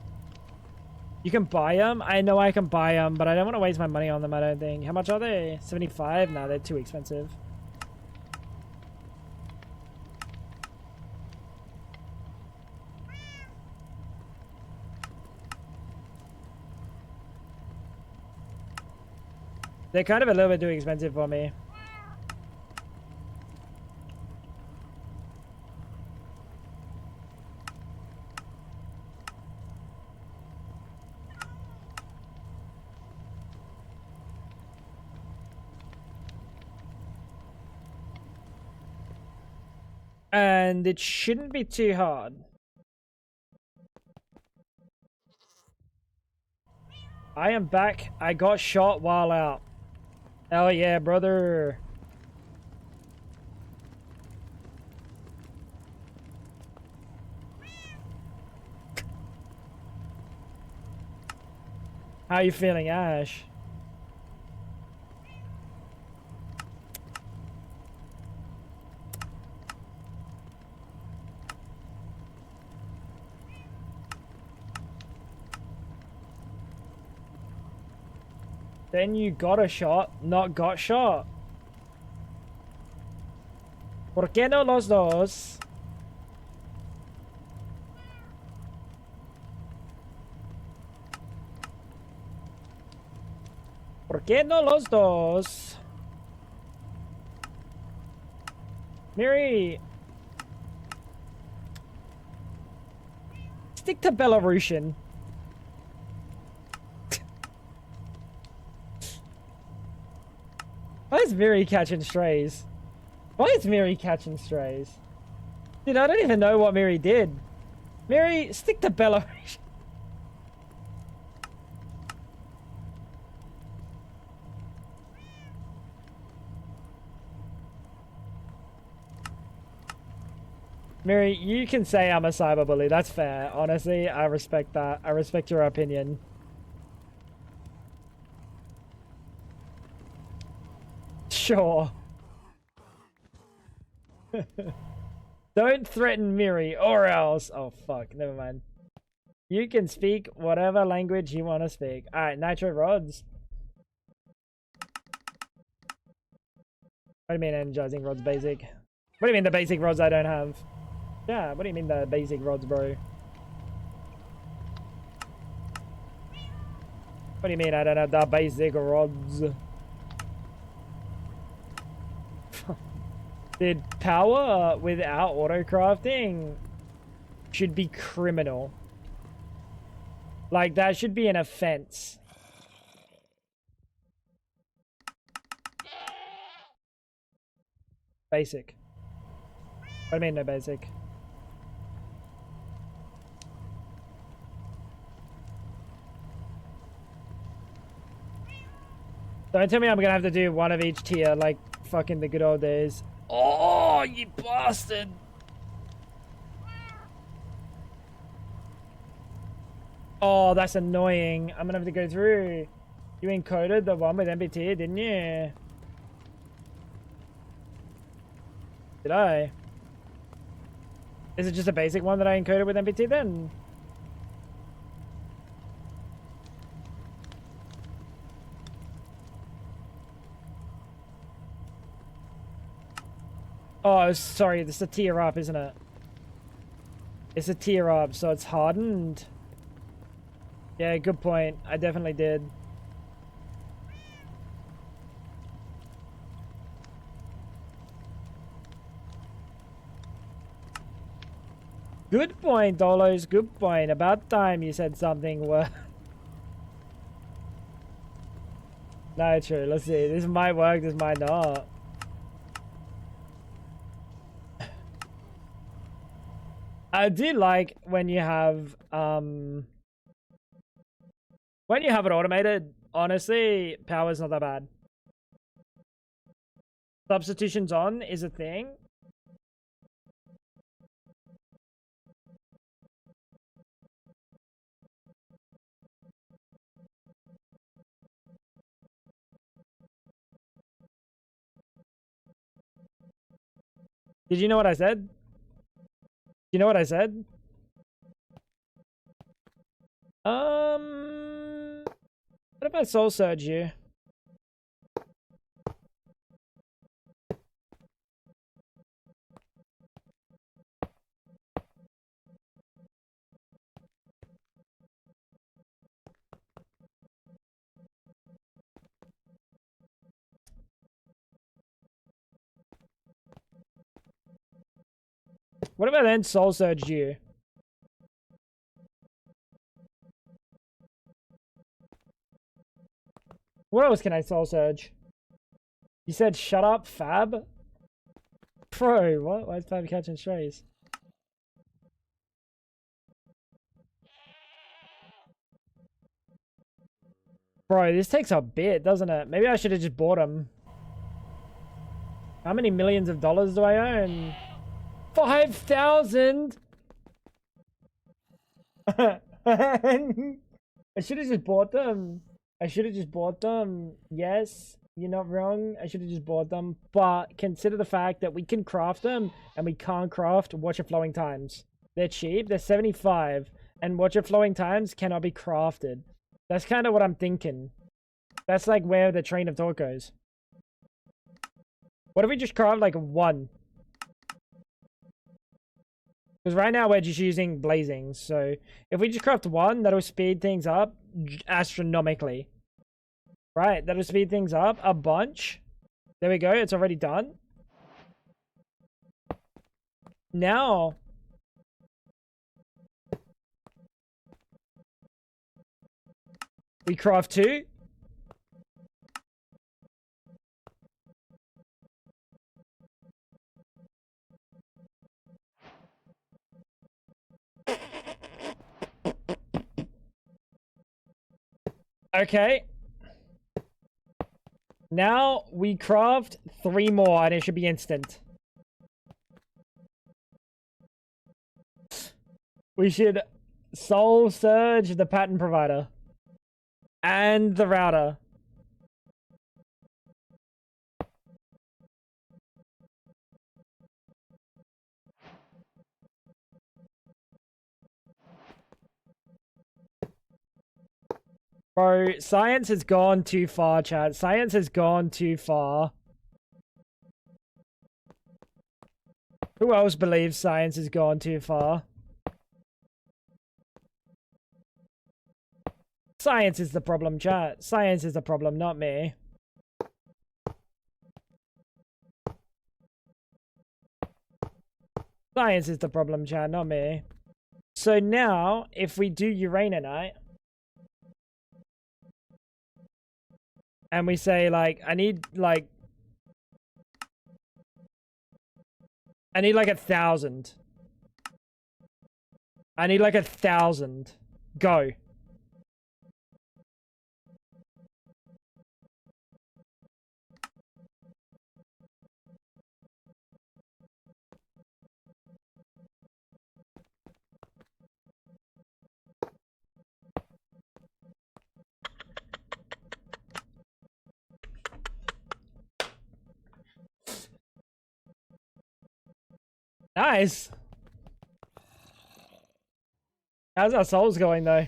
You can buy them? I know I can buy them, but I don't want to waste my money on them, I don't think. How much are they? 75? No, they're too expensive. They're kind of a little bit too expensive for me. And it shouldn't be too hard. I am back. I got shot while out. Hell yeah, brother. How you feeling, Ash? Then you got a shot, not got shot. ¿Por qué no los dos? ¿Por qué no los dos? Miri. Stick to Belarusian. Why is Miri catching strays? Why is Miri catching strays? Dude, I don't even know what Miri did. Miri, stick to Belarus. Miri, you can say I'm a cyberbully. That's fair. Honestly, I respect that. I respect your opinion. Sure. Don't threaten Miri or else. Oh, fuck. Never mind. You can speak whatever language you want to speak. Alright, nitro rods. What do you mean energizing rods basic? What do you mean the basic rods I don't have? Yeah, what do you mean the basic rods, bro? What do you mean I don't have the basic rods? Dude, power without auto-crafting should be criminal. Like, that should be an offense. Basic. What do you mean no basic? Don't tell me I'm gonna have to do one of each tier like fucking the good old days. Oh, you bastard! Oh, that's annoying. I'm gonna have to go through. You encoded the one with MBT, didn't you? Did I? Is it just a basic one that I encoded with MBT then? Oh, sorry, this is a tier up, isn't it? It's a tier up, so it's hardened. Yeah, good point. I definitely did. Good point, Dolos. Good point. About time you said something. No, true. Let's see. This might work. This might not. I do like when you have it automated. Honestly, power's not that bad. Substitutions on is a thing. Did you know what I said? You know what I said? What if I soul surge you? What if I then soul surged you? What else can I soul surge? You said shut up, Fab? Bro, what? Why is Fab catching strays? Bro, this takes a bit, doesn't it? Maybe I should have just bought them. How many millions of dollars do I own? 5,000! I should have just bought them. I should have just bought them. Yes, you're not wrong. I should have just bought them. But consider the fact that we can craft them and we can't craft Watcher Flowing Times. They're cheap. They're 75. And Watcher Flowing Times cannot be crafted. That's kind of what I'm thinking. That's like where the train of thought goes. What if we just craft like 1? Because right now we're just using blazing. So if we just craft 1, that'll speed things up astronomically. Right, that'll speed things up a bunch. There we go, it's already done. Now, we craft 2. Okay. Now we craft 3 more and it should be instant. We should soul surge the pattern provider. And the router. Bro, science has gone too far, chat. Science has gone too far. Who else believes science has gone too far? Science is the problem, chat. Science is the problem, not me. Science is the problem, chat, not me. So now, if we do Uranite, and we say, like, I need like 1,000. I need like 1,000. Go. Nice. How's our souls going though?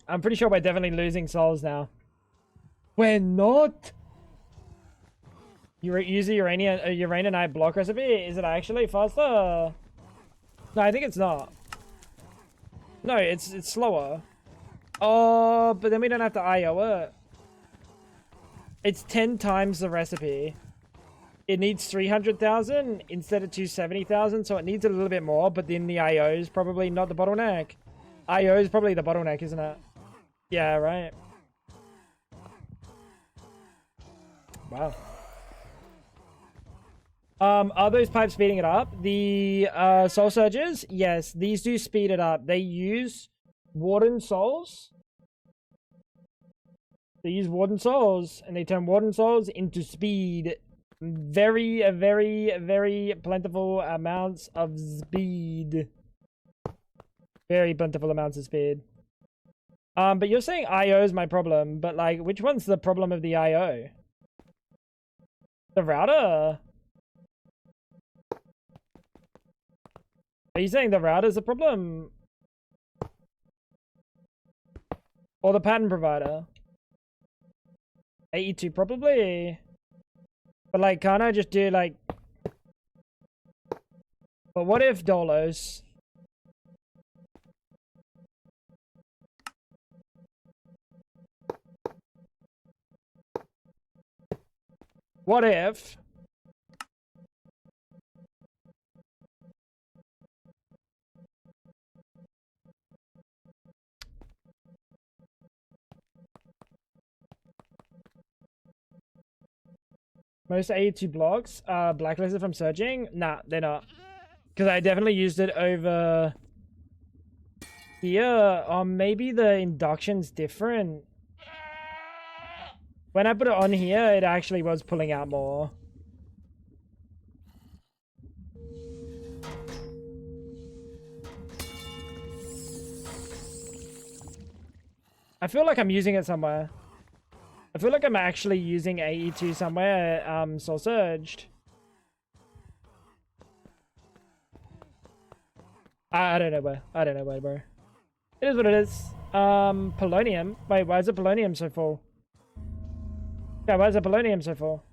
I'm pretty sure we're definitely losing souls now. We're not. You use a Uranite block recipe? Is it actually faster? No, I think it's not. No, it's slower. Oh, but then we don't have to IO it. It's 10 times the recipe. It needs 300,000 instead of 270,000, so it needs a little bit more, but then the IO is probably not the bottleneck. IO is probably the bottleneck, isn't it? Yeah, right. Wow. Are those pipes speeding it up? The soul surges? Yes, these do speed it up. They use warden souls. They use warden souls, and they turn warden souls into speed. Very plentiful amounts of speed. Very plentiful amounts of speed. But you're saying IO is my problem, but like, which one's the problem of the IO? The router? Are you saying the router's the problem? Or the pattern provider? 82 probably. But like, can't I just do like... But what if Dolos? What if... Most 82 blocks are blacklisted from searching? Nah, they're not. Because I definitely used it over here. Or maybe the induction's different. When I put it on here, it actually was pulling out more. I feel like I'm using it somewhere. I feel like I'm actually using AE2 somewhere, soul surged. I don't know where. I don't know where, bro. It is what it is. Polonium. Wait, why is the polonium so full? Yeah, why is the polonium so full?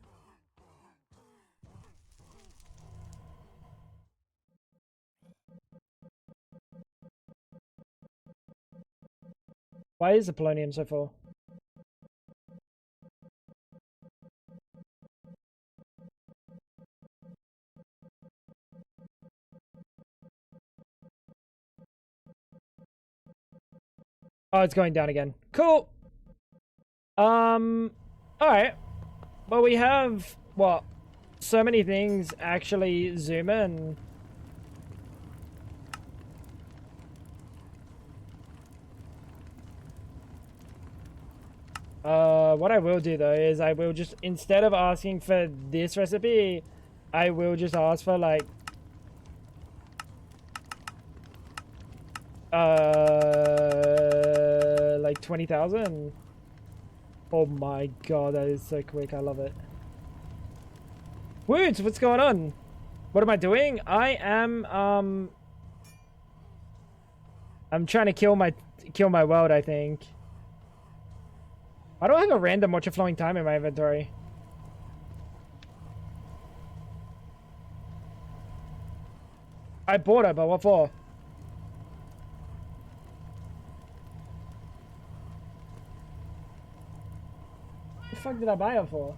Why is the polonium so full? Oh, it's going down again. Cool. Alright. Well, we have, what? So many things actually zoom in. What I will do though is I will just, instead of asking for this recipe, I will just ask for like like 20,000. Oh my god, that is so quick. I love it. Woods, what's going on? What am I doing? I am I'm trying to kill my world, I think. Why do I have a random watch of flowing time in my inventory? I bought it, but what for? What the fuck did I buy it for?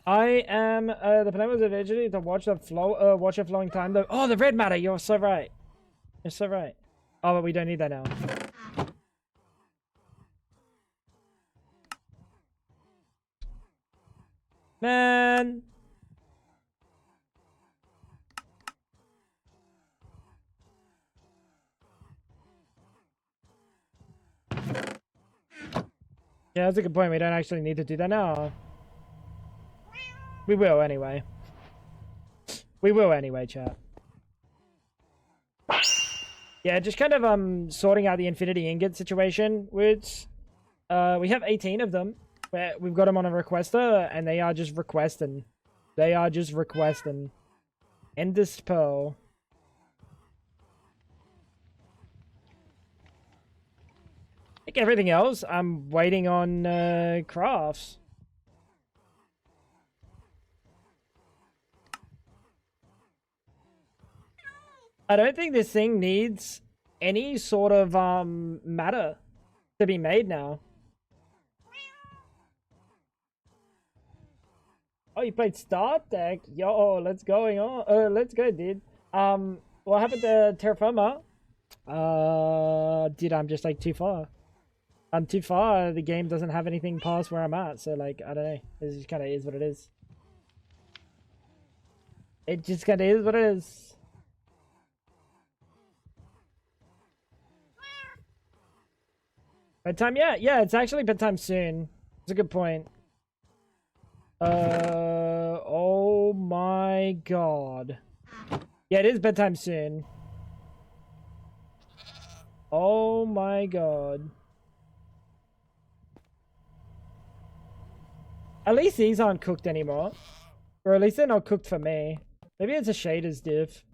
I am the plan was eventually to watch the watch a flowing time though. Oh, the red matter, you're so right. You're so right. Oh, but we don't need that now. Man. Yeah, that's a good point. We don't actually need to do that now. We will anyway. We will anyway, chat. Yeah, just kind of sorting out the infinity ingot situation. Which we have 18 of them. We've got them on a requester, and they are just requesting. They are just requesting. Endless pearl. I think everything else, I'm waiting on crafts. I don't think this thing needs any sort of matter to be made now. Oh, you played Star Trek? Yo, let's going on. Let's go, dude. What happened to Terra Firma? Dude, I'm just like too far. I'm too far. The game doesn't have anything past where I'm at, so like I don't know. It just kind of is what it is. It just kind of is what it is. Bedtime? Yeah, it's actually bedtime soon. It's a good point. Oh my god. Yeah, it is bedtime soon. Oh my god. At least these aren't cooked anymore. Or at least they're not cooked for me. Maybe it's a shaders diff.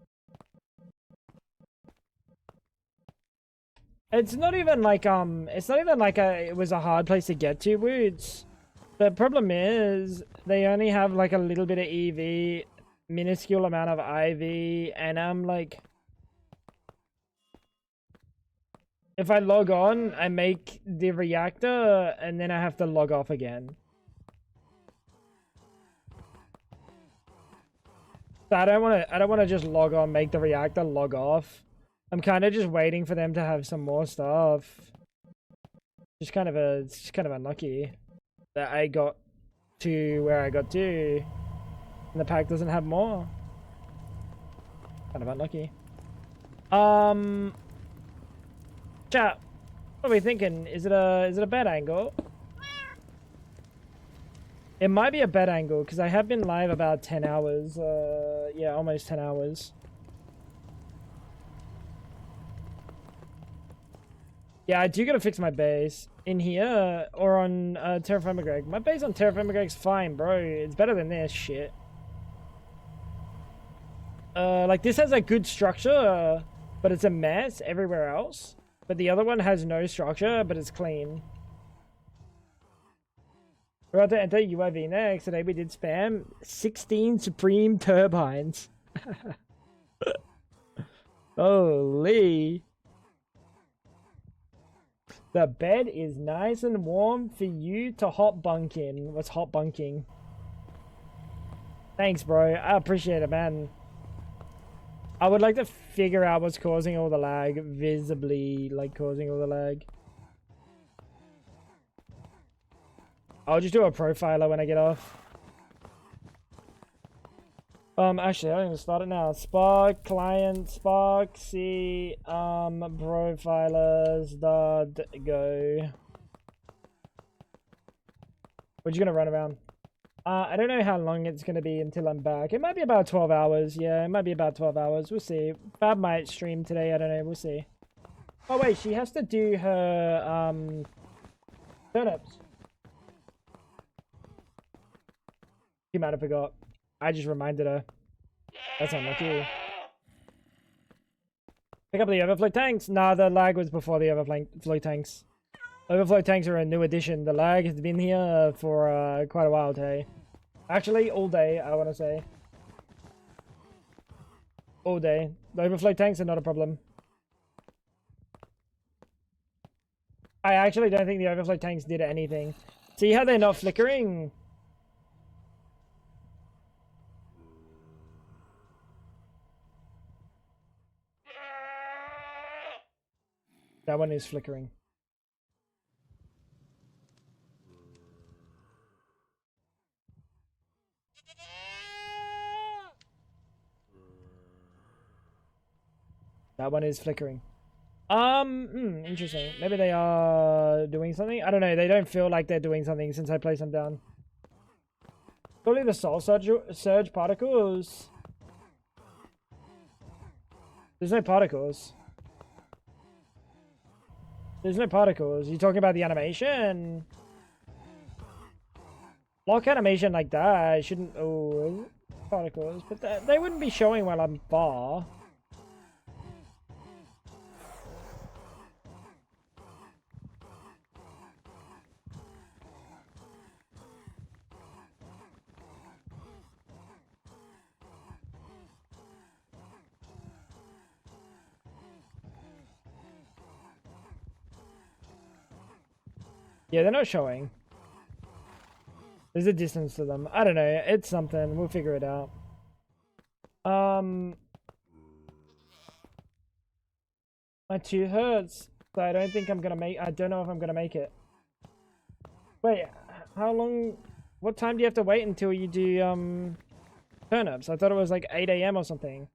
It's not even like it was a hard place to get to, Woods. The problem is they only have like a little bit of EV, minuscule amount of IV, and I'm like, if I log on, I make the reactor and then I have to log off again. So I don't want to just log on, make the reactor, log off. I'm kind of just waiting for them to have some more stuff. It's just kind of unlucky that I got to where I got to, and the pack doesn't have more. Kind of unlucky. Chat, what are we thinking? Is it a bad angle? It might be a bad angle because I have been live about 10 hours. Yeah, almost 10 hours. Yeah, I do gotta fix my base in here or on Terra Firma Greg. My base on Terra Firma Greg's fine, bro. It's better than this shit. Like this has a good structure, but it's a mess everywhere else. But the other one has no structure, but it's clean. We're about to enter UIV next. Today we did spam 16 Supreme Turbines. Holy. The bed is nice and warm for you to hot bunk in. What's hot bunking? Thanks, bro. I appreciate it, man. I would like to figure out what's causing all the lag. Visibly, like, causing all the lag. I'll just do a profiler when I get off. Actually, I'm gonna start it now. Spark, client, Spark, C, profilers, go. We're just gonna run around. I don't know how long it's gonna be until I'm back. It might be about 12 hours. Yeah, it might be about 12 hours. We'll see. Fab might stream today. I don't know. We'll see. Oh, wait. She has to do her, turnips. She might have forgot. I just reminded her. That's unlucky. Pick up the overflow tanks. Nah, the lag was before the overflow tanks. Overflow tanks are a new addition. The lag has been here for quite a while today. Actually, all day, I want to say. All day. The overflow tanks are not a problem. I actually don't think the overflow tanks did anything. See how they're not flickering? That one is flickering. That one is flickering. Interesting. Maybe they are doing something. I don't know. They don't feel like they're doing something since I placed them down. Probably the soul surge particles. There's no particles. There's no particles. You talking about the animation? Lock animation like that shouldn't. Oh, particles, but they wouldn't be showing while I'm far. Yeah, they're not showing. There's a distance to them. I don't know. It's something. We'll figure it out. My tooth hurts. So I don't think I'm gonna make. I don't know if I'm gonna make it. Wait, how long? What time do you have to wait until you do turnips? I thought it was like 8 AM or something.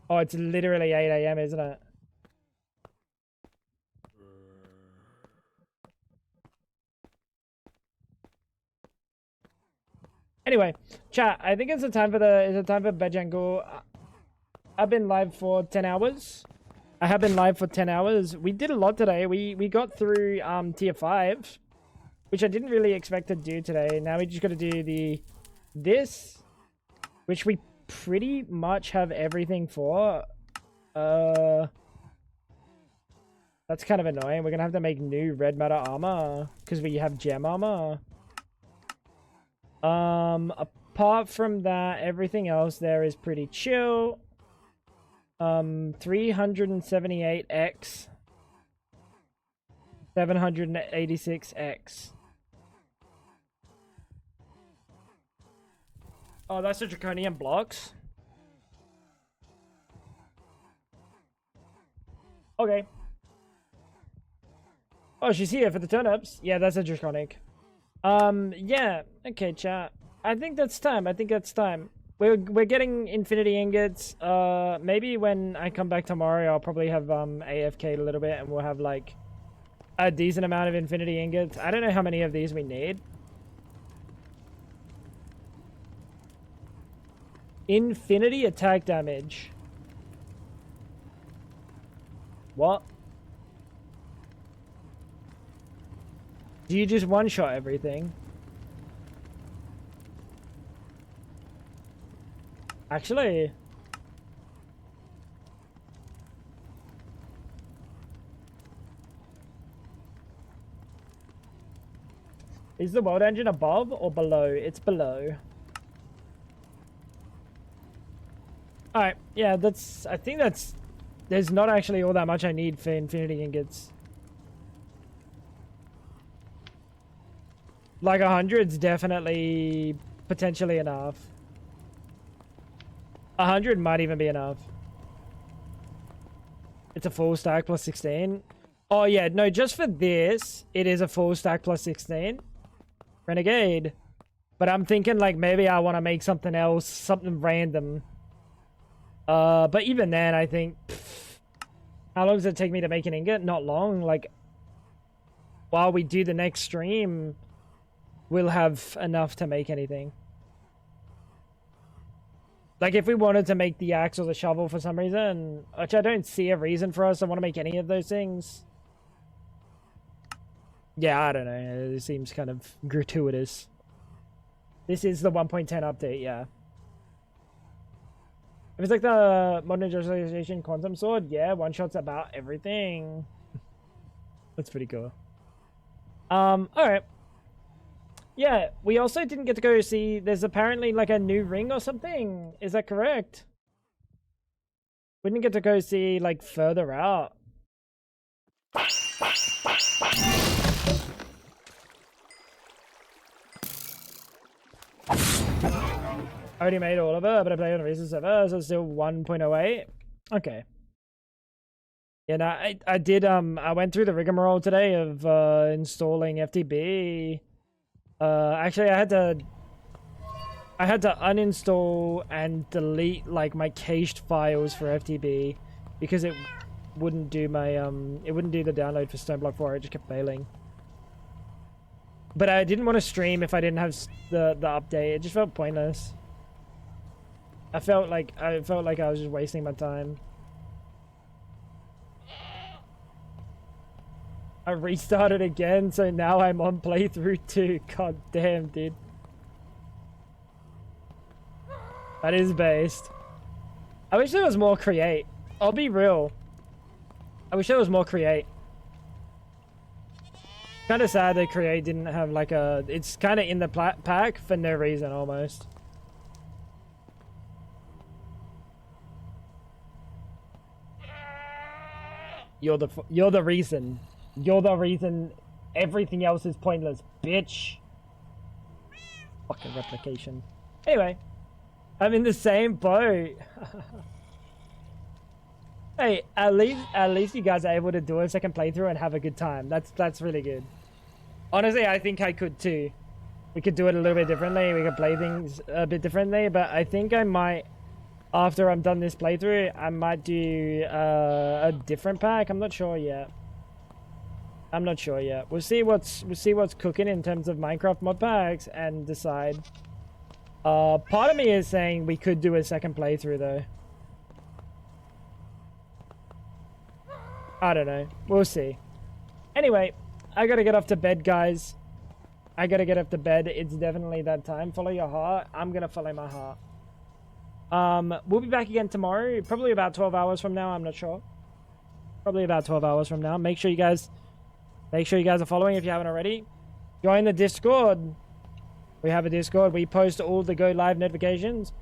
Oh, it's literally 8 AM, isn't it? Anyway, chat, I think it's a time for Bejango. I've been live for 10 hours. I have been live for 10 hours. We did a lot today. We got through tier 5, which I didn't really expect to do today. Now we just got to do this, which we pretty much have everything for. That's kind of annoying. We're going to have to make new red matter armor because we have gem armor. Apart from that, everything else there is pretty chill. 378x, 786x. Oh, that's the draconian blocks. Okay. Oh, she's here for the turnips. Yeah, that's a draconic. Yeah. Okay, chat. I think that's time. We're getting infinity ingots. Maybe when I come back tomorrow, I'll probably have AFK'd a little bit, and we'll have like a decent amount of infinity ingots. I don't know how many of these we need. Infinity attack damage. What? Do you just one-shot everything? Actually... Is the world engine above or below? It's below. Alright, yeah, that's... I think that's... There's not actually all that much I need for infinity ingots. Like 100's definitely potentially enough. 100 might even be enough. It's a full stack plus 16. Oh yeah, no, just for this, it is a full stack plus 16. Renegade. But I'm thinking like maybe I want to make something else, something random. But even then, I think... how long does it take me to make an ingot? Not long. Like, while we do the next stream, we'll have enough to make anything. Like, if we wanted to make the axe or the shovel for some reason, which I don't see a reason for us to want to make any of those things. Yeah, I don't know. It seems kind of gratuitous. This is the 1.10 update, yeah. If it's like the Modern Industrialization Quantum Sword, yeah, one-shots about everything. That's pretty cool. Alright. Yeah, we also didn't get to go see... There's apparently like a new ring or something. Is that correct? We didn't get to go see like further out. I already made all of it, but I played on a recent server, so it's still 1.08. Okay. Yeah, no, I did, I went through the rigmarole today of installing FTB. Actually, I had to uninstall and delete like my cached files for FTB because it wouldn't do my it wouldn't do the download for STONEBLOCK 4. It just kept failing. But I didn't want to stream if I didn't have the update. It just felt pointless. I felt like I was just wasting my time. I restarted again, so now I'm on playthrough 2. God damn, dude. That is based. I wish there was more create. I'll be real. I wish there was more create. Kind of sad that create didn't have like a... It's kind of in the pack for no reason, almost. You're the reason. You're the reason everything else is pointless, bitch. Fucking replication. Anyway, I'm in the same boat. Hey, at least you guys are able to do a second playthrough and have a good time. That's really good. Honestly, I think I could too. We could do it a little bit differently. We could play things a bit differently, but I think I might, after I'm done this playthrough, I might do a different pack. I'm not sure yet. We'll see what's cooking in terms of Minecraft mod packs and decide. Part of me is saying we could do a second playthrough though. I don't know. We'll see. Anyway, I gotta get off to bed, guys. I gotta get off to bed. It's definitely that time. Follow your heart. I'm gonna follow my heart. We'll be back again tomorrow. Probably about 12 hours from now. I'm not sure. Probably about 12 hours from now. Make sure you guys are following if you haven't already. Join the Discord. We have a Discord. We post all the go live notifications.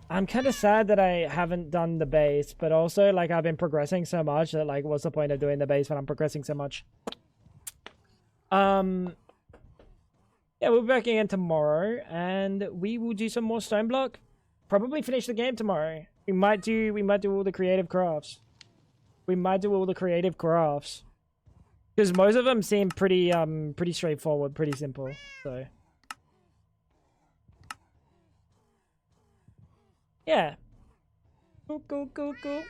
I'm kind of sad that I haven't done the base, but also like I've been progressing so much that like what's the point of doing the base when I'm progressing so much? Yeah, we'll be back again tomorrow and we will do some more STONEBLOCK. Probably finish the game tomorrow. We might do all the creative crafts. Because most of them seem pretty straightforward, pretty simple. So yeah. Cool.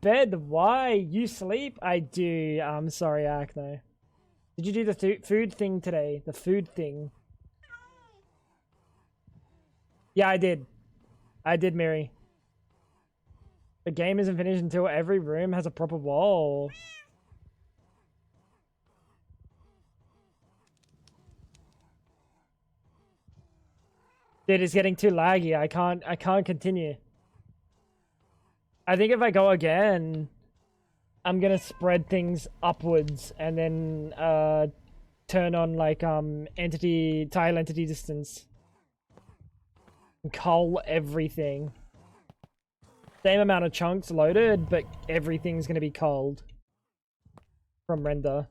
Bed, why? You sleep? I do. I'm sorry, Acno. Did you do the food thing today? The food thing. Yeah, I did. Miri. The game isn't finished until every room has a proper wall. Dude, it's getting too laggy. I can't continue. I think if I go again, I'm gonna spread things upwards and then turn on like tile entity distance. Cull everything. Same amount of chunks loaded, but everything's gonna be culled from render.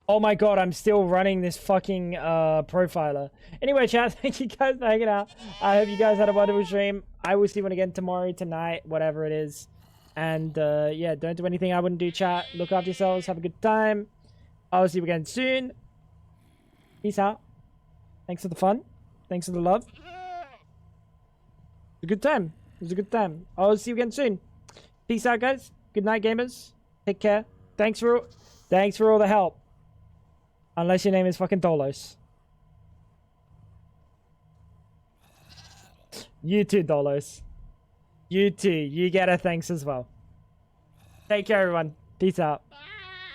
Oh my god, I'm still running this fucking profiler. Anyway, chat, thank you guys for hanging out. I hope you guys had a wonderful stream. I will see you again tomorrow, tonight, whatever it is. And yeah, don't do anything I wouldn't do, chat. Look after yourselves. Have a good time. I'll see you again soon. Peace out. Thanks for the fun. Thanks for the love. It was a good time. It was a good time. I'll see you again soon. Peace out, guys. Good night, gamers. Take care. Thanks for all the help. Unless your name is fucking Dolos. You too, Dolos. You too. You get a thanks as well. Take care, everyone. Peace out.